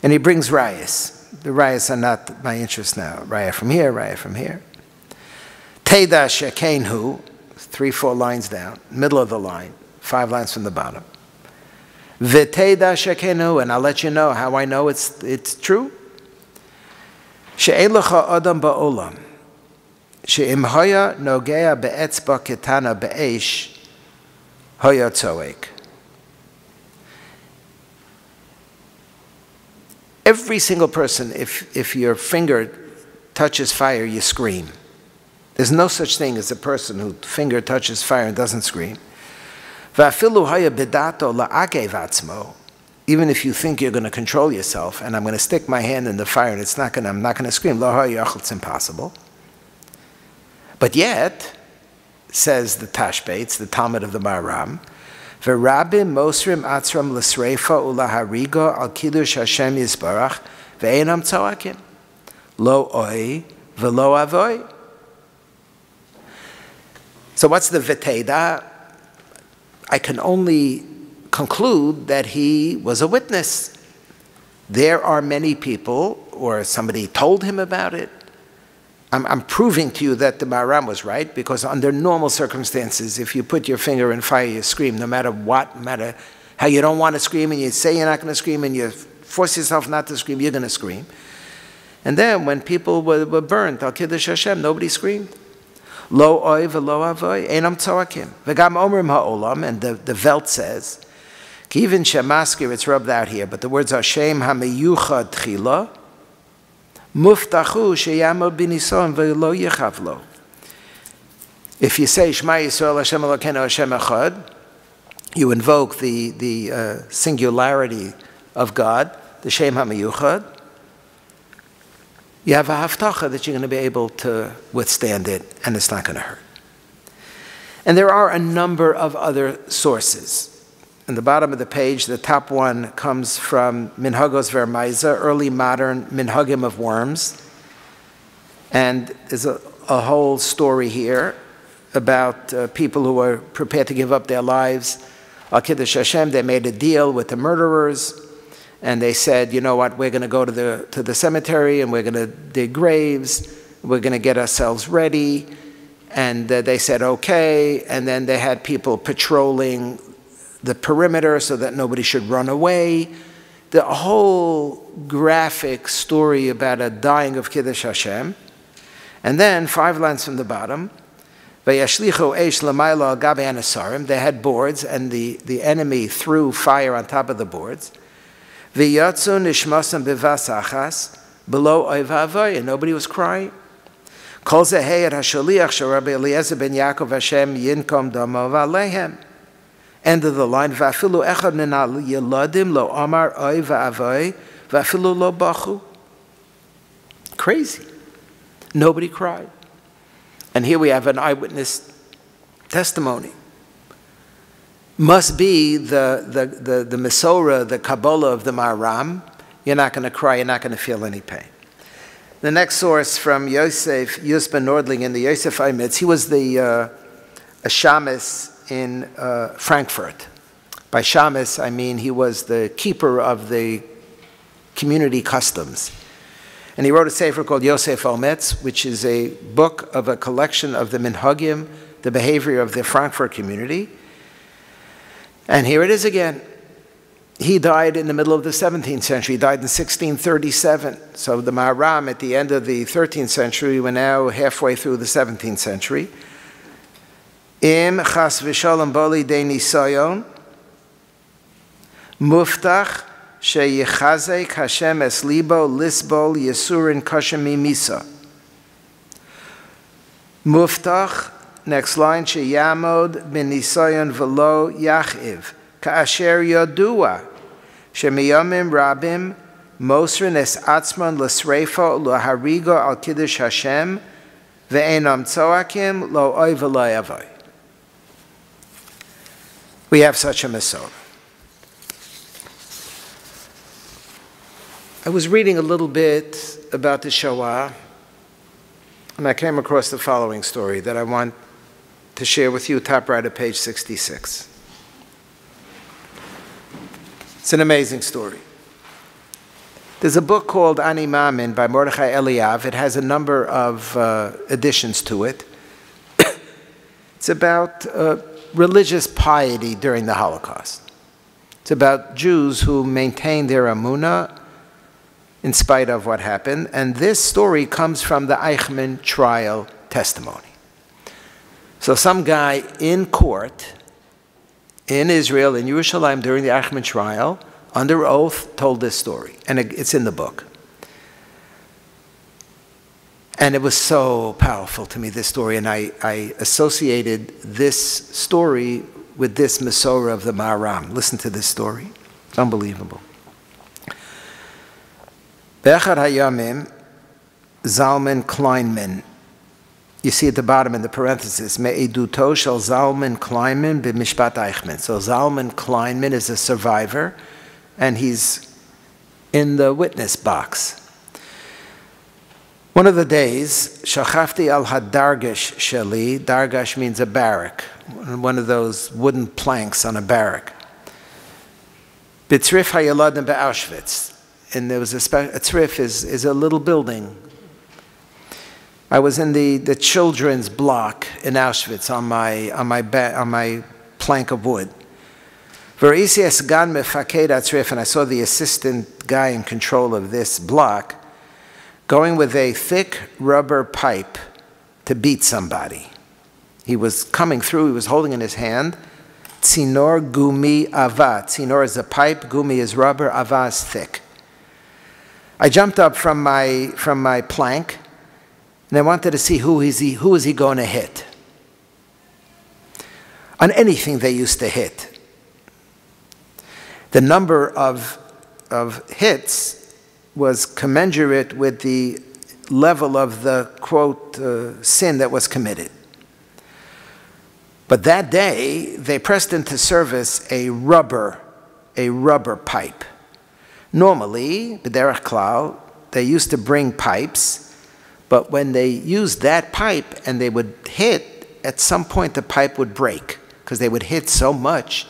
And he brings rayas. The rayas are not my interest now. Raya from here, raya from here. Teda shekenhu, 3-4 lines down, middle of the line, 5 lines from the bottom. V'teda shekenhu, and I'll let you know how I know it's true. She'ein lecha adam ba'olam, she'im haya nogea be'etzba ketana be'esh, haya tzoek. Every single person, if your finger touches fire, you scream. There's no such thing as a person whose finger touches fire and doesn't scream. Va'afilu haya bedato la'akev atzmo. Even if you think you're going to control yourself, and I'm going to stick my hand in the fire, and I'm not going to scream. Lo ha'yachal, it's impossible. But yet, says the Tashbetz, the Talmud of the Maharam, V'rabim mosrim atzram l'sreifa ulaharigo al kiddush Hashem yisbarach ve'enam tzoakim lo oi v'lo avoy. So what's the v'teida? I can only conclude that he was a witness. There are many people, or somebody told him about it. I'm proving to you that the Maharam was right, because under normal circumstances, if you put your finger in fire, you scream, no matter what, no matter how you don't want to scream, and you say you're not going to scream, and you force yourself not to scream, you're going to scream. And then when people were burned, Al Kiddush Hashem, nobody screamed. Lo oi v'lo avoy, einam tzoakim. V'gam omrim ha'olam, and the Velt says, Kivin shemaskir, it's rubbed out here, but the words are Shem ha'meyuchad tchila, Muftachu sheyamod binison ve'lo yechavlo. If you say Shema Yisrael Hashem Elokeinu Hashem Echad, you invoke the singularity of God, the Shem HaMeyuchad. You have a haftacha that you're going to be able to withstand it, and it's not going to hurt. And there are a number of other sources. In the bottom of the page, the top one comes from Minhagos Vermaiza, early modern Minhagim of worms. And there's a whole story here about people who were prepared to give up their lives. Al Kiddush Hashem, they made a deal with the murderers, and they said, you know what, we're going to go to the cemetery, and we're going to dig graves, we're going to get ourselves ready. And they said, okay, and then they had people patrolling the perimeter so that nobody should run away. The whole graphic story about a dying of Kiddush Hashem. And then 5 lines from the bottom, Vayashlichu eish l'mayla al gabe anasarim. They had boards, and the enemy threw fire on top of the boards. V'yatzu nishmasam bivas achas below oiva avoy, and nobody was crying. Kol zehei et hashaliach shel Rabbi Eliezer ben Yaakov Hashem yinkom damo v'alehem. End of the line. Va'afilu echad min al yeladim lo amar oy va'avoy va'afilu lo bachu. Crazy. Nobody cried. And here we have an eyewitness testimony. Must be the Mesorah, the Kabbalah of the Maharam. You're not going to cry. You're not going to feel any pain. The next source from Yosef ben Nordling in the Yosef Aimitz. He was a shamus in Frankfurt. By shamus, I mean he was the keeper of the community customs. And he wrote a sefer called Yosef Aimitz, which is a book of a collection of the minhagim, the behavior of the Frankfurt community. And here it is again. He died in the middle of the 17th century. He died in 1637. So the Maharam at the end of the 13th century, we're now halfway through the 17th century. Im chas v'shalom boli de nisayon, muftach sheyichazek Hashem es libo lisbol yesurin kashemi misa. Muftach, next line, sheyamod bin nisayon v'lo yachiv, ka'asher yodua, shemiyamim rabim, mosrin es atzman l'sreifa u'laharigo al kiddush Hashem, ve'enam tzoakim lo oy v'lo yavoy. We have such a Mesorah. I was reading a little bit about the Shoah, and I came across the following story that I want to share with you, top right of page 66. It's an amazing story. There's a book called Ani Mamin by Mordechai Eliav. It has a number of additions to it. It's about religious piety during the Holocaust. It's about Jews who maintained their emunah in spite of what happened. And this story comes from the Eichmann trial testimony. So some guy in court in Israel, in Yerushalayim, during the Eichmann trial, under oath, told this story. And it's in the book. And it was so powerful to me, this story. And I associated this story with this Masorah of the Maharam. Listen to this story. It's unbelievable. Be'echad hayamim, Zalman Kleinman. You see at the bottom in the parenthesis, Me'eduto shel Zalman Kleinman b'mishpat Eichmann. So Zalman Kleinman is a survivor, and he's in the witness box. One of the days, Shachafti al hadargash sheli. Dargash means a barrack, one of those wooden planks on a barrack. B'tzrif hayaladim be'Auschwitz. And there was a tzrif is a little building. I was in the children's block in Auschwitz on my plank of wood. And I saw the assistant guy in control of this block going with a thick rubber pipe to beat somebody. He was coming through, he was holding in his hand, Tzinor gumi ava. Tzinor is a pipe, gumi is rubber, ava is thick. I jumped up from my plank, and I wanted to see who is he going to hit. On anything they used to hit. The number of hits was commensurate with the level of the, quote, sin that was committed. But that day, they pressed into service a rubber pipe. Normally, b'derech klal, they used to bring pipes, but when they used that pipe and they would hit, at some point the pipe would break, because they would hit so much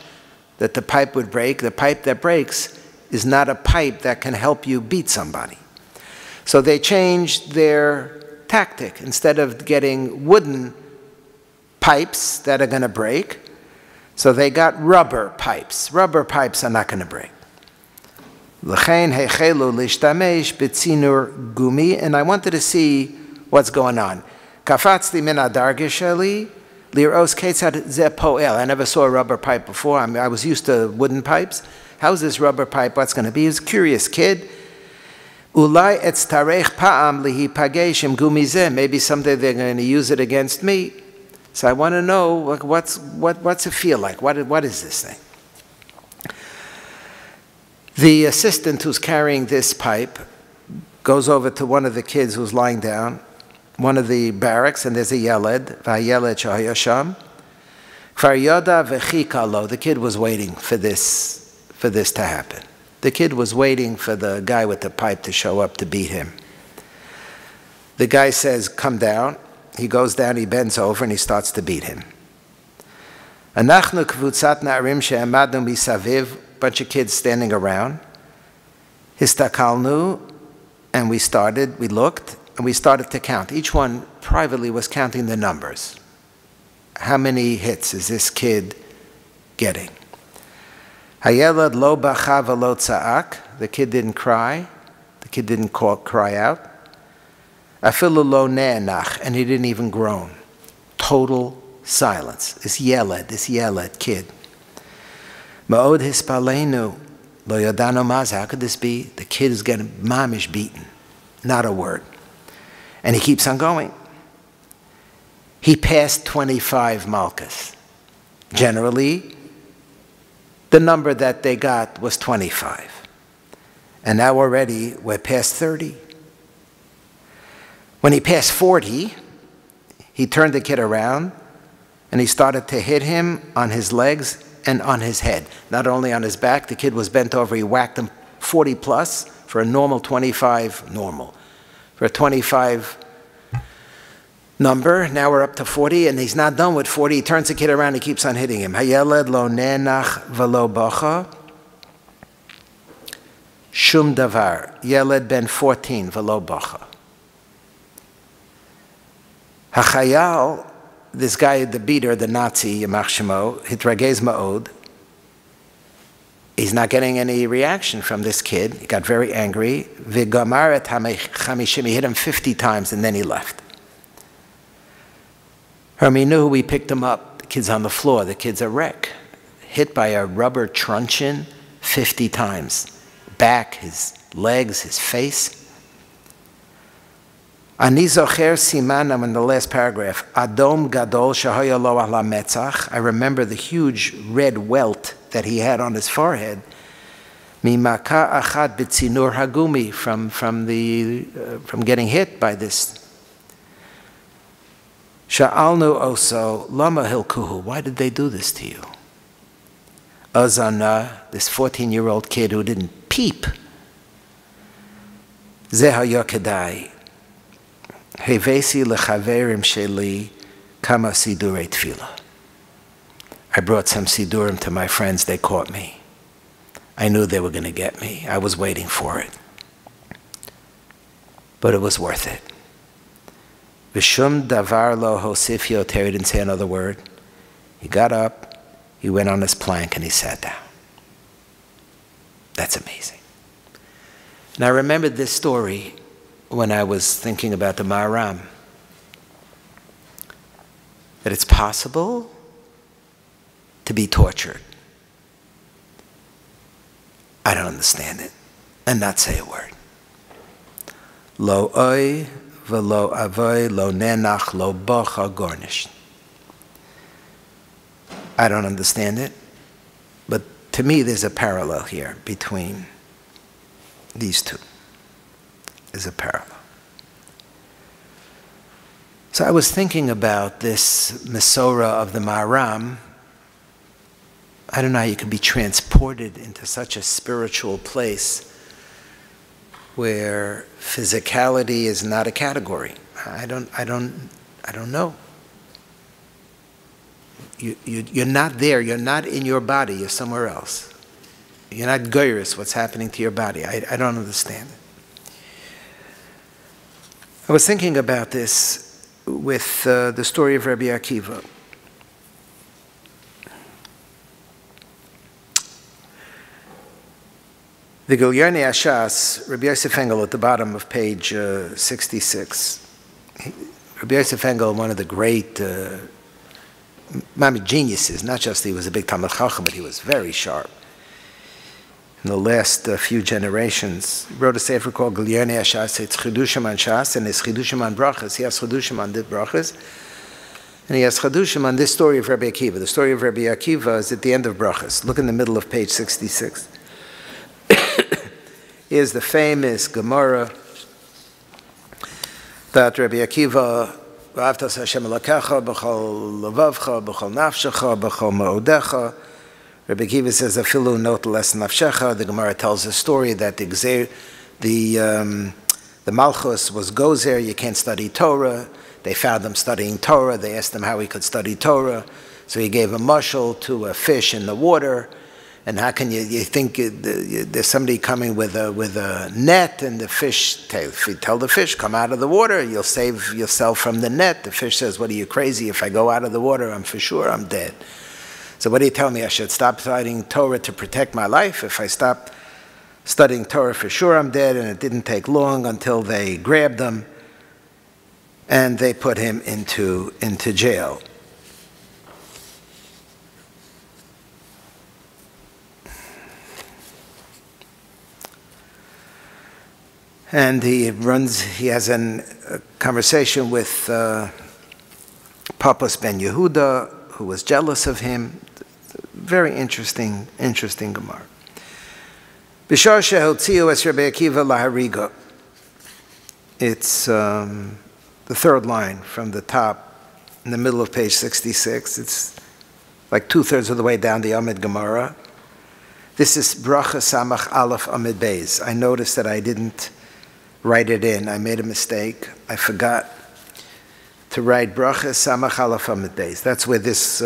that the pipe would break. The pipe that breaks is not a pipe that can help you beat somebody. So they changed their tactic. Instead of getting wooden pipes that are going to break, so they got rubber pipes. Rubber pipes are not going to break. And I wanted to see what's going on. I never saw a rubber pipe before. I was used to wooden pipes. How's this rubber pipe? What's going to be? He was a curious kid. Maybe someday they're going to use it against me. So I want to know what's it feel like? What is this thing? The assistant who's carrying this pipe goes over to one of the kids who's lying down, one of the barracks, and there's a yeled, v'hayeled shahayasham. Kfar yoda v'chika lo. The kid was waiting for this to happen. The kid was waiting for the guy with the pipe to show up to beat him. The guy says, "Come down." He goes down, he bends over, and he starts to beat him. Anachnu kvutzat na'arim she'amadnu misaviv. Bunch of kids standing around. Histakalnu, and we looked, and we started to count. Each one privately was counting the numbers. How many hits is this kid getting? Hayelad lo bacha v'lo tza'ak. The kid didn't cry. The kid didn't cry out. Afilu lo ne'enach, and he didn't even groan. Total silence. This yeled kid. Ma'od hispalenu lo yadano maz. How could this be? The kid is getting mamish beaten. Not a word. And he keeps on going. He passed 25 malchus. Generally, the number that they got was 25. And now already we're past 30. When he passed 40, he turned the kid around and he started to hit him on his legs and on his head. Not only on his back, the kid was bent over, he whacked him 40 plus for a normal 25, normal. For a 25 number, now we're up to 40, and he's not done with 40. He turns the kid around, he keeps on hitting him. Hayeled lo nenach v'lo bacha. Shum davar. Yeled ben 14 v'lo bacha. Hachayal, this guy, the beater, the Nazi, Yamach Shemo, hitragez ma'od. He's not getting any reaction from this kid. He got very angry. V'gamar et hamishim. He hit him 50 times and then he left. Herminu, we picked him up. The kid's on the floor. The kid's a wreck. Hit by a rubber truncheon 50 times. Back, his legs, his face. Ani zocher simanam in the last paragraph. Adom gadol shahaya lo ala metzach. I remember the huge red welt that he had on his forehead. Mimaka achat b'tzinur hagumi, from getting hit by this. Sha'alnu oso lama hilkuhu. Why did they do this to you? Azana, this 14-year-old kid who didn't peep. Zeha yokedai. Hevesi lechaverim sheli kama sidurei tefillah. I brought some sidurim to my friends. They caught me. I knew they were going to get me. I was waiting for it. But it was worth it. V'shum davar lo hosif yoter. He didn't say another word. He got up, he went on his plank, and he sat down. That's amazing. And I remembered this story when I was thinking about the Maharam. That it's possible to be tortured. I don't understand it. And not say a word. Lo oi v'lo avoy lo nenach lo bocha gornish. I don't understand it. But to me there's a parallel here between these two. There's a parallel. So I was thinking about this Mesorah of the Maharam. I don't know how you can be transported into such a spiritual place where physicality is not a category. I don't know. You're not there. You're not in your body. You're somewhere else. You're not goyrus what's happening to your body. I don't understand it. I was thinking about this with the story of Rabbi Akiva. The Gilyonei Hashas, Rabbi Yosef Engel at the bottom of page 66. Rabbi Yosef Engel, one of the great geniuses, not just he was a big Talmid Chacham, but he was very sharp. In the last few generations, he wrote a sefer called Gilyonei Hashas. It's Chidushim on Shas, and it's Chidushim on Brachas. He has Chidushim on the Brachas, and he has Chidushim on this story of Rabbi Akiva. The story of Rabbi Akiva is at the end of Brachas. Look in the middle of page 66. Is the famous Gemara that Rabbi Akiva, V'avtas Hashem Elokecha b'chol levavcha, b'chol nafshecha, b'chol ma'odecha. Rabbi Akiva says, Afilu not less nafshecha. The Gemara tells a story that the Malchus was gozer, you can't study Torah. They found him studying Torah. They asked him how he could study Torah. So he gave a mashal to a fish in the water. And how can you think there's somebody coming with a net, and the fish, if you tell the fish, come out of the water, you'll save yourself from the net. The fish says, what are you, crazy? If I go out of the water, I'm for sure I'm dead. So what do you tell me? I should stop studying Torah to protect my life? If I stop studying Torah, for sure I'm dead. And it didn't take long until they grabbed him and they put him into jail. And he has a conversation with Papas ben Yehuda, who was jealous of him. Very interesting Gemara. B'shar shehotziu es Rabbi Akiva lahariga. It's the third line from the top, in the middle of page 66. It's like 2/3 of the way down the Amid Gemara. This is Bracha Samach Aleph Amid Beis. I noticed that I didn't write it in. I made a mistake. I forgot to write Bracha Samach Aleph Amid Beis. That's where this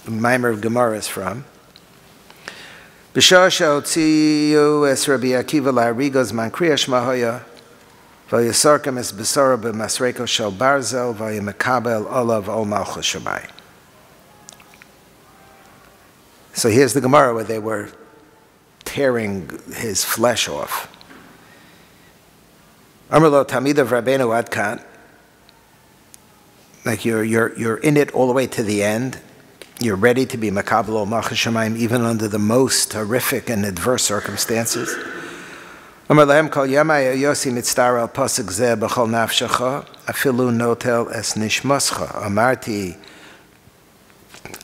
Maimer of Gemara is from. B'shar she'otziu es Rabbi Akiva la'ariga zman kriya shema hoya v'yasarkem es b'sara b'masreko shel barzel v'yamekabel olav ol malchus shabai. So here's the Gemara where they were tearing his flesh off. Amar lo Talmidav Rabbeinu ad kan. Like you're in it all the way to the end. You're ready to be makabel malchus shamayim even under the most horrific and adverse circumstances. Amar lahem kol yamai yosi mitztar al pasuk zeh b'chol nafshecha afilu notel es nishmascha. Amarti,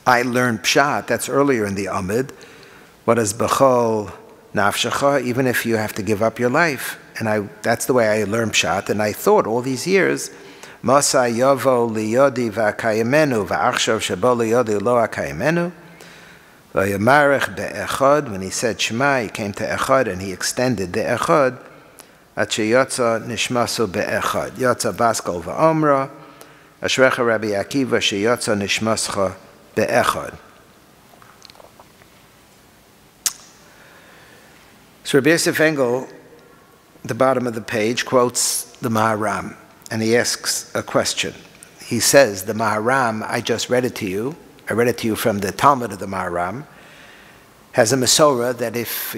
I learned pshat. That's earlier in the Amid. What is b'chol nafshecha? Even if you have to give up your life. And that's the way I learned pshat. And I thought all these years, Masa yovo liyodi v'akayimenu v'achshav shebo liyodi lo akayimenu v'yamarech be'echad. When he said Shema, he came to echad and he extended the echad. At sheyotza nishmasu be'echad. Yotza baskol v'omra. Ashrecha Rabbi Akiva sheyotza nishmascha be'echad. So Rabbi Yosef Engel, the bottom of the page, quotes the Maharam. And he asks a question. He says, the Maharam, I just read it to you. I read it to you from the Talmud of the Maharam. Has a Masorah that if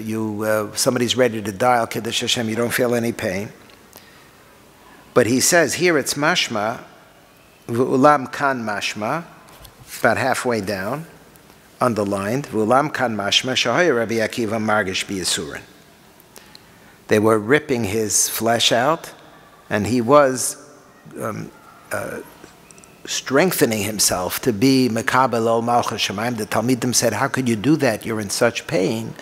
somebody's ready to die, Al-Kiddush Hashem, you don't feel any pain. But he says, here it's mashma, v'ulam kan mashma, about halfway down, underlined, v'ulam kan mashma, shahaya Rabbi Akiva margish b'yisurin. They were ripping his flesh out, and he was strengthening himself to be Mekabel ol Malchus Shamayim. The Talmidim said, how could you do that? You're in such pain.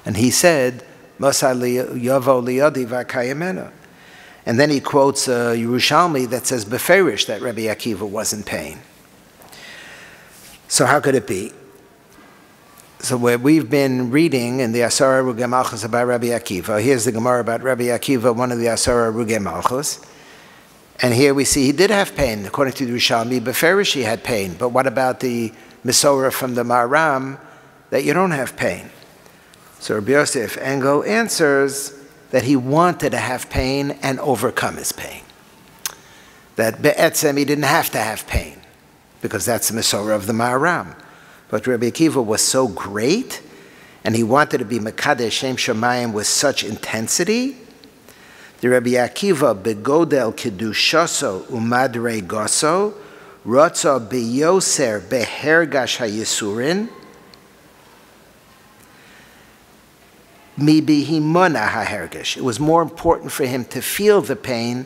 And he said, Masa yavo liyodi v'akayimenu. And then he quotes Yerushalmi that says, Beferish, that Rabbi Akiva was in pain. So how could it be? So we've been reading in the Asara Rugei Malchus about Rabbi Akiva. Here's the Gemara about Rabbi Akiva, one of the Asara Rugei Malchus. And here we see he did have pain. According to the Rishalmi, Beferish he had pain. But what about the Masorah from the Maharam that you don't have pain? So Rabbi Yosef Engel answers that he wanted to have pain and overcome his pain. That Be'etzem he didn't have to have pain because that's the Masorah of the Maharam. But Rabbi Akiva was so great, and he wanted to be Mekadesh Shem Shamayim with such intensity. The Rabbi Akiva begodel kedushaso umadrei goso rotza beyoser behergash hayisurin mi bihimona hahergash. It was more important for him to feel the pain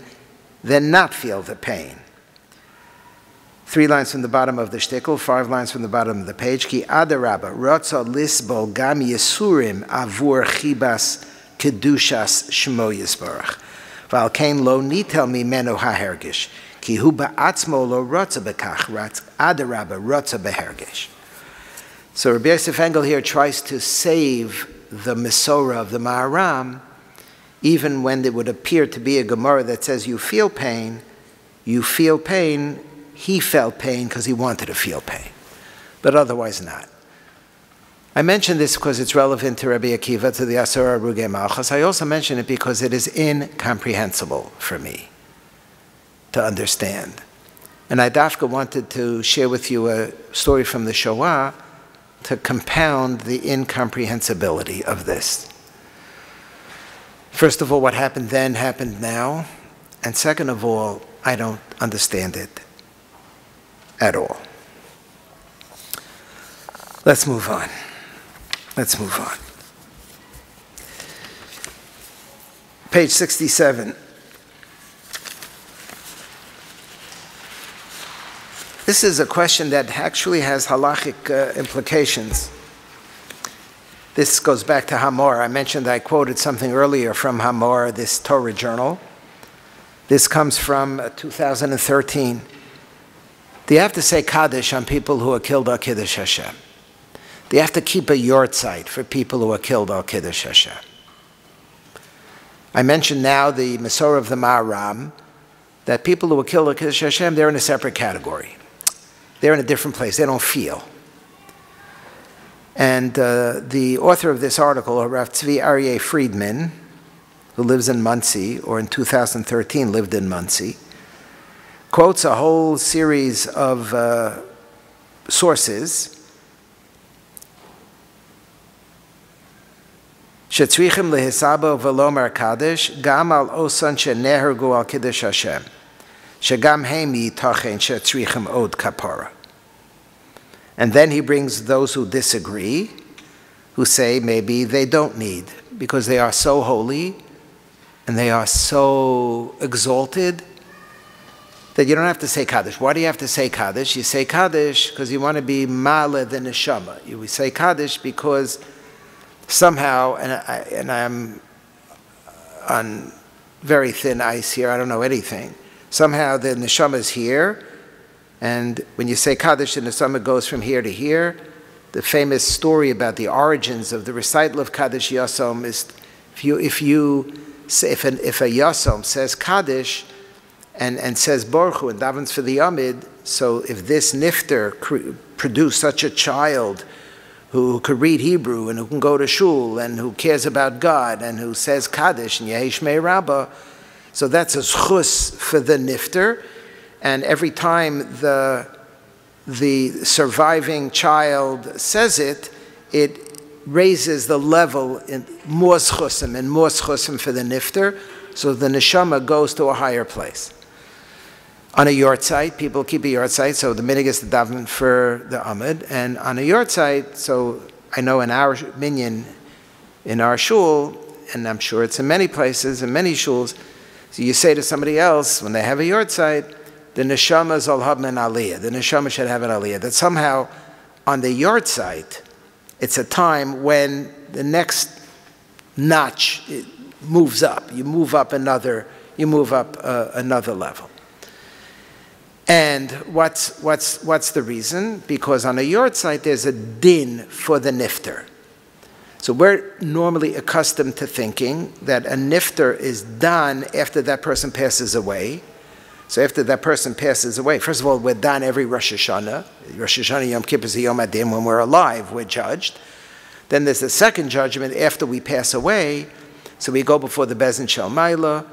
than not feel the pain. 3 lines from the bottom of the shtickle, 5 lines from the bottom of the page. Ki adarabba, rotza lisbol gam yisurim avur chibas kedushas shmo yisbarach. Val kain lo nitel mimenu hahergish. Ki hu ba'atzmo lo rotza bekach, adarabba rotza behergish. So Rabbi Yosef Engel here tries to save the Masorah of the Maharam, even when it would appear to be a Gemara that says you feel pain, he felt pain because he wanted to feel pain, but otherwise not. I mention this because it's relevant to Rabbi Akiva, to the Asara Rugei Malchus. I also mention it because it is incomprehensible for me to understand. And I dafka wanted to share with you a story from the Shoah to compound the incomprehensibility of this. First of all, what happened then happened now. And second of all, I don't understand it at all. Let's move on. Let's move on. Page 67. This is a question that actually has halachic implications. This goes back to Hamor. I mentioned I quoted something earlier from Hamor, this Torah journal. This comes from 2013. Do you have to say Kaddish on people who are killed al Kiddush Hashem? Do you have to keep a yortzeit for people who are killed al Kiddush Hashem? I mentioned now the Masorah of the Maharam, that people who are killed al Kiddush Hashem, they're in a separate category. They're in a different place. They don't feel. And the author of this article, Rav Tzvi Aryeh Friedman, who lives in Monsey, or in 2013 lived in Monsey, quotes a whole series of sources Shetzrichim lehisabo v'lomer kaddish gam al osan shenehergu al kiddush Hashem shegam hem yitachen shetzrichim od kapara. And then he brings those who disagree, who say maybe they don't need, because they are so holy and they are so exalted that you don't have to say Kaddish. Why do you have to say Kaddish? You say Kaddish because you want to be Ma'aleh the Neshama. You say Kaddish because somehow, and I'm on very thin ice here, I don't know anything, somehow the Neshama is here, and when you say Kaddish, the Neshama goes from here to here. The famous story about the origins of the recital of Kaddish Yasom is if a Yasom says Kaddish and says Baruch Hu and davens for the Amid, so if this nifter produced such a child who could read Hebrew and who can go to shul and who cares about God and who says Kaddish and Yehi Shmei Rabbah, so that's a zchus for the nifter, and every time the surviving child says it, it raises the level in more zchusim for the nifter, so the neshama goes to a higher place. On a yortzeit, people keep a yortzeit, so the minig is the daven for the amid, and on a yortzeit, so I know in our minyan, in our shul, and I'm sure it's in many places, in many shuls, so you say to somebody else, when they have a yortzeit, the neshama zal haben an aliyah. The neshama should have an aliyah. That somehow, on the yortzeit, it's a time when the next notch moves up. You move up another level. And what's the reason? Because on a yortzeit, there's a din for the nifter. So we're normally accustomed to thinking that a nifter is done after that person passes away. So after that person passes away, first of all, we're done every Rosh Hashanah. Rosh Hashanah Yom Kippur is the Yom Adin. When we're alive, we're judged. Then there's a second judgment after we pass away. So we go before the Beis Din Shel Maila,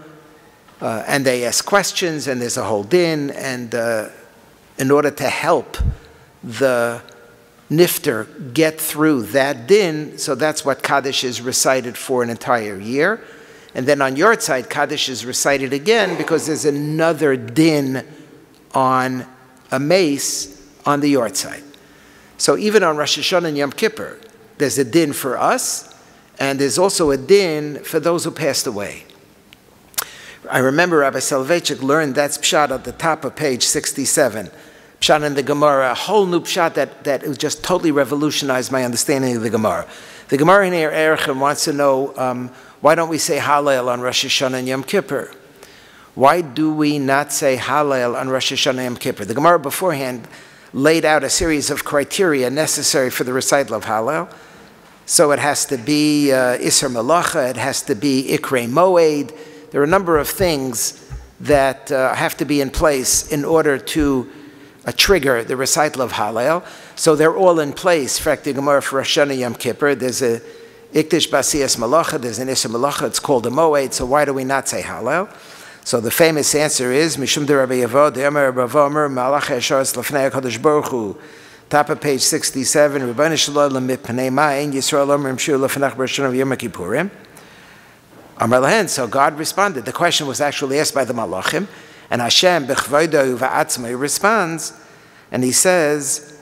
and they ask questions, and there's a whole din. And in order to help the nifter get through that din, so that's what Kaddish is recited for an entire year. And then on your side, Kaddish is recited again because there's another din on a mace on the yard side. So even on Rosh Hashanah and Yom Kippur, there's a din for us, and there's also a din for those who passed away. I remember Rabbi Soloveitchik learned that's pshat at the top of page 67. Pshat in the Gemara, a whole new pshat that it just totally revolutionized my understanding of the Gemara. The Gemara in Erechim wants to know, why don't we say Hallel on Rosh Hashanah and Yom Kippur? Why do we not say Hallel on Rosh Hashanah and Yom Kippur? The Gemara beforehand laid out a series of criteria necessary for the recital of Hallel. So it has to be Isser Malacha, it has to be Ikrei Moed. There are a number of things that have to be in place in order to trigger the recital of Hallel. So they're all in place. In fact, the Gemara for Rosh Hashanah Yom Kippur, there's a Ikdish Basiyas Malacha, there's an Isser Malacha, it's called a Moed, so why do we not say Hallel? So the famous answer is, Mishum de Rabbi Yavod, de Yomer Rabbi Vomer, Malach HaYesharis Lefnei HaKadosh Baruch Hu, top of page 67, Rebbeinu Shalom Mipnei Ma'in, Yisrael Omer Mshur Lefnech B'Rishon of Yom Kippurim. Amar Lahen, so God responded. The question was actually asked by the Malachim, and Hashem, B'chvodo V'atzmai, responds, and he says,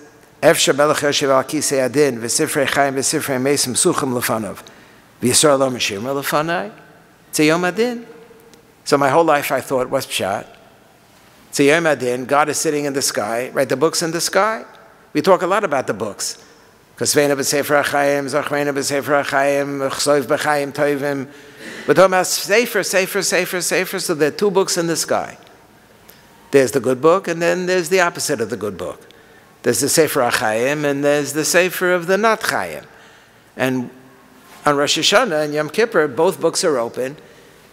Efsher Melech Yoshev al Kisei Adin, V'sifrei Chaim, V'sifrei Mesim, Suchim Lefanov, V'Yisrael Omer Shirma Lefanai. It's a Yom Adin. So my whole life I thought, what's pshat? It's a Yom Adin, God is sitting in the sky, right? The book's in the sky. We talk a lot about the books. Kasveina b'Sefer HaChaim, Zachreina b'Sefer HaChaim, Chsoiv b'Chaim Tovim. But talking about Sefer, so there are two books in the sky. There's the good book, and then there's the opposite of the good book. There's the Sefer HaChaim, and there's the Sefer of the not Chaim. And on Rosh Hashanah and Yom Kippur, both books are open,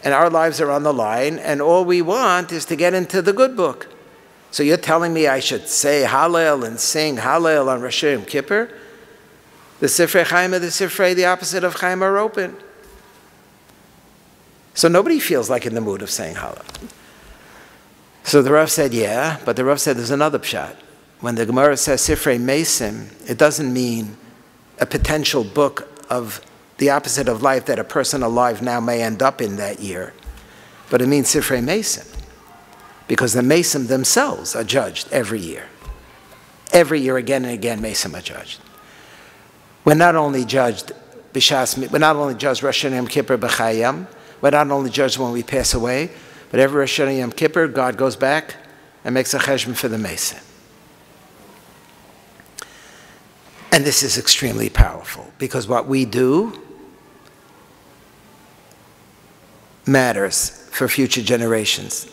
and our lives are on the line, and all we want is to get into the good book. So you're telling me I should say Hallel and sing Hallel on Rosh Hashanah and Yom Kippur? The Sifrei Chaim and the Sifrei, the opposite of Chaim, are open. So nobody feels like in the mood of saying Hallel. So the Rav said, yeah, but the Rav said there's another pshat. When the Gemara says Sifrei Mesim, it doesn't mean a potential book of the opposite of life that a person alive now may end up in that year, but it means Sifrei Mesim, because the Mesim themselves are judged every year. Every year, again and again, Mesim are judged. We're not only judged we're not only judged Rosh Hashanah Yom Kippur b'chayim, we're not only judged when we pass away, but every Rosh Hashanah Yom Kippur, God goes back and makes a cheshbon for the Mesim. And this is extremely powerful, because what we do matters for future generations.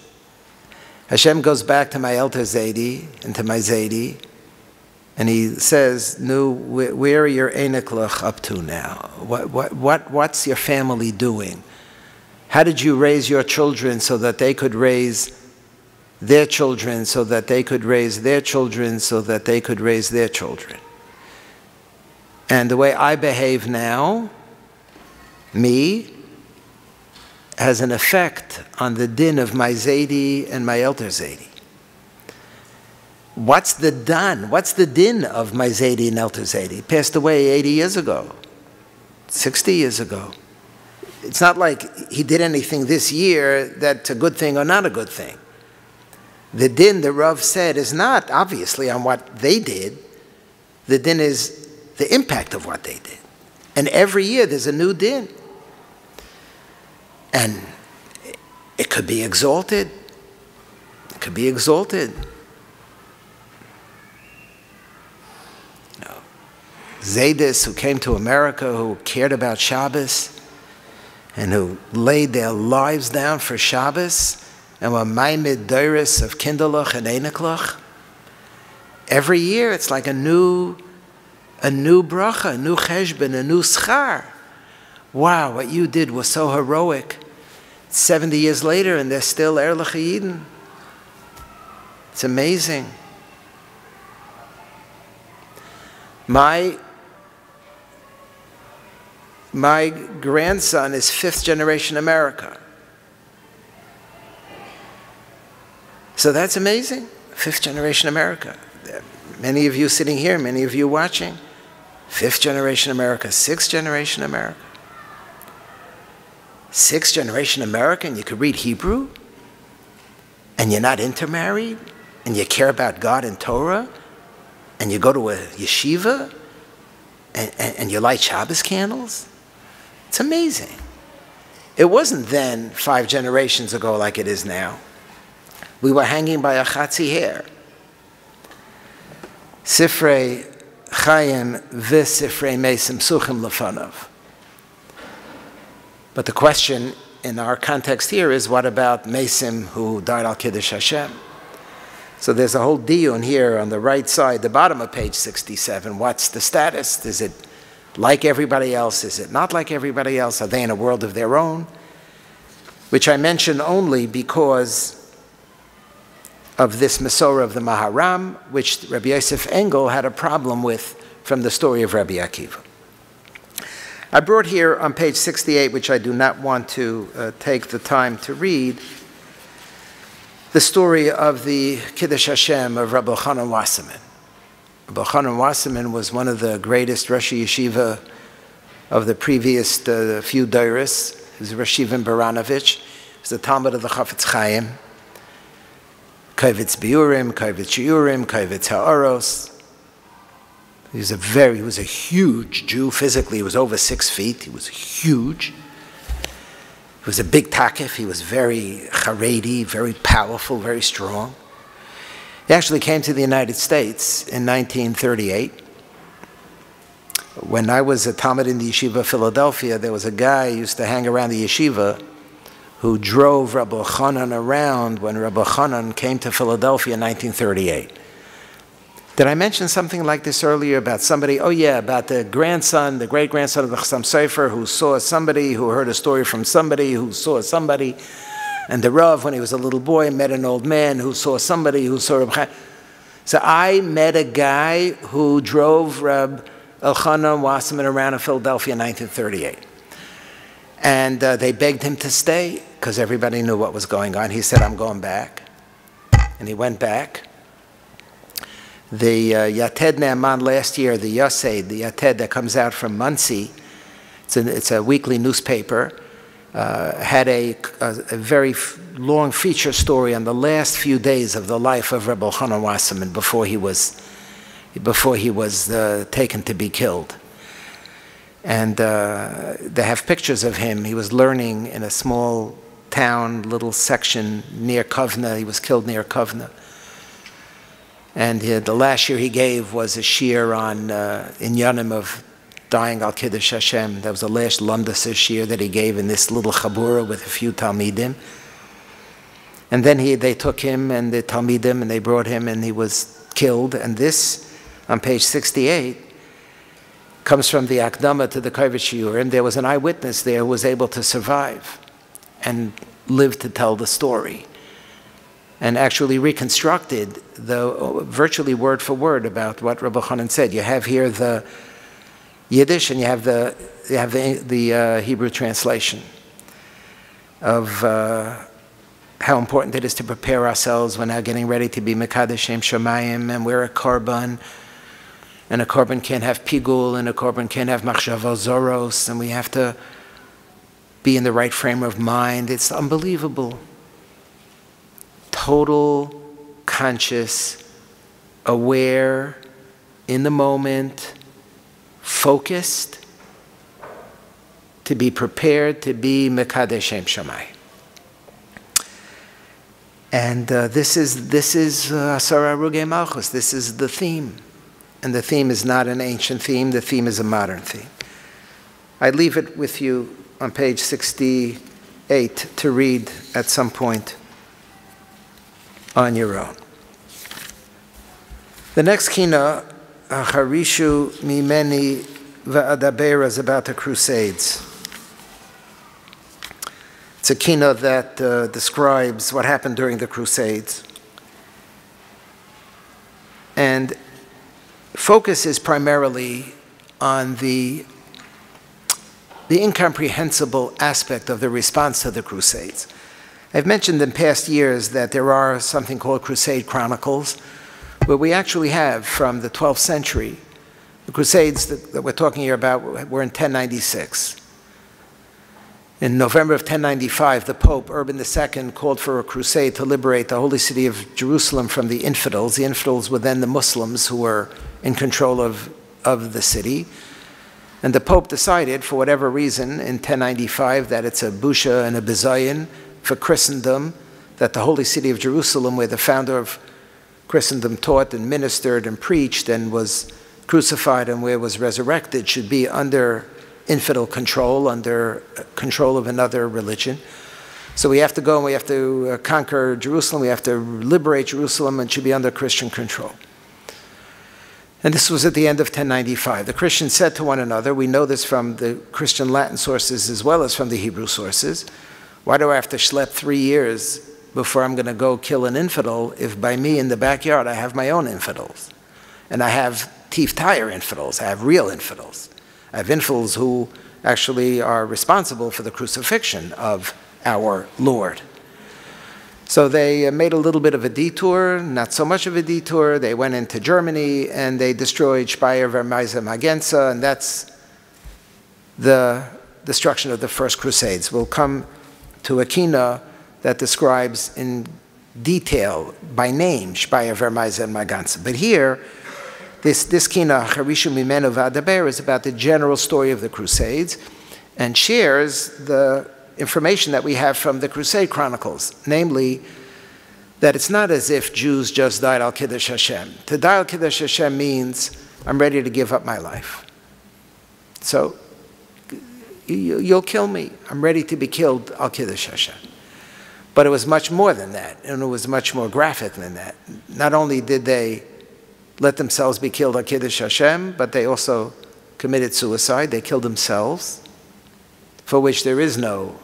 Hashem goes back to my Elter Zaidi and to my Zaidi, and he says, "Nu, where are your Einiklach up to now? What's your family doing? How did you raise your children so that they could raise their children, so that they could raise their children, so that they could raise their children?" And the way I behave now, me, has an effect on the din of my Zaidi and my Elter Zaidi. What's the dan? What's the din of my Zaidi and Elter Zaidi? He passed away 80 years ago, 60 years ago. It's not like he did anything this year that's a good thing or not a good thing. The din, the Rav said, is not obviously on what they did. The din is the impact of what they did. And every year there's a new din. And it could be exalted. It could be exalted. Zaydis, who came to America, who cared about Shabbos, and who laid their lives down for Shabbos, and were Maimid Deiris of Kinderlach and Einiklach. Every year it's like a new bracha, a new cheshbon, a new schar. Wow, what you did was so heroic. 70 years later, and they're still Erlich Yidin. It's amazing. My grandson is fifth generation America. So that's amazing. Fifth generation America. Many of you sitting here, many of you watching. Fifth generation America, sixth generation America. Sixth generation American, you could read Hebrew, and you're not intermarried, and you care about God and Torah, and you go to a yeshiva, and you light Shabbos candles. It's amazing. It wasn't then 5 generations ago like it is now. We were hanging by a chatzi hair. Sifrei Chayim v'Sifrei Mesim Suchim Lefanav. But the question in our context here is, what about Mesim who died al Kiddush Hashem? So there's a whole diyun here on the right side, the bottom of page 67. What's the status? Is it like everybody else? Is it not like everybody else? Are they in a world of their own? Which I mention only because of this Masorah of the Maharam, which Rabbi Yosef Engel had a problem with from the story of Rabbi Akiva. I brought here on page 68, which I do not want to take the time to read, the story of the Kiddush Hashem of Rabbi Chanan Wasserman. Rabbi Chanan Wasserman was one of the greatest Rosh Yeshiva of the previous few Deiros. He was Rosh Yeshiva in Baranovich. He was the Talmud of the Chafetz Chaim. Kovitz Biurim, Kovitz Shiurim, Kovitz Ha'aros. He was a huge Jew. Physically, he was over 6 feet. He was huge. He was a big takif. He was very Haredi, very powerful, very strong. He actually came to the United States in 1938. When I was a Talmud in the Yeshiva of Philadelphia, there was a guy who used to hang around the yeshiva who drove Rabbi Chanan around when Rabbi Chanan came to Philadelphia in 1938. Did I mention something like this earlier about somebody? Oh yeah, about the grandson, the great-grandson of the Chassam Sofer, who saw somebody, who heard a story from somebody, who saw somebody. And the Rav, when he was a little boy, met an old man who saw somebody who saw Reb Chaim. So I met a guy who drove Reb Elchanan Wasserman around in Philadelphia in 1938. And they begged him to stay because everybody knew what was going on. He said, I'm going back. And he went back. The Yated Ne'aman last year, the Yosed, the Yated that comes out from Muncie, It's a weekly newspaper. Had a very long feature story on the last few days of the life of Rabbi Elchanan Wasserman before he was taken to be killed. And they have pictures of him. He was learning in a small town, little section near Kovna. He was killed near Kovna. And the last year he gave was a shiur on Inyanim of dying al Kiddush Hashem. That was the last Lundasir shiur that he gave in this little chabura with a few Talmidim. And then they took him and the Talmidim and they brought him and he was killed. And this, on page 68, comes from the Akdama to the Kovetz Shiur. And there was an eyewitness there who was able to survive and live to tell the story. And actually reconstructed virtually word for word about what Rabbi Elchanan said. You have here the Yiddish and you have the Hebrew translation of how important it is to prepare ourselves. We're now getting ready to be Mekadesh Shem Shamayim, and we're a korban, and a korban can't have pigul, and a korban can't have machshava zoros, and we have to be in the right frame of mind. It's unbelievable. Total, conscious, aware, in the moment, focused, to be prepared to be Mekadesh Shem Shamayim. And this is Asara Rugei Malchus. This is the theme. And the theme is not an ancient theme. The theme is a modern theme. I leave it with you on page 68 to read at some point on your own. The next Kinnot, Harishu Mimeni Va'adaber, is about the Crusades. It's a Kinnot that describes what happened during the Crusades. And focus is primarily on the incomprehensible aspect of the response to the Crusades. I've mentioned in past years that there are something called Crusade Chronicles, where we actually have, from the 12th century, the Crusades that we're talking here about were in 1096. In November of 1095, the Pope, Urban II, called for a crusade to liberate the holy city of Jerusalem from the infidels. The infidels were then the Muslims who were in control of the city. And the Pope decided, for whatever reason, in 1095, that it's a busha and a bizayin for Christendom, that the holy city of Jerusalem, where the founder of Christendom taught and ministered and preached and was crucified and where was resurrected, should be under infidel control, under control of another religion. So we have to go and we have to conquer Jerusalem, we have to liberate Jerusalem, and should be under Christian control. And this was at the end of 1095. The Christians said to one another, we know this from the Christian Latin sources as well as from the Hebrew sources, why do I have to schlep 3 years before I'm going to go kill an infidel if by me in the backyard I have my own infidels? And I have teeth tire infidels, I have real infidels. I have infidels who actually are responsible for the crucifixion of our Lord. So they made a little bit of a detour, not so much of a detour. They went into Germany and they destroyed Speyer, Vermeise, Magenza, and that's the destruction of the First Crusades. We'll come to a Kinnot that describes in detail, by name, Speyer, Vermeise, and Magenza. But here, this Kinnot, Harishu Mimenu Va'adaber, is about the general story of the Crusades and shares the information that we have from the Crusade Chronicles, namely that it's not as if Jews just died al Kiddush Hashem. To die al Kiddush Hashem means I'm ready to give up my life. So you'll kill me. I'm ready to be killed al Kiddush Hashem. But it was much more than that, and it was much more graphic than that. Not only did they let themselves be killed al Kiddush Hashem, but they also committed suicide. They killed themselves, for which there is no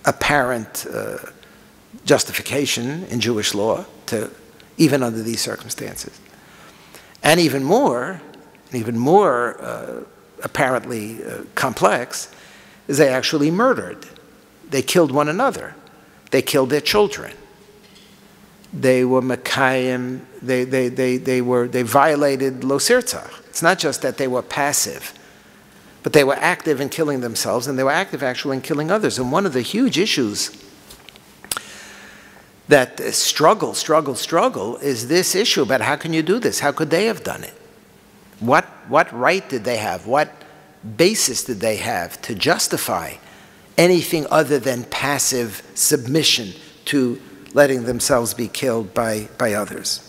apparent justification in Jewish law, even under these circumstances. And even more apparently complex, is they actually murdered. They killed one another. They killed their children. They were Mekayim, they violated Lo Sirtzach. It's not just that they were passive, But they were active in killing themselves, and they were active actually in killing others. And one of the huge issues that struggle is this issue about how can you do this? How could they have done it? What right did they have? What basis did they have to justify anything other than passive submission to letting themselves be killed by others?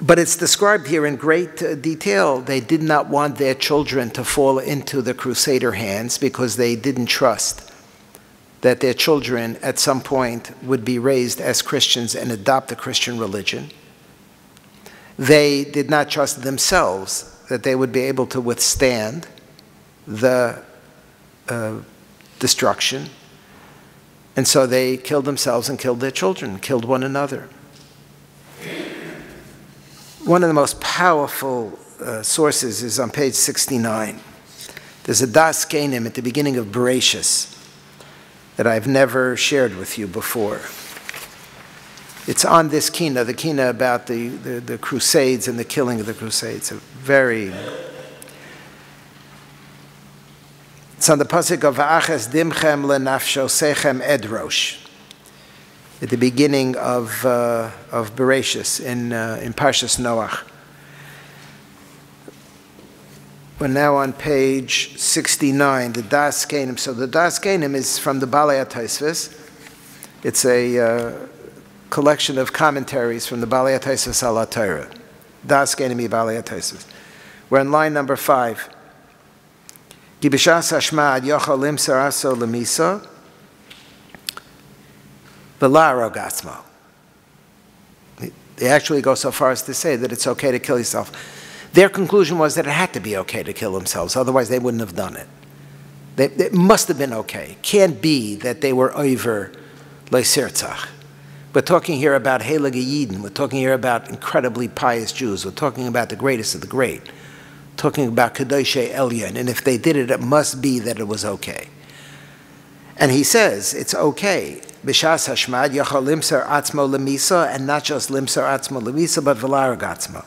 But it's described here in great detail. They did not want their children to fall into the Crusader hands because they didn't trust that their children at some point would be raised as Christians and adopt the Christian religion. They did not trust themselves that they would be able to withstand the destruction. And so they killed themselves and killed their children, killed one another. One of the most powerful sources is on page 69. There's a Das Kainim at the beginning of Bereshis that I've never shared with you before. It's on this Kinnot, the Kinnot about the Crusades and the killing of the Crusades. It's on the pasuk of Va'aches dimchem lenafsho sechem edrosh, at the beginning of Bereshis in Parshas Noach. We're now on page 69, the Das Kainim. So the Das Kainim is from the Balei HaTosfos. It's a collection of commentaries from the Balei HaTosfos al HaTorah. Das Kainim Balei HaTosfos. We're in line number 5. Ki b'shas hashmad yochal limsar aso lemisa v'la atzmo. They actually go so far as to say that it's okay to kill yourself. Their conclusion was that it had to be okay to kill themselves, otherwise they wouldn't have done it. It must have been okay. Can't be that they were over le'sirtzach. We're talking here about Heilige Yidden. We're talking here about incredibly pious Jews. We're talking about the greatest of the great. We're talking about Kadoshei Elyon. And if they did it, it must be that it was okay. And he says it's okay. B'shas hashmad yachal limsar atzmo lemisa, and not just limsar atzmo lemisa, but v'larag atzmo.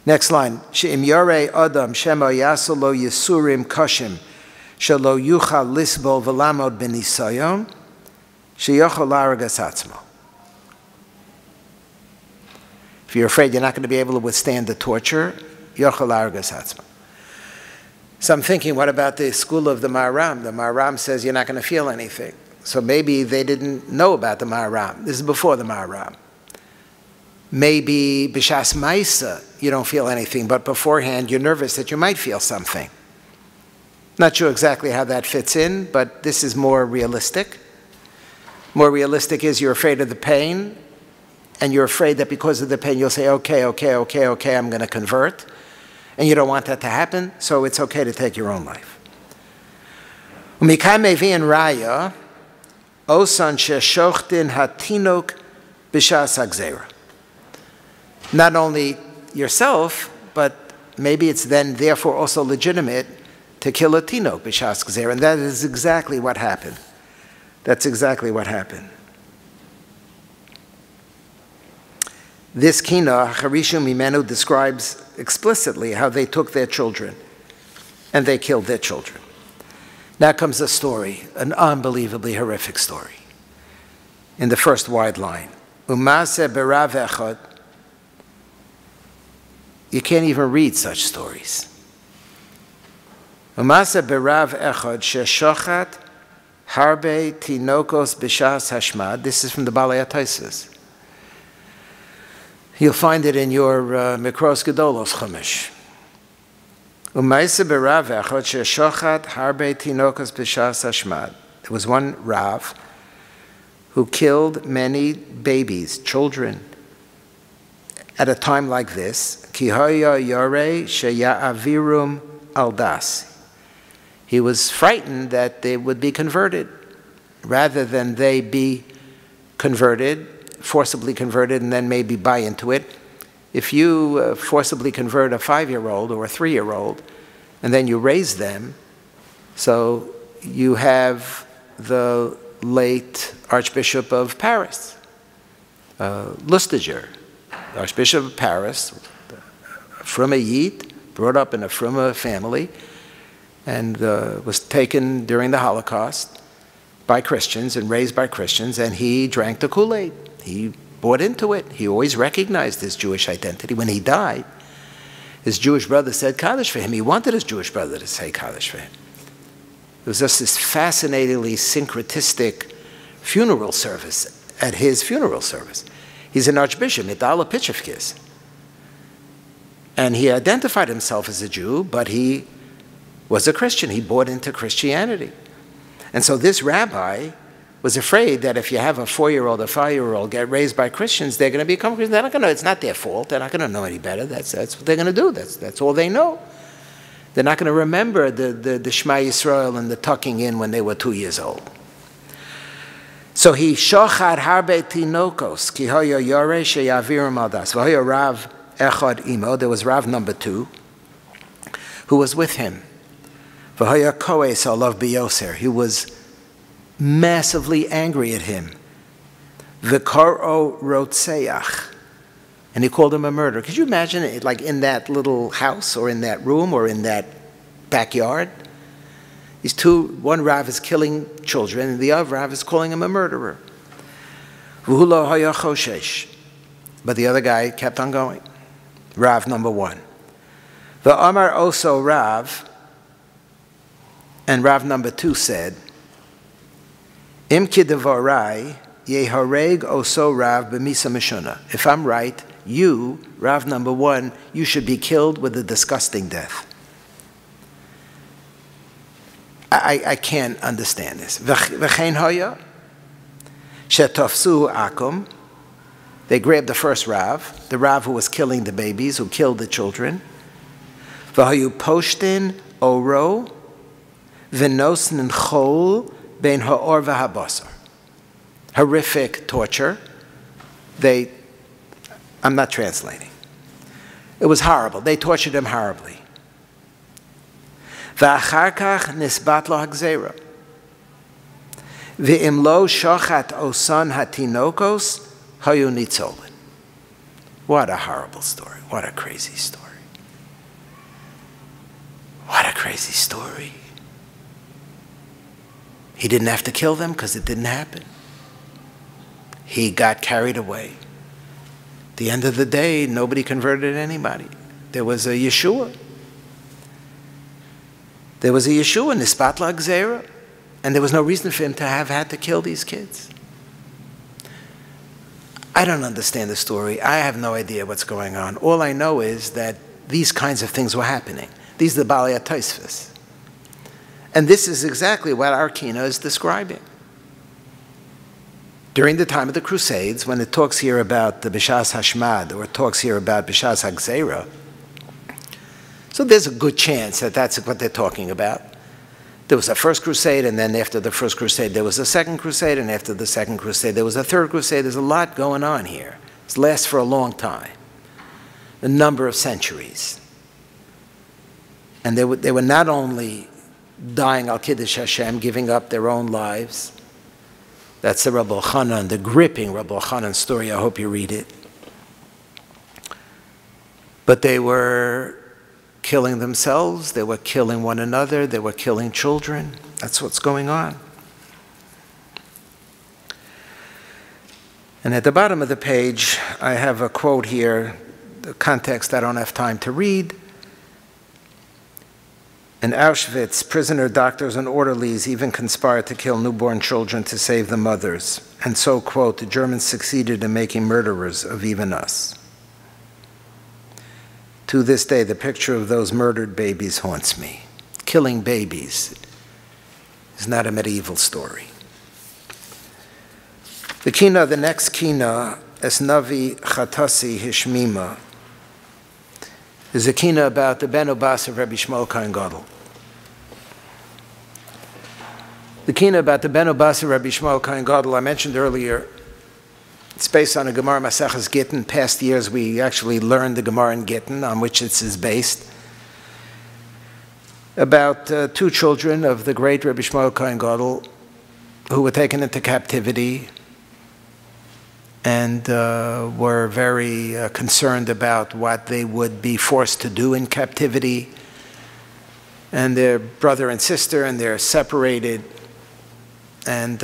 Next line. She'im yorei adam shemo yasu lo yisurim kashim shelo yuchal lisbol v'lamod b'nisayon sheyochal laragas atzmo. If you're afraid you're not going to be able to withstand the torture, yochal laragas atzmo. So I'm thinking, what about the school of the Maharam? The Maharam says you're not going to feel anything. So maybe they didn't know about the Maharam. This is before the Maharam. Maybe b'shas ma'isa you don't feel anything, but beforehand you're nervous that you might feel something. Not sure exactly how that fits in, but this is more realistic. More realistic is you're afraid of the pain, and you're afraid that because of the pain you'll say, okay, I'm going to convert. And you don't want that to happen, so it's okay to take your own life. Umikay mevi'in raya, osan sheshochtin hatinok b'shas hagzera. Not only yourself, but maybe it's then therefore also legitimate to kill a tinok b'shas hagzera, and that is exactly what happened. That's exactly what happened. This Kinnot, Harishu Mimenu, describes explicitly how they took their children and they killed their children. Now comes a story, an unbelievably horrific story. In the first wide line, Umase berav echad. You can't even read such stories. Umase berav echad sheshochat harbe tinokos b'shas hashmad. This is from the Balei HaTosfos. You'll find it in your Mikros Gedolos Chumash. Umaisa berav echad sheshochat harbe tinokos b'shas hashmad. There was one Rav who killed many babies, children, at a time like this. Ki hoya yorei sheya'avirum aldas. He was frightened that they would be converted, rather than they be converted, forcibly converted, and then maybe buy into it. If you forcibly convert a 5-year-old or a 3-year-old, and then you raise them, so you have the late Archbishop of Paris, Lustiger, the Archbishop of Paris, from a Yid, brought up in a fruma family and was taken during the Holocaust by Christians and raised by Christians, and he drank the Kool-Aid. He bought into it. He always recognized his Jewish identity. When he died, his Jewish brother said Kaddish for him. He wanted his Jewish brother to say Kaddish for him. It was just this fascinatingly syncretistic funeral service at his funeral service. He's an archbishop, Mitala Pitchevkis. And he identified himself as a Jew, but he was a Christian. He bought into Christianity. And so this rabbi was afraid that if you have a 4-year-old or 5-year-old get raised by Christians, they're going to become Christians. They're not going to, it's not their fault. They're not going to know any better. That's what they're going to do. That's all they know. They're not going to remember the Shema Yisrael and the tucking in when they were 2 years old. So he shochad harbe tinokos ki hoya yore sheyavirim aldas v'hoya Rav echad imo. There was Rav number 2 who was with him. V'hoya koes alav biyoser. He was massively angry at him. V'karo rotseach. And he called him a murderer. Could you imagine it, like in that little house or in that room or in that backyard? These one Rav is killing children and the other Rav is calling him a murderer. But the other guy kept on going. Rav number 1. The Amar Oso Rav, and Rav number 2 said, Im kidevarai yehareg oso Rav b'misa mishuna. If I'm right, you, Rav number 1, you should be killed with a disgusting death. I can't understand this. V'chein hoya shetofsu akum. They grabbed the first Rav, the Rav who was killing the babies, who killed the children. V'hayu poshtin oro v'nosnin chol bein ha'or v'habasar. Horrific torture. I'm not translating. It was horrible. They tortured him horribly. V'achar kach nisbat lo hagzera. V'im lo shochat osan hatinokos hayu nitzolin. What a horrible story. What a crazy story. What a crazy story. He didn't have to kill them because it didn't happen. He got carried away. At the end of the day, nobody converted anybody. There was a Yeshua. There was a Yeshua, Nispat La'Gzera, and there was no reason for him to have had to kill these kids. I don't understand the story. I have no idea what's going on. All I know is that these kinds of things were happening. These are the Balei HaTosfos. And this is exactly what our Kinnot is describing. During the time of the Crusades, when it talks here about the B'shas Hashmad, or it talks here about B'shas Hagzera, so there's a good chance that that's what they're talking about. There was a first crusade, and then after the first crusade, there was a second crusade, and after the second crusade, there was a third crusade. There's a lot going on here. It lasts for a long time, a number of centuries. And they were not only dying al Kiddush Hashem, giving up their own lives. That's the Rabbi Elchanan, the gripping Rabbi Elchanan story. I hope you read it. But they were killing themselves, they were killing one another, they were killing children. That's what's going on. And at the bottom of the page, I have a quote here, the context I don't have time to read. In Auschwitz, prisoner doctors and orderlies even conspired to kill newborn children to save the mothers. And so, quote, the Germans succeeded in making murderers of even us. To this day, the picture of those murdered babies haunts me. Killing babies is not a medieval story. The Kinnot, the next Kinnot, Esnavi Chatasi Hishmima, is a Kinnot about the Ben Obas of Rabbi Shmuel Kohen Gadol. The Kinnot about the Ben Obas of Rabbi Shmuel Kohen Gadol I mentioned earlier. It's based on a Gemara Maseches Gittin. Past years we actually learned the Gemara in Gittin, on which it is based. About 2 children of the great Rabbi Shmuel Kohen Gadol who were taken into captivity and were very concerned about what they would be forced to do in captivity. And their brother and sister, and they're separated. And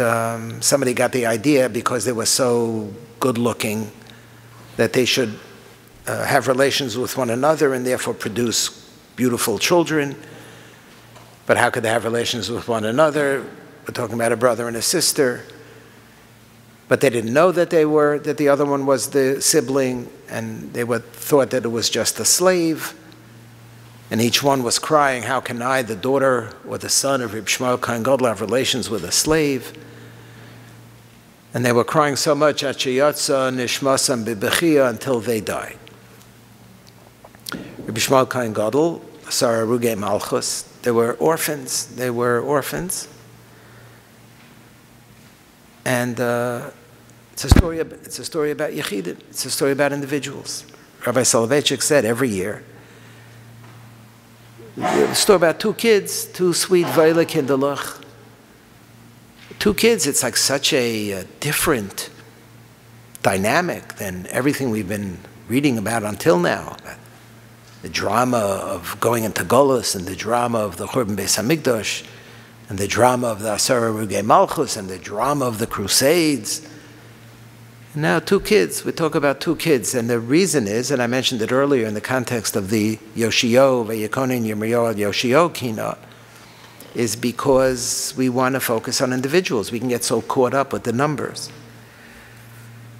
somebody got the idea, because they were so good looking, that they should have relations with one another and therefore produce beautiful children. But how could they have relations with one another? We're talking about a brother and a sister. But they didn't know that that the other one was the sibling, and they thought that it was just a slave. And each one was crying, how can I, the daughter or the son of Reb Shmuel Kohen Gadol, have relations with a slave? And they were crying so much, until they died. Reb Shmuel Kohen Gadol, Sar Arugei Malchus, they were orphans. They were orphans. And it's a story about Yechidim. It's a story about individuals. Rabbi Soloveitchik said every year, a story about two kids, two sweet Weile Kinderlach. Two kids, it's like such a different dynamic than everything we've been reading about until now. The drama of going into Golus, and the drama of the Churban Beis Hamikdash, and the drama of the Asara Rugei Malchus, and the drama of the Crusades. And now two kids, we talk about two kids, and the reason is, and I mentioned it earlier in the context of the Yoshio, Vayekonin Yirmiyahu Yoshio Kinnot, is because we want to focus on individuals. We can get so caught up with the numbers.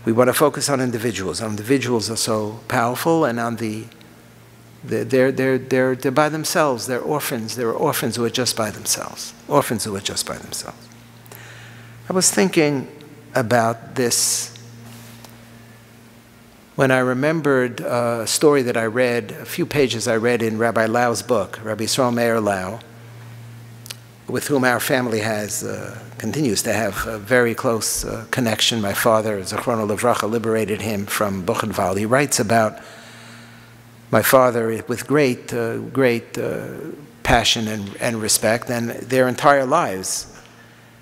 We want to focus on individuals. Individuals are so powerful, and on they're by themselves. They're orphans. There are orphans who are just by themselves. Orphans who are just by themselves. I was thinking about this when I remembered a story that I read, a few pages I read in Rabbi Lau's book, Rabbi Yisrael Meir Lau, with whom our family continues to have a very close connection. My father, Zechrono Livracha, liberated him from Buchenwald. He writes about my father with great passion and respect, and their entire lives.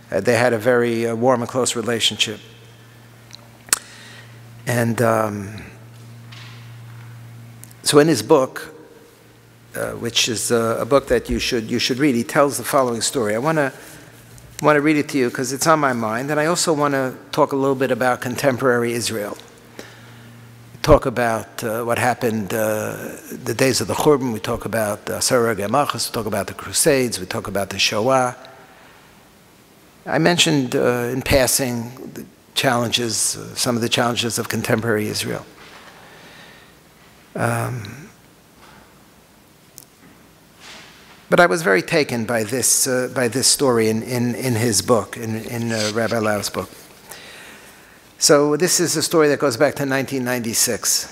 They had a very warm and close relationship. And so in his book, which is a book that you should read, he tells the following story. I want to read it to you because it's on my mind, and I also want to talk a little bit about contemporary Israel. Talk about what happened the days of the Churban. We talk about Asara Rugei Malchus. We talk about the Crusades. We talk about the Shoah. I mentioned in passing the challenges, some of the challenges of contemporary Israel. But I was very taken by this story in his book, in Rabbi Lau's book. So this is a story that goes back to 1996.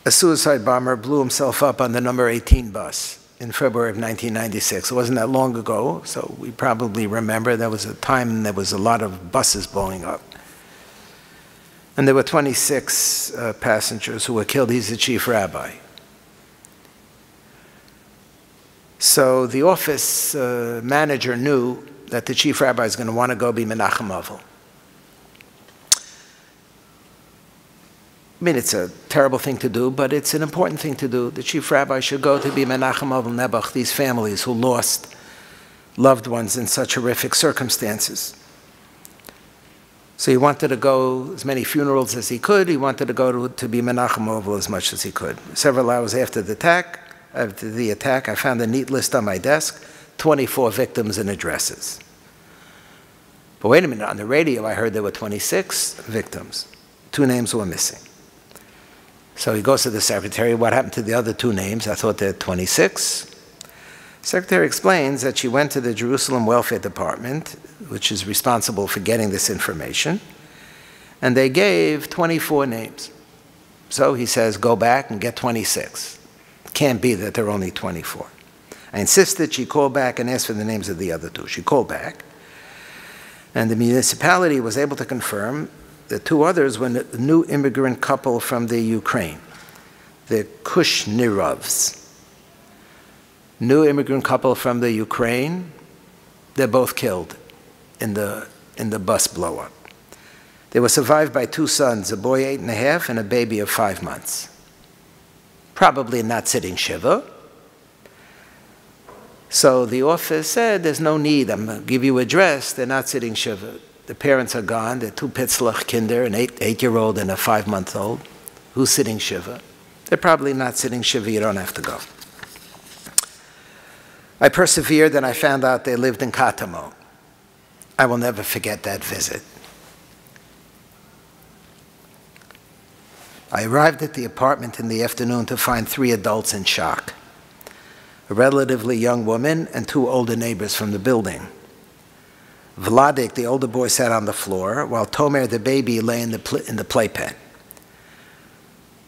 A suicide bomber blew himself up on the number 18 bus in February of 1996. It wasn't that long ago, so we probably remember there was a time there was a lot of buses blowing up. And there were 26 passengers who were killed. He's the chief rabbi. So the office manager knew that the chief rabbi is going to want to go be Menachem Avel. I mean, it's a terrible thing to do, but it's an important thing to do. The chief rabbi should go to be Menachem Avel Nebuch, these families who lost loved ones in such horrific circumstances. So he wanted to go as many funerals as he could. He wanted to go to be Menachem Avel as much as he could. Several hours after the attack, I found a neat list on my desk, 24 victims and addresses. But wait a minute, on the radio I heard there were 26 victims. 2 names were missing. So he goes to the secretary, what happened to the other 2 names? I thought there were 26. The secretary explains that she went to the Jerusalem Welfare Department, which is responsible for getting this information, and they gave 24 names. So he says, go back and get 26. It can't be that there are only 24. I insisted she call back and ask for the names of the other 2. She called back, and the municipality was able to confirm the 2 others were a new immigrant couple from the Ukraine, the Kushnirovs. New immigrant couple from the Ukraine. They're both killed in the in the bus blow-up. They were survived by 2 sons, a boy 8.5 and a baby of 5 months. Probably not sitting Shiva. So the office said, there's no need, I'm going to give you a dress, they're not sitting Shiva. The parents are gone, they're 2 Pitzlach kinder, an 8-year-old and a 5-month-old. Who's sitting Shiva? They're probably not sitting Shiva, you don't have to go. I persevered and I found out they lived in Katamo. I will never forget that visit. I arrived at the apartment in the afternoon to find 3 adults in shock. A relatively young woman and 2 older neighbors from the building. Vladik, the older boy, sat on the floor, while Tomer, the baby, lay in the playpen.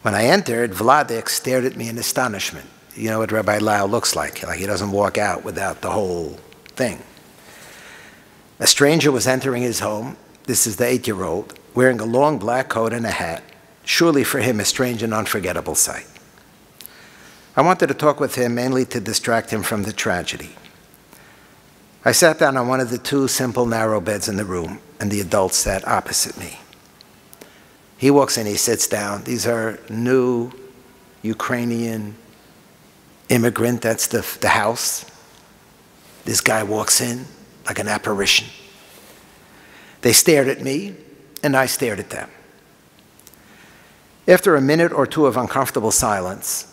When I entered, Vladik stared at me in astonishment. You know what Rabbi Lau looks like he doesn't walk out without the whole thing. A stranger was entering his home, this is the 8-year-old, wearing a long black coat and a hat, surely for him a strange and unforgettable sight. I wanted to talk with him mainly to distract him from the tragedy. I sat down on one of the 2 simple narrow beds in the room, and the adult sat opposite me. He walks in, he sits down. These are new Ukrainian immigrant, that's the house. This guy walks in like an apparition. They stared at me, and I stared at them. After a minute or 2 of uncomfortable silence,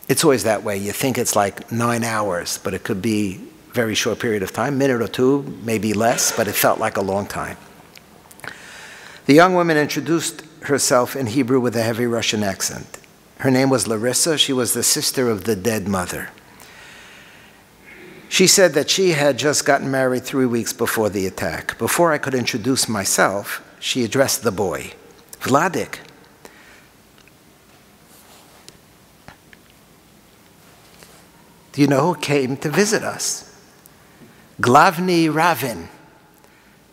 it's always that way. You think it's like 9 hours, but it could be a very short period of time, minute or 2, maybe less, but it felt like a long time. The young woman introduced herself in Hebrew with a heavy Russian accent. Her name was Larissa. She was the sister of the dead mother. She said that she had just gotten married 3 weeks before the attack. Before I could introduce myself, she addressed the boy. Vladik. Do you know who came to visit us? Glavny Ravin,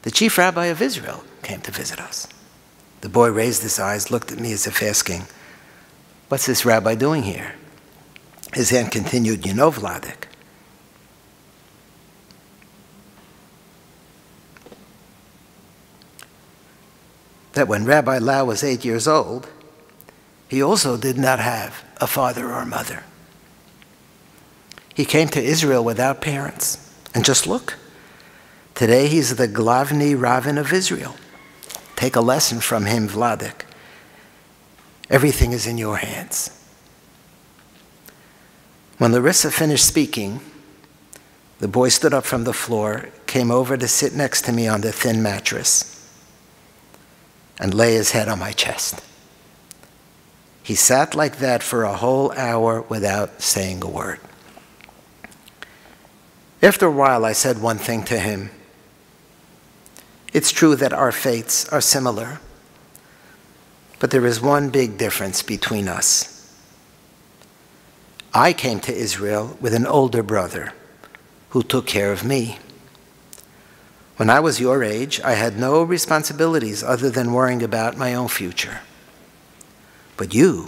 the chief rabbi of Israel, came to visit us. The boy raised his eyes, looked at me as if asking, what's this rabbi doing here? His hand continued, you know, Vladik. That when Rabbi Lau was 8 years old, he also did not have a father or a mother. He came to Israel without parents. And just look, today he's the Glavny Ravin of Israel. Take a lesson from him, Vladik. Everything is in your hands. When Larissa finished speaking, the boy stood up from the floor, came over to sit next to me on the thin mattress, and lay his head on my chest. He sat like that for a whole hour without saying a word. After a while, I said one thing to him. It's true that our fates are similar, but there is one big difference between us. I came to Israel with an older brother who took care of me. When I was your age, I had no responsibilities other than worrying about my own future. But you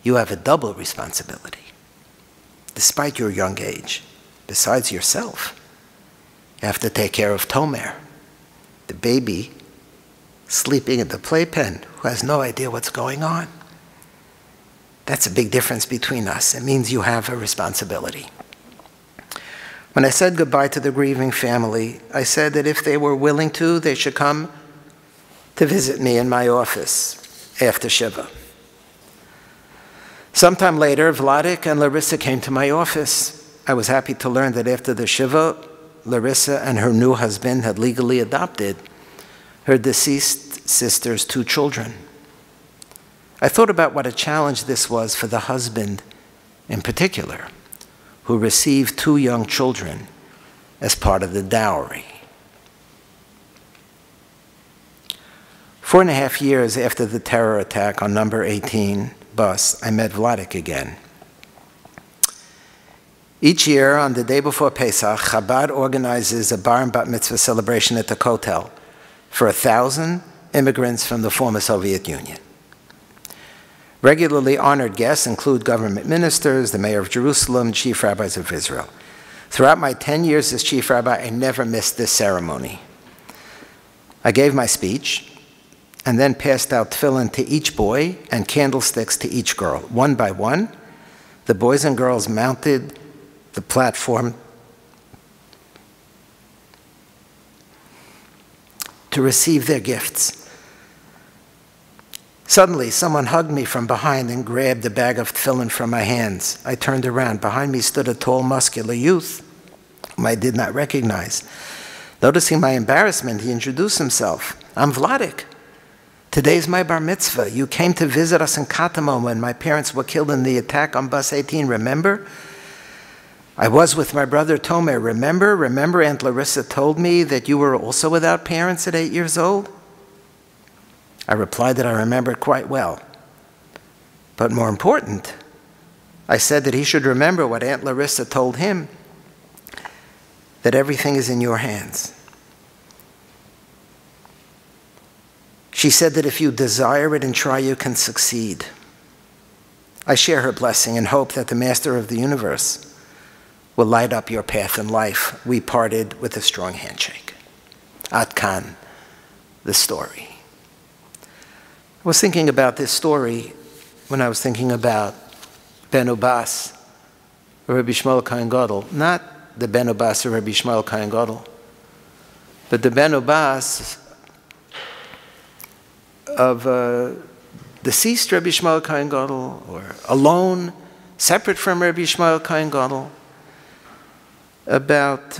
have a double responsibility. Despite your young age, besides yourself, you have to take care of Tomer, the baby sleeping in the playpen who has no idea what's going on. That's a big difference between us. It means you have a responsibility. When I said goodbye to the grieving family, I said that if they were willing to, they should come to visit me in my office after Shiva. Sometime later, Vladik and Larissa came to my office. I was happy to learn that after the Shiva, Larissa and her new husband had legally adopted her deceased sister's 2 children. I thought about what a challenge this was for the husband in particular, who received 2 young children as part of the dowry. 4.5 years after the terror attack on number 18 bus, I met Vladik again. Each year, on the day before Pesach, Chabad organizes a bar and bat mitzvah celebration at the Kotel for 1,000 immigrants from the former Soviet Union. Regularly honored guests include government ministers, the mayor of Jerusalem, chief rabbis of Israel. Throughout my 10 years as chief rabbi, I never missed this ceremony. I gave my speech and then passed out tefillin to each boy and candlesticks to each girl. One by one, the boys and girls mounted the platform to receive their gifts. Suddenly, someone hugged me from behind and grabbed a bag of tefillin from my hands. I turned around. Behind me stood a tall, muscular youth whom I did not recognize. Noticing my embarrassment, he introduced himself. I'm Vladik. Today's my bar mitzvah. You came to visit us in Katamon when my parents were killed in the attack on bus 18, remember? I was with my brother Tomer, remember? Remember Aunt Larissa told me that you were also without parents at 8 years old? I replied that I remembered quite well. But more important, I said that he should remember what Aunt Larissa told him, that everything is in your hands. She said that if you desire it and try, you can succeed. I share her blessing and hope that the Master of the universe will light up your path in life. We parted with a strong handshake. Atkan, the story. I was thinking about this story when I was thinking about Ben Ubas, or Rabbi Shmuel Kohen Gadol. Not the Ben Ubas or Rabbi Shmuel Kohen Gadol, but the Ben Ubas of deceased Rabbi Shmuel Kohen Gadol, or alone, separate from Rabbi Shmuel Kohen Gadol, about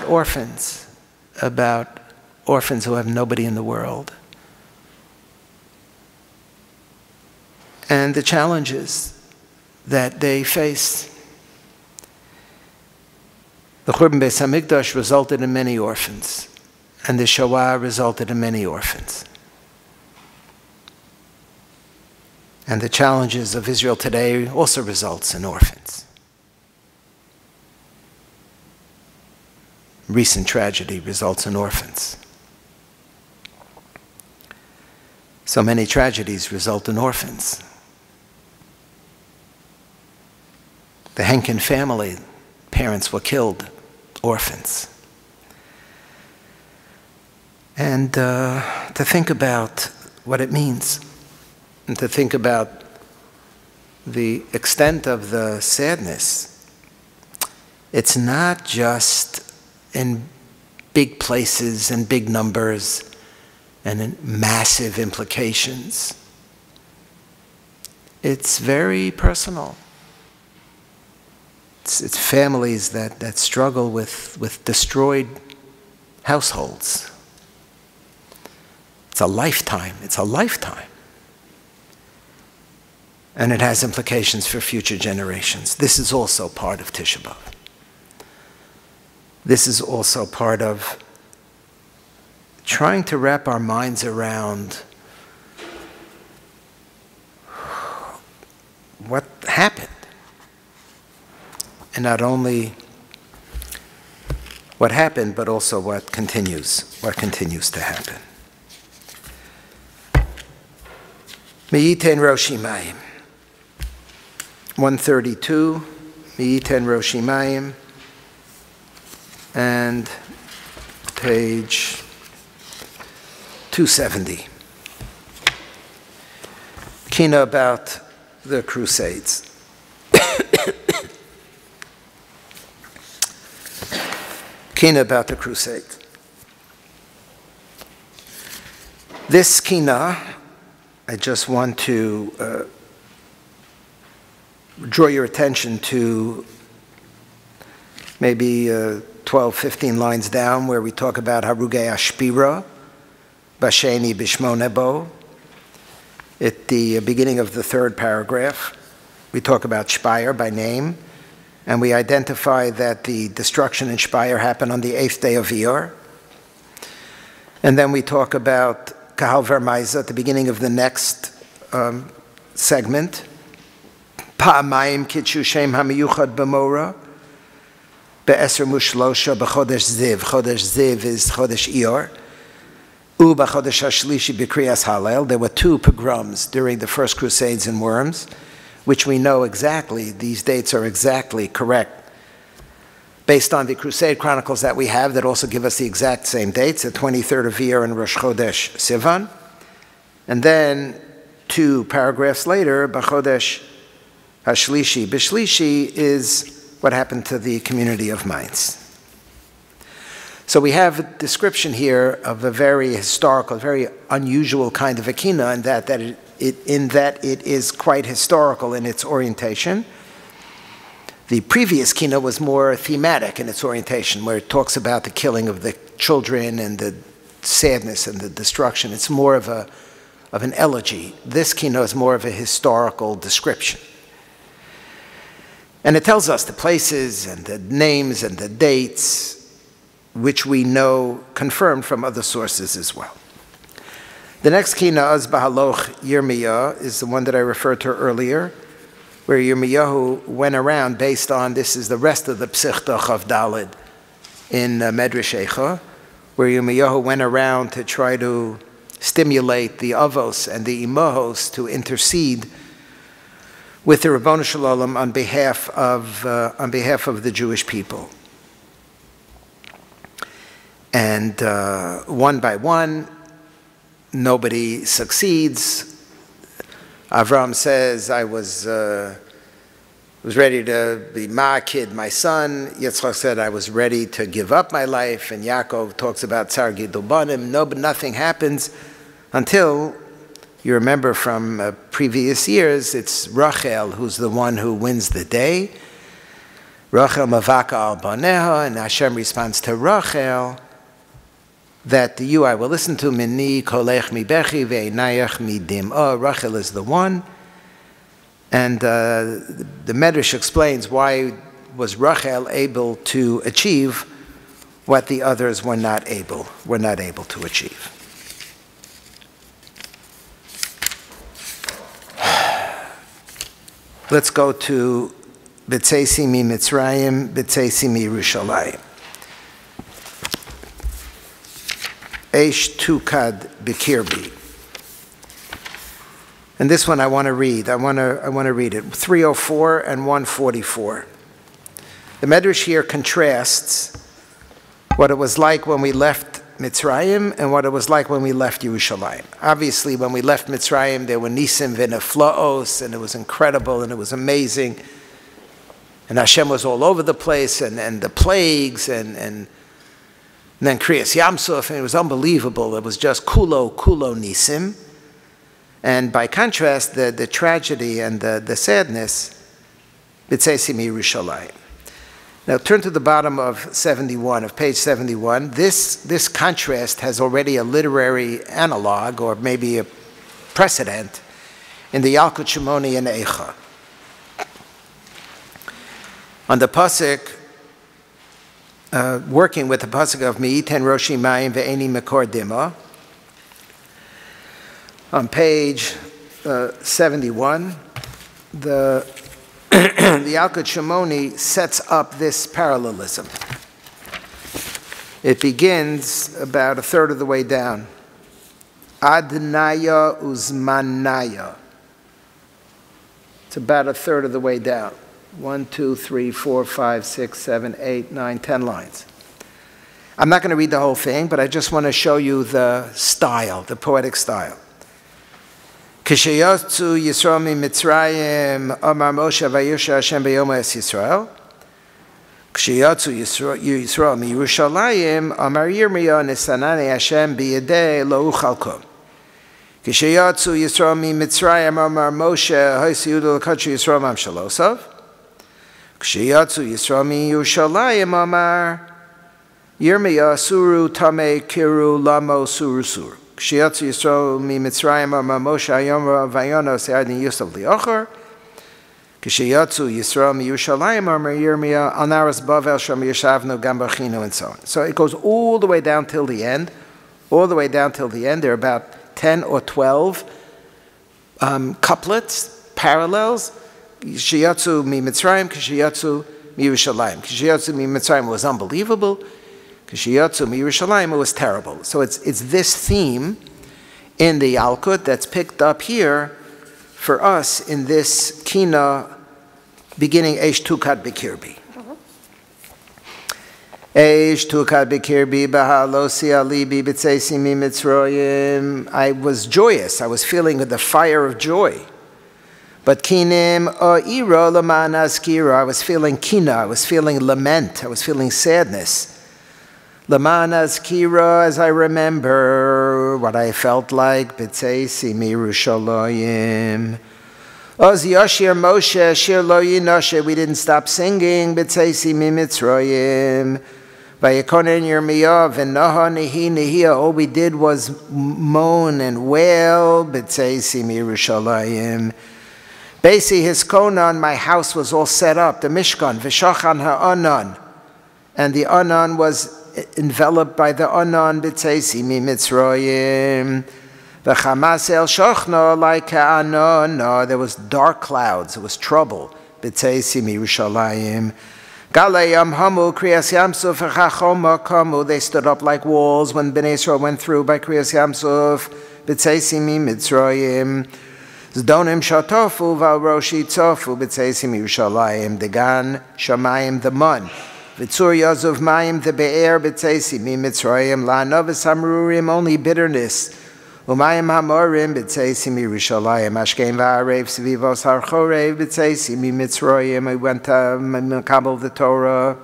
orphans who have nobody in the world, and the challenges that they face. The Churban Beis HaMikdash resulted in many orphans, and the Shoah resulted in many orphans. And the challenges of Israel today also results in orphans. Recent tragedy results in orphans. So many tragedies result in orphans. The Henkin family, parents were killed, orphans. And to think about what it means, and to think about the extent of the sadness, it's not just in big places and big numbers and in massive implications. It's very personal. It's families that struggle with destroyed households. It's a lifetime. It's a lifetime. And it has implications for future generations. This is also part of Tisha B'Av. This is also part of trying to wrap our minds around what happened. And not only what happened, but also what continues to happen. Me'iten Rosh Imayim, 132, Me'iten Rosh Imayim, and page 270. Kinnot about the Crusades. Kinnot about the Crusades. This Kinnot, I just want to draw your attention to maybe 12, 15 lines down where we talk about Harugei Ashpira, Basheni Bishmonebo. At the beginning of the third paragraph, we talk about Speyer by name, and we identify that the destruction in Speyer happened on the 8th day of Iyar. And then we talk about Kahal Vermaisa at the beginning of the next segment. Pa'amayim Kitshu Shem HaMiyuchad B'mora Be'eser Mushlosha B'chodesh Ziv. Chodesh Ziv is Chodesh Iyar. U B'chodesh HaShlishi B'kriyas Halel. There were 2 pogroms during the First Crusades in Worms, which we know exactly, these dates are exactly correct. based on the Crusade Chronicles that we have that also give us the exact same dates, the 23rd of Iyar and Rosh Chodesh Sivan. And then 2 paragraphs later, B'Chodesh HaShlishi B'Shlishi is what happened to the community of Mainz. So we have a description here of a very historical, very unusual kind of a Kinnot in that it is quite historical in its orientation. The previous Kinnot was more thematic in its orientation, where it talks about the killing of the children and the sadness and the destruction. It's more of an elegy. This Kinnot is more of a historical description. And it tells us the places and the names and the dates, which we know confirmed from other sources as well. The next Kinnot is Bahaloch Yirmiyah, is the one that I referred to earlier, where Yirmiyahu went around based on, this is the rest of the Psichtach of Daled in Medrash Eicha, where Yirmiyahu went around to try to stimulate the Avos and the Imahos to intercede with the Ribono Shel Olam on behalf of the Jewish people. And one by one, nobody succeeds. Avram says, I was ready to be ma'akid, my son. Yitzchak said, I was ready to give up my life. And Yaakov talks about Tsar Gidul Banim. No, but nothing happens until, you remember from previous years, it's Rachel who's the one who wins the day. Rachel mavaka al baneha, and Hashem responds to Rachel that you I will listen to, minni kolech mi bechi ve'inayach mi dim'ah. Rachel is the one. And the Medrash explains why was Rachel able to achieve what the others were not able to achieve. Let's go to B'tzeisi mi Mitzrayim, B'tzeisi mi Yerushalayim. Eish Tukad B'Kirbi. And this one I want to read. I want to read it. 304 and 144. The Medrash here contrasts what it was like when we left Mitzrayim and what it was like when we left Yerushalayim. Obviously, when we left Mitzrayim, there were nisim v'neflaos, and it was incredible and it was amazing. And Hashem was all over the place, and the plagues, and then Kriyas Yamsuf, and it was unbelievable. It was just kulo nisim. And by contrast, the tragedy and the sadness, B'tzeisi mi Yerushalayim. Now turn to the bottom of 71, of page 71. This contrast has already a literary analog, or maybe a precedent, in the Yalkut Shimoni and Eicha. On the pasuk, working with the pasuk of Mi'iten Roshi Mayim Ve'eni Mekor Dima, on page 71, the Yalkut Shimoni sets up this parallelism. It begins about a third of the way down. Adnaya Uzmanaya. It's about a third of the way down. 1, 2, 3, 4, 5, 6, 7, 8, 9, 10 lines. I'm not going to read the whole thing, but I just want to show you the style, the poetic style. Kishayotzu Yisrael mi Mitzrayim, Amar Moshe vayusha Hashem b'yom es Yisrael. Kishayotzu Yisrael mi Yerushalayim, Amar Yirmiyah nisanani Hashem b'yedei lo uchalkom. Kishayotzu Yisrael mi Mitzrayim, Amar Moshe ha'isi yudu l'katru Yisrael mam shalosov. Kishayotzu Yisrael mi Yerushalayim, Amar Yirmiyah suru tamei kiru lamo suru suru. K'shiyatzu Yisrael mi Mitzrayim Amar Moshe Hayom Vayano Se'adin Yosef Li'ocher. K'shiyatzu Yisrael mi Yerushalayim Amar Yirmiyah Al Naras Bavel Sham Yeshavnu Gam Bachinu, and so on. So it goes all the way down till the end. All the way down till the end. There are about 10 or 12 couplets, parallels. K'shiyatzu mi Mitzrayim, K'shiyatzu mi Yerushalayim. K'shiyatzu mi Mitzrayim was unbelievable. K'shiyatzu mi Yerushalayim, it was terrible. So it's this theme in the Yalkut that's picked up here for us in this Kinnot beginning Eish Tukad B'Kirbi. I was joyous. I was feeling the fire of joy. But kinim ira laman azkira, I was feeling kina, I was feeling lament, I was feeling sadness. Laman azkira, as I remember what I felt like, b'tzeisi mirushalayim. Oz yashir Moshe shir lo yinashe, we didn't stop singing, b'tzeisi mimitzrayim. Vayekonen Yirmiyav and Naha Nehi Nehiyah, all we did was moan and wail, b'tzeisi mirushalayim. Beisi Hiskonan, my house was all set up, the Mishkan, V'shachan ha'anan, and the anan was enveloped by the anan, b'tzeisi mimitzrayim. V'chamas el shachna like ha'anan, there was dark clouds, it was trouble, b'tzeisi mirushalayim. Galei Yamhamu Kriyas Yamsuf v'chachoma kamu, they stood up like walls when Bnei Yisrael went through by Kriyas Yamsuf, b'tzeisi mimitzrayim. Zdonim shatofu v'roshi tzofu b'tzeisi mirushalayim. Degan shamayim the mun. V'tzur yazuv mayim the be'er b'tzeisi mimitzrayim. La'anav v'samrurim, only bitterness. Umayim hamorim b'tzeisi mirushalayim. Ashkein v'arev s'vivos harchorev b'tzeisi mimitzrayim. We went to Makabel the Torah.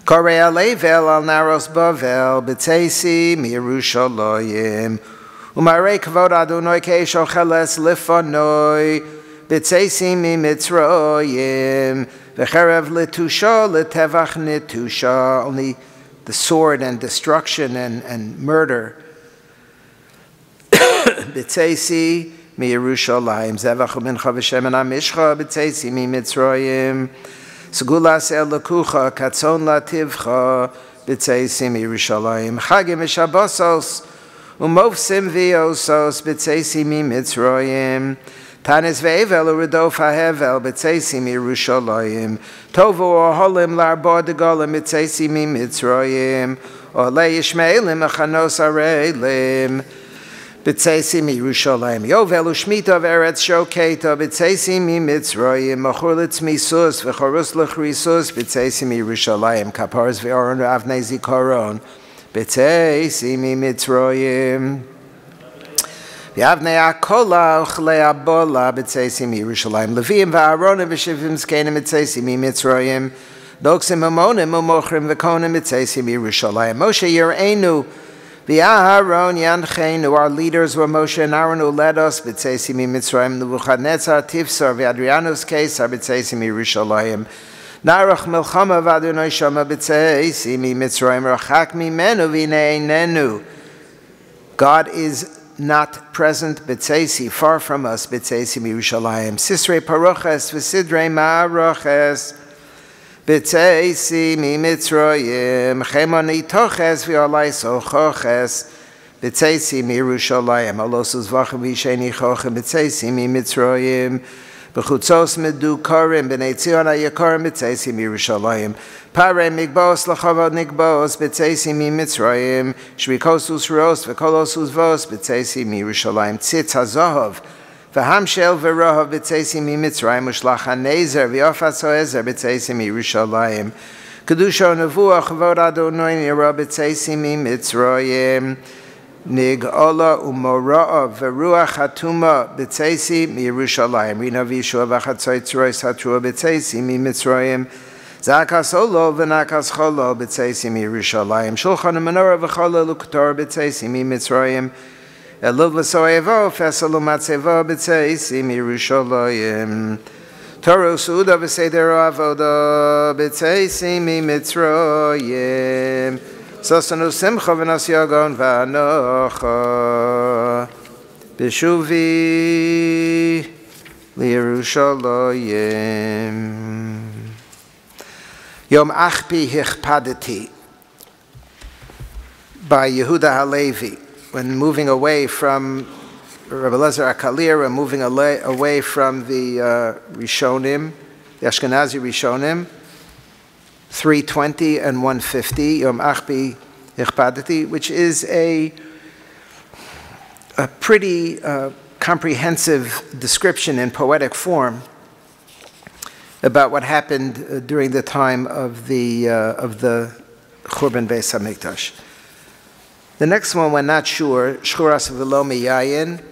Korei alevel al naros bavel b'tzeisi mirushalayim. Umarei kavod Adonai ke'esho cheles lifanoi b'tzeisi mimitzrayim v'cherev letusha letevach netusha, only the sword and destruction and murder. B'tzeisi miYerushalayim zevach u'mincha v'shem ha'mishcha b'tzeisi mimitzrayim segulas el lekucha katzon lativcha b'tzeisi miYerushalayim chagim v'shabbosos u'movsim v'yosos b'tzeisi mimitzrayim tanis ve'evel u'redof ha'hevel b'tzeisi miYerushalayim tovu o'holim l'arba degolim b'tzeisi mimitzrayim o'lei yishme'elim achanos areilim b'tzeisi miYerushalayim yovel u'shmita v'eretz shoketa b'tzeisi mimitzrayim machur litzmisus v'chorus l'chrisus b'tzeisi miYerushalayim kaparas v'oron v'avnei zikaron b'tzeisi mimitzrayim v'avnei akola uchlei abola b'tzeisi miYerushalayim leviim v'aronim v'shivim zkenim b'tzeisi mimitzrayim doksim amonim u'mochrim v'konim b'tzeisi miYerushalayim Moshe Yir'enu v'Aharon yanchenu, our leaders were Moshe and Aaron who led us b'tzeisi mimitzrayim Nebuchadnezzar tifsar v'Adrianus Caesar b'tzeisi miYerushalayim narach milchama v'Adonai shama b'tzeisi mimitzrayim rachak mimenu v'nei einenu, God is not present b'tzeisi, far from us b'tzeisi miYerushalayim sisrei paroches v'sidrei ma'aroches b'tzeisi mimitzrayim chemoni toches v'olaiso choches b'tzeisi miYerushalayim alosus v'achem v'isheni chochem b'tzeisi mimitzrayim b'chutzos medukarim b'nei tzion ha'yakarim b'tzeisi miYerushalayim parei migbos l'chavod nigbos b'tzeisi mimitzrayim shrikosus ros v'kolosus vos b'tzeisi miYerushalayim tzitz hazahav v'hamshel v'rohav b'tzeisi mimitzrayim u'shlach ha'nezer v'yofas ha'ezer b'tzeisi miYerushalayim kedusha u'nevuah chavod Adonai nira b'tzeisi mimitzrayim nig'ola u'mora'ah v'ruach hatuma b'tzeisi miYerushalayim rina v'yishua v'chatzoytzrois hatrua b'tzeisi mimitzrayim zakas olo v'nakas cholo b'tzeisi miYerushalayim shulchan u'menorah v'chola l'uktor b'tzeisi mimitzrayim Elul v'soevo feselu matzevo b'tzeisi miYerushalayim Torah su'uda v'seder avoda b'tzeisi mimitzrayim Sosanu simcha v'nas yagon v'anocha b'shuvi liYerushalayim Yom Achpi Hichpadeti by Yehuda Halevi. When moving away from Rabbi Elazar Akalir, and moving away from the Rishonim, the Ashkenazi Rishonim, 320 and 150, Yom Achbi Hichpadeti, which is a pretty comprehensive description in poetic form about what happened during the time of the Churban Beis HaMikdash. The next one, we're not sure, Shchuras V'lo Miyayin,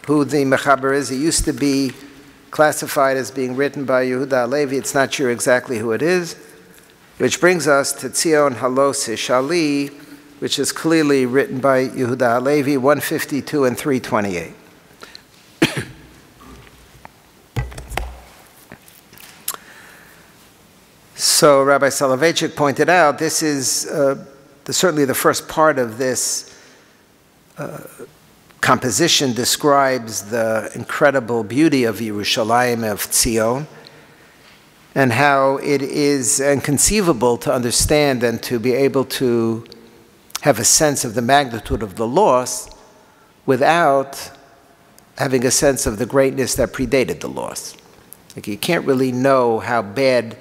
who the Mechaber is. It used to be classified as being written by Yehuda Halevi. It's not sure exactly who it is, which brings us to Tzion Halo Sishali, which is clearly written by Yehuda Halevi, 152 and 328. So Rabbi Soloveitchik pointed out, this is certainly the first part of this composition describes the incredible beauty of Yerushalayim, of Tzion, and how it is inconceivable to understand and to be able to have a sense of the magnitude of the loss without having a sense of the greatness that predated the loss. Like, you can't really know how bad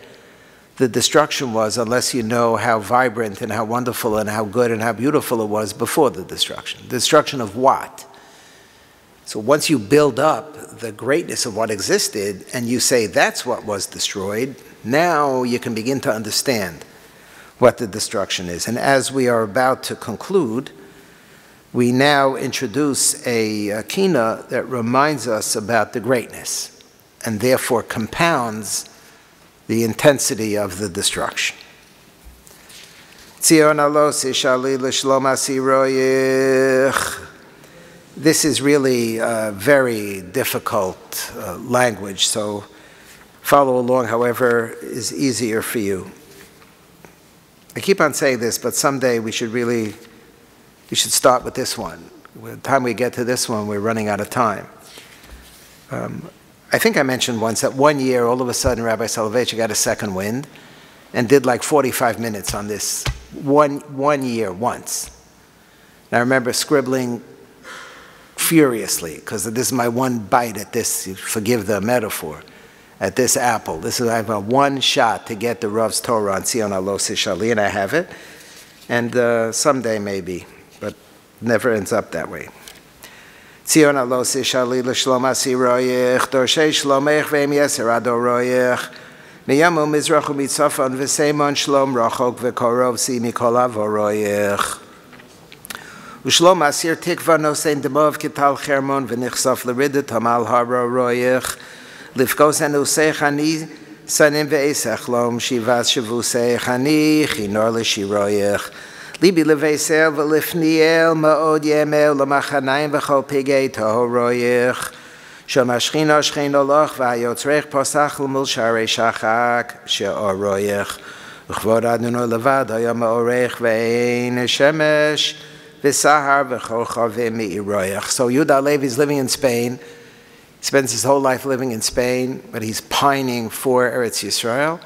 the destruction was unless you know how vibrant and how wonderful and how good and how beautiful it was before the destruction. The destruction of what? So once you build up the greatness of what existed and you say that's what was destroyed, now you can begin to understand what the destruction is. And as we are about to conclude, we now introduce a Kinnot that reminds us about the greatness and therefore compounds the intensity of the destruction. Tzion alos ishali l'shlom asiroyich. This is really a very difficult language, so follow along however is easier for you. I keep on saying this, but someday we should start with this one. By the time we get to this one, we're running out of time. I think I mentioned once that one year, all of a sudden, Rabbi Soloveitchik got a second wind and did like 45 minutes on this one year once. And I remember scribbling furiously, because this is my one bite at this, forgive the metaphor, at this apple. I have a one shot to get the Rav's Torah on Tzion Halo Sishali, and I have it. And someday maybe, but never ends up that way. Tzion Halo Sishali l'shlom asiroyich, dorshei shlomech ve'em yeser adoroyich, miyamu mizrach u'mitzafon v'seimon shlom rachok v'korov si mikol avoroyich. Ushlom asir tikva nosein demov kital chermon v'nichsaf l'ridet hamal haro royich, livkos anusei chani sanim ve'esech lom shivas shavusei chani chinor l'shiroyich. Libi leveisel v'lifniel ma'od yemel l'machanayim v'chol pigei tohoroyich. Shom ashchino shchino loch v'ayotzrech posach l'mul sharei shachak she'oroyich. Uchvod Adonai levad hayom ma'orech ve'ein shemesh v'sahar v'chol chavim mi'iroyich. So Yehuda Halevi is living in Spain. He spends his whole life living in Spain, but he's pining for Eretz Yisrael.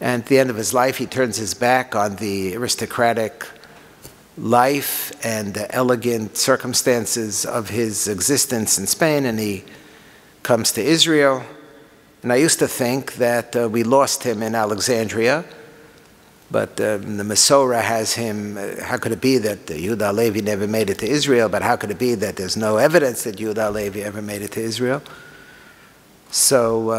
And at the end of his life, he turns his back on the aristocratic life and the elegant circumstances of his existence in Spain, and he comes to Israel. And I used to think that we lost him in Alexandria, but the Masorah has him. How could it be that Yehuda Halevi never made it to Israel, but how could it be that there's no evidence that Yehuda Halevi ever made it to Israel? So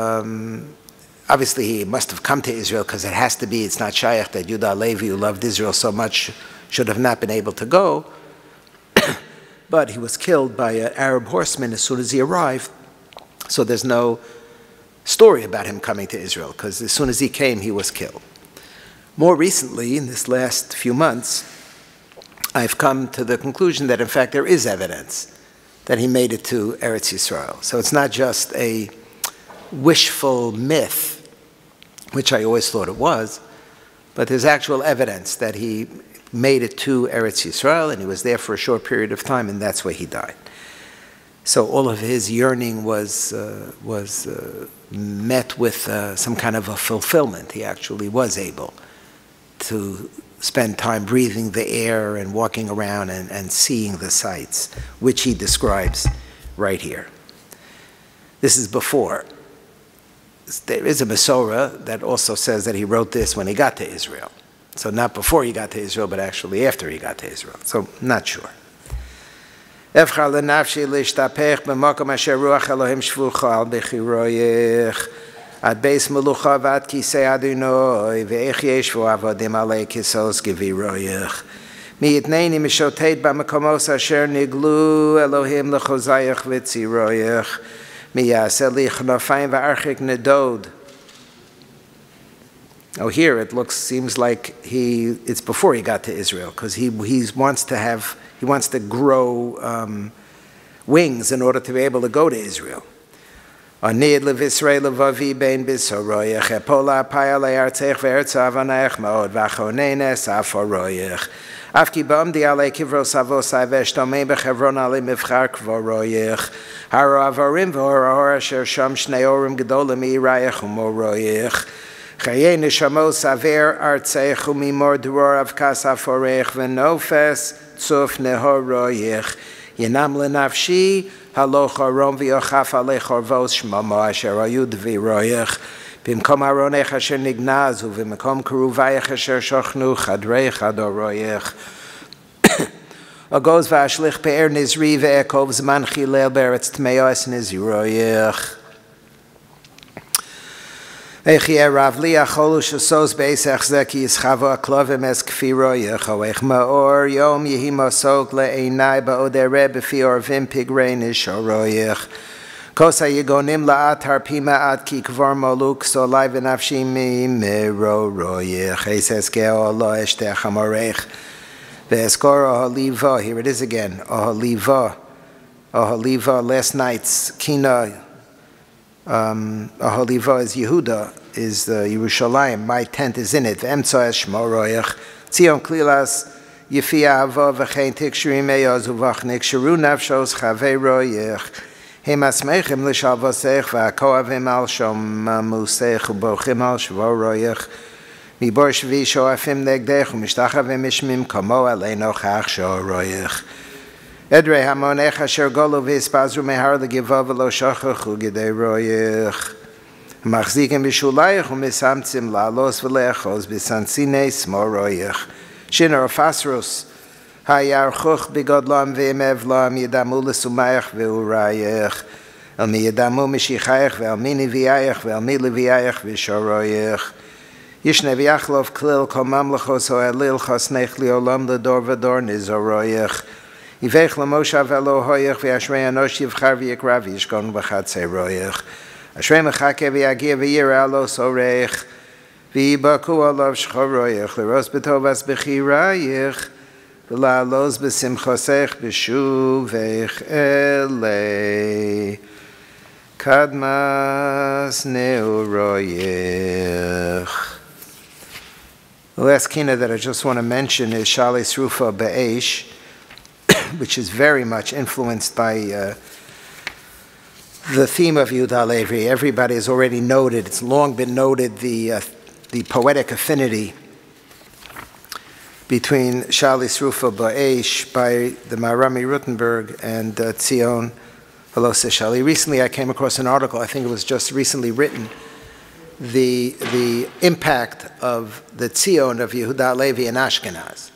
obviously, he must have come to Israel because it has to be, it's not shaykh that Yehuda Halevi, who loved Israel so much, should have not been able to go. But he was killed by an Arab horseman as soon as he arrived. So there's no story about him coming to Israel, because as soon as he came, he was killed. More recently, in this last few months, I've come to the conclusion that, in fact, there is evidence that he made it to Eretz Yisrael. So it's not just a wishful myth, which I always thought it was, but there's actual evidence that he made it to Eretz Yisrael, and he was there for a short period of time, and that's where he died. So all of his yearning was met with some kind of a fulfillment. He actually was able to spend time breathing the air and walking around and seeing the sights, which he describes right here. This is before. There is a Masorah that also says that he wrote this when he got to Israel. So not before he got to Israel, but actually after he got to Israel. So not sure. Ad beis melucha vad kisei Adonai ve'ech yeshvu avodim alei kisos geviroyich. Mi yitneini mishotet b'makomos asher niglu Elohim lechozayich v'tziroyich. Mi yaseh li chnofayim v'archik nedod. Oh, here it seems like it's before he got to Israel, because he wants to grow wings in order to be able to go to Israel. Anid levisrei levavi bein bisoroyach epola paya le'artzech ve'ertza avanayach ma'od v'achonenes aforoyach afki ba'amdi alei kivros avosai ve'eshtomei b'chevron alei mivchar kvoroyach haro avorim v'hor asher sham shnei orim gedolim mi'irayach umoroyach Chaye neshamos aver artzech umimor dror avkas aforech v'nofes tzuf nehoroyach Yenam lenafshi haloch aron v'yochaf alei chorvos shmamo asher ayu dviroyach b'mkom aronech asher nignaz u'v'mkom keruvayach asher shochnu chadrei chadoroyach Ogoz v'ashlich pe'er nizri ve'ekov zman chilel beretz tmeos niziroyach Echie Rav Li acholu shesos be'esach zeki yischavo aklovim es kfiroyach oech ma'or yom yehi mosog le'einai ba'odere b'fi orvim pigrei nishoroyach kosa yigonim la'at harpima ad ki kvar moluk solai v'nafshi mi miroroyach eses ge'o lo eshtech amorech ve'eskor oholiva here it is again oholiva last night's Kinnot Aholiva is Yehuda, is the Yerushalayim. My tent is in it. V'emtza es shmo royach. Tzion klilas yifia avo v'chein tikshurim eyoz uvach nikshuru nafshos chavei royach. Hem asmechem l'shalvosech v'akoavim al shomamusech ubochim al shvo royach. Mibor shvi shoafim negdech u'mishtachavim ishmim kamo aleino chach sho royach. Edrei hamonech asher golu v'hispazru mehar l'givav v'lo shochachu gidei royach. Machzikim b'shulayach u'misamtzim la'alos v'le'echos b'sansinei smo royach. Shinor fasrus hayarchuch b'godlam v'imevlam yidamu l'sumayach v'urayach. El mi yidamu mishichayach ve'el mi niviyayach ve'el mi liviyayach v'shoroyach. Yishne v'yachlov klil kol mamlechos ho'elil chosnech li'olam l'dor v'dor nizoroyach. Yivech l'moshav Elohoyach v'yashrei anosh yivchar v'yikra v'yishkon v'chatzei royach. Ashrei mechake v'yagia v'yira alo sorech v'yibaku alav shcho royach l'ros b'tovas b'chirayach v'la'alos b'simchosech b'shuvech elei kadmas neuroyach. The last Kinnot that I just want to mention is SchacterTishaB'Av, which is very much influenced by the theme of Yehuda Levi. Everybody has already noted, it's long been noted, the poetic affinity between SchacterTishaB'Av by the Marami Rutenberg and Tzion Haloseshali. Recently I came across an article, I think it was just recently written, the impact of the Tzion of Yehuda Levi in Ashkenaz.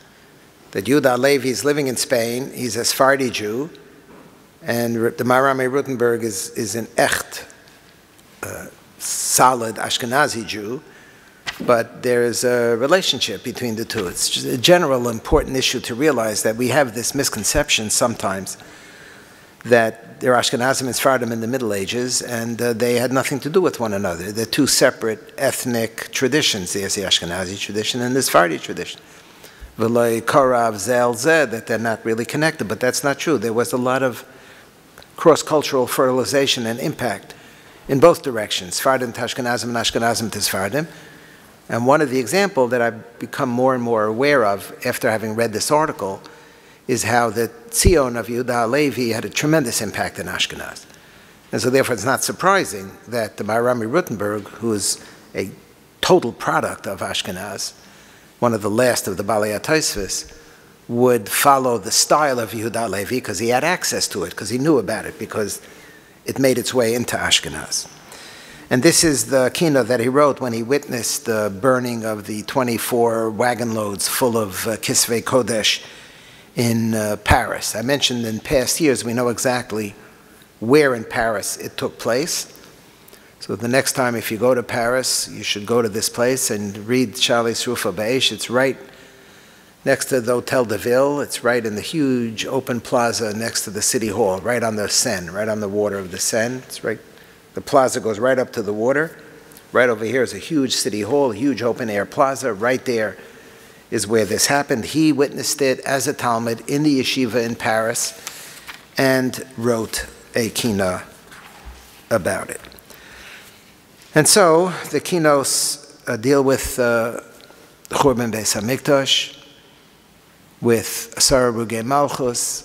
That Yehuda Levi is living in Spain, he's a Sephardi Jew, and the Marami Rutenberg is an echt, solid Ashkenazi Jew, but there is a relationship between the two. It's just a general important issue to realize that we have this misconception sometimes that there are Ashkenazim and Sephardim in the Middle Ages, and they had nothing to do with one another. They're two separate ethnic traditions. There's the Ashkenazi tradition and the Sephardi tradition. That they're not really connected, but that's not true. There was a lot of cross-cultural fertilization and impact in both directions, Sephardim to Ashkenazim and Ashkenazim to Sephardim. And one of the examples that I've become more and more aware of after having read this article is how the Tzion of Yehuda Levi had a tremendous impact in Ashkenaz. And so therefore it's not surprising that the Marami Rutenberg, who is a total product of Ashkenaz, one of the last of the Balei HaTosfos, would follow the style of Yehuda Levi because he had access to it, because he knew about it, because it made its way into Ashkenaz. And this is the Kinnot that he wrote when he witnessed the burning of the 24 wagon loads full of Kisvei Kodesh in Paris. I mentioned in past years we know exactly where in Paris it took place. So the next time if you go to Paris, you should go to this place and read SchacterTishaB'Av. It's right next to the Hotel de Ville. It's right in the huge open plaza next to the City Hall, right on the Seine, right on the water of the Seine. It's right, the plaza goes right up to the water. Right over here is a huge City Hall, a huge open air plaza. Right there is where this happened. He witnessed it as a Talmud in the yeshiva in Paris and wrote a Kinnot about it. And so the Kinnos deal with the Churban Beis HaMikdash, with Asara Rugei Malchus,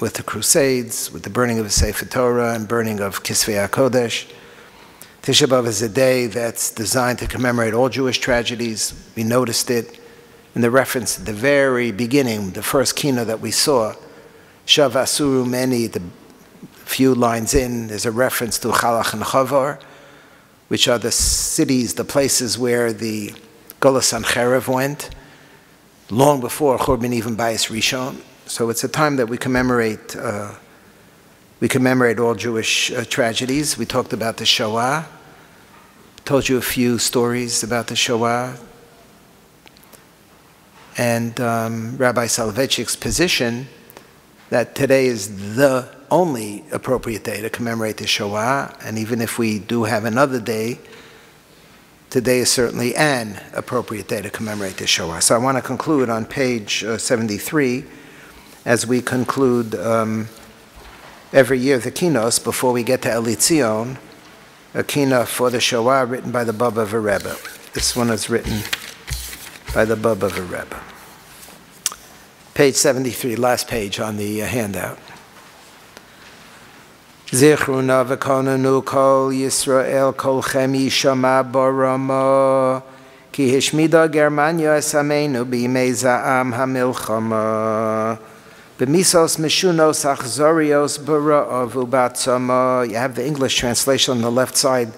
with the Crusades, with the burning of the Sefer Torah and burning of Kisvei HaKodesh. Tisha B'Av is a day that's designed to commemorate all Jewish tragedies. We noticed it in the reference at the very beginning, the first Kinnot that we saw, Shav Asuru Meni, the few lines in, there's a reference to Chalach and Chavar, which are the cities, the places where the Golas Sancherev went, long before Churban even Bayis Rishon. So it's a time that we commemorate all Jewish tragedies. We talked about the Shoah, told you a few stories about the Shoah, and Rabbi Soloveitchik's position that today is the only appropriate day to commemorate the Shoah, and even if we do have another day, today is certainly an appropriate day to commemorate the Shoah. So I want to conclude on page 73, as we conclude every year the Kinnos, before we get to Elitzion, a Kinnot for the Shoah written by the Baba of a Rebbe. This one is written by the Baba of a Rebbe. Page 73, last page on the handout. Zichruna v'konanu kol Yisrael kolchem yishama barama ki hishmida Germania esameinu b'imei za'am hamilchama b'misos meshunos achzorios bara'av u'batzama. You have the English translation on the left side,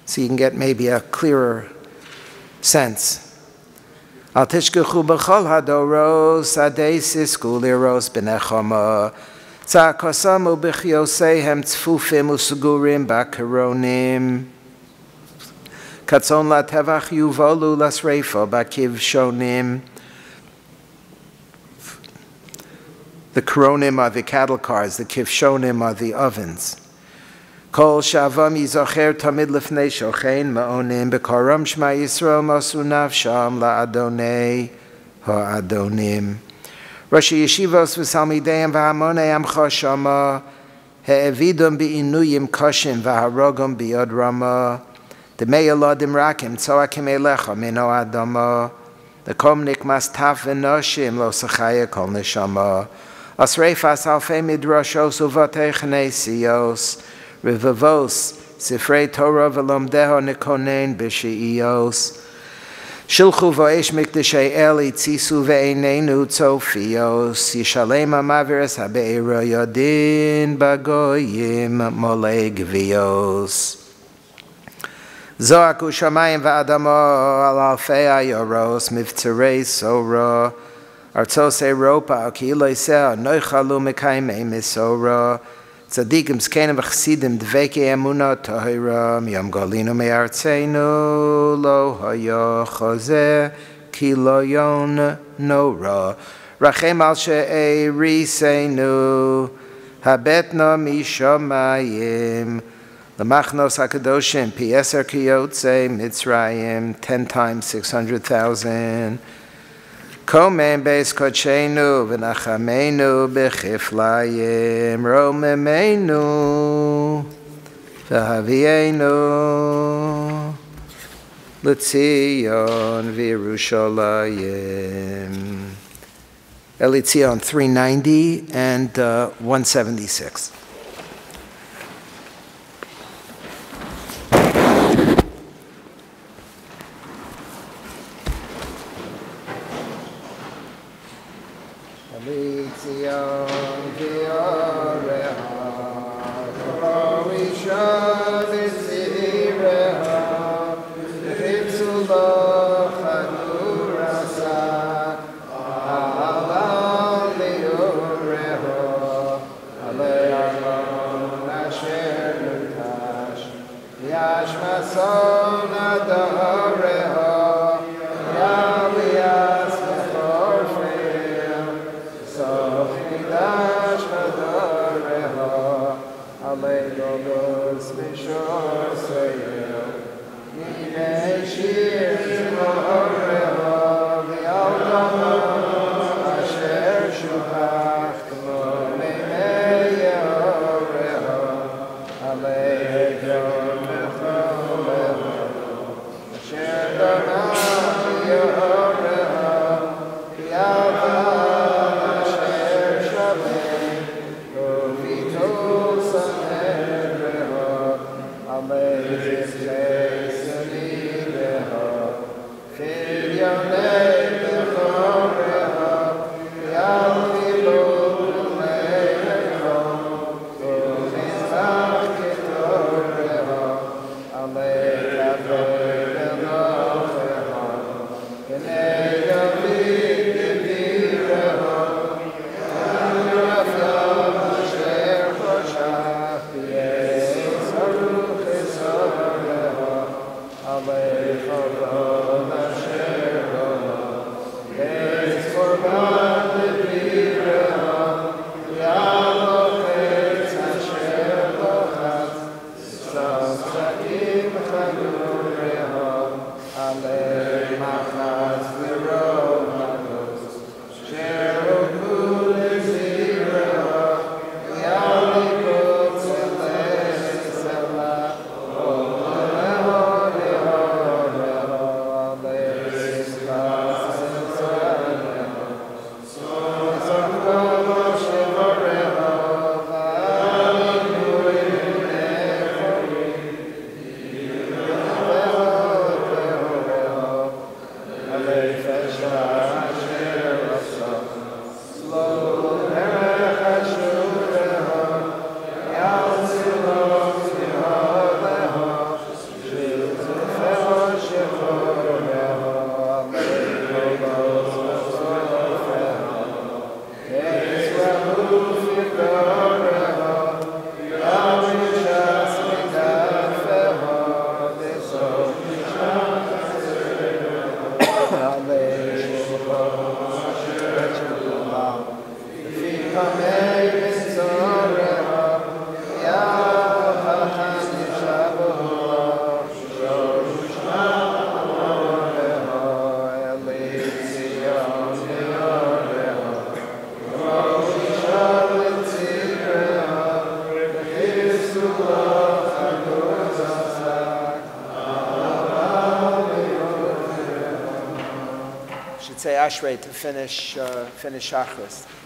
so you can get maybe a clearer sense. Al tishkechu b'chol hadoros adeis isku liros b'nechama tzakosam u'b'chyosehem tzfufim u'sugurim b'akaronim katzon latevach yuvolu lasreifo b'kiv shonim. The karonim are the cattle cars, the kivshonim are the ovens. Kol shavam yizocher tamid lifnei shochein ma'onim b'karam shema Yisrael masu nafsham la'adonei ha'adonim. Rashi yeshivos v'salmideim v'hamonei amcha shama he'evidum bi'inuyim koshim v'harogum biyod rama demei eladim rakim tzoakim elecha mino adama dekom nikmas taf v'noshim lo sachaya kol neshama asreifas alfei midrashos uvatei chnesios revavos sifrei Torah v'lomdeho nikonen b'she'iyos shilchu v'esh mikdashei eli tzisu ve'einenu tzofios yishalem ha'maviras ha'be'era yodin bagoyim molei gvios zoaku shamayim v'adamo al alfei ayoros mivtzarei sora artzos Europa ki'iloseh noichalu mekaimei misora tzadikim zkenim v'chasidim dvekei emuna tahira miyam galinu me'artzeinu lo haya chozeh ki lo yon nora rachem al she'eriseinu habetna mishamayim l'machnos hakadoshim pi eser ki yotzei Mitzrayim 10 times 600,000 Komen beis kodshenu v'nachamenu b'chiflayim romemenu v'havienu l'tzion v'Yerushalayim. Elitzion 390 and 176. Alleluia. Say Ashrei to finish Shachris.